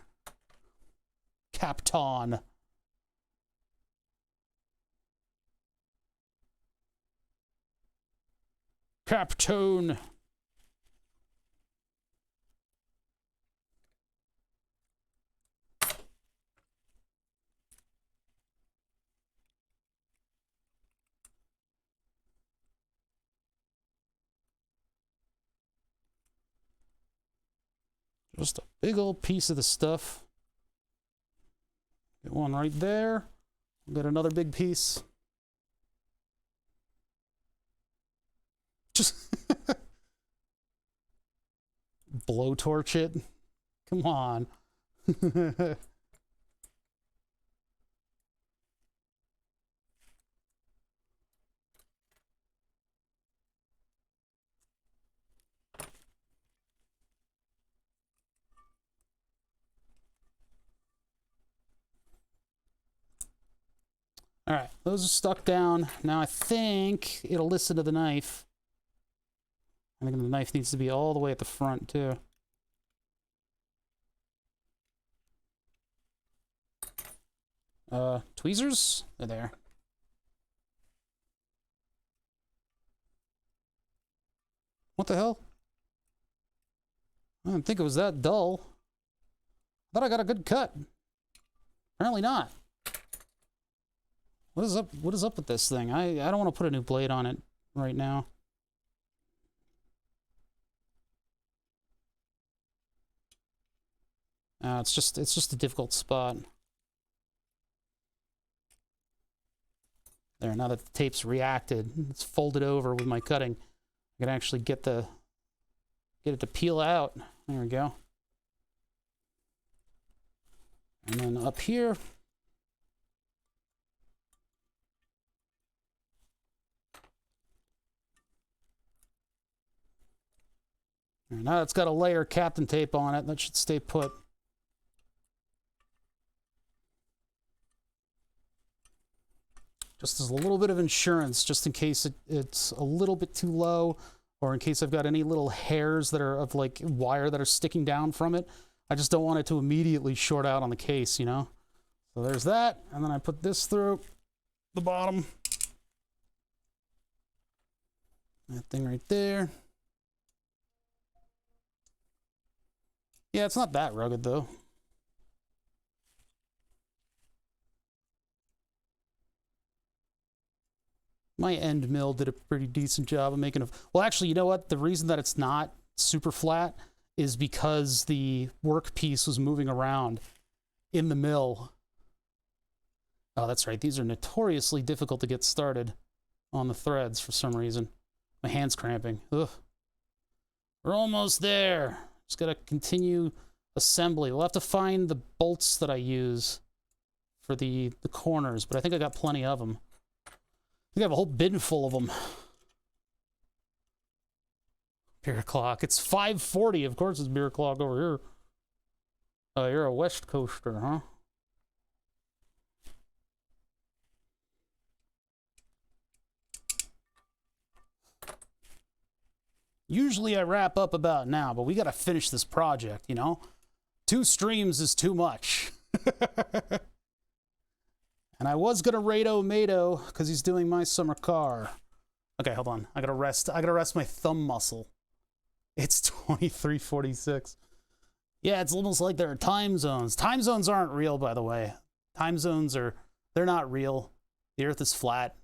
Just a big old piece of the stuff. Get one right there. Get another big piece. Just blowtorch it. Come on. All right, those are stuck down. Now I think it'll listen to the knife. I think the knife needs to be all the way at the front, too. Tweezers? They're there. What the hell? I didn't think it was that dull. I thought I got a good cut. Apparently not. What is up with this thing? I don't want to put a new blade on it right now. It's just a difficult spot. There, now that the tape's reacted, it's folded over with my cutting. I can actually get it to peel out. There we go. And then up here. Now it's got a layer of Captain tape on it. That should stay put. Just as a little bit of insurance, just in case it's a little bit too low, or in case I've got any little hairs that are of like wire that are sticking down from it. I just don't want it to immediately short out on the case, you know? So there's that, and then I put this through the bottom. That thing right there. Yeah, it's not that rugged, though. My end mill did a pretty decent job of making a... Well, actually, you know what? The reason that it's not super flat is because the workpiece was moving around in the mill. Oh, that's right. These are notoriously difficult to get started on the threads for some reason. My hand's cramping. Ugh. We're almost there. Just gotta continue assembly. We'll have to find the bolts that I use for the corners, but I think I got plenty of them. I think I have a whole bin full of them. Beer clock. It's 5:40. Of course it's beer clock over here. Oh, you're a West Coaster, huh? Usually I wrap up about now, but we gotta finish this project, you know? 2 streams is too much. And I was gonna raid Omato because he's doing my summer car. Okay, hold on. I gotta rest my thumb muscle. It's 23:46. Yeah, it's almost like there are time zones. Time zones aren't real, by the way. Time zones they're not real. The Earth is flat.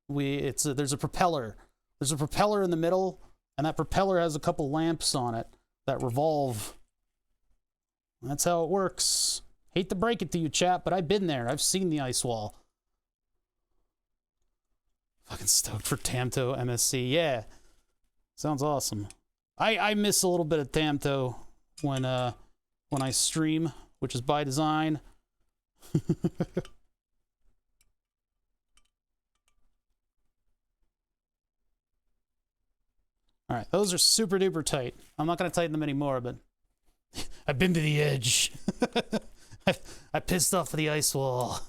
There's a propeller. There's a propeller in the middle, and that propeller has a couple lamps on it that revolve. That's how it works. Hate to break it to you, chat, but I've been there. I've seen the ice wall. Fucking stoked for Tamto MSC. Yeah. Sounds awesome. I miss a little bit of Tamto when I stream, which is by design. All right, those are super duper tight. I'm not going to tighten them anymore, but I've been to the edge. I pissed off the ice wall.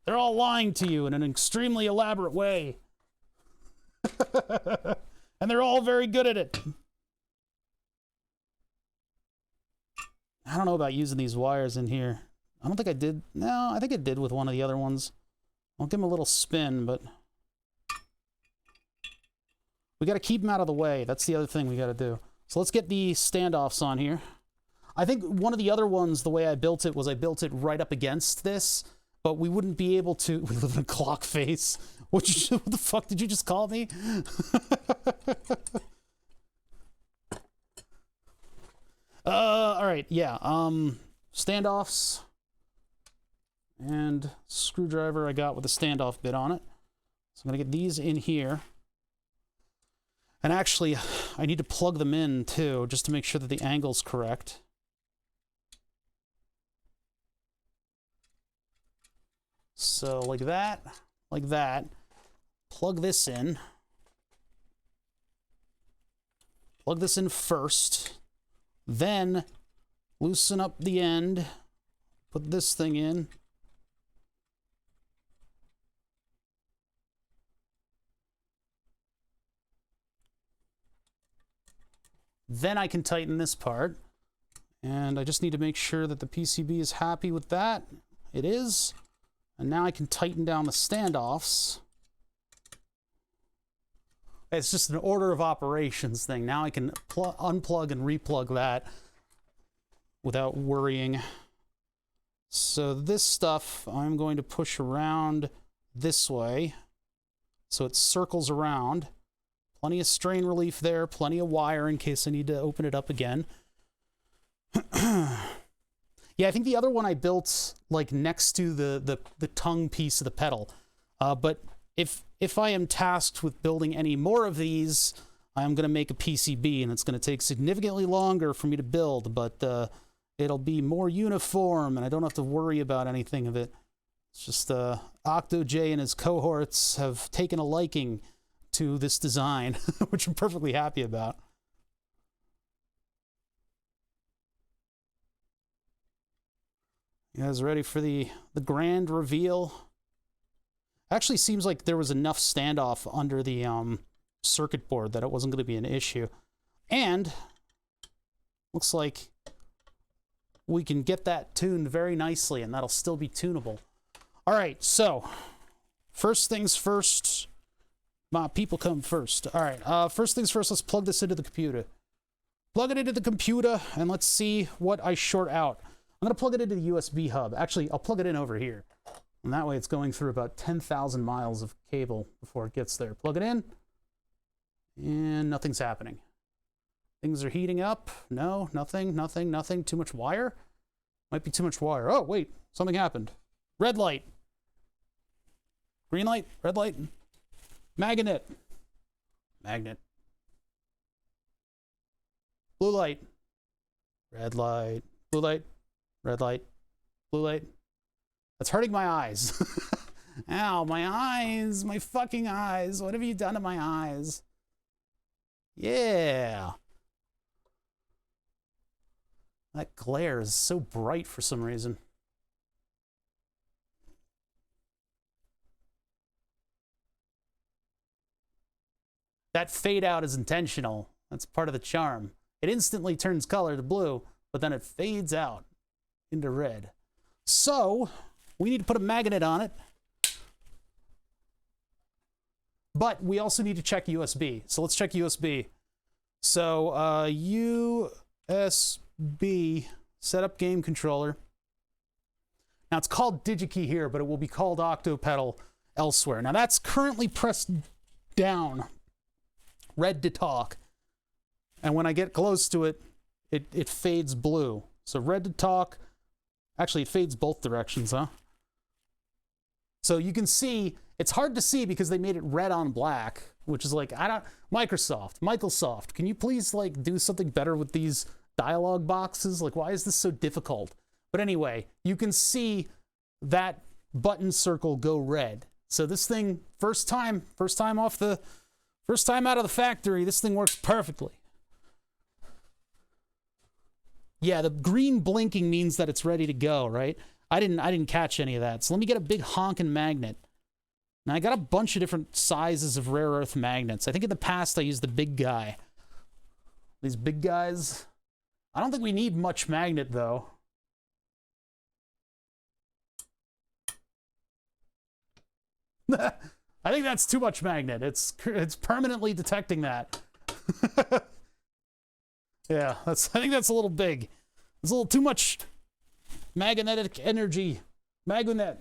They're all lying to you in an extremely elaborate way. And they're all very good at it. I don't know about using these wires in here. I don't think I did. No, I think I did with one of the other ones. I'll give them a little spin, but we got to keep them out of the way. That's the other thing we got to do. So let's get the standoffs on here. I think one of the other ones, the way I built it was I built it right up against this, but we wouldn't be able to. We live in a clock face. What the fuck did you just call me? All right, yeah. Standoffs and screwdriver I got with a standoff bit on it. So I'm gonna get these in here. And actually, I need to plug them in too, just to make sure that the angle's correct. So like that, like that. Plug this in. Plug this in first. Then loosen up the end. Put this thing in. Then I can tighten this part. And I just need to make sure that the PCB is happy with that. It is. And now I can tighten down the standoffs. It's just an order of operations thing. Now I can unplug and replug that without worrying. So this stuff I'm going to push around this way so it circles around. Plenty of strain relief there, plenty of wire in case I need to open it up again. Yeah, I think the other one I built like next to the tongue piece of the pedal. But if I am tasked with building any more of these, I'm going to make a PCB, and it's going to take significantly longer for me to build, but it'll be more uniform, and I don't have to worry about anything of it. It's just Octojay and his cohorts have taken a liking to this design, which I'm perfectly happy about. You guys ready for the grand reveal? Actually seems like there was enough standoff under the circuit board that it wasn't going to be an issue. And looks like we can get that tuned very nicely, and that'll still be tunable. All right, so first things first. My people come first. All right, first things first, let's plug this into the computer. Plug it into the computer, and let's see what I short out. I'm going to plug it into the USB hub. Actually, I'll plug it in over here. And that way it's going through about 10,000 miles of cable before it gets there. Plug it in, and nothing's happening. Things are heating up. No, nothing. Too much wire? Might be too much wire. Oh, wait, something happened. Red light. Green light, red light. Magnet. Magnet. Blue light. Red light. Blue light. Red light. Blue light. That's hurting my eyes. Ow, my eyes. My fucking eyes. What have you done to my eyes? Yeah. That glare is so bright for some reason. That fade out is intentional. That's part of the charm. It instantly turns color to blue, but then it fades out into red. So we need to put a magnet on it. But we also need to check USB. So let's check USB. So USB setup game controller. Now it's called DigiKey here, but it will be called Octopedal elsewhere. Now that's currently pressed down, red to talk. And when I get close to it, it fades blue. So red to talk, actually it fades both directions, huh? So you can see, it's hard to see because they made it red on black, which is like, Microsoft, can you please like do something better with these dialogue boxes? Like, why is this so difficult? But anyway, you can see that button circle go red. So this thing, first time out of the factory, this thing works perfectly. Yeah, the green blinking means that it's ready to go, right? I didn't catch any of that. So let me get a big honking magnet. Now I got a bunch of different sizes of rare earth magnets. I think in the past I used the big guy. These big guys. I don't think we need much magnet though. I think that's too much magnet. It's permanently detecting that. Yeah, I think that's a little big. It's a little too much magnetic energy. Magnet.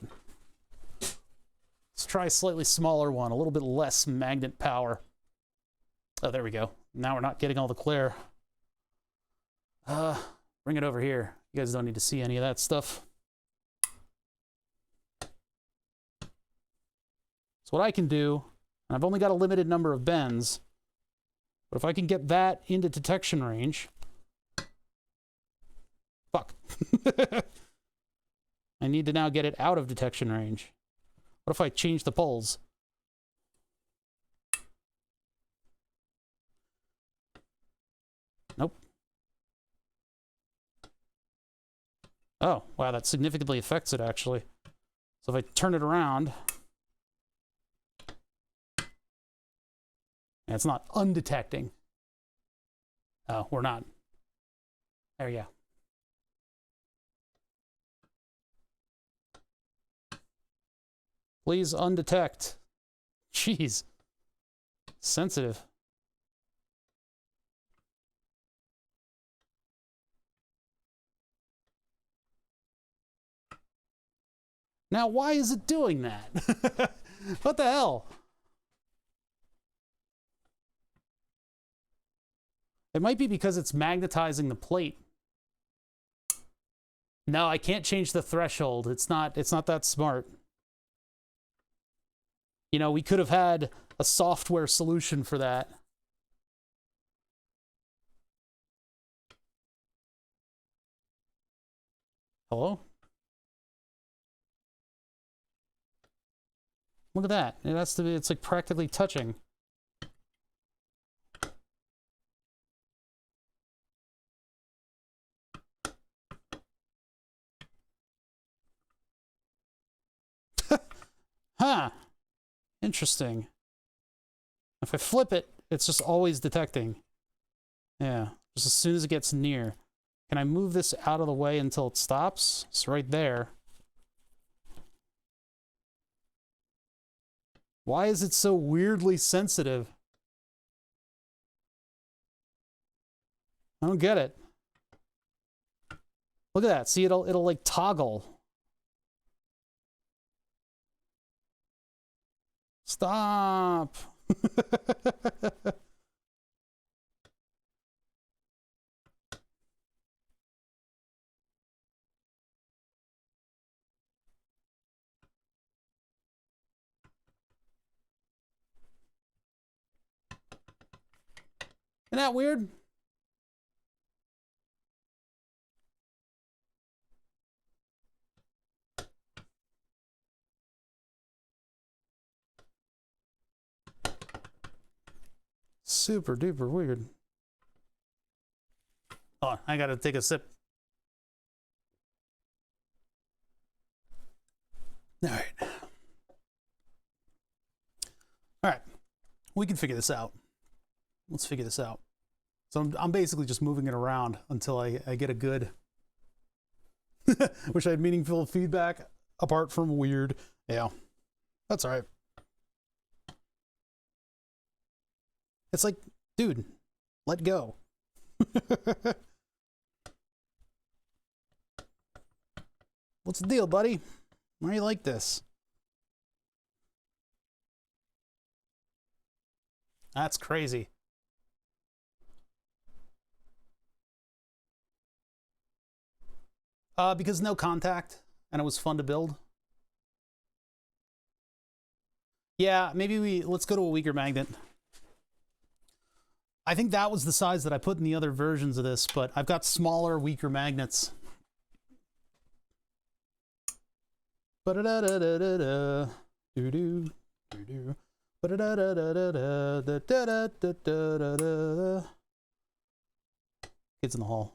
Let's try a slightly smaller one, a little bit less magnet power. Oh, there we go. Now we're not getting all the glare. Bring it over here. You guys don't need to see any of that stuff. So what I can do, and I've only got a limited number of bends, but if I can get that into detection range, fuck. I need to now get it out of detection range. What if I change the poles? Nope. Oh, wow, that significantly affects it, actually. So if I turn it around, and it's not undetecting. Oh, we're not. There you go. Please undetect. Jeez. Sensitive. Now, why is it doing that? What the hell? It might be because it's magnetizing the plate. No, I can't change the threshold. It's not that smart. You know, we could have had a software solution for that. Hello? Look at that. It has to be, it's like practically touching. Huh. Interesting. If I flip it, it's just always detecting. Yeah, just as soon as it gets near. Can I move this out of the way until it stops? It's right there. Why is it so weirdly sensitive? I don't get it. Look at that. See, it'll like toggle. Stop. Isn't that weird? Super duper weird. Oh, I gotta take a sip. All right. All right. We can figure this out. Let's figure this out. So I'm basically just moving it around until I get a good... Wish I had meaningful feedback apart from weird. Yeah, that's all right. It's like, dude, let go. What's the deal, buddy? Why are you like this? That's crazy. Because no contact, and it was fun to build. Yeah, maybe let's go to a weaker magnet. I think that was the size that I put in the other versions of this, but I've got smaller, weaker magnets. Ba-da-da-da-da-da. Doo-doo. Doo-doo. Ba-da-da-da-da-da-da-da-da-da-da. Kids in the hall.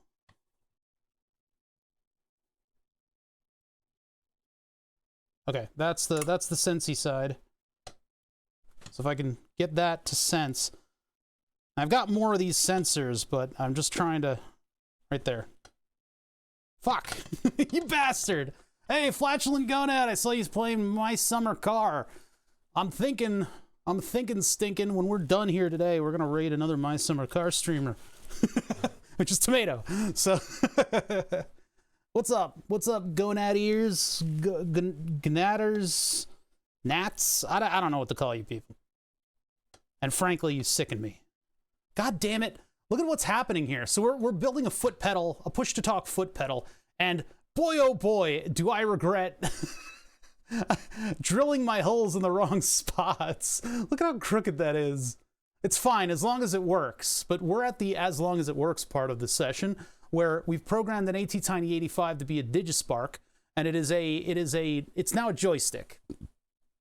Okay, that's the sensey side. So if I can get that to sense. I've got more of these sensors, but I'm just trying to... Right there. Fuck! You bastard! Hey, Flatulent Gonad, I saw you playing My Summer Car. I'm thinking, stinking, when we're done here today, we're gonna raid another My Summer Car streamer. Which is Tomato. So... What's up? What's up, gonad ears? Gonaders? Gnats? I don't know what to call you people. And frankly, you sicken me. God damn it. Look at what's happening here. So we're building a foot pedal, a push-to-talk foot pedal, and boy, oh boy, do I regret drilling my holes in the wrong spots. Look at how crooked that is. It's fine, as long as it works. But we're at the as long as it works part of the session, where we've programmed an attiny 85 to be a Digispark, and it's now a joystick,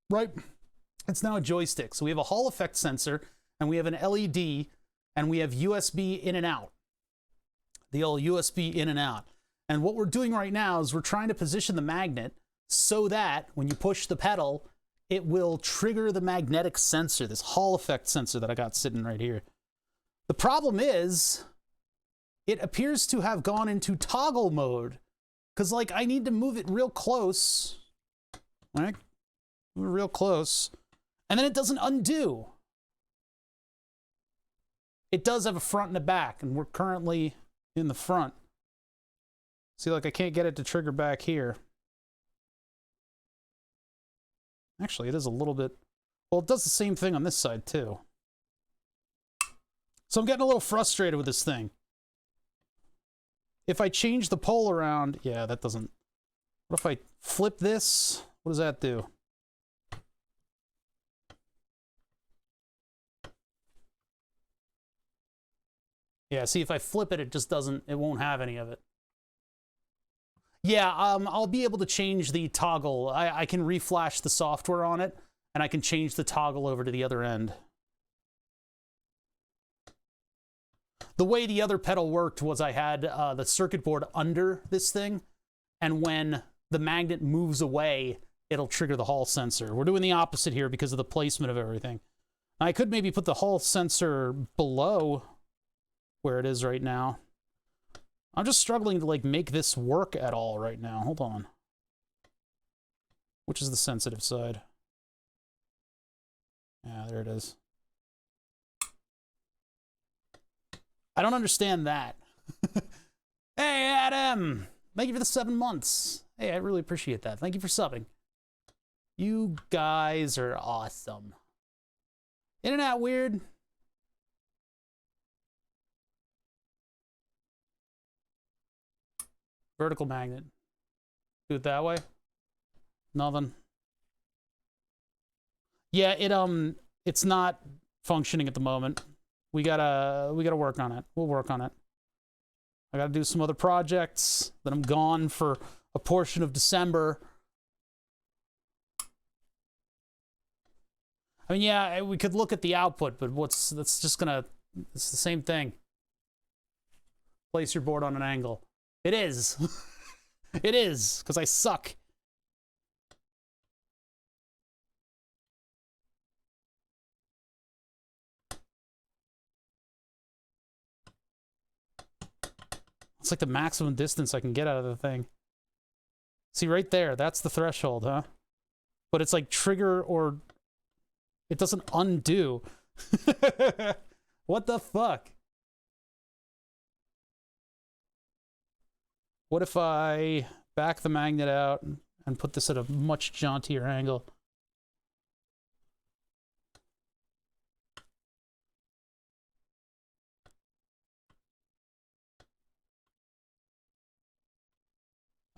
right? It's now a joystick. So we have a Hall effect sensor, and we have an LED, and we have USB in and out. The old USB in and out. And what we're doing right now is we're trying to position the magnet so that when you push the pedal, it will trigger the magnetic sensor, this Hall effect sensor that I got sitting right here. The problem is, it appears to have gone into toggle mode, because, like, I need to move it real close, right? Move it real close, and then it doesn't undo. It does have a front and a back, and we're currently in the front. See, like, I can't get it to trigger back here. Actually, it is a little bit... Well, it does the same thing on this side, too. So I'm getting a little frustrated with this thing. If I change the pole around... Yeah, that doesn't... What if I flip this? What does that do? Yeah, see, if I flip it, it just doesn't... It won't have any of it. Yeah, I'll be able to change the toggle. I can reflash the software on it, and I can change the toggle over to the other end. The way the other pedal worked was I had the circuit board under this thing, and when the magnet moves away, it'll trigger the Hall sensor. We're doing the opposite here because of the placement of everything. I could maybe put the Hall sensor below where it is right now. I'm just struggling to, like, make this work at all right now. Hold on. Which is the sensitive side? Yeah, there it is. I don't understand that. Hey, Adam! Thank you for the 7 months. Hey, I really appreciate that. Thank you for subbing. You guys are awesome. Isn't that weird? Vertical magnet. Do it that way. Nothing. Yeah, it's not functioning at the moment. We gotta work on it. We'll work on it. I gotta do some other projects. Then I'm gone for a portion of December. I mean, yeah, we could look at the output, but that's just gonna... It's the same thing. Place your board on an angle. It is. It is, because I suck. It's like the maximum distance I can get out of the thing. See, right there, that's the threshold, huh? But it's like trigger or... It doesn't undo. What the fuck? What if I back the magnet out and put this at a much jauntier angle?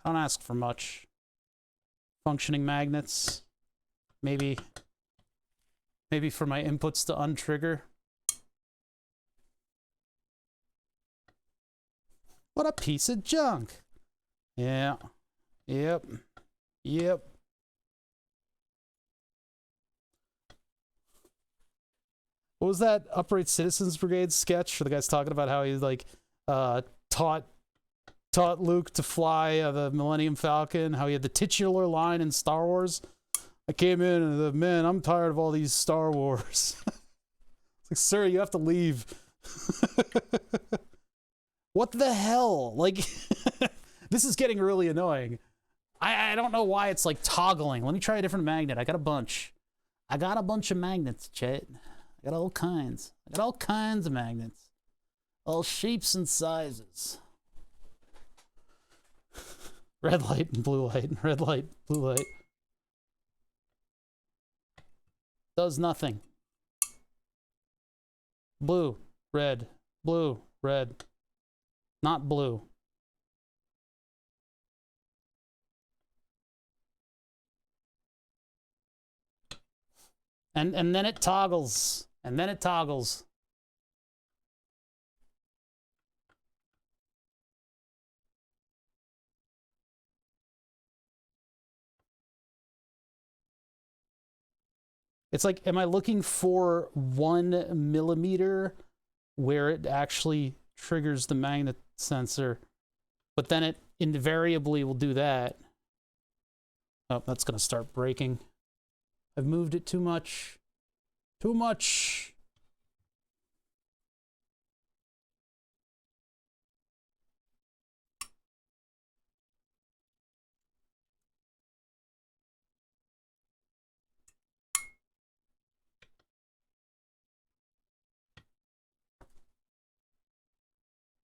I don't ask for much. Functioning magnets. Maybe for my inputs to untrigger. What a piece of junk. Yeah. Yep. Yep. What was that Upright Citizens Brigade sketch where the guy's talking about how he like taught Luke to fly the Millennium Falcon, how he had the titular line in Star Wars? I came in and man, I'm tired of all these Star Wars. It's like, sir, you have to leave. What the hell? Like, this is getting really annoying. I don't know why it's like toggling. Let me try a different magnet. I got a bunch. I got a bunch of magnets, Chet. I got all kinds. I got all kinds of magnets. All shapes and sizes. Red light and blue light. Red light, blue light. Does nothing. Blue, red, blue, red. Not blue. And then it toggles. And then it toggles. It's like, am I looking for 1 millimeter where it actually triggers the magnet sensor? But then it invariably will do that. Oh, that's going to start breaking. I've moved it too much. Too much.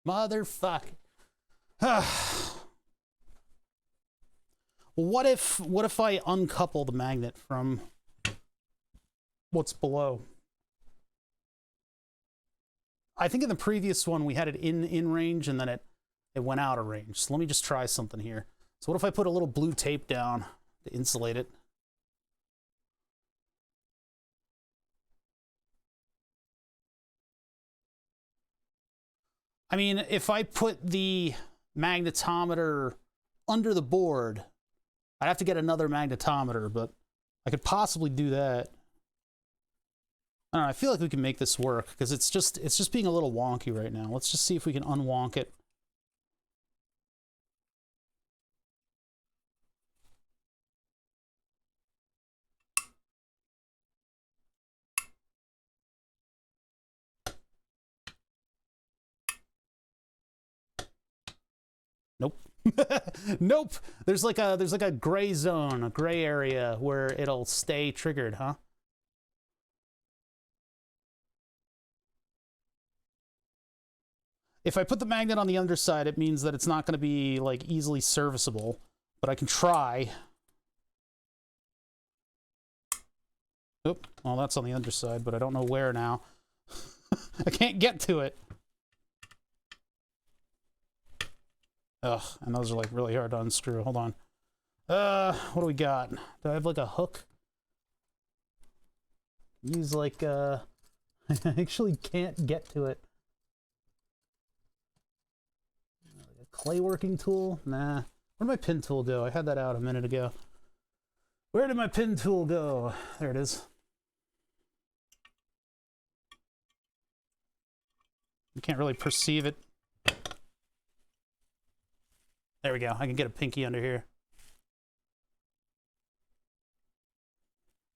Motherfucker. What if I uncouple the magnet from what's below? I think in the previous one we had it in range and then it went out of range. So let me just try something here. So what if I put a little blue tape down to insulate it? I mean, if I put the magnetometer under the board, I'd have to get another magnetometer, but I could possibly do that. I don't know, I feel like we can make this work because it's just being a little wonky right now. Let's just see if we can unwonk it. Nope. Nope. There's like a gray zone, a gray area where it'll stay triggered, huh? If I put the magnet on the underside, it means that it's not going to be like easily serviceable, but I can try. Oop, well, that's on the underside, but I don't know where now. I can't get to it. Ugh, and those are like really hard to unscrew. Hold on. What do we got? Do I have like a hook? Use like I actually can't get to it. A clay working tool? Nah. Where'd my pin tool go? I had that out a minute ago. Where did my pin tool go? There it is. You can't really perceive it. There we go. I can get a pinky under here.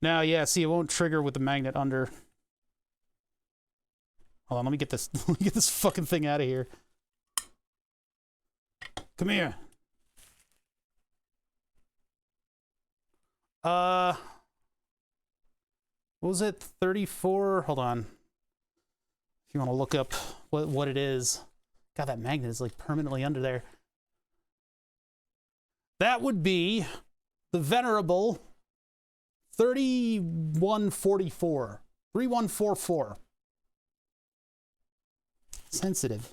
Now, yeah, see, it won't trigger with the magnet under. Hold on, let me get this let me get this fucking thing out of here. Come here. What was it? 34? Hold on. If you want to look up what it is. God, that magnet is like permanently under there. That would be the venerable 3144. 3144. Sensitive.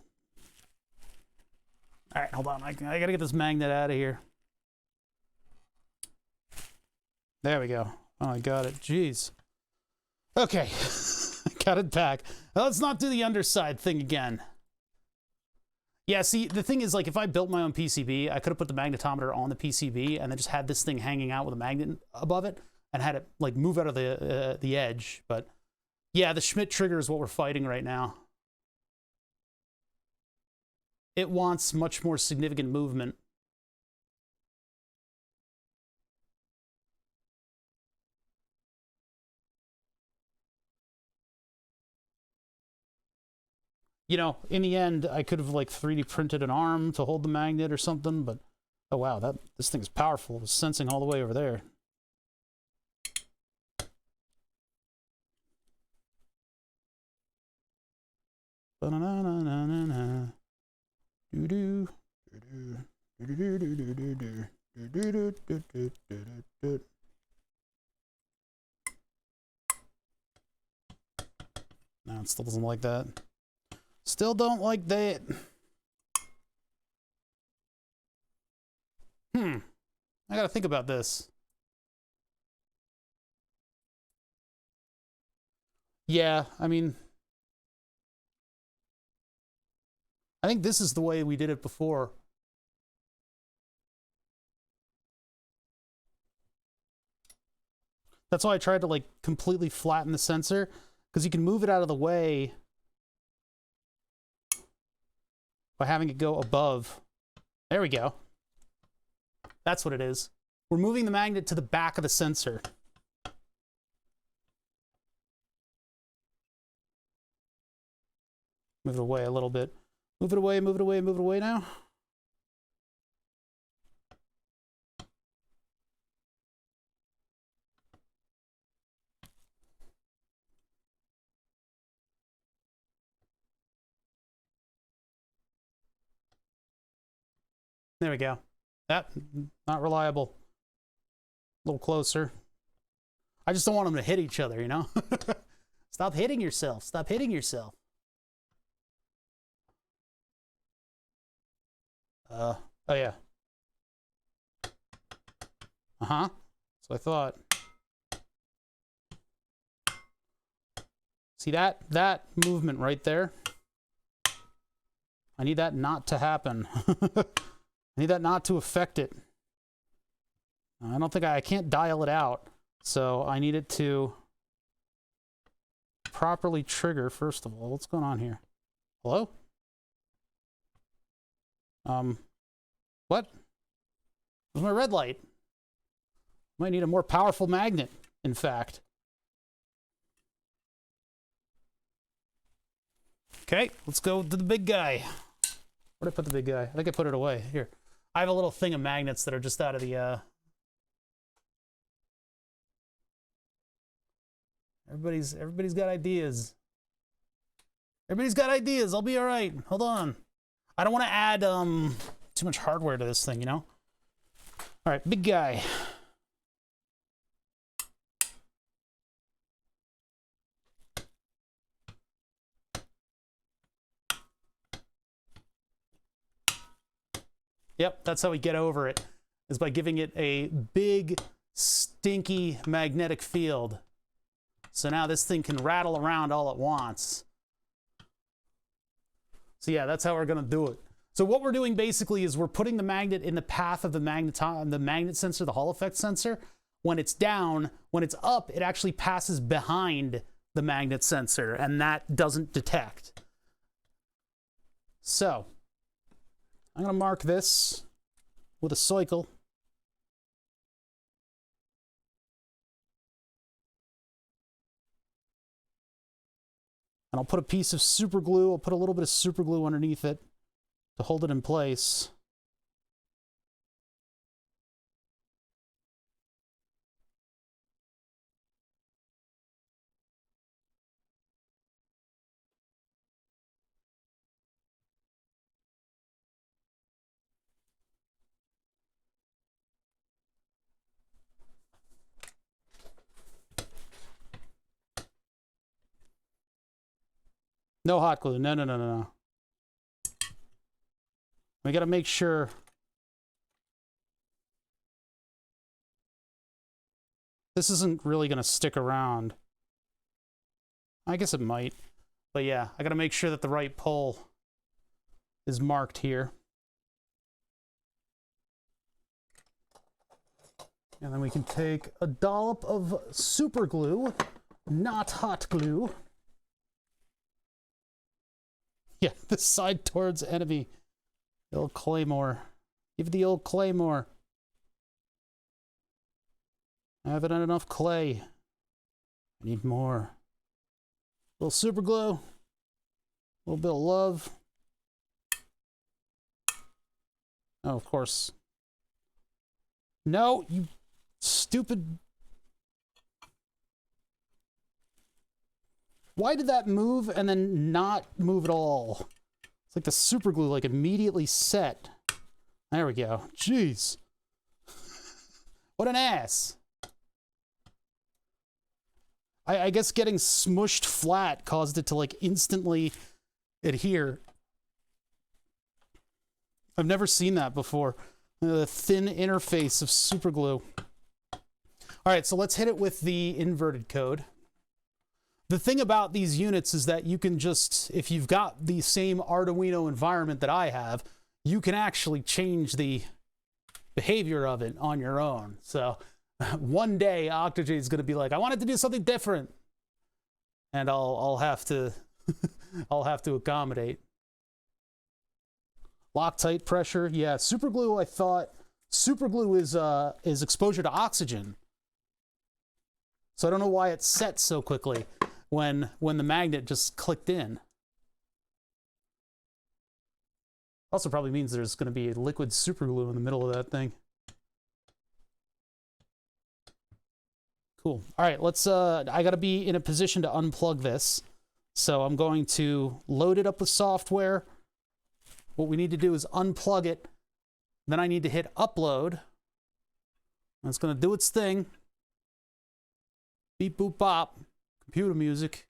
All right, hold on. I gotta get this magnet out of here. There we go. Oh, I got it. Jeez. Okay. Got it back. Now, let's not do the underside thing again. Yeah, see, the thing is, like, if I built my own PCB, I could have put the magnetometer on the PCB and then just had this thing hanging out with a magnet above it and had it, like, move out of the edge. But, yeah, the Schmidt trigger is what we're fighting right now. It wants much more significant movement. You know, in the end, I could have, like, 3D printed an arm to hold the magnet or something, but, oh, wow, this thing is powerful. It's sensing all the way over there. Ba-na-na-na-na-na. Do-do. Do-do. Do-do-do-do-do-do. Do-do-do-do-do-do-do. No, it still doesn't like that. Still don't like that. I gotta think about this. Yeah, I mean, I think this is the way we did it before. That's why I tried to, like, completely flatten the sensor, because you can move it out of the way by having it go above. There we go. That's what it is. We're moving the magnet to the back of the sensor. Move it away a little bit. Move it away, move it away, move it away now. There we go. That, not reliable. A little closer. I just don't want them to hit each other, you know? Stop hitting yourself. Stop hitting yourself. Oh yeah. Uh-huh. So I thought. See that movement right there? I need that not to happen. I need that not to affect it. I don't think I can't dial it out. So I need it to properly trigger, first of all. What's going on here? Hello? What? Where's my red light? Might need a more powerful magnet, in fact. Okay, let's go to the big guy. Where'd I put the big guy? I think I put it away. Here. I have a little thing of magnets that are just out of the, Everybody's got ideas. Everybody's got ideas. I'll be all right. Hold on. I don't want to add, too much hardware to this thing, you know? All right, big guy. Yep, that's how we get over it, is by giving it a big, stinky magnetic field. So now this thing can rattle around all it wants. So yeah, that's how we're gonna do it. So what we're doing basically is we're putting the magnet in the path of the magnet sensor, the Hall effect sensor. When it's down, when it's up, it actually passes behind the magnet sensor, and that doesn't detect. So I'm gonna mark this with a cycle. And I'll put a piece of super glue, I'll put a little bit of super glue underneath it to hold it in place. No hot glue. No, no, no, no, no. We got to make sure. This isn't really going to stick around. I guess it might. But yeah, I got to make sure that the right pole is marked here. And then we can take a dollop of super glue, not hot glue. Yeah, this side towards enemy. The old claymore. Give the old claymore. I haven't had enough clay. I need more. A little super glue. A little bit of love. Oh, of course. No, you stupid. Why did that move and then not move at all? It's like the super glue like immediately set. There we go. Jeez. What an ass. I guess getting smushed flat caused it to like instantly adhere. I've never seen that before. The thin interface of super glue. All right, so let's hit it with the inverted code. The thing about these units is that you can just, if you've got the same Arduino environment that I have, you can actually change the behavior of it on your own. So one day Octojay is going to be like, I wanted to do something different, and I'll have to I'll have to accommodate. Loctite pressure, yeah. Super glue, I thought super glue is exposure to oxygen, so I don't know why it set so quickly when the magnet just clicked in. Also probably means there's going to be liquid super glue in the middle of that thing. Cool. All right, let's, I gotta be in a position to unplug this. So I'm going to load it up with software. What we need to do is unplug it. Then I need to hit upload. And it's gonna do its thing. Beep, boop, bop. Computer music.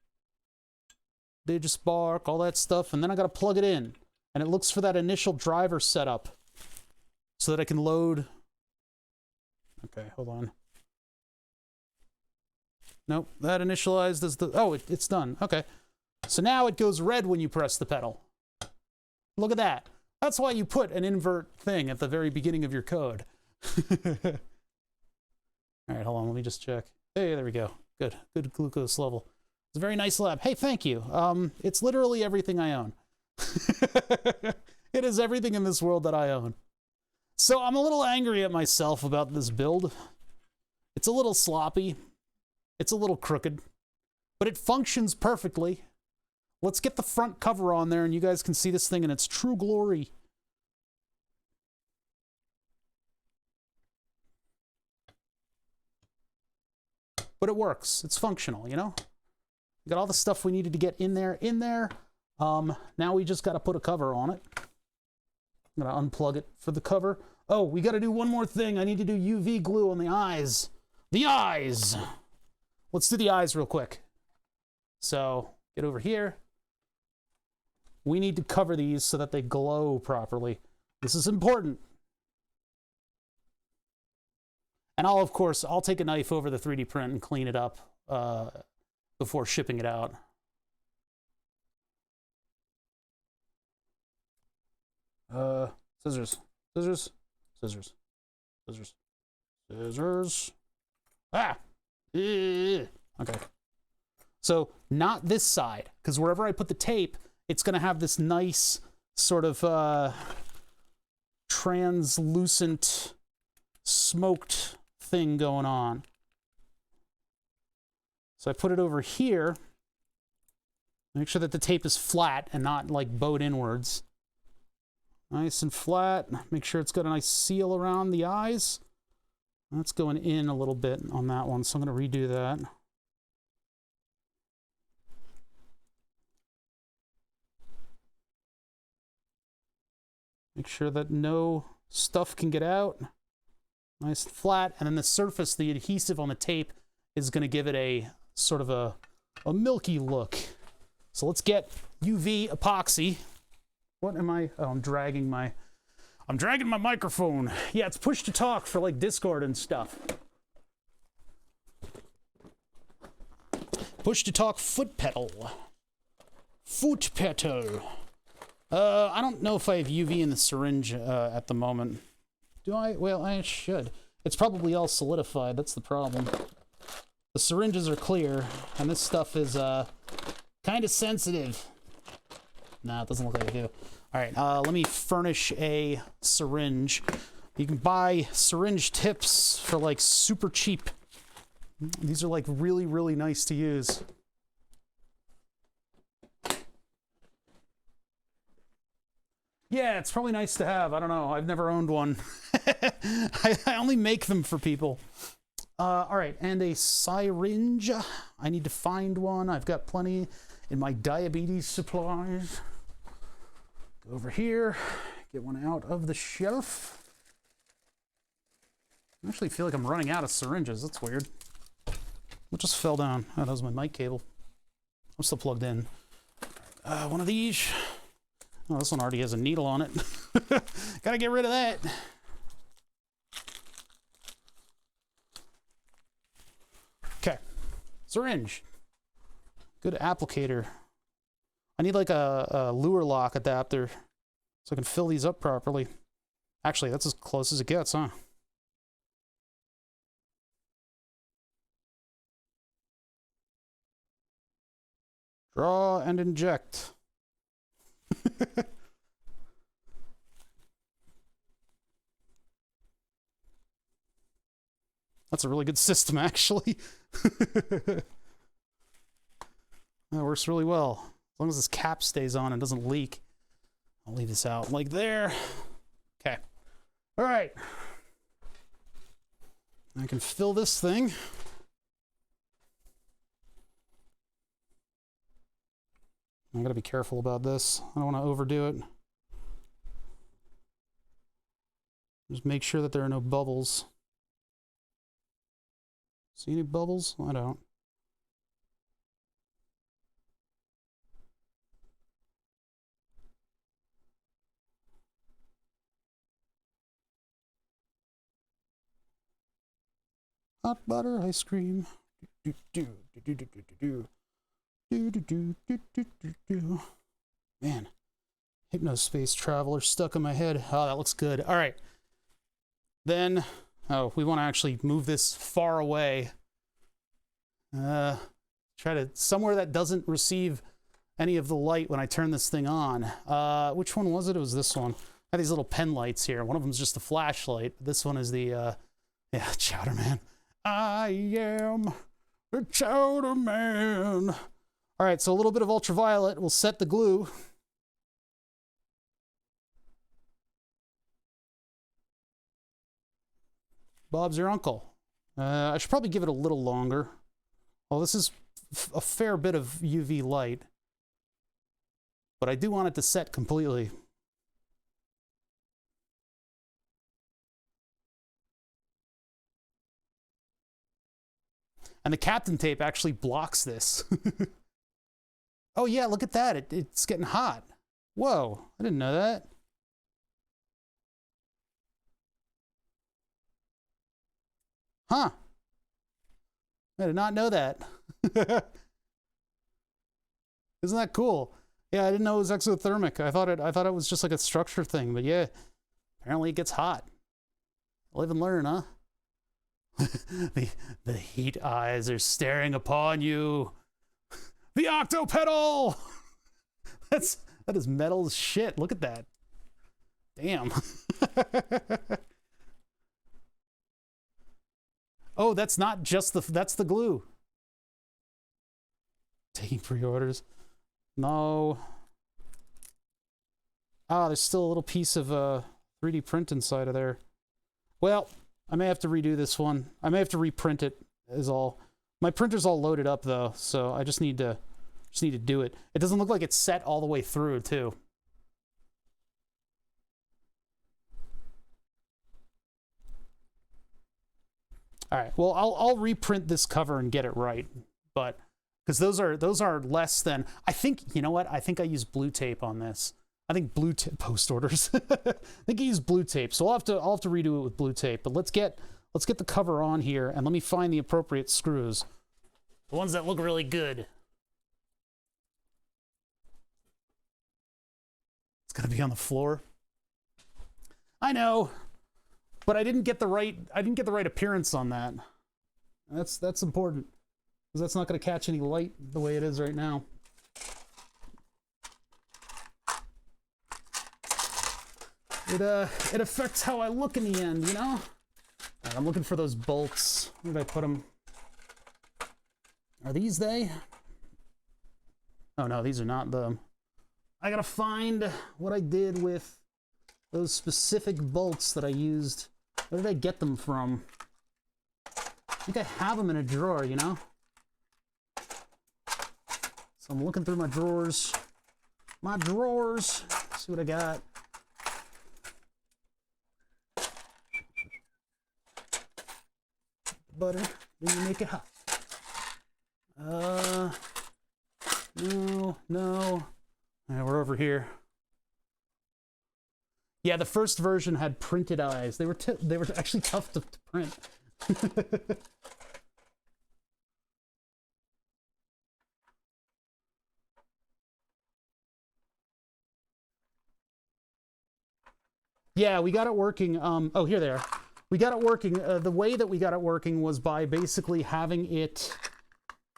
Digispark, all that stuff. And then I gotta plug it in. And it looks for that initial driver setup so that I can load. Okay, hold on. Nope, that initialized as the, oh, it's done. Okay. So now it goes red when you press the pedal. Look at that. That's why you put an invert thing at the very beginning of your code. All right, hold on, let me just check. Hey, there we go. Good, good glucose level. It's a very nice lab. Hey, thank you. It's literally everything I own. It is everything in this world that I own. So I'm a little angry at myself about this build. It's a little sloppy. It's a little crooked, but it functions perfectly. Let's get the front cover on there and you guys can see this thing in its true glory. But it works. It's functional, you know? We got all the stuff we needed to get in there. Now we just got to put a cover on it. I'm going to unplug it for the cover. Oh, we got to do one more thing. I need to do UV glue on the eyes. The eyes! Let's do the eyes real quick. So, get over here. We need to cover these so that they glow properly. This is important. And of course, I'll take a knife over the 3D print and clean it up before shipping it out. Scissors. Scissors. Scissors. Scissors. Scissors. Ah! Okay. So not this side, because wherever I put the tape, it's going to have this nice sort of translucent, smoked thing going on. So I put it over here. Make sure that the tape is flat and not like bowed inwards. Nice and flat. Make sure it's got a nice seal around the eyes. That's going in a little bit on that one, so I'm going to redo that. Make sure that no stuff can get out. Nice and flat. And then the surface, the adhesive on the tape, is going to give it a sort of a milky look. So let's get UV epoxy. What am I? Oh, I'm dragging my microphone. Yeah, it's push to talk for like Discord and stuff. Push to talk foot pedal. Foot pedal. I don't know if I have UV in the syringe at the moment. Do I? Well, I should. It's probably all solidified. That's the problem. The syringes are clear, and this stuff is kind of sensitive. Nah, it doesn't look like I do. All right, let me furnish a syringe. You can buy syringe tips for like super cheap. These are like really, really nice to use. Yeah, it's probably nice to have. I don't know. I've never owned one. I only make them for people. All right, and a syringe. I need to find one. I've got plenty in my diabetes supplies. Go over here, get one out of the shelf. I actually feel like I'm running out of syringes. That's weird. What just fell down? Oh, that was my mic cable. I'm still plugged in. One of these. Oh, this one already has a needle on it. Gotta get rid of that. Okay. Syringe. Good applicator. I need like a lure lock adapter so I can fill these up properly. Actually, that's as close as it gets, huh? Draw and inject. That's a really good system, actually. That works really well. As long as this cap stays on and doesn't leak. I'll leave this out like there. Okay. All right. I can fill this thing. I gotta be careful about this. I don't want to overdo it. Just make sure that there are no bubbles. See any bubbles? I don't. Hot butter ice cream. Man, Hypnospace Traveler stuck in my head. Oh, that looks good. All right. Then, oh, we want to actually move this far away. Try to, somewhere that doesn't receive any of the light when I turn this thing on. Which one was it? It was this one. I have these little pen lights here. One of them is just a flashlight. This one is the, yeah, Chowder Man. I am the Chowder Man. All right, so a little bit of ultraviolet will set the glue. Bob's your uncle. I should probably give it a little longer. Well, this is a fair bit of UV light, but I do want it to set completely. And the Captain tape actually blocks this. Oh yeah, look at that. It's getting hot. Whoa, I didn't know that. Huh. I did not know that. Isn't that cool? Yeah, I didn't know it was exothermic. I thought it was just like a structure thing, but yeah, apparently it gets hot. Live and learn, huh? The heat eyes are staring upon you. The Octopedal! That is metal as shit. Look at that. Damn. Oh, that's not just that's the glue. Taking pre-orders. No. Ah, there's still a little piece of 3D print inside of there. Well, I may have to redo this one. I may have to reprint it is all. My printer's all loaded up though, so I just need to do it. It doesn't look like it's set all the way through too. All right, well, I'll reprint this cover and get it right, but because those are less than, I think, you know what? I think I used blue tape on this. I think blue tape, post orders. I think I used blue tape. So I'll have to redo it with blue tape, but let's get the cover on here and let me find the appropriate screws. The ones that look really good. It's gonna be on the floor. I know, but I didn't get the right appearance on that. That's important, because that's not gonna catch any light the way it is right now. It affects how I look in the end, you know? All right, I'm looking for those bolts. Where did I put them? Are these they? Oh no, these are not them. I gotta find what I did with those specific bolts that I used. Where did I get them from? I think I have them in a drawer, you know? So I'm looking through my drawers. See what I got. Butter, then you make it hot. No. All right, we're over here. Yeah, the first version had printed eyes. They were actually tough to print. Yeah, we got it working. Oh, here they are. We got it working. The way that we got it working was by basically having it...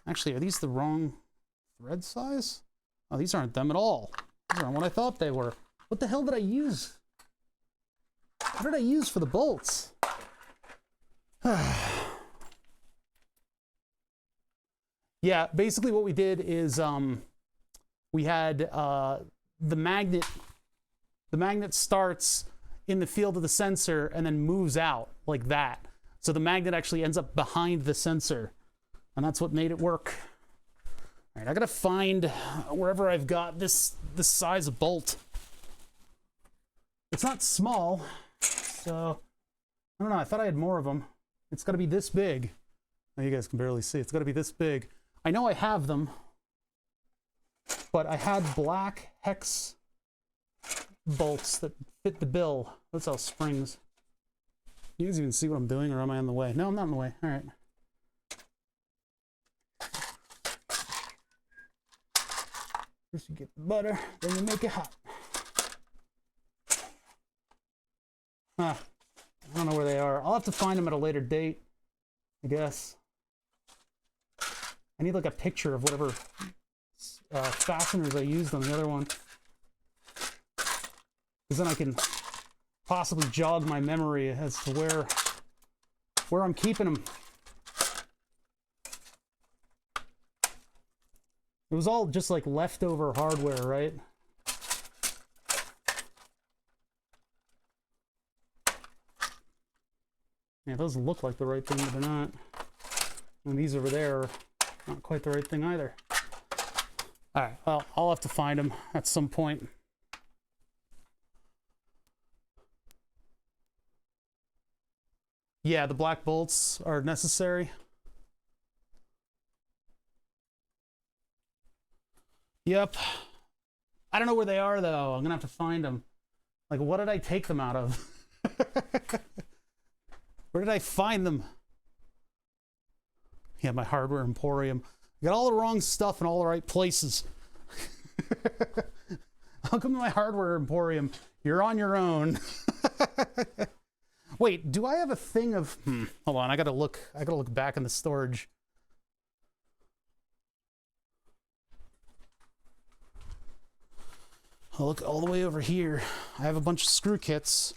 Actually, are these the wrong thread size? Oh, these aren't them at all. These aren't what I thought they were. What the hell did I use? What did I use for the bolts? Yeah, basically what we did is we had the magnet starts in the field of the sensor and then moves out like that. So the magnet actually ends up behind the sensor, and that's what made it work. All right, I gotta find wherever I've got this size of bolt. It's not small, so I don't know. I thought I had more of them. It's gotta be this big. Oh, you guys can barely see. It's gotta be this big. I know I have them, but I had black hex bolts that fit the bill. That's all springs. You guys even see what I'm doing, or am I in the way? No, I'm not in the way. All right. First you get the butter, then you make it hot. I don't know where they are. I'll have to find them at a later date, I guess. I need like a picture of whatever fasteners I used on the other one, because then I can possibly jog my memory as to where I'm keeping them. It was all just like leftover hardware, right? Yeah, those look like the right thing, but they're not. And these over there are not quite the right thing either. All right, well, I'll have to find them at some point. Yeah, the black bolts are necessary. Yep. I don't know where they are, though. I'm gonna have to find them. Like, what did I take them out of? Where did I find them? Yeah, my hardware emporium. I got all the wrong stuff in all the right places. Welcome to my hardware emporium. You're on your own. Wait, do I have a thing of... hold on, I gotta look back in the storage. I'll look all the way over here. I have a bunch of screw kits.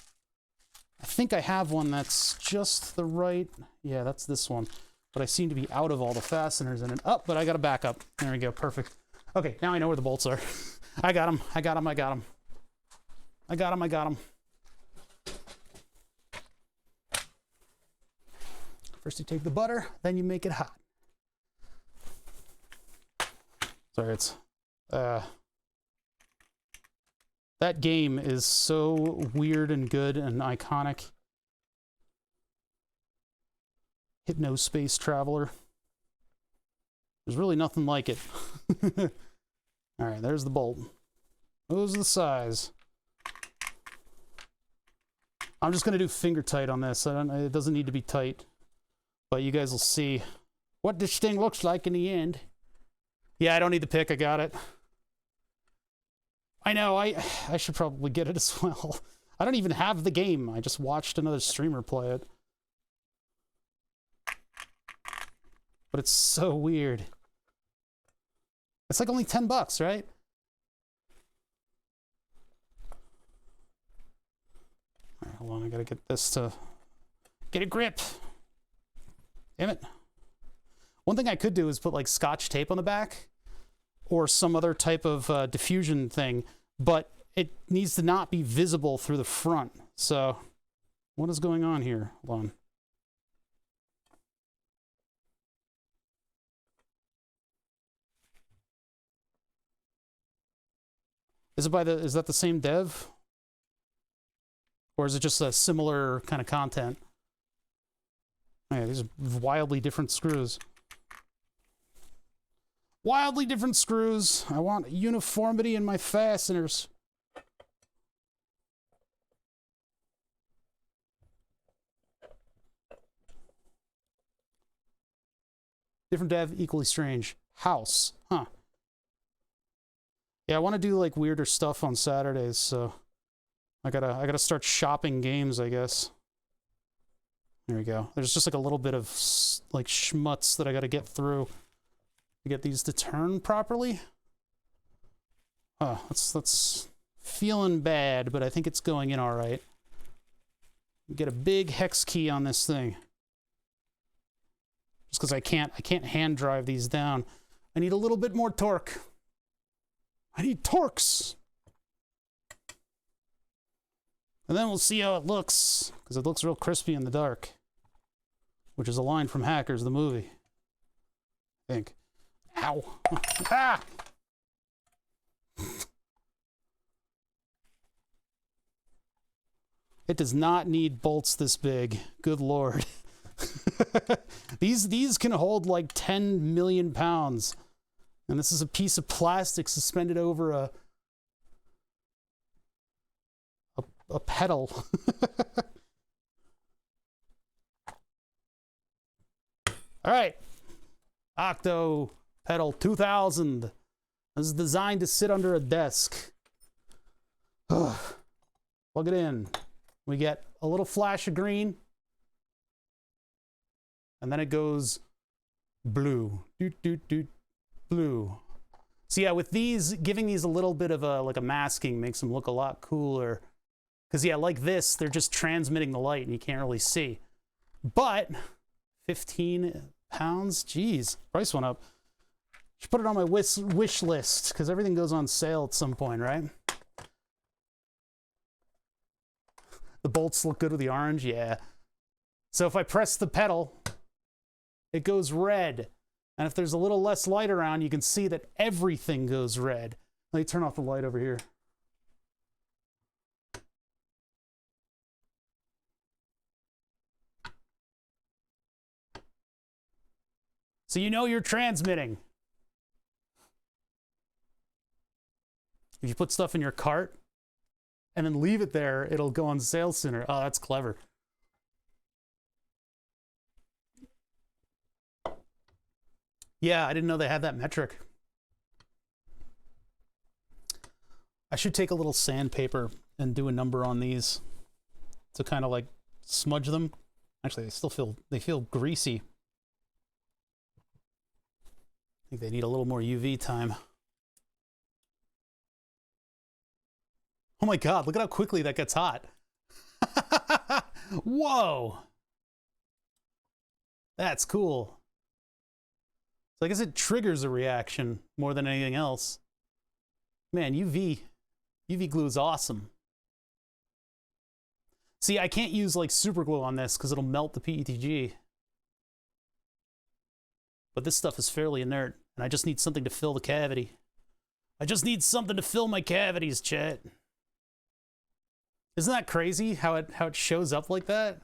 I think I have one that's just the right... yeah, that's this one. But I seem to be out of all the fasteners in it. Oh, but I got a backup. There we go, perfect. Okay, now I know where the bolts are. I got them, I got them, I got them. I got them, I got them. First you take the butter, then you make it hot. Sorry, it's... that game is so weird and good and iconic. Hypno Space Traveler. There's really nothing like it. All right, there's the bolt. Those are the size. I'm just going to do finger tight on this. It doesn't need to be tight. But you guys will see what this thing looks like in the end. Yeah, I don't need the pick. I got it. I know. I should probably get it as well. I don't even have the game. I just watched another streamer play it. But it's so weird. It's like only $10, right? All right, hold on. I gotta get this to get a grip. Damn it. One thing I could do is put like Scotch tape on the back or some other type of diffusion thing, but it needs to not be visible through the front. So what is going on here? Hold on. Is that the same dev? Or is it just a similar kind of content? Yeah, these are wildly different screws. Wildly different screws. I want uniformity in my fasteners. Different dev, equally strange. House. Huh. Yeah, I want to do like weirder stuff on Saturdays, so I gotta start shopping games, I guess. There we go. There's just like a little bit of like schmutz that I gotta get through to get these to turn properly. Oh, that's feeling bad, but I think it's going in all right. Get a big hex key on this thing. Just because I can't hand drive these down. I need a little bit more torque. I need torques. And then we'll see how it looks, because it looks real crispy in the dark. Which is a line from Hackers, the movie. I think. Ow. Ah! It does not need bolts this big. Good Lord. These can hold like 10 million pounds. And this is a piece of plastic suspended over a pedal. All right. Octopedal 2000. This is designed to sit under a desk. Plug it in. We get a little flash of green. And then it goes blue. Doot, doot, doot. Blue. So yeah, with these, giving these a little bit of a like a masking makes them look a lot cooler. Because yeah, like this, they're just transmitting the light and you can't really see. But 15 pounds, geez, price went up. Should put it on my wish list because everything goes on sale at some point, right? The bolts look good with the orange, yeah. So if I press the pedal, it goes red. And if there's a little less light around, you can see that everything goes red. Let me turn off the light over here. So you know you're transmitting. If you put stuff in your cart and then leave it there, it'll go on sale sooner. Oh, that's clever. Yeah, I didn't know they had that metric. I should take a little sandpaper and do a number on these to kind of like smudge them. Actually, they feel greasy. I think they need a little more UV time. Oh my God, look at how quickly that gets hot. Whoa. That's cool. So I guess it triggers a reaction more than anything else. Man, UV glue is awesome. See, I can't use like super glue on this because it'll melt the PETG. But this stuff is fairly inert, and I just need something to fill the cavity. I just need something to fill my cavities, chat. Isn't that crazy how it shows up like that?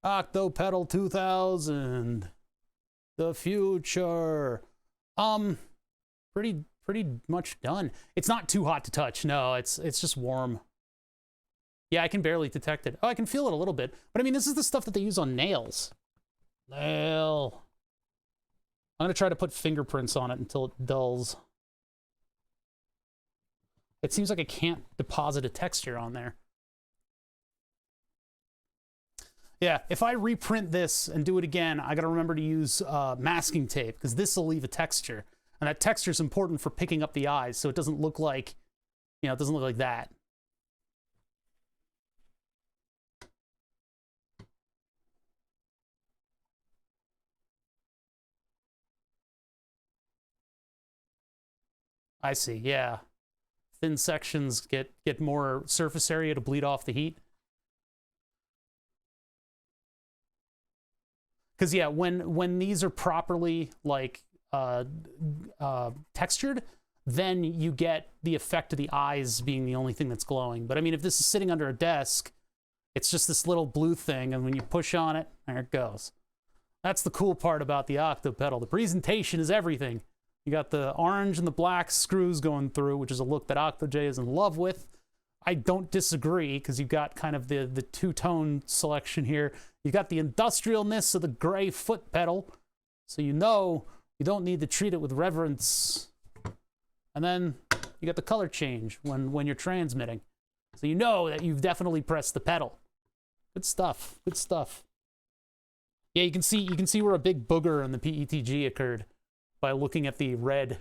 Octopedal 2000. The future. Pretty much done. It's not too hot to touch. No, it's just warm. Yeah, I can barely detect it. Oh, I can feel it a little bit. But I mean, this is the stuff that they use on nails. Nail. I'm gonna try to put fingerprints on it until it dulls. It seems like I can't deposit a texture on there. Yeah, if I reprint this and do it again, I gotta remember to use masking tape, because this will leave a texture. And that texture is important for picking up the eyes, so it doesn't look like, you know, it doesn't look like that. I see, yeah. Thin sections get more surface area to bleed off the heat. Because yeah, when these are properly like textured, then you get the effect of the eyes being the only thing that's glowing. But I mean, if this is sitting under a desk, it's just this little blue thing, and when you push on it, there it goes. That's the cool part about the Octopedal. The presentation is everything. You got the orange and the black screws going through, which is a look that Octojay is in love with. I don't disagree, because you've got kind of the two-tone selection here. You've got the industrialness of the gray foot pedal, so you know you don't need to treat it with reverence. And then you got the color change when you're transmitting, so you know that you've definitely pressed the pedal. Good stuff. Good stuff. Yeah, you can see where a big booger in the PETG occurred by looking at the red.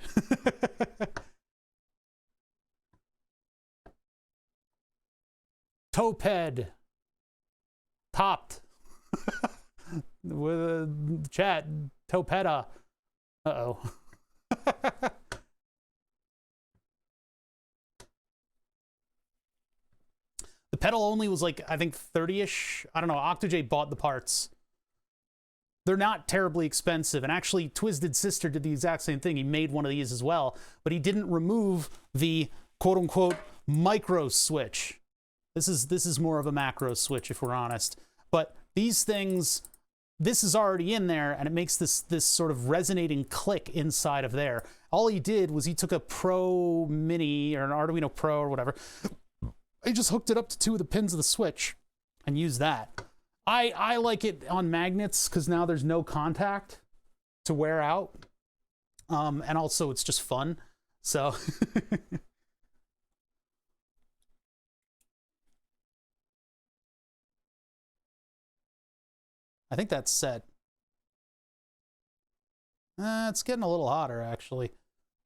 Toped. Topped. With a chat. Topeda. Uh-oh. The pedal only was like, I think 30-ish. I don't know. Octojay bought the parts. They're not terribly expensive. And actually, Twisted Sister did the exact same thing. He made one of these as well, but he didn't remove the quote-unquote micro switch. This is more of a macro switch, if we're honest. But these things, this is already in there, and it makes this sort of resonating click inside of there. All he did was he took a Pro Mini or an Arduino Pro or whatever. He just hooked it up to 2 of the pins of the switch and used that. I like it on magnets because now there's no contact to wear out. And also it's just fun. So I think that's set. It's getting a little hotter, actually.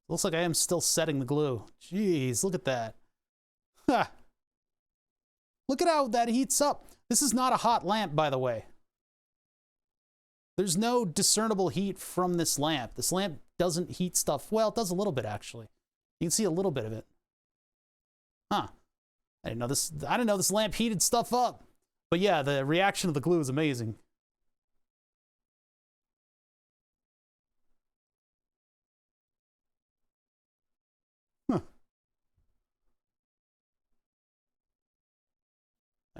Looks like I am still setting the glue. Jeez, look at that. Ha! Look at how that heats up. This is not a hot lamp, by the way. There's no discernible heat from this lamp. This lamp doesn't heat stuff. Well, it does a little bit, actually. You can see a little bit of it. Huh. I didn't know this lamp heated stuff up. But yeah, the reaction of the glue is amazing. Huh.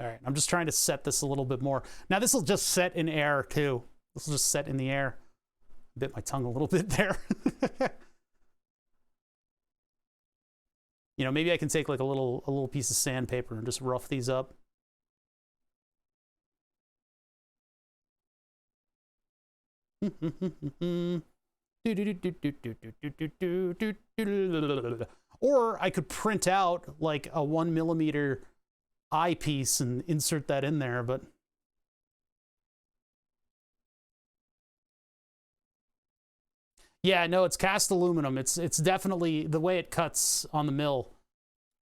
All right, I'm just trying to set this a little bit more. Now this will just set in air too. This will just set in the air. Bit my tongue a little bit there. You know, maybe I can take like a little piece of sandpaper and just rough these up. Or I could print out like a 1mm eyepiece and insert that in there, but yeah, no, it's cast aluminum. It's definitely the way it cuts on the mill.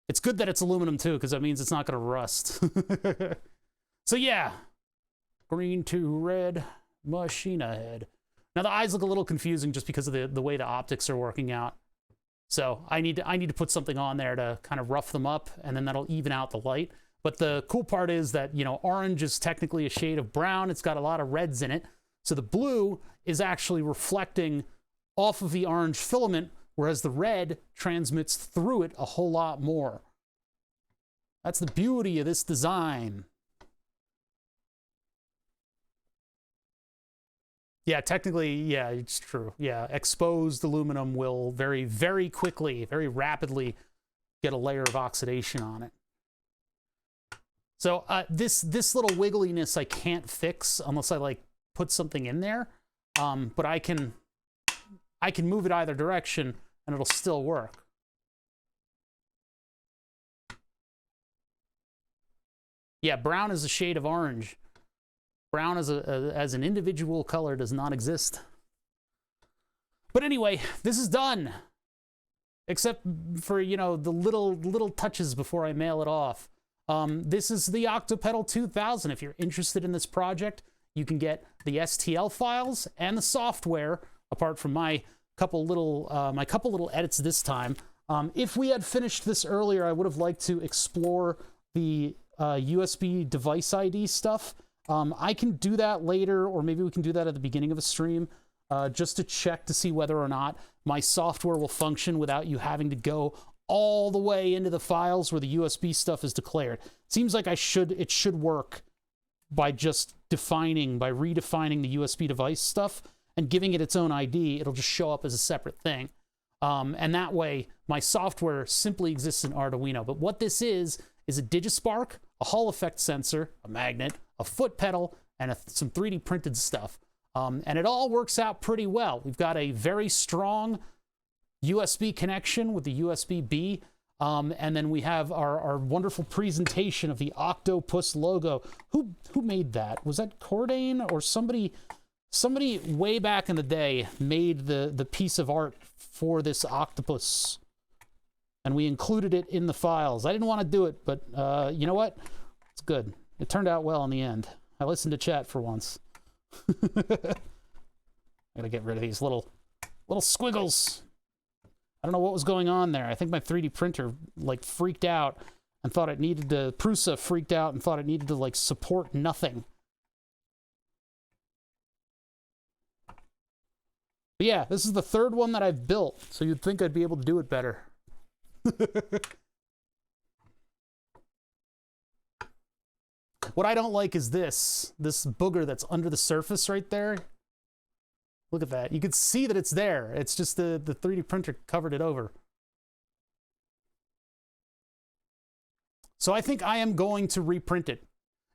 It's good that it's aluminum too, because that means it's not going to rust. So yeah, green to red machina head. Now the eyes look a little confusing just because of the way the optics are working out. So I need to put something on there to kind of rough them up, and then that'll even out the light. But the cool part is that, you know, orange is technically a shade of brown. It's got a lot of reds in it. So the blue is actually reflecting off of the orange filament, whereas the red transmits through it a whole lot more. That's the beauty of this design. Yeah, technically, yeah, it's true. Yeah, exposed aluminum will very, very quickly, very rapidly get a layer of oxidation on it. So this little wiggliness I can't fix unless I like put something in there, but I can move it either direction and it'll still work. Yeah, brown is a shade of orange. Brown as an individual color does not exist. But anyway, this is done. Except for, you know, the little touches before I mail it off. This is the Octopedal 2000. If you're interested in this project, you can get the STL files and the software, apart from my couple little edits this time. If we had finished this earlier, I would have liked to explore the USB device ID stuff. I can do that later, or maybe we can do that at the beginning of a stream, just to check to see whether or not my software will function without you having to go all the way into the files where the USB stuff is declared. Seems like it should work by just redefining the USB device stuff and giving it its own ID. It'll just show up as a separate thing. And that way, my software simply exists in Arduino. But what this is a Digispark, a Hall effect sensor, a magnet, a foot pedal, and some 3D printed stuff. And it all works out pretty well. We've got a very strong USB connection with the USB-B, and then we have our wonderful presentation of the Octopus logo. Who made that? Was that Cordain or somebody way back in the day made the piece of art for this octopus? And we included it in the files. I didn't want to do it, but you know what? It's good. It turned out well in the end. I listened to chat for once. I gotta get rid of these little squiggles. I don't know what was going on there. I think my 3D printer like freaked out and thought it needed to, Prusa freaked out and thought it needed to like support nothing. But yeah, this is the third one that I've built, so you'd think I'd be able to do it better. What I don't like is this booger that's under the surface right there. Look at that. You can see that it's there. It's just the 3D printer covered it over. So I think I am going to reprint it.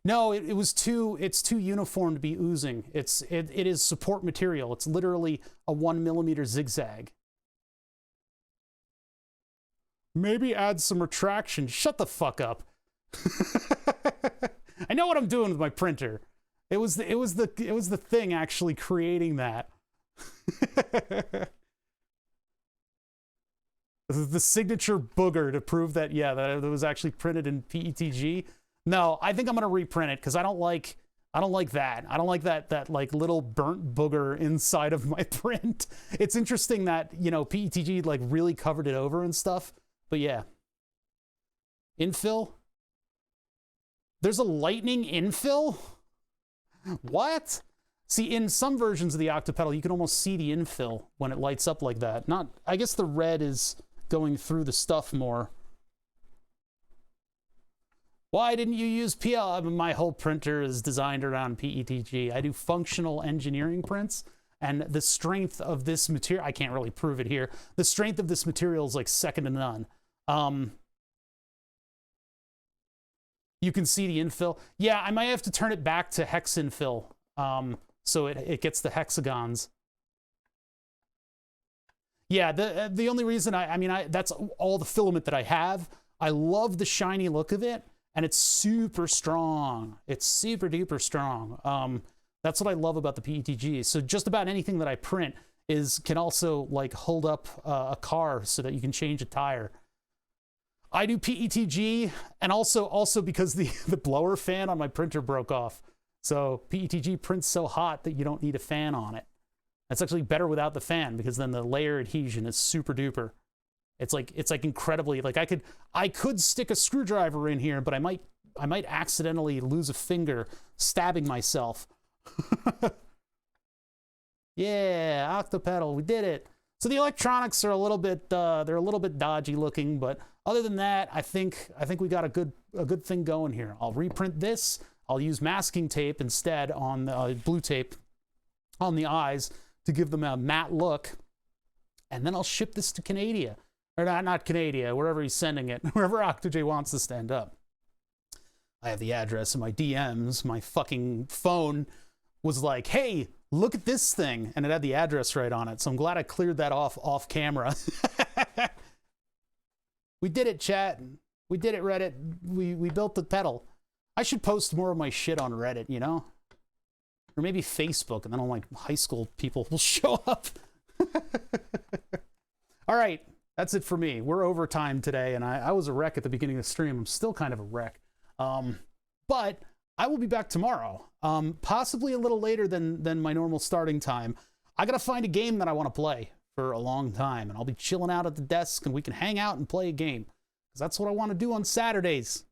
No, it's too uniform to be oozing. It is support material. It's literally a 1mm zigzag. Maybe add some retraction. Shut the fuck up. I know what I'm doing with my printer. It was the thing actually creating that. The signature booger to prove that, yeah, that it was actually printed in PETG. No, I think I'm gonna reprint it because I don't like that. I don't like that like little burnt booger inside of my print. It's interesting that, you know, PETG like really covered it over and stuff. But yeah. Infill? There's a lightning infill? What? See, in some versions of the Octopedal, you can almost see the infill when it lights up like that. I guess the red is going through the stuff more. Why didn't you use PL? My whole printer is designed around PETG. I do functional engineering prints, and the strength of this material, I can't really prove it here. The strength of this material is like second to none. You can see the infill. Yeah, I might have to turn it back to hex infill. So it gets the hexagons. Yeah, the only reason I mean, that's all the filament that I have. I love the shiny look of it, and it's super strong. It's super duper strong. That's what I love about the PETG. So just about anything that I print can also like hold up a car so that you can change a tire. I do PETG, and also because the blower fan on my printer broke off. So PETG prints so hot that you don't need a fan on it. That's actually better without the fan, because then the layer adhesion is super duper. It's like incredibly, like I could stick a screwdriver in here, but I might accidentally lose a finger stabbing myself. Yeah, Octopedal, we did it. So the electronics are a little bit dodgy looking, but other than that, I think we got a good thing going here. I'll reprint this. I'll use masking tape instead on blue tape on the eyes to give them a matte look. And then I'll ship this to Canada. Or not Canada, wherever he's sending it. Wherever Octojay wants this to end up. I have the address in my DMs. My fucking phone was like, hey, look at this thing. And it had the address right on it. So I'm glad I cleared that off camera. We did it, chat. We did it, Reddit. We built the pedal. I should post more of my shit on Reddit, you know? Or maybe Facebook, and then all my high school people will show up. All right, that's it for me. We're overtime today, and I was a wreck at the beginning of the stream. I'm still kind of a wreck. But I will be back tomorrow, possibly a little later than my normal starting time. I got to find a game that I want to play for a long time, and I'll be chilling out at the desk, and we can hang out and play a game, because that's what I want to do on Saturdays.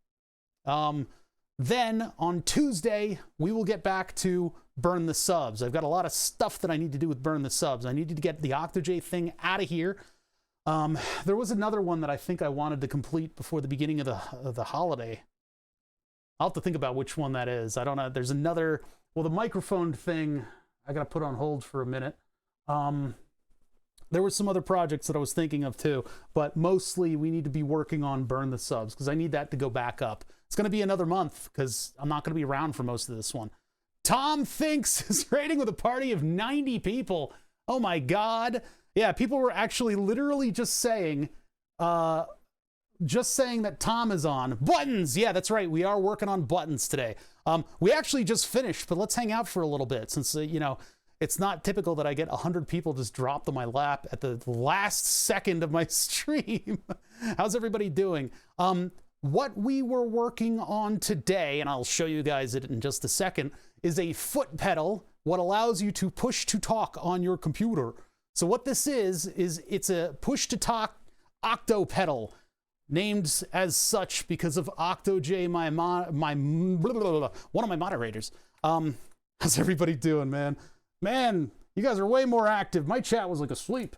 Then on Tuesday, we will get back to Burn the Subs. I've got a lot of stuff that I need to do with Burn the Subs. I needed to get the Octojay thing out of here. There was another one that I think I wanted to complete before the beginning of the holiday. I'll have to think about which one that is. I don't know. There's another, well, the microphone thing, I got to put on hold for a minute. There were some other projects that I was thinking of too, but mostly we need to be working on Burn the Subs because I need that to go back up. It's going to be another month because I'm not going to be around for most of this one. Tom Thinks is raiding with a party of 90 people. Oh my God. Yeah, people were actually literally just saying that Tom is on. Buttons! Yeah, that's right. We are working on buttons today. We actually just finished, but let's hang out for a little bit since, you know, it's not typical that I get 100 people just dropped on my lap at the last second of my stream. How's everybody doing? What we were working on today, and I'll show you guys it in just a second, is a foot pedal, what allows you to push to talk on your computer. So what this is it's a push to talk Octopedal, named as such because of Octojay, one of my moderators. How's everybody doing, man? Man, you guys are way more active. My chat was like asleep.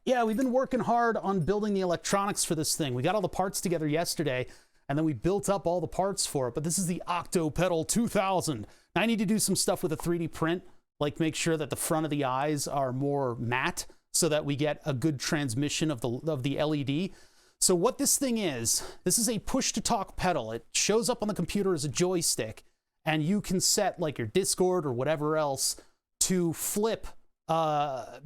Yeah, we've been working hard on building the electronics for this thing. We got all the parts together yesterday, and then we built up all the parts for it. But this is the Octopedal 2000. Now, I need to do some stuff with a 3D print, like make sure that the front of the eyes are more matte so that we get a good transmission of the LED. So what this thing is, this is a push-to-talk pedal. It shows up on the computer as a joystick, and you can set like your Discord or whatever else to flip,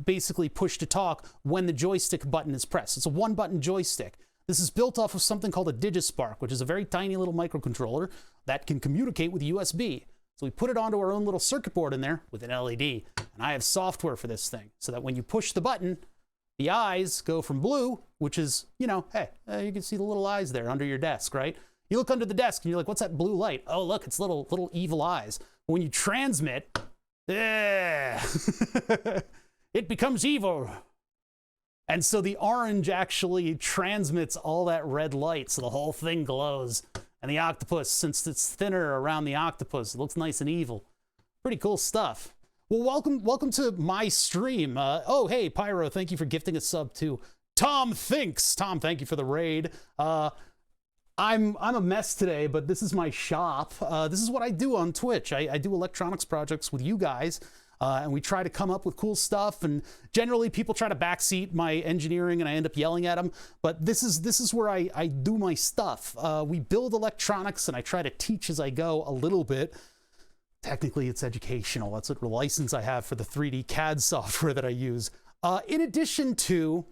basically push to talk when the joystick button is pressed. It's a one-button joystick. This is built off of something called a Digispark, which is a very tiny little microcontroller that can communicate with USB. So we put it onto our own little circuit board in there with an LED, and I have software for this thing so that when you push the button, the eyes go from blue, which is, you know, hey, you can see the little eyes there under your desk, right? You look under the desk and you're like, what's that blue light? Oh, look, it's little evil eyes. But when you transmit, it becomes evil. And so the orange actually transmits all that red light, so the whole thing glows. And the octopus, since it's thinner around the octopus, it looks nice and evil. Pretty cool stuff. Well, welcome to my stream. Oh, hey, Pyro, thank you for gifting a sub too. Tom Thinks. Tom, thank you for the raid. I'm a mess today, but this is my shop. This is what I do on Twitch. I do electronics projects with you guys, and we try to come up with cool stuff. And generally, people try to backseat my engineering, and I end up yelling at them. But this is where I do my stuff. We build electronics, and I try to teach as I go a little bit. Technically, it's educational. That's what license I have for the 3D CAD software that I use. In addition to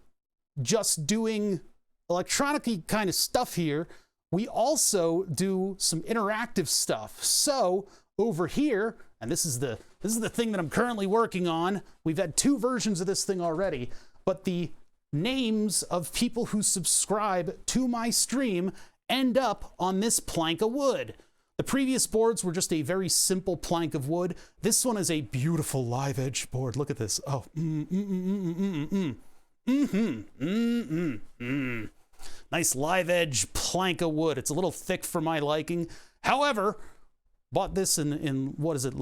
just doing electronic-y kind of stuff here, we also do some interactive stuff. So over here, and this is the thing that I'm currently working on. We've had 2 versions of this thing already, but the names of people who subscribe to my stream end up on this plank of wood. The previous boards were just a very simple plank of wood. This one is a beautiful live edge board. Look at this. Oh, nice live edge plank of wood. It's a little thick for my liking. However, bought this in what is it?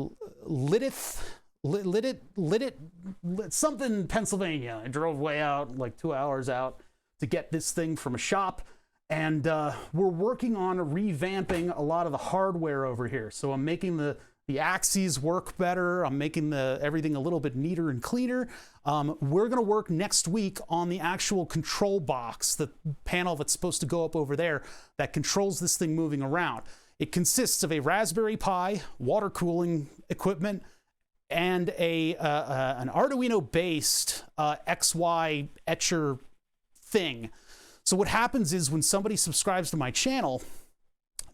Something, Pennsylvania. I drove way out, like 2 hours out to get this thing from a shop. And we're working on revamping a lot of the hardware over here. So I'm making the The axes work better. I'm making everything a little bit neater and cleaner. We're going to work next week on the actual control box, the panel that's supposed to go up over there that controls this thing moving around. It consists of a Raspberry Pi, water cooling equipment, and an Arduino-based XY etcher thing. So what happens is when somebody subscribes to my channel,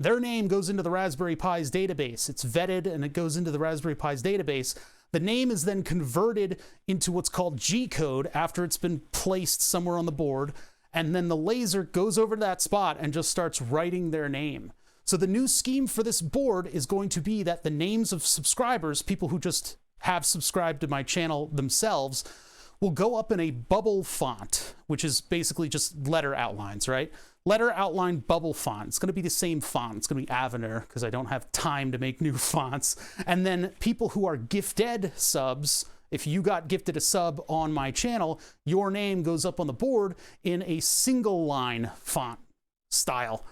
their name goes into the Raspberry Pi's database. It's vetted and it goes into the Raspberry Pi's database. The name is then converted into what's called G-code after it's been placed somewhere on the board. And then the laser goes over to that spot and just starts writing their name. So the new scheme for this board is going to be that the names of subscribers, people who just have subscribed to my channel themselves, will go up in a bubble font, which is basically just letter outlines, right? Letter outline bubble font. It's going to be the same font. It's going to be Avener because I don't have time to make new fonts. And then people who are gifted subs, if you got gifted a sub on my channel, your name goes up on the board in a single line font style,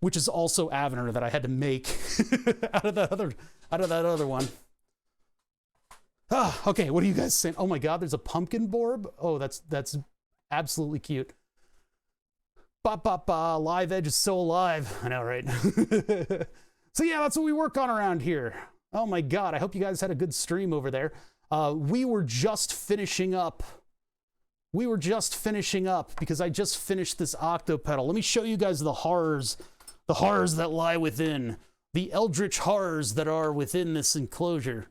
which is also Avener that I had to make out of that other one. Ah, okay, what are you guys saying? Oh my God, there's a pumpkin borb. Oh, that's absolutely cute. Ba ba ba, Live Edge is so alive. I know, right? So yeah, that's what we work on around here. Oh my God, I hope you guys had a good stream over there. We were just finishing up because I just finished this Octopedal. Let me show you guys the horrors that lie within, the eldritch horrors that are within this enclosure.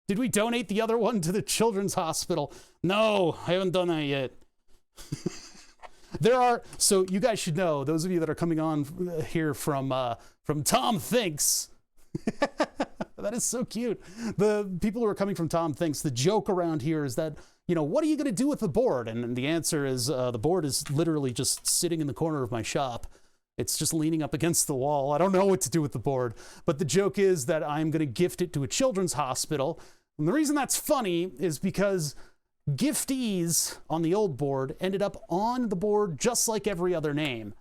Did we donate the other one to the children's hospital? No, I haven't done that yet. So you guys should know, those of you that are coming on here from Tom Thinks, that is so cute. The people who are coming from Tom Thinks, the joke around here is that, you know, what are you going to do with the board? And the answer is the board is literally just sitting in the corner of my shop. It's just leaning up against the wall. I don't know what to do with the board. But the joke is that I'm going to gift it to a children's hospital. And the reason that's funny is because giftees on the old board ended up on the board just like every other name.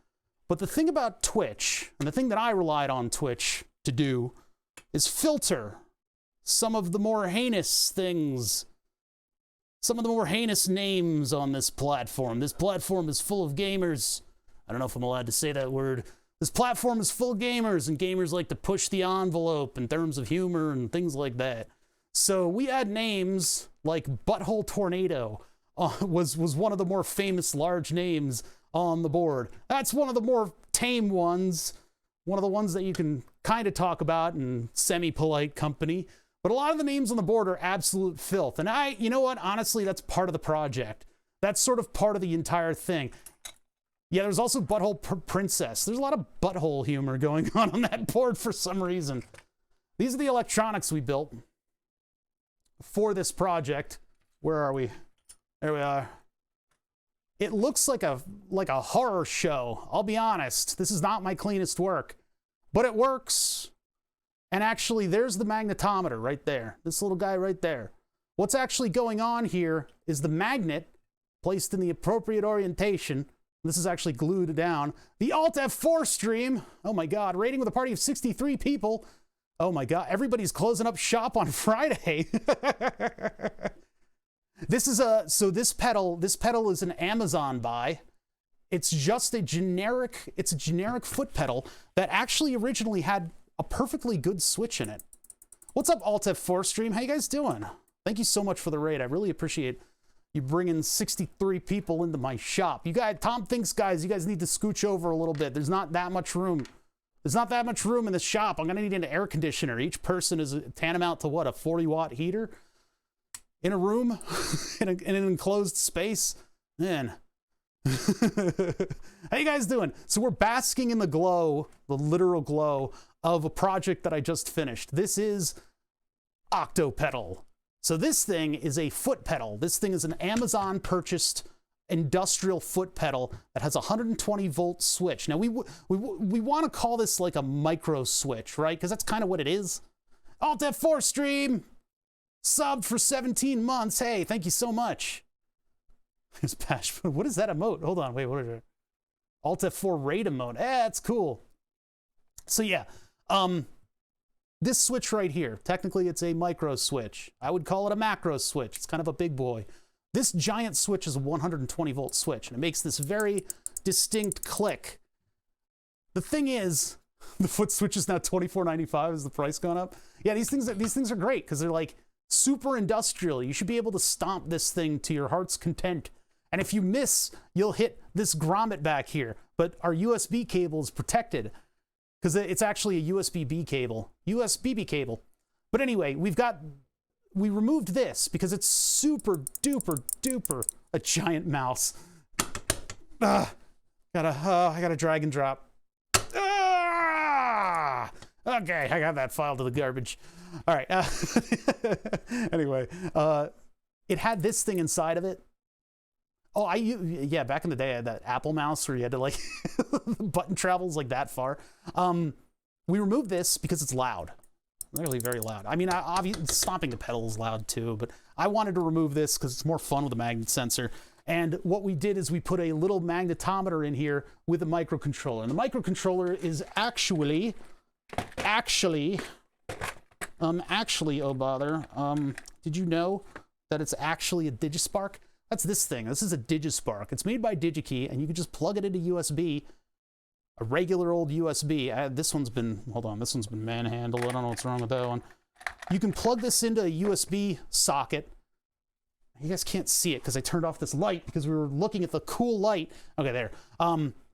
But the thing about Twitch, and the thing that I relied on Twitch to do, is filter some of the more heinous things, some of the more heinous names on this platform. This platform is full of gamers. I don't know if I'm allowed to say that word. This platform is full of gamers, and gamers like to push the envelope in terms of humor and things like that. So we had names like Butthole Tornado was one of the more famous large names on the board. That's one of the more tame ones, one of the ones that you can kind of talk about in semi-polite company. But a lot of the names on the board are absolute filth. And you know what? Honestly, that's part of the project. That's sort of part of the entire thing. Yeah, there's also Butthole Princess. There's a lot of butthole humor going on that board for some reason. These are the electronics we built for this project. Where are we? There we are. It looks like a horror show. I'll be honest. This is not my cleanest work, but it works. And actually, there's the magnetometer right there. This little guy right there. What's actually going on here is the magnet placed in the appropriate orientation. This is actually glued down. The Alt F4 stream. Oh my God. Rating with a party of 63 people. Oh my God. Everybody's closing up shop on Friday. So this pedal is an Amazon buy. It's just a generic foot pedal that actually originally had a perfectly good switch in it. What's up, Alt F4 stream? How you guys doing? Thank you so much for the raid. I really appreciate you bringing 63 people into my shop. You guys, Tom Thinks, guys, you guys need to scooch over a little bit. There's not that much room. There's not that much room in the shop. I'm gonna need an air conditioner. Each person is tantamount to what, a 40-watt heater in a room, in an enclosed space. Man. How you guys doing? So we're basking in the glow, the literal glow of a project that I just finished. This is Octopedal. So this thing is a foot pedal. This thing is an Amazon purchased industrial foot pedal that has a 120 volt switch. Now we want to call this like a micro switch, right? Because that's kind of what it is. Alt F4 stream subbed for 17 months. Hey, thank you so much. Here's Pash. What is that emote? Hold on, wait, what is it? Alt F4 raid emote. That's cool. So yeah, this switch right here, technically it's a micro switch. I would call it a macro switch. It's kind of a big boy. This giant switch is a 120 volt switch, and it makes this very distinct click. The thing is, the foot switch is now $24.95. Is the price gone up? Yeah, these things are great because they're like super industrial. You should be able to stomp this thing to your heart's content. And if you miss, you'll hit this grommet back here. But our USB cable is protected because it's actually a USB-B cable. USB-B cable. But anyway, we removed this because it's super duper duper a giant mouse. I gotta drag and drop. Okay, I got that file to the garbage. All right. Anyway, it had this thing inside of it. Oh, yeah, back in the day, I had that Apple mouse where you had to like, button travels like that far. We removed this because it's loud. Really very loud. I mean, obviously, stomping the pedal is loud too, but I wanted to remove this because it's more fun with a magnet sensor. And what we did is we put a little magnetometer in here with a microcontroller. And the microcontroller is actually, oh bother, did you know that it's actually a Digispark? That's this thing. This is a Digispark. It's made by DigiKey, and you can just plug it into USB, a regular old USB. This one's been, hold on, this one's been manhandled. I don't know what's wrong with that one. You can plug this into a USB socket. You guys can't see it because I turned off this light because we were looking at the cool light. Okay, there.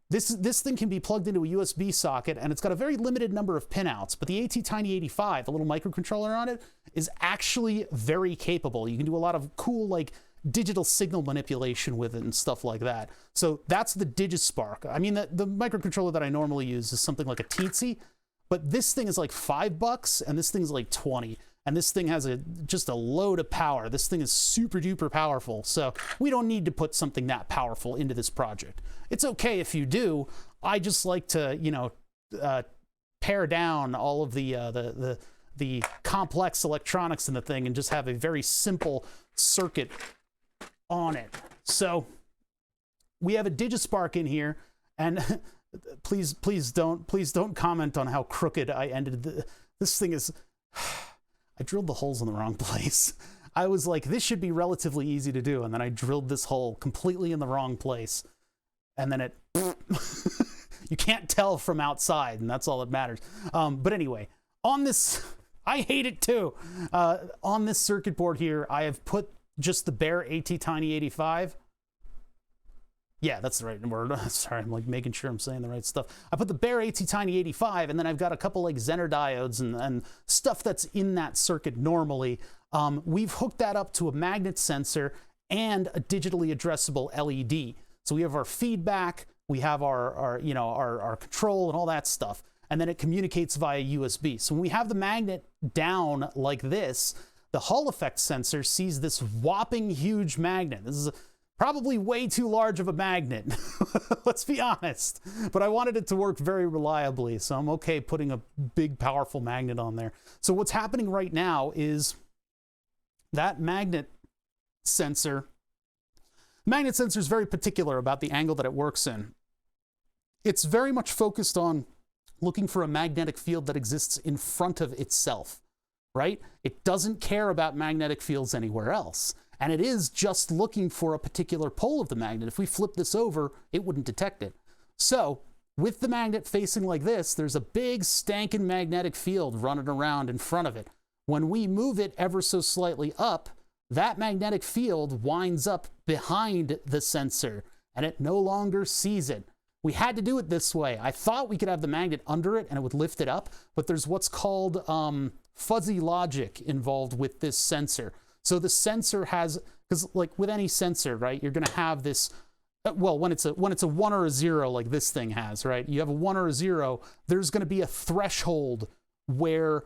This thing can be plugged into a USB socket, and it's got a very limited number of pinouts, but the AT-Tiny85, the little microcontroller on it, is actually very capable. You can do a lot of cool, like, digital signal manipulation with it and stuff like that. So that's the Digispark. I mean, the microcontroller that I normally use is something like a Teensy, but this thing is like $5, and this thing's like 20. And this thing has just a load of power. This thing is super duper powerful. So we don't need to put something that powerful into this project. It's okay if you do. I just like to, you know, pare down all of the complex electronics in the thing and just have a very simple circuit on it. So we have a Digispark in here, and please don't comment on how crooked I ended. This thing is. I drilled the holes in the wrong place. I was like, this should be relatively easy to do. And then I drilled this hole completely in the wrong place. And then it, you can't tell from outside, and that's all that matters. But anyway, on this, I hate it too. On this circuit board here, I have put just the bare AT-Tiny85. Yeah, that's the right word. Sorry, I'm like making sure I'm saying the right stuff. I put the bare AT-Tiny85, and then I've got a couple like Zener diodes and stuff that's in that circuit normally. We've hooked that up to a magnet sensor and a digitally addressable LED. So we have our feedback, we have our control and all that stuff, and then it communicates via USB. So when we have the magnet down like this, the Hall effect sensor sees this whopping huge magnet. This is probably way too large of a magnet, let's be honest. But I wanted it to work very reliably, so I'm okay putting a big, powerful magnet on there. So what's happening right now is that magnet sensor is very particular about the angle that it works in. It's very much focused on looking for a magnetic field that exists in front of itself, right? It doesn't care about magnetic fields anywhere else. And it is just looking for a particular pole of the magnet. If we flip this over, it wouldn't detect it. So with the magnet facing like this, there's a big stankin' magnetic field running around in front of it. When we move it ever so slightly up, that magnetic field winds up behind the sensor, and it no longer sees it. We had to do it this way. I thought we could have the magnet under it and it would lift it up, but there's what's called fuzzy logic involved with this sensor. So the sensor has, because like with any sensor, right, you're going to have this, well, when it's a 1 or a 0 like this thing has, right, you have a 1 or a 0, there's going to be a threshold where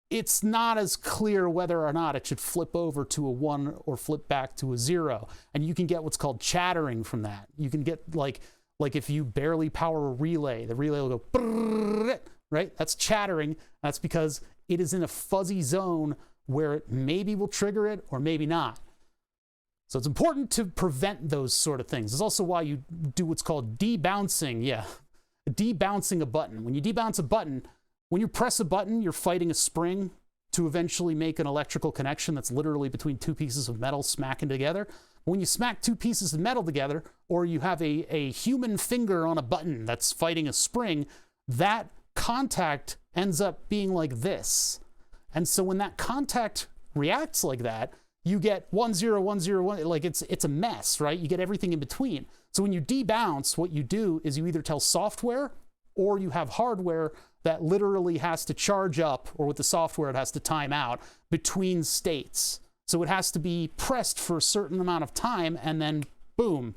it's not as clear whether or not it should flip over to a 1 or flip back to a 0. And you can get what's called chattering from that. You can get like if you barely power a relay, the relay will go, brrr, right? That's chattering. That's because it is in a fuzzy zone where it maybe will trigger it or maybe not. So it's important to prevent those sort of things. It's also why you do what's called debouncing. Yeah, debouncing a button. When you debounce a button, When you press a button, you're fighting a spring to eventually make an electrical connection that's literally between two pieces of metal smacking together. When you smack two pieces of metal together, or you have a human finger on a button that's fighting a spring, that contact ends up being like this. And so when that contact reacts like that, you get 1 0 1 0 1, like it's a mess, right? You get everything in between. So when you debounce, what you do is you either tell software or you have hardware that literally has to charge up, or with the software it has to time out between states. So it has to be pressed for a certain amount of time, and then boom,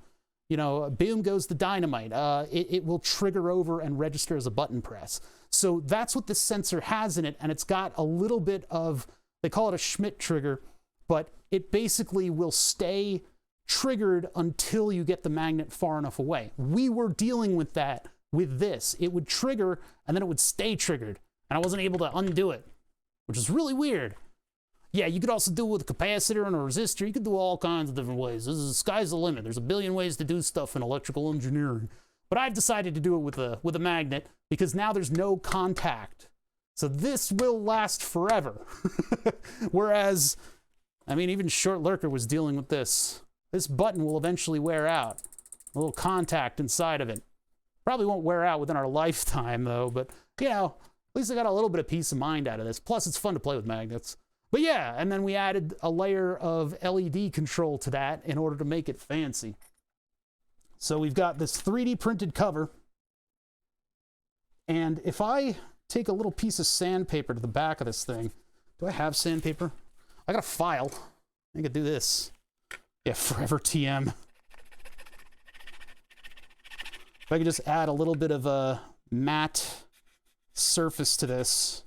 you know, boom goes the dynamite. It will trigger over and register as a button press. So that's what this sensor has in it, and it's got a little bit of, they call it a Schmidt trigger, but it basically will stay triggered until you get the magnet far enough away. We were dealing with that with this. It would trigger, and then it would stay triggered, and I wasn't able to undo it, which is really weird. Yeah, you could also do it with a capacitor and a resistor. You could do all kinds of different ways. This is the sky's the limit. There's a billion ways to do stuff in electrical engineering. But I've decided to do it with a magnet because now there's no contact. So this will last forever. Whereas, I mean, even Short Lurker was dealing with this. This button will eventually wear out. A little contact inside of it. Probably won't wear out within our lifetime, though. But, you know, at least I got a little bit of peace of mind out of this. Plus, it's fun to play with magnets. But yeah, and then we added a layer of LED control to that in order to make it fancy. So we've got this 3D printed cover. And if I take a little piece of sandpaper to the back of this thing, do I have sandpaper? I got a file. I could do this. Yeah, forever TM. If I could just add a little bit of a matte surface to this.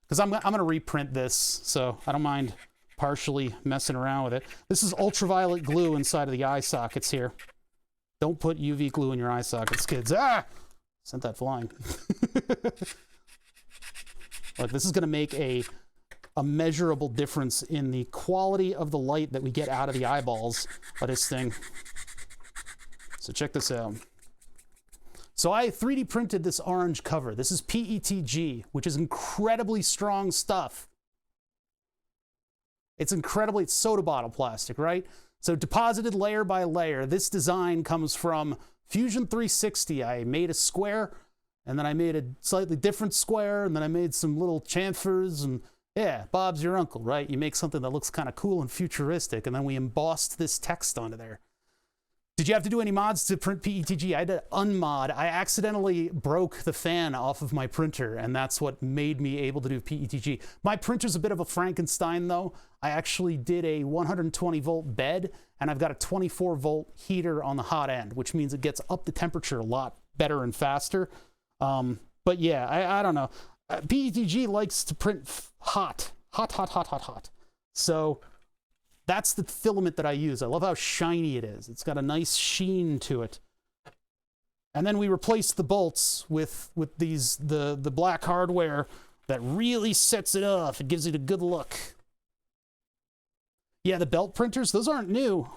Because I'm going to reprint this, so I don't mind partially messing around with it. This is ultraviolet glue inside of the eye sockets here. Don't put UV glue in your eye sockets, kids. Ah! Sent that flying. Look, this is going to make a measurable difference in the quality of the light that we get out of the eyeballs of this thing. So check this out. So I 3D printed this orange cover. This is PETG, which is incredibly strong stuff. It's soda bottle plastic, right? So deposited layer by layer. This design comes from Fusion 360. I made a square, and then I made a slightly different square, and then I made some little chamfers, and yeah, Bob's your uncle, right? You make something that looks kind of cool and futuristic, and then we embossed this text onto there. Did you have to do any mods to print PETG? I had to unmod. I accidentally broke the fan off of my printer, and that's what made me able to do PETG. My printer's a bit of a Frankenstein, though. I actually did a 120-volt bed, and I've got a 24-volt heater on the hot end, which means it gets up the temperature a lot better and faster. But yeah, I don't know. PETG likes to print hot. So that's the filament that I use. I love how shiny it is. It's got a nice sheen to it. And then we replaced the bolts with these the black hardware that really sets it off. It gives it a good look. Yeah, the belt printers, those aren't new.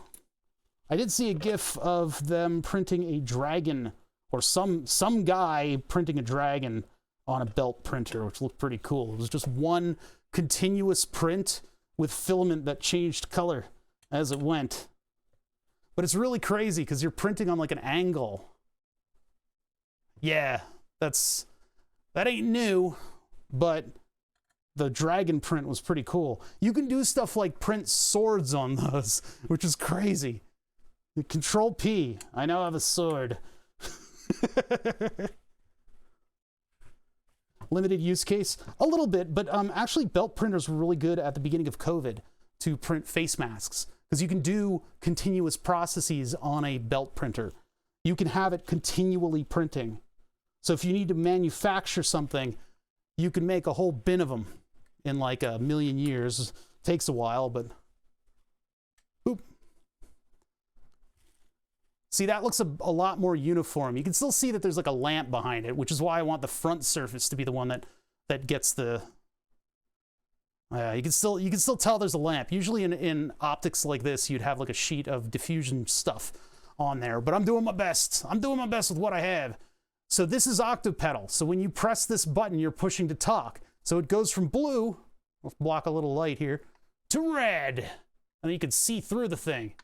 I did see a GIF of them printing a dragon, or some guy printing a dragon on a belt printer, which looked pretty cool. It was just one continuous print with filament that changed color as it went. But it's really crazy because you're printing on like an angle. Yeah, that ain't new, but the dragon print was pretty cool. You can do stuff like print swords on those, which is crazy. Control P. I now have a sword. Limited use case? A little bit, but actually belt printers were really good at the beginning of COVID to print face masks, because you can do continuous processes on a belt printer. You can have it continually printing. So if you need to manufacture something, you can make a whole bin of them in like a million years. Takes a while, but boop. See, that looks a lot more uniform. You can still see that there's like a lamp behind it, which is why I want the front surface to be the one that gets the... you can still tell there's a lamp. Usually in optics like this, you'd have like a sheet of diffusion stuff on there, but I'm doing my best. I'm doing my best with what I have. So this is Octopedal. So when you press this button, you're pushing to talk. So it goes from blue, we'll block a little light here, to red. And you can see through the thing.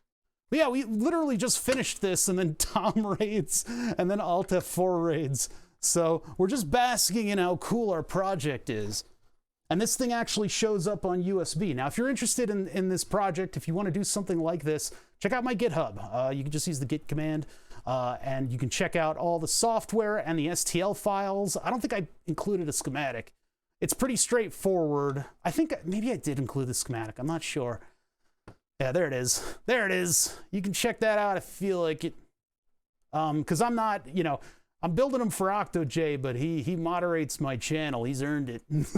But yeah, we literally just finished this, and then Tom raids, and then Alt F4 raids. So we're just basking in how cool our project is. And this thing actually shows up on USB. Now, if you're interested in this project, if you want to do something like this, check out my GitHub. You can just use the git command, and you can check out all the software and the STL files. I don't think I included a schematic. It's pretty straightforward. I think maybe I did include the schematic. I'm not sure. Yeah, there it is. There it is. You can check that out if you feel like it. Because I'm not, you know, I'm building him for Octojay, but he moderates my channel. He's earned it. If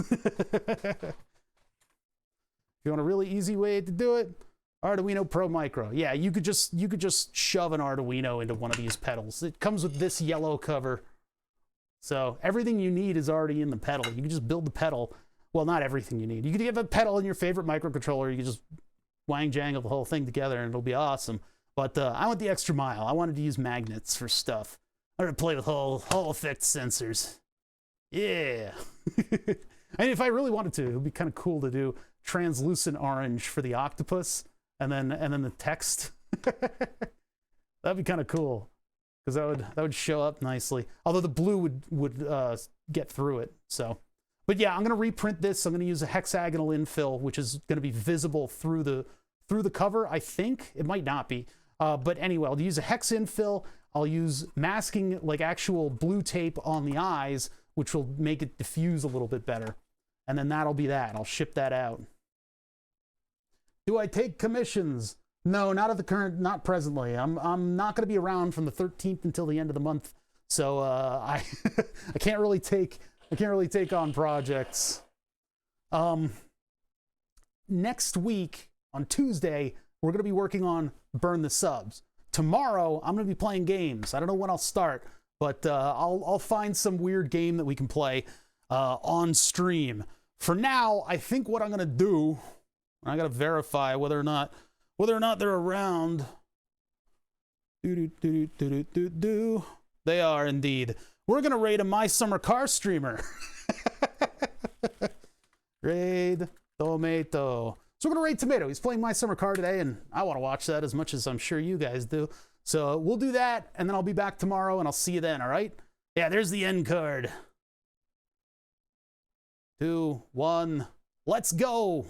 you want a really easy way to do it, Arduino Pro Micro. Yeah, you could just shove an Arduino into one of these pedals. It comes with this yellow cover. So everything you need is already in the pedal. You can just build the pedal. Well, not everything you need. You could have a pedal in your favorite microcontroller. You can just wang jangle the whole thing together and it'll be awesome. But I went the extra mile. I wanted to use magnets for stuff. I wanted to play with Hall effect sensors. Yeah. And if I really wanted to, it would be kind of cool to do translucent orange for the octopus and then the text. That'd be kind of cool. Because that would show up nicely. Although the blue would get through it. So, but yeah, I'm gonna reprint this. I'm gonna use a hexagonal infill, which is gonna be visible through the cover. I think it might not be. But anyway, I'll use a hex infill. I'll use masking, like actual blue tape on the eyes, which will make it diffuse a little bit better. And then that'll be that. I'll ship that out. Do I take commissions? No, not at the current, not presently. I'm not going to be around from the 13th until the end of the month, so I can't really take on projects. Next week on Tuesday, we're going to be working on Burn the Subs. Tomorrow, I'm going to be playing games. I don't know when I'll start, but I'll find some weird game that we can play on stream. For now, I think what I'm going to do, I got to verify whether or not they're around. They are indeed. We're gonna raid a My Summer Car streamer. Raid Tomato. So we're gonna raid Tomato. He's playing My Summer Car today, and I want to watch that as much as I'm sure you guys do. So we'll do that, and then I'll be back tomorrow, and I'll see you then. All right? Yeah, there's the end card. 2, 1, let's go.